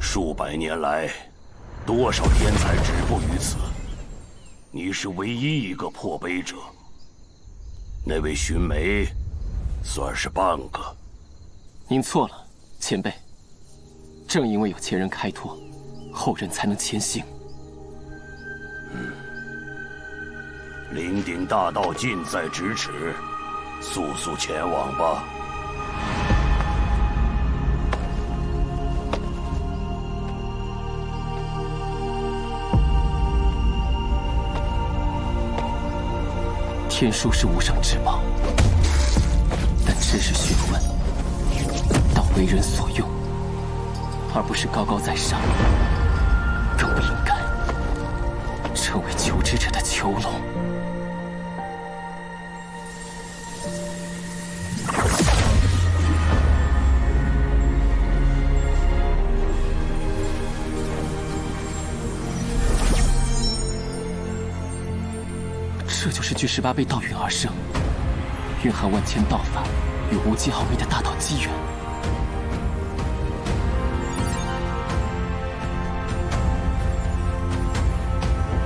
Speaker 23: 数百年来，多少天才止步于此，你是唯一一个破碑者。那位寻梅，算是半个。
Speaker 11: 您错了，前辈。正因为有前人开拓，后人才能前行。
Speaker 23: 灵鼎大道近在咫尺，速速前往吧。
Speaker 11: 天书是无上至宝，但知识学问当为人所用，而不是高高在上，更不应该成为求知者的囚笼。这就是据18辈道陨而生，蕴含万千道法与无极奥秘的大道机缘。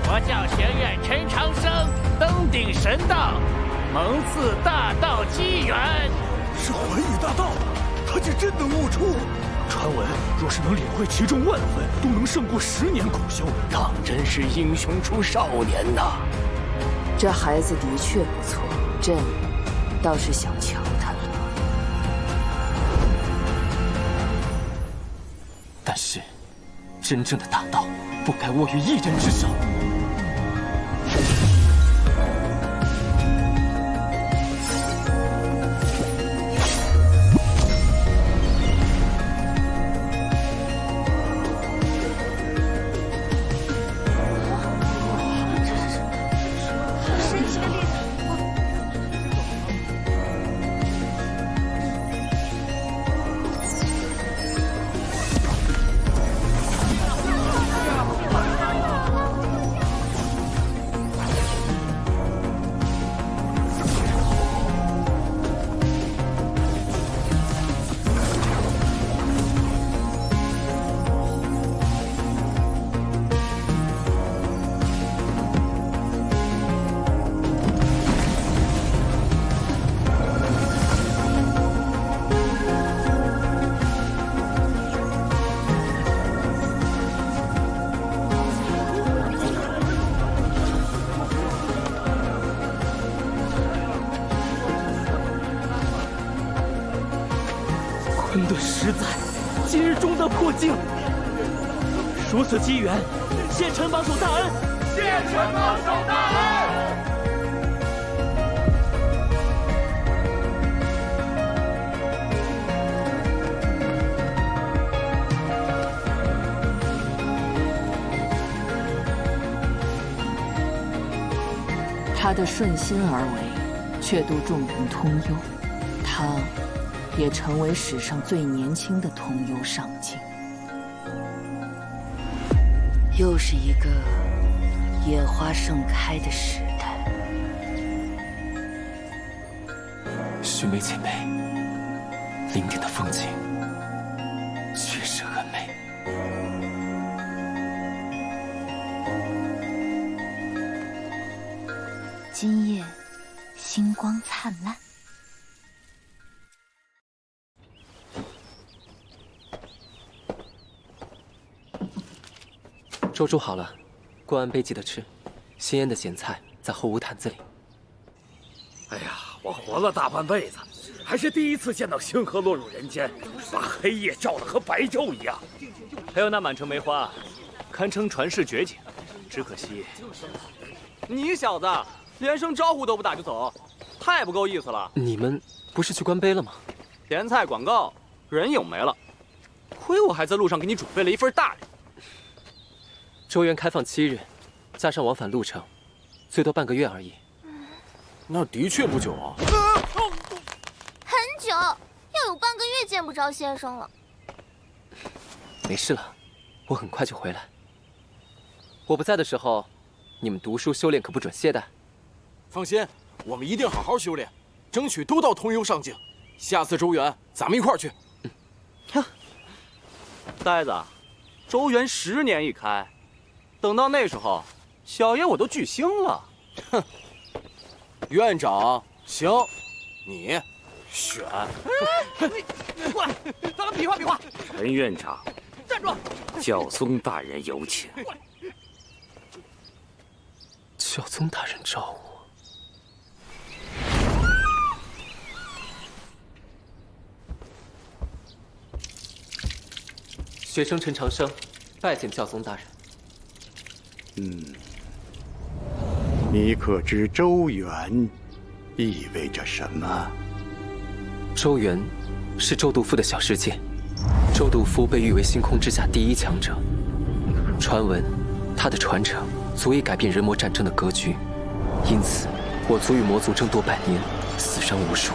Speaker 18: 佛教学院陈长生登顶神道，蒙赐大道机缘。
Speaker 12: 是寰宇大道，他竟真能悟出。传闻若是能领会其中万分，都能胜过10年苦修，当真是英雄出少年呐！
Speaker 1: 这孩子的确不错，朕倒是想瞧他了。
Speaker 11: 但是，真正的大道不该握于一人之手。
Speaker 16: 坤顿实在，今日终得破境。如此机缘，谢陈榜首大恩，谢陈榜首大恩。
Speaker 1: 他的顺心而为，却度众人通幽，他也成为史上最年轻的通幽上境。又是一个野花盛开的时代。
Speaker 11: 须眉前辈，林顶的风景确实很美。
Speaker 13: 今夜星光灿烂。
Speaker 10: 粥煮好了，过完杯记得吃。新腌的咸菜在后屋坛子里。
Speaker 4: 哎呀，我活了大半辈子，还是第一次见到星河落入人间，把黑夜照得和白昼一样。
Speaker 3: 还有那满城梅花，堪称传世绝景。只可惜，
Speaker 16: 你小子连声招呼都不打就走，太不够意思了。
Speaker 10: 你们不是去观碑了吗？
Speaker 16: 甜菜广告，人影没了。亏我还在路上给你准备了一份大礼。
Speaker 10: 周园开放7日，加上往返路程，最多半个月而已。
Speaker 12: 那的确不久啊。
Speaker 22: 很久，要有半个月见不着先生了。
Speaker 10: 没事了，我很快就回来。我不在的时候，你们读书修炼可不准懈怠。
Speaker 12: 放心，我们一定好好修炼，争取都到通幽上境。下次周园，咱们一块儿去。
Speaker 16: 呆子，周园10年一开。等到那时候，小爷我都巨星了。哼，院长行，你选。
Speaker 12: 你过来，咱们比划比划。
Speaker 23: 陈院长，
Speaker 16: 站住！
Speaker 23: 教宗大人有请。
Speaker 10: 教宗大人召我。学生陈长生，拜见教宗大人。
Speaker 7: 你可知周原意味着什么？
Speaker 10: 周元是周毒夫的小世界，周毒夫被誉为星空之下第一强者。传闻，他的传承足以改变人魔战争的格局，因此我族与魔族争夺100年，死伤无数。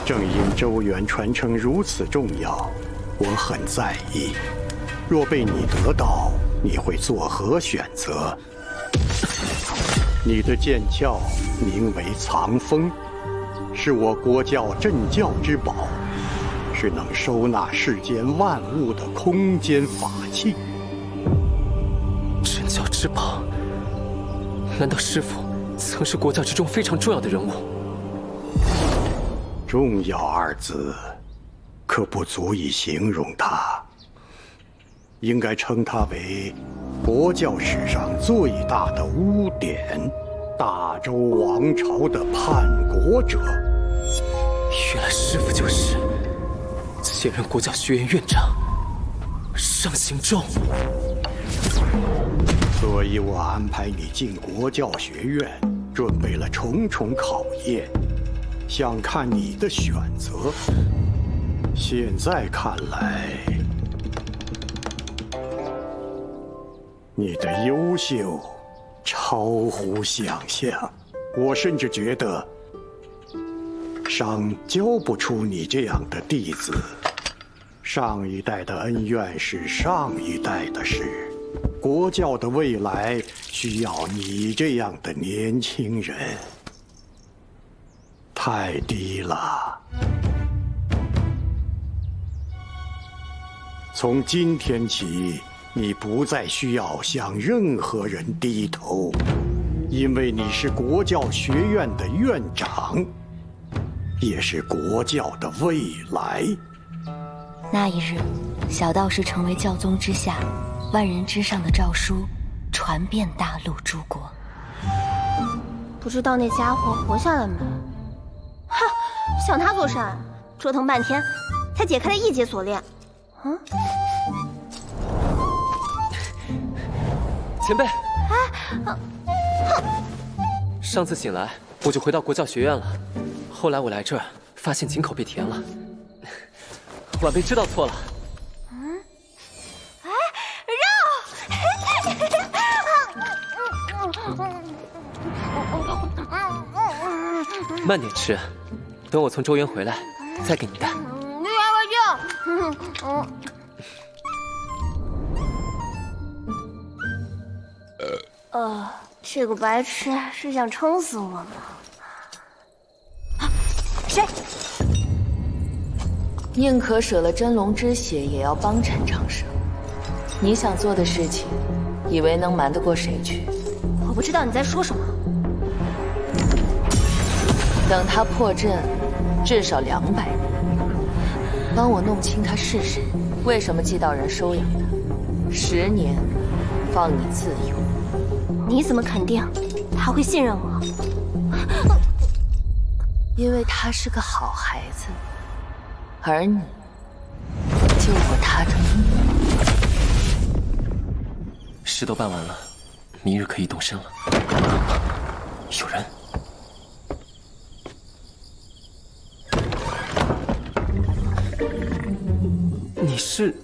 Speaker 7: 正因周元传承如此重要，我很在意。若被你得到，你会作何选择？你的剑鞘名为藏锋，是我国教镇教之宝，是能收纳世间万物的空间法器。
Speaker 10: 镇教之宝？难道师父曾是国教之中非常重要的人物？
Speaker 7: 重要二字，可不足以形容他。应该称他为国教史上最大的污点，大周王朝的叛国者。
Speaker 10: 原来师父就是现任国教学院院长上行舟。
Speaker 7: 所以我安排你进国教学院，准备了重重考验，想看你的选择。现在看来，你的优秀超乎想象，我甚至觉得商教不出你这样的弟子。上一代的恩怨是上一代的事，国教的未来需要你这样的年轻人。太低了。从今天起，你不再需要向任何人低头，因为你是国教学院的院长，也是国教的未来。
Speaker 13: 那一日，小道士成为教宗之下万人之上的诏书，传遍大陆诸国。
Speaker 22: 不知道那家伙活下来没？哼，想他做甚？折腾半天，才解开了一节锁链。嗯。
Speaker 10: 前辈，上次醒来我就回到国教学院了，后来我来这儿发现井口被填了，晚辈知道错了。慢点吃，等我从周原回来再给你带。
Speaker 22: 你来我就。这个白痴是想撑死我吗？谁？
Speaker 1: 宁可舍了真龙之血，也要帮陈长生。你想做的事情，以为能瞒得过谁去？
Speaker 22: 我不知道你在说什么。
Speaker 1: 等他破阵，至少200人。帮我弄清他是谁，为什么祭道人收养他，10年，放你自由。
Speaker 22: 你怎么肯定他会信任我？
Speaker 1: 因为他是个好孩子，而你救过他的命。
Speaker 10: 事都办完了，明日可以动身了。有人。你是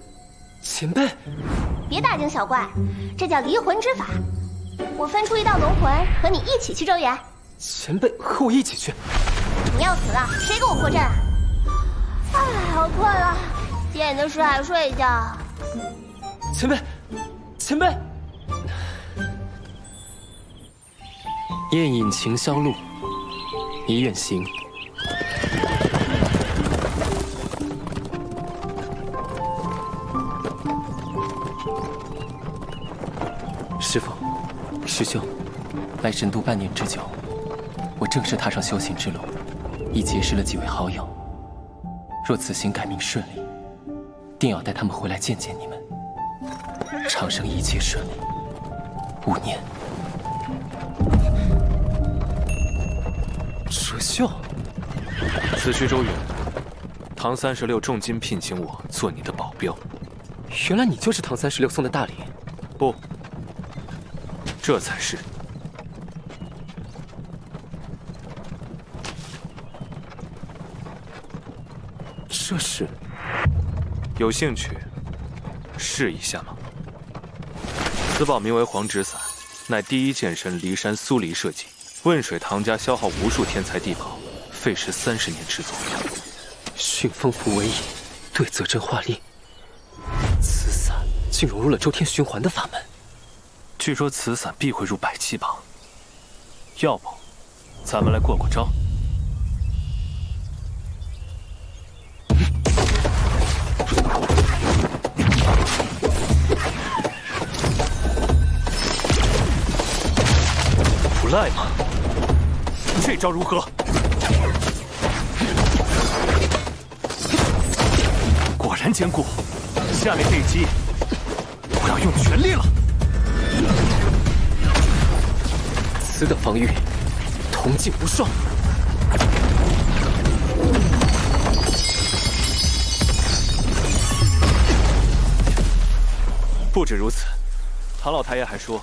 Speaker 10: 前辈？
Speaker 22: 别大惊小怪，这叫离魂之法。我分出一道龙魂，和你一起去周原。
Speaker 10: 前辈和我一起去？
Speaker 22: 你要死了，谁给我破阵啊？哎，好困了，见你的事还睡一觉。
Speaker 10: 前辈，前辈。宴饮琴销路，你远行。师父，师兄，来神都半年之久，我正式踏上修行之路，已结识了几位好友。若此行改命顺利，定要带他们回来见见你们。长生一切顺利，5年。哲秀，
Speaker 21: 此去周远，唐36重金聘请我做你的保镖。
Speaker 10: 原来你就是唐36送的大礼。
Speaker 21: 不。这才是。
Speaker 5: 这是有兴趣试一下吗？此宝名为黄纸伞，乃第一剑神骊山苏黎设计。汶水唐家消耗无数天才地宝，费时30年制作。
Speaker 11: 迅风符为引，对泽真化力。此伞竟融入了周天循环的法门。
Speaker 5: 据说此伞必会入百器榜，要不咱们来过过招？不赖嘛！这招如何？果然坚固。下面这一击，我要用全力了。
Speaker 11: 此等防御，铜镜无双。
Speaker 5: 不止如此，唐老太爷还说，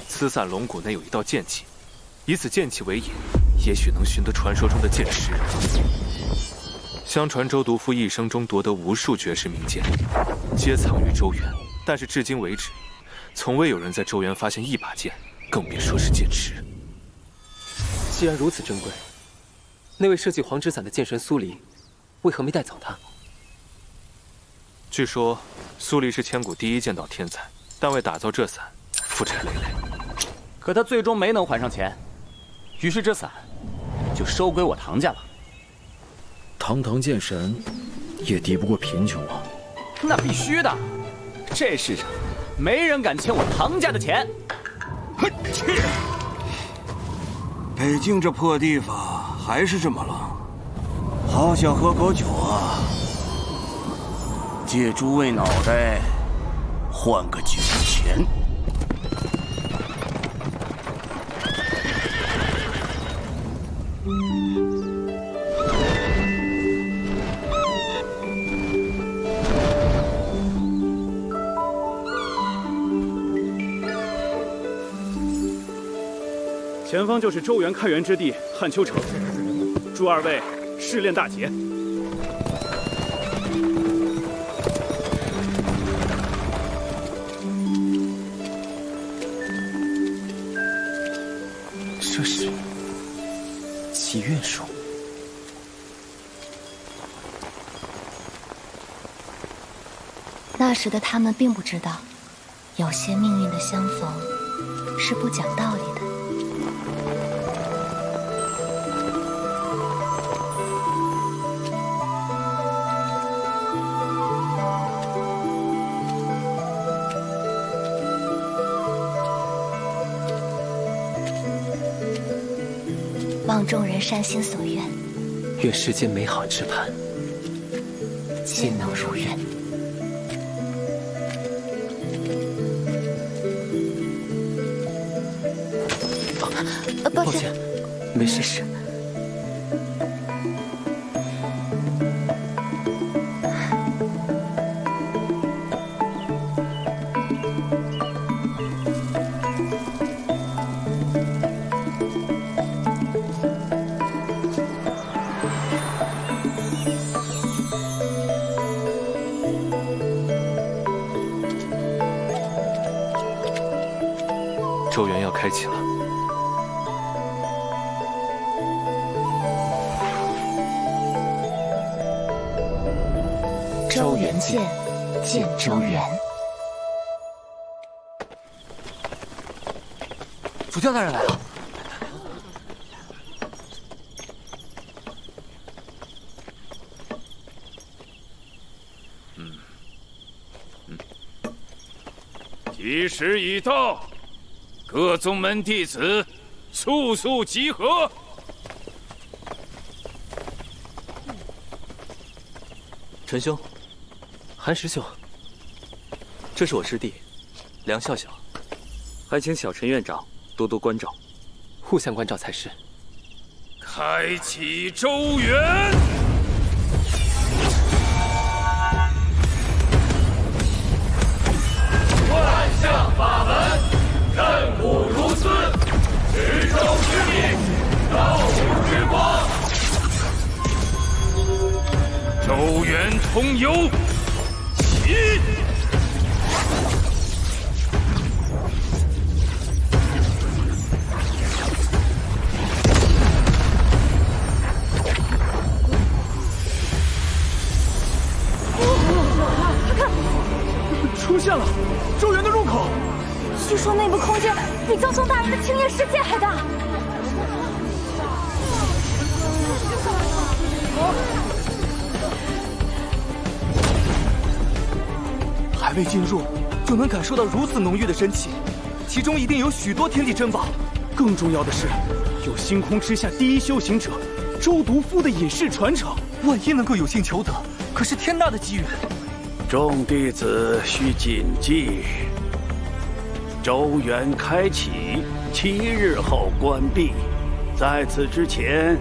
Speaker 5: 此伞龙骨内有一道剑气，以此剑气为引，也许能寻得传说中的剑石。相传周毒夫一生中夺得无数绝世名剑，皆藏于周原，但是至今为止，从未有人在周原发现一把剑，更别说是剑池。
Speaker 11: 既然如此珍贵，那位设计黄纸伞的剑神苏黎，为何没带走他？
Speaker 5: 据说苏黎是千古第一剑道天才，但为打造这伞负债累累。
Speaker 3: 可他最终没能还上钱，于是这伞就收归我唐家了。
Speaker 9: 堂堂剑神，也敌不过贫穷啊！
Speaker 3: 那必须的，这世上没人敢欠我唐家的钱。
Speaker 15: 切！北京这破地方还是这么冷，好想喝口酒啊！借诸位脑袋换个酒钱。
Speaker 19: 前方就是周原开元之地汉丘城，祝二位试炼大捷。
Speaker 11: 这是祈愿术。
Speaker 13: 那时的他们并不知道，有些命运的相逢是不讲道理的。望众人善心所愿，
Speaker 11: 愿世间美好之盼皆能如愿。
Speaker 13: 抱歉，
Speaker 11: 没事。
Speaker 5: 周原要开启了。
Speaker 13: 周原剑，见周原。
Speaker 11: 主教大人来了。
Speaker 20: 吉时已到，各宗门弟子速速集合。
Speaker 10: 陈兄，韩师兄，这是我师弟梁笑笑，还请小陈院长多多关照，互相关照才是。
Speaker 20: 开启周原。万象法门，震古如斯，执周之命，道无之光。周周原通幽，起！
Speaker 16: 出现了，周原的入口。
Speaker 22: 据说内部空间比教宗大人的青叶世界还大。
Speaker 16: 还未进入，就能感受到如此浓郁的真气，其中一定有许多天地珍宝。更重要的是，有星空之下第一修行者周毒夫的隐士传承。万一能够有幸求得，可是天大的机缘。
Speaker 4: 众弟子需谨记，周原开启7日后关闭，在此之前，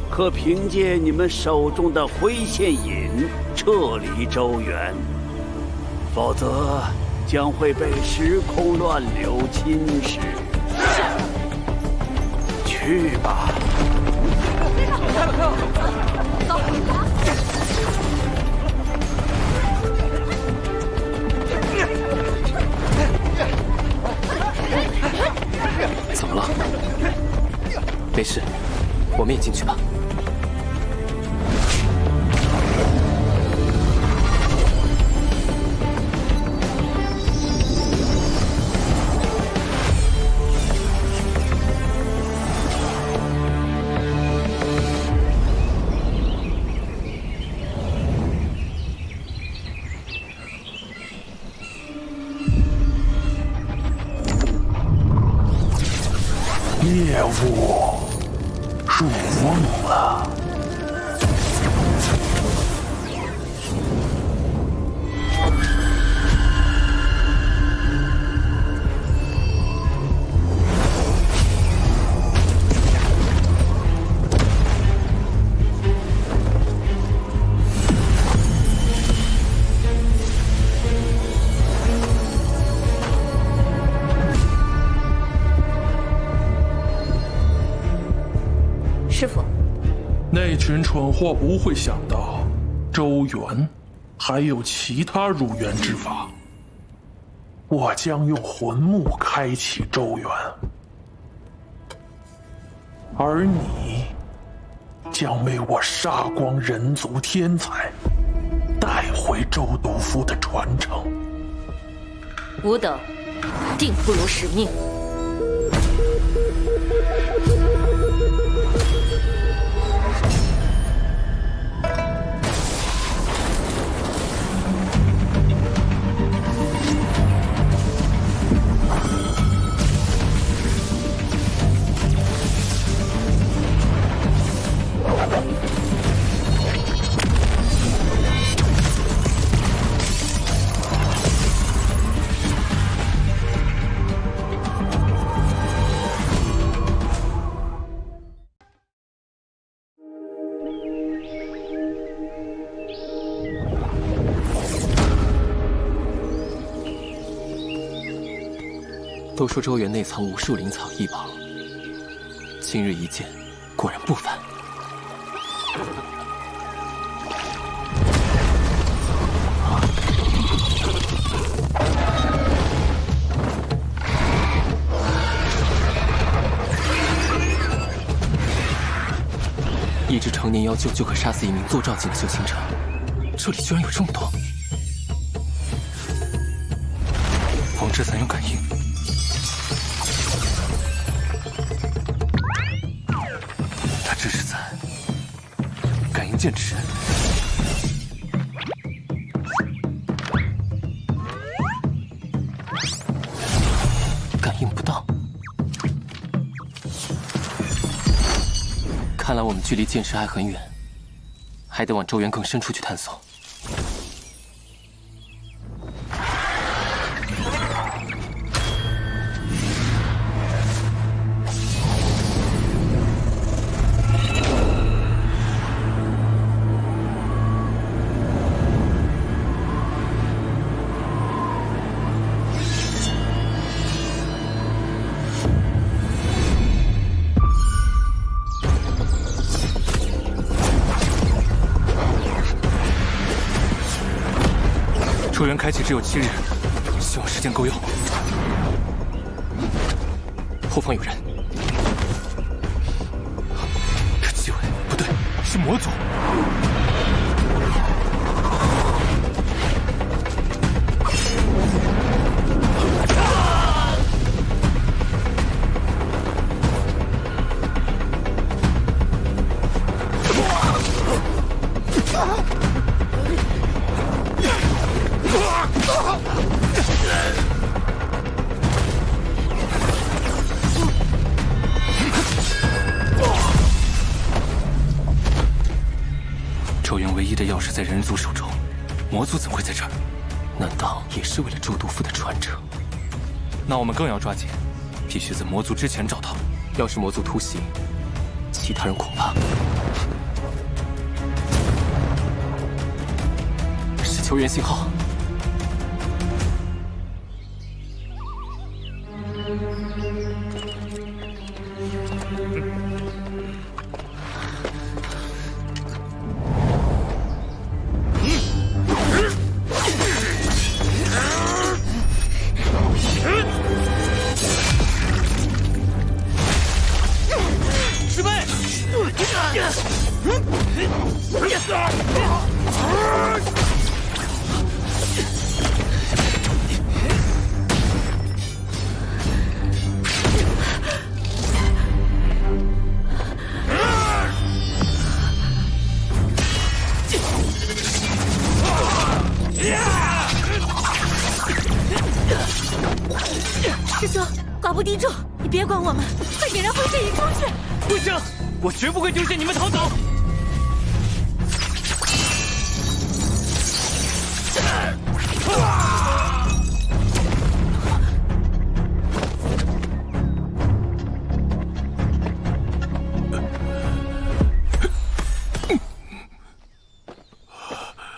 Speaker 4: 可凭借你们手中的灰线引撤离周原，否则将会被时空乱流侵蚀。去吧。
Speaker 22: 开了，走。
Speaker 10: 怎么了？没事，我们也进去吧。
Speaker 14: 业务入瓮了。
Speaker 22: 师傅，
Speaker 6: 那群蠢货不会想到，周原还有其他入渊之法。我将用魂木开启周原，而你将为我杀光人族天才，带回周毒夫的传承。
Speaker 22: 吾等定不辱使命。
Speaker 10: 都说周原内藏无数灵草异宝，今日一见，果然不凡。一只成年妖鹫就可杀死一名坐照境的修行者，这里居然有这么多！王之伞有感应。这是在感应剑齿，感应不到。看来我们距离剑石还很远，还得往周原更深处去探索。开启只有7日，希望时间够用。后方有人，可纪伟不对，是魔族。
Speaker 11: 咒怨唯一的钥匙在人族手中，魔族怎会在这儿？难道也是为了周毒妇的传承？
Speaker 10: 那我们更要抓紧，
Speaker 11: 必须在魔族之前找到。
Speaker 10: 要是魔族突袭，
Speaker 11: 其他人恐怕
Speaker 10: 是求援信号。
Speaker 18: 师妹，
Speaker 22: 师兄，寡不敌众，你别管我们，快点让灰阵引出去！
Speaker 18: 不行，我绝不会丢下你们逃走。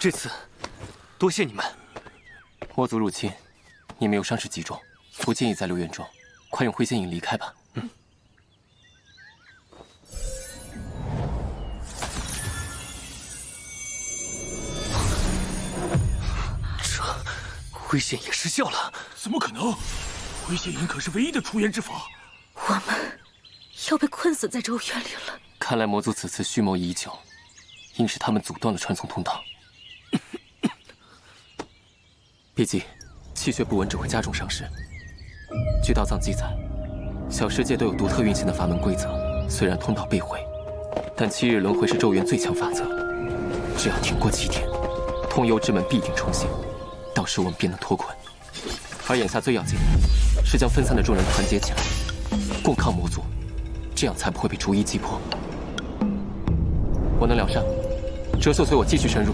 Speaker 10: 这次多谢你们。魔族入侵，你们有伤势极重，不建议再留院中，快用灰仙影离开吧。
Speaker 18: 这灰仙也失效了？
Speaker 6: 怎么可能？灰仙影可是唯一的除炎之法。
Speaker 22: 我们要被困死在咒怨里了。
Speaker 10: 看来魔族此次蓄谋已久，应是他们阻断了传送通道。别急，气血不稳只会加重伤势。据道藏记载，小世界都有独特运行的法门规则。虽然通道被毁，但7日轮回是咒怨最强法则。只要挺过7天，通幽之门必定重现，到时我们便能脱困。而眼下最要紧的是将分散的众人团结起来，共抗魔族，这样才不会被逐一击破。我能两善，折寿随我继续深入，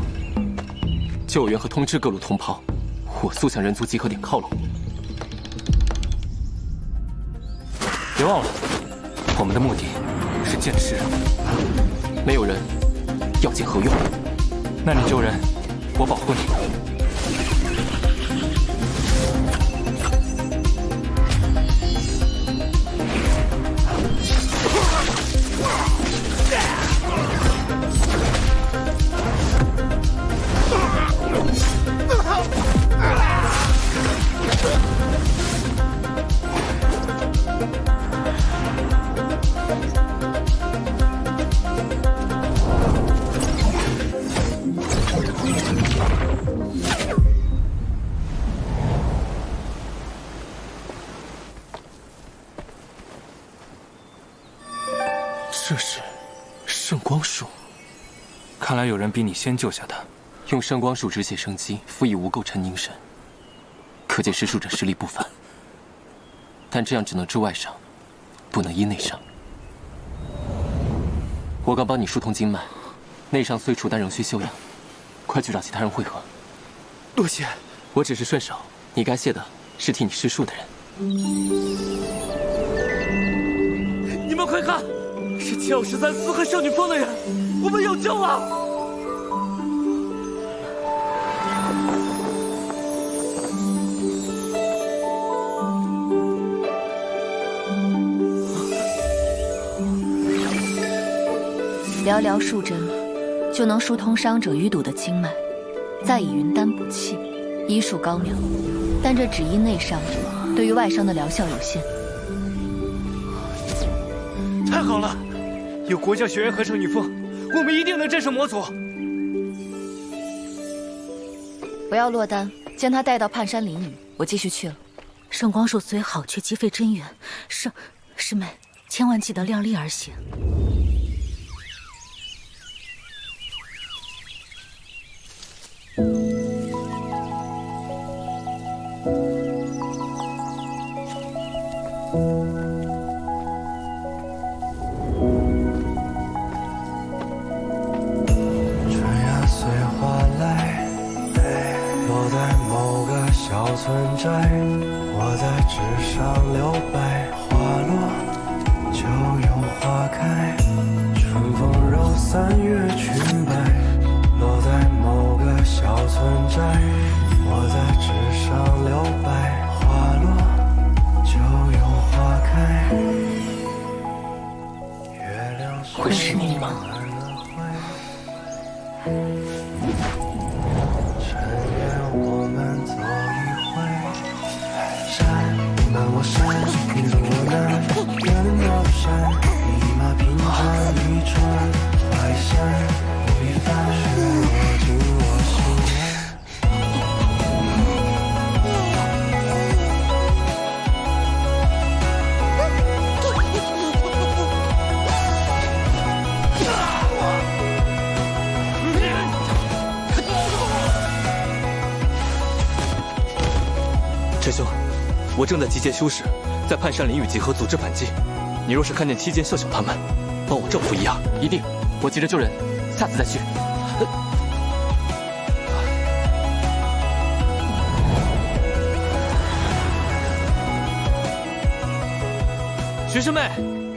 Speaker 10: 救援和通知各路同袍，火速向人族集合点靠拢。别忘了，我们的目的是剑师，没有人要剑何用？那你救人，我保护你。这是圣光树，
Speaker 21: 看来有人比你先救下他。
Speaker 10: 用圣光树止血生机，辅以无垢沉凝神，可见施术者实力不凡。但这样只能治外伤，不能医内伤。我刚帮你疏通经脉，内伤虽除，但仍需休养。快去找其他人会合。
Speaker 21: 多谢。
Speaker 10: 我只是顺手，你该谢的是替你施术的人。
Speaker 18: 你们快看，是7号13司和少女峰的人，我们有救了！
Speaker 13: 寥寥数针，就能疏通伤者淤堵的经脉，再以云丹补气，
Speaker 1: 医术高明，但这只医内伤，对于外伤的疗效有限。
Speaker 16: 太好了，有国教学院合成女风，我们一定能战胜魔族。
Speaker 1: 不要落单，将他带到盼山林雨，我继续去了。
Speaker 2: 圣光术虽好，却极费真元。师妹，千万记得量力而行。
Speaker 8: 存在，我在纸上留白，花落就有花开，春风柔3月裙摆，落在某个小村寨，我在纸上留白，花落就有花开。月亮
Speaker 2: 会是你吗？
Speaker 8: 我山，你走我南，月亮绕山，一马平川，一川淮山，我一帆，我进我心。
Speaker 21: 师兄，我正在集结修士，在盼山林雨集合，组织反击。你若是看见期间射小他们，帮我照拂一样。
Speaker 10: 一定，我急着救人，下次再去。
Speaker 21: 学师妹，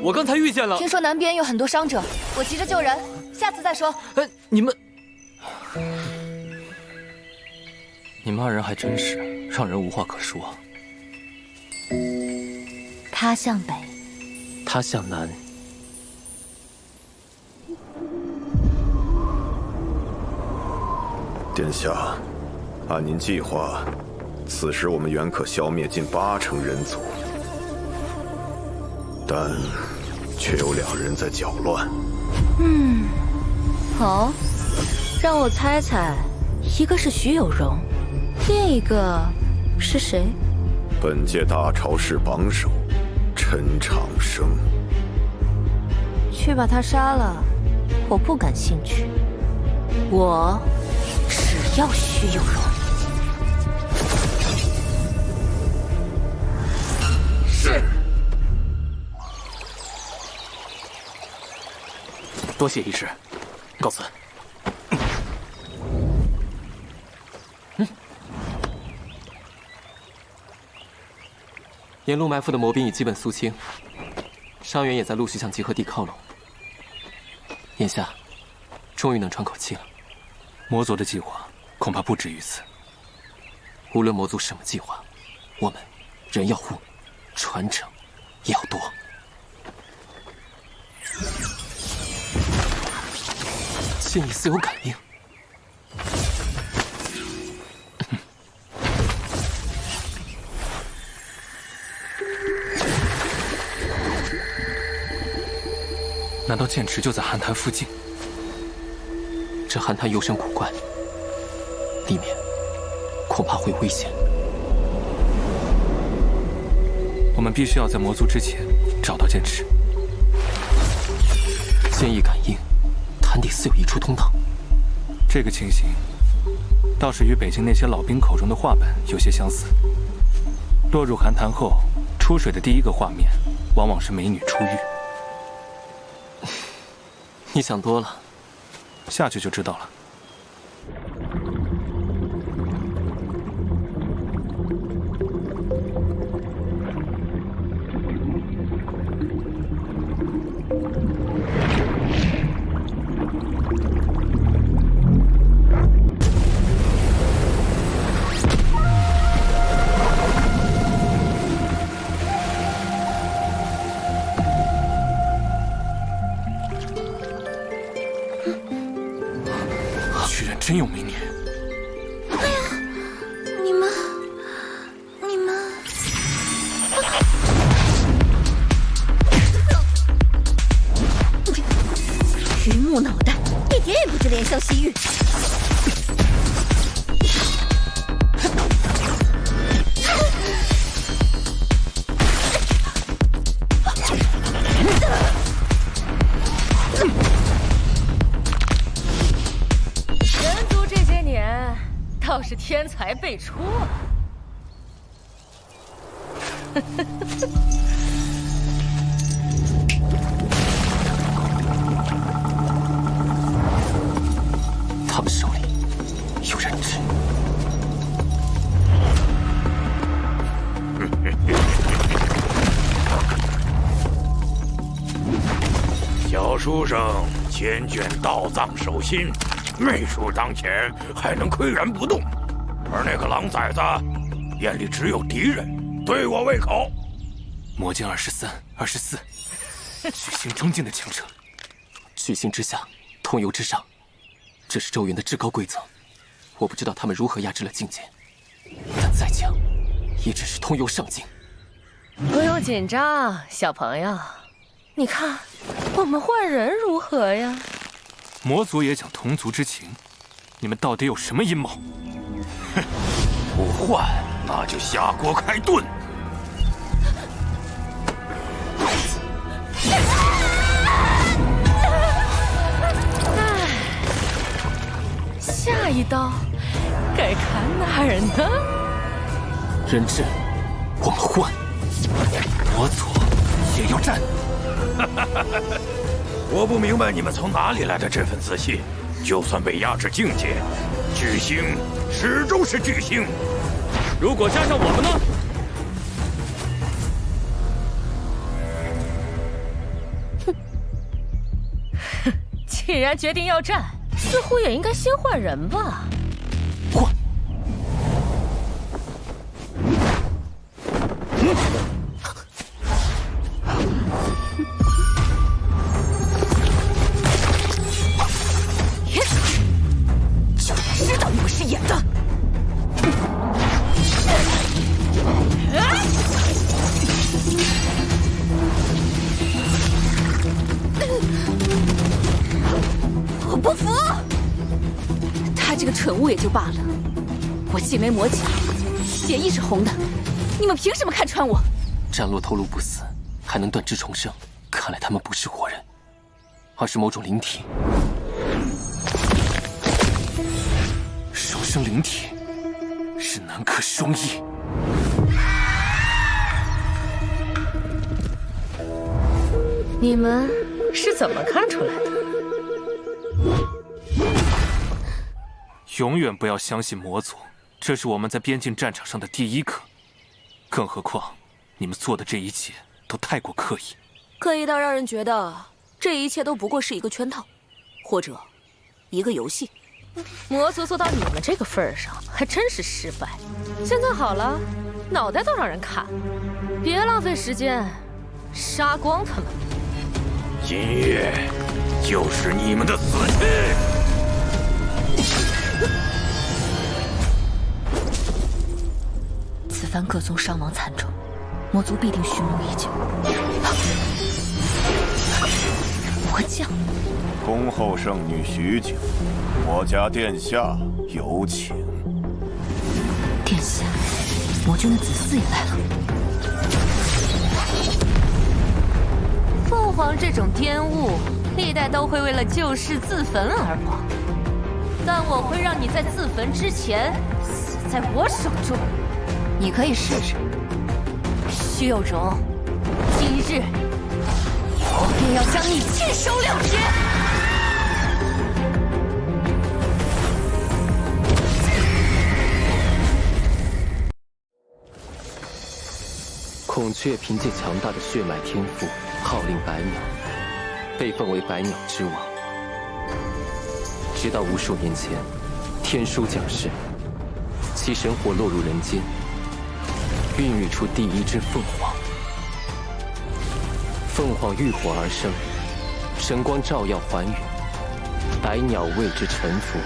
Speaker 21: 我刚才遇见了。
Speaker 1: 听说南边有很多伤者，我急着救人，下次再说。
Speaker 21: 你们2人还真是让人无话可说。
Speaker 2: 他向北，
Speaker 10: 他向南。
Speaker 17: 殿下，按您计划，此时我们原可消灭近80%人族，但却有2人在搅乱。
Speaker 2: 好，让我猜猜，一个是徐有容，另一个是谁？
Speaker 17: 本届大朝氏榜首陈长生。
Speaker 2: 去把他杀了，我不感兴趣。我只要徐有容。
Speaker 21: 是。多谢医师，告辞。
Speaker 10: 沿路埋伏的魔兵已基本肃清，伤员也在陆续向集合地靠拢。眼下，终于能喘口气了。
Speaker 21: 魔族的计划恐怕不止于此。
Speaker 10: 无论魔族什么计划，我们人要护，传承也要夺。心里似有感应。
Speaker 21: 难道剑池就在寒潭附近？
Speaker 10: 这寒潭幽深古怪，里面恐怕会危险。
Speaker 21: 我们必须要在魔族之前找到剑池。
Speaker 10: 剑意感应，潭底似有一处通道。
Speaker 21: 这个情形，倒是与北境那些老兵口中的话本有些相似。落入寒潭后，出水的第一个画面，往往是美女出浴。
Speaker 10: 你想多了，
Speaker 21: 下去就知道了。真有美女！
Speaker 2: 哎呀，向西域。
Speaker 1: 人族这些年倒是天才辈出啊！
Speaker 10: 他们手里有人质。
Speaker 20: 小书生千卷道藏守心，媚术当前还能岿然不动，而那个狼崽子眼里只有敌人，对我胃口。
Speaker 10: 魔剑23、24，巨星中境的强者，巨星之下，通游之上，这是周元的至高规则。我不知道他们如何压制了境界，但再强，也只是通游上境。
Speaker 1: 不用紧张，小朋友，你看我们换人如何呀？
Speaker 21: 魔族也讲同族之情，你们到底有什么阴谋？
Speaker 20: 哼，不换那就下锅开炖。
Speaker 1: 下一刀该砍哪儿呢？
Speaker 10: 人质，我们换。魔族也要战。
Speaker 20: 我不明白你们从哪里来的这份自信。就算被压制境界，巨星始终是巨星。
Speaker 3: 如果加上我们呢？
Speaker 1: 哼，既然决定要战，似乎也应该先换人吧。
Speaker 10: 换。
Speaker 2: 就知道你们是演的。我不服！他这个蠢物也就罢了，我既没魔甲，血液是红的，你们凭什么看穿我？
Speaker 10: 战落头颅不死，还能断肢重生，看来他们不是活人，而是某种灵体。手生灵体，是南柯双翼。
Speaker 1: 你们是怎么看出来的？
Speaker 21: 永远不要相信魔族，这是我们在边境战场上的第一课。更何况，你们做的这一切都太过刻意，
Speaker 2: 刻意到让人觉得这一切都不过是一个圈套，或者一个游戏。
Speaker 1: 魔族做到你们这个份上，还真是失败。现在好了，脑袋都让人砍，别浪费时间，杀光他们。
Speaker 20: 今夜就是你们的死期。
Speaker 2: 此番各宗伤亡惨重，魔族必定蓄谋已久。魔将，
Speaker 17: 恭候圣女许久，我家殿下有请。
Speaker 2: 殿下，魔君的子嗣也来了。
Speaker 1: 凤凰这种癫物，历代都会为了救世自焚而亡，但我会让你在自焚之前死在我手中。
Speaker 2: 你可以试试。
Speaker 1: 徐有容，今日我便要将你尽收了结。
Speaker 10: 孔雀凭借强大的血脉天赋，号令百鸟，被奉为百鸟之王。直到无数年前，天书降世，其神火落入人间，孕育出第一只凤凰。凤凰浴火而生，神光照耀寰宇，百鸟为之臣服，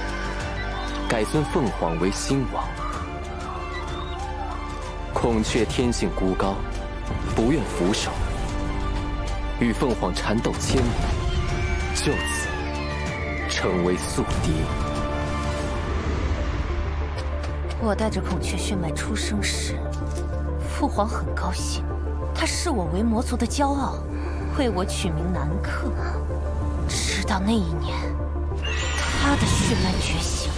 Speaker 10: 改尊凤凰为新王。孔雀天性孤高，不愿俯首，与凤凰缠斗千年，就此成为宿敌。
Speaker 2: 我带着孔雀血脉出生时，父皇很高兴，他视我为魔族的骄傲，为我取名南柯。直到那一年，他的血脉觉醒。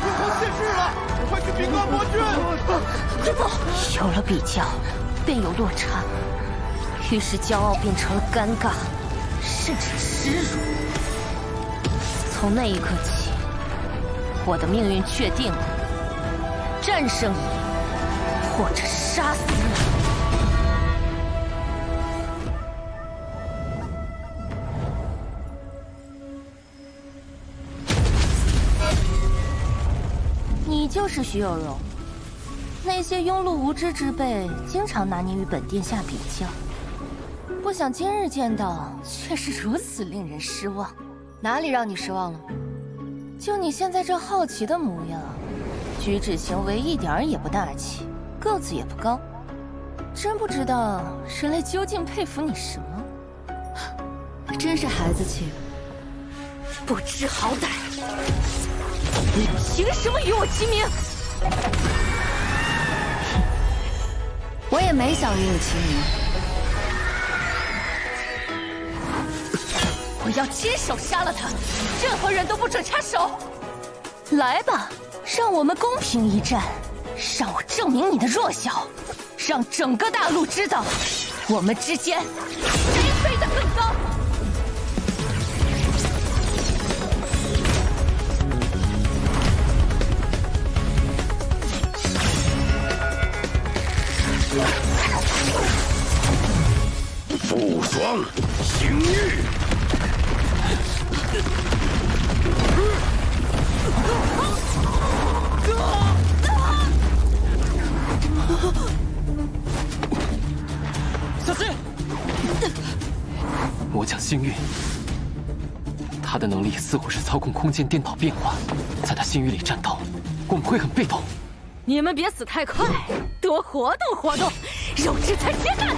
Speaker 7: 父皇谢世了，快去禀告魔君！
Speaker 2: 快走！有了比较，便有落差，于是骄傲变成了尴尬，甚至耻辱。从那一刻起，我的命运确定了：战胜你，或者杀死你。你就是徐有容。那些庸碌无知之辈，经常拿你与本殿下比较。不想今日见到，却是如此令人失望。
Speaker 1: 哪里让你失望了？
Speaker 2: 就你现在这好奇的模样，举止行为一点儿也不大气，个子也不高，真不知道人类究竟佩服你什么？
Speaker 1: 真是孩子气，
Speaker 2: 不知好歹！你凭什么与我齐名？
Speaker 1: 我也没想与你齐名。
Speaker 2: 我要亲手杀了他，任何人都不准插手。来吧，让我们公平一战，让我证明你的弱小，让整个大陆知道，我们之间谁飞得更高。
Speaker 20: 父霜行玉。
Speaker 10: 小心！魔将星域，他的能力似乎是操控空间颠倒变化，在他星域里战斗，我们会很被动。
Speaker 2: 你们别死太快，多活动活动，肉质才铁干。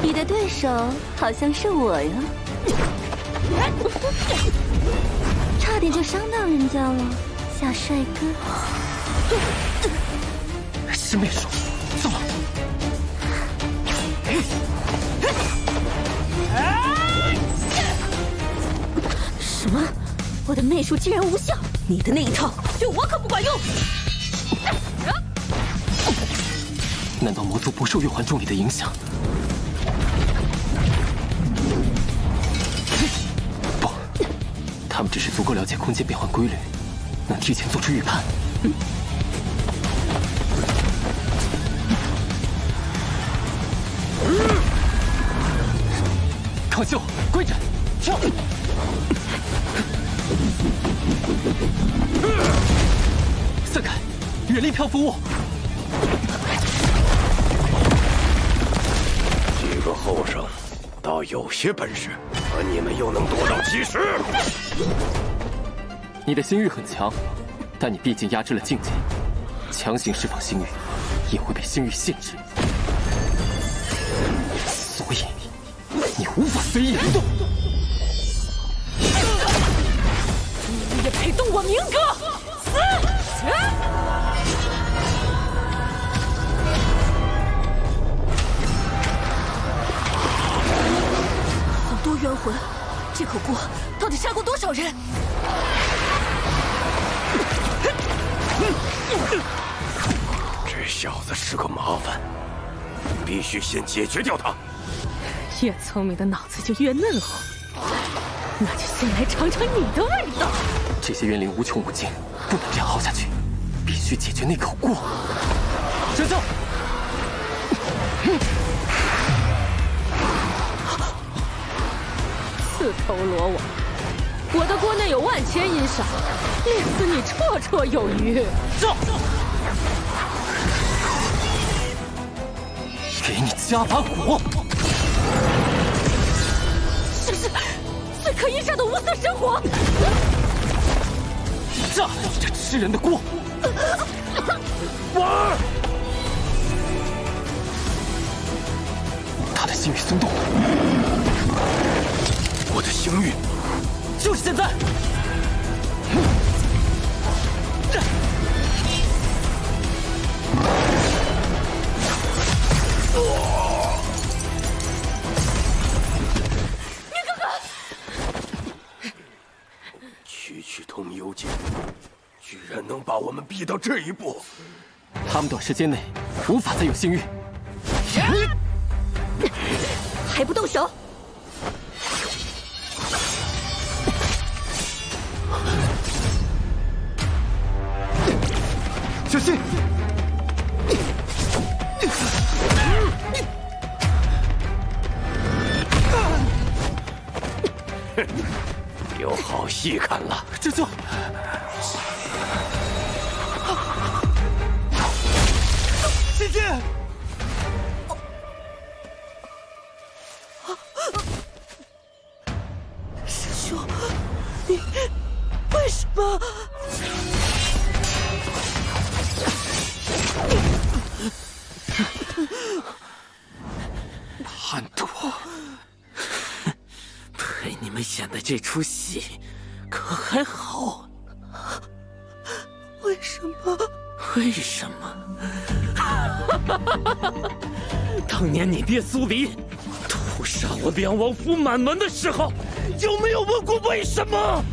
Speaker 13: 你的对手好像是我呀，差点就伤到人家了，小帅哥。
Speaker 10: 是媚术，走了。
Speaker 2: 什么？我的媚术竟然无效？你的那一套对我可不管用。
Speaker 10: 难道魔族不受月环重力的影响？不，他们只是足够了解空间变换规律，能提前做出预判。康秀，归阵，跳！散开，远离漂浮物。
Speaker 20: 几个后生倒有些本事，可你们又能躲到几时？
Speaker 10: 你的星域很强，但你毕竟压制了境界，强行释放星域也会被星域限制，所以你无法随意流动。
Speaker 2: 你也配动我明歌？死！好多冤魂，这口锅到底杀过多少人？
Speaker 20: 这小子是个麻烦，必须先解决掉他。
Speaker 2: 越聪明的脑子就越嫩乎，那就先来尝尝你的味道。
Speaker 10: 这些冤灵无穷无尽，不能这样耗下去，必须解决那口锅。神教，
Speaker 2: 刺头罗网，我的锅内有万千阴煞，令死你绰绰有余。
Speaker 10: 走。给你加把火！
Speaker 2: 这是罪可以杀的无色神火！
Speaker 10: 炸了你这吃人的锅！
Speaker 20: 婉儿，
Speaker 10: 他的星域松动了，我的星域
Speaker 3: 就是现在！
Speaker 20: 区区通幽剑，居然能把我们逼到这一步！
Speaker 10: 他们短时间内无法再有星域，
Speaker 2: 还不动手！
Speaker 10: 小心！
Speaker 20: 有好戏看了！
Speaker 10: 这就
Speaker 7: 姐姐，
Speaker 2: 师兄，你为什么？
Speaker 18: 叛徒！陪你们演的这出戏，可还好？
Speaker 2: 为什么？
Speaker 18: 为什么？当年你爹苏黎屠杀我梁王府满门的时候，有没有问过为什么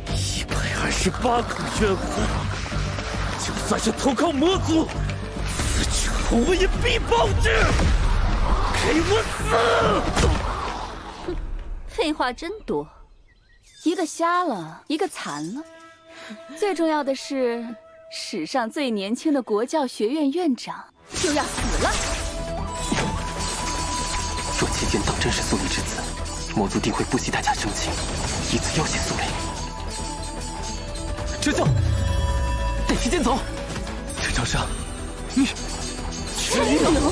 Speaker 18: ？128个冤魂，就算是投靠魔族，此仇我也必报之！给我
Speaker 1: 死！废话真多，一个瞎了，一个残了，最重要的是，史上最年轻的国教学院院长就要死了。
Speaker 10: 若期间当真是苏黎之子，魔族定会不惜代价生擒，以此要挟苏黎。师兄，得期间走。陈长生，你
Speaker 1: 陈留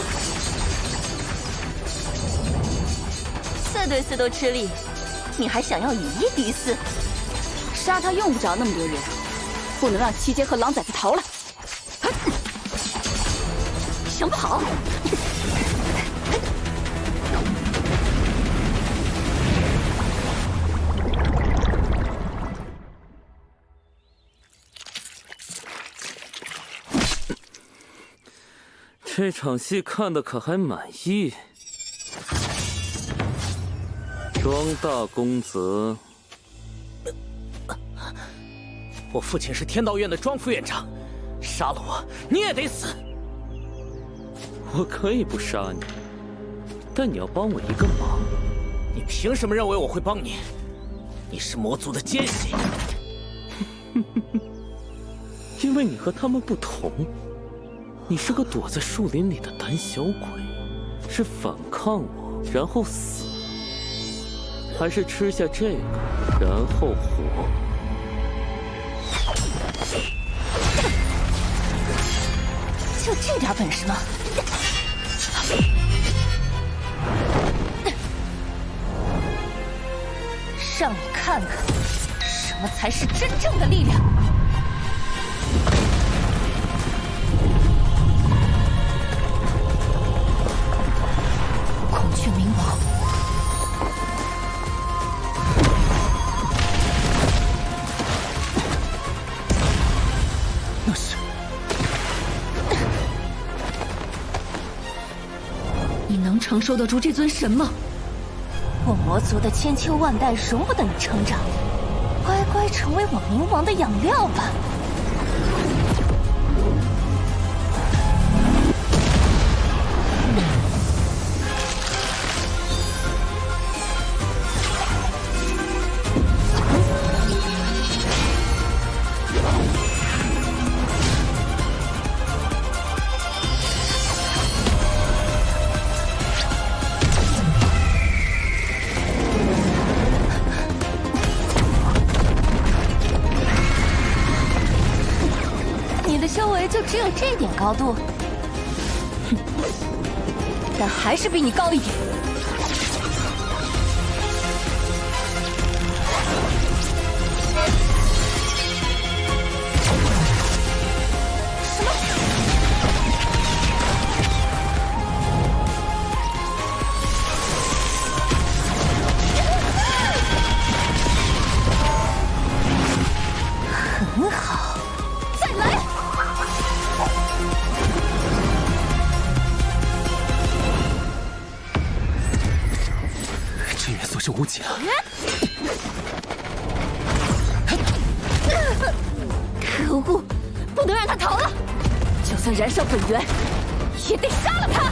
Speaker 1: ，4对4都吃力，你还想要以一敌4？杀他用不着那么多人，不能让七阶和狼崽子逃了。想跑？
Speaker 18: 这场戏看的可还满意？庄大公子，
Speaker 3: 我父亲是天道院的庄副院长，杀了我你也得死。
Speaker 18: 我可以不杀你，但你要帮我一个忙。
Speaker 3: 你凭什么认为我会帮你？你是魔族的奸细。
Speaker 18: 因为你和他们不同，你是个躲在树林里的胆小鬼，是反抗我然后死，还是吃下这个然后活？
Speaker 1: 就这点本事吗？让你看看，什么才是真正的力量。孔雀明王，
Speaker 10: 那是
Speaker 1: 你能承受得住这尊神吗？我魔族的千秋万代容不得你成长，乖乖成为我冥王的养料吧。就只有这点高度，
Speaker 2: 但还是比你高一点。什么？很好，再来！
Speaker 10: 真元所剩无几了。
Speaker 2: 可恶，不能让他逃了！就算燃烧本源，也得杀了他！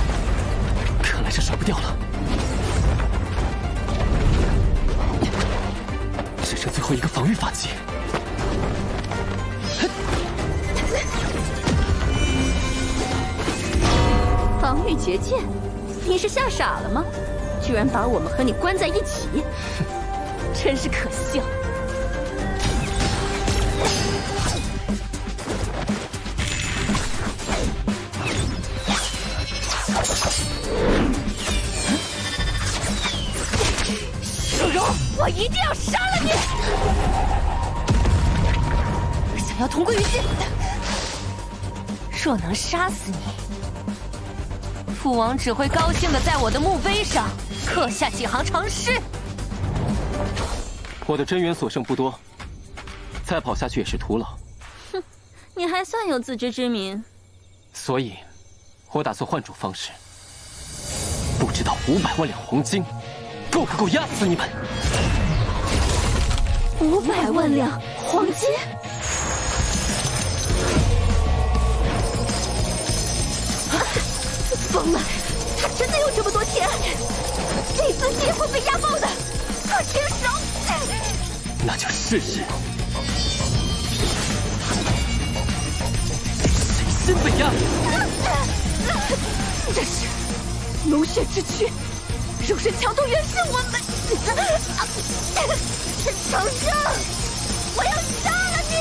Speaker 10: 看来是甩不掉了。只剩最后一个防御法器。
Speaker 2: 防御结界，你是吓傻了吗？居然把我们和你关在一起，真是可笑。小柔，我一定要杀了你！想要同归于尽，若能杀死你，父王只会高兴的在我的墓碑上刻下几行长诗。
Speaker 10: 我的真元所剩不多，再跑下去也是徒劳。
Speaker 2: 哼，你还算有自知之明。
Speaker 10: 所以，我打算换种方式。不知道500万两黄金，够不够压死你们
Speaker 2: ？500万两黄金？疯了！他真的有这么多钱？这自己也会被压爆的！快停手！
Speaker 10: 那就试试，谁先被压？
Speaker 2: 这是龙血之躯，肉身强度远是我们。长生，我要杀了你！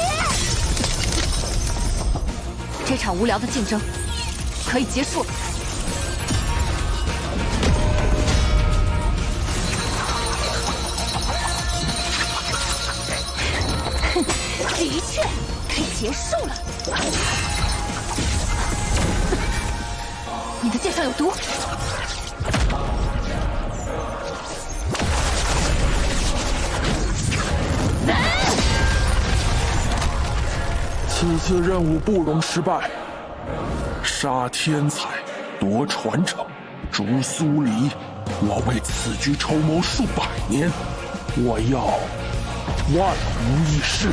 Speaker 2: 这场无聊的竞争可以结束了。的确，可以结束了。你的剑上有毒。
Speaker 6: 此次任务不容失败。杀天才，夺传承，逐苏黎，我为此局筹谋数百年，我要万无一失。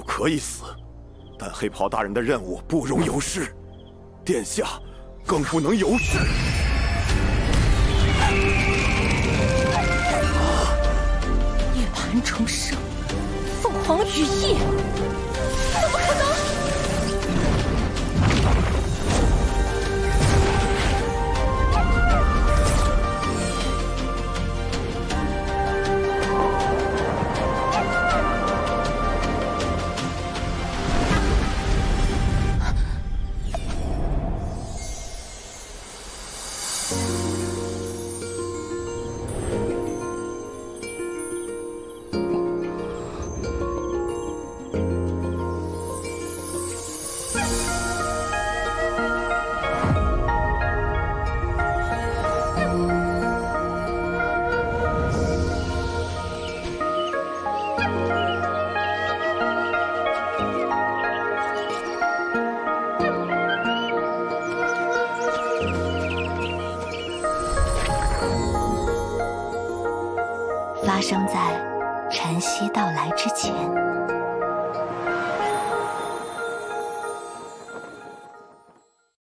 Speaker 17: 可以死，但黑袍大人的任务不容有失，殿下更不能有失。
Speaker 2: 涅槃重生，凤凰羽翼，怎么可能？
Speaker 13: 发生在晨曦到来之前。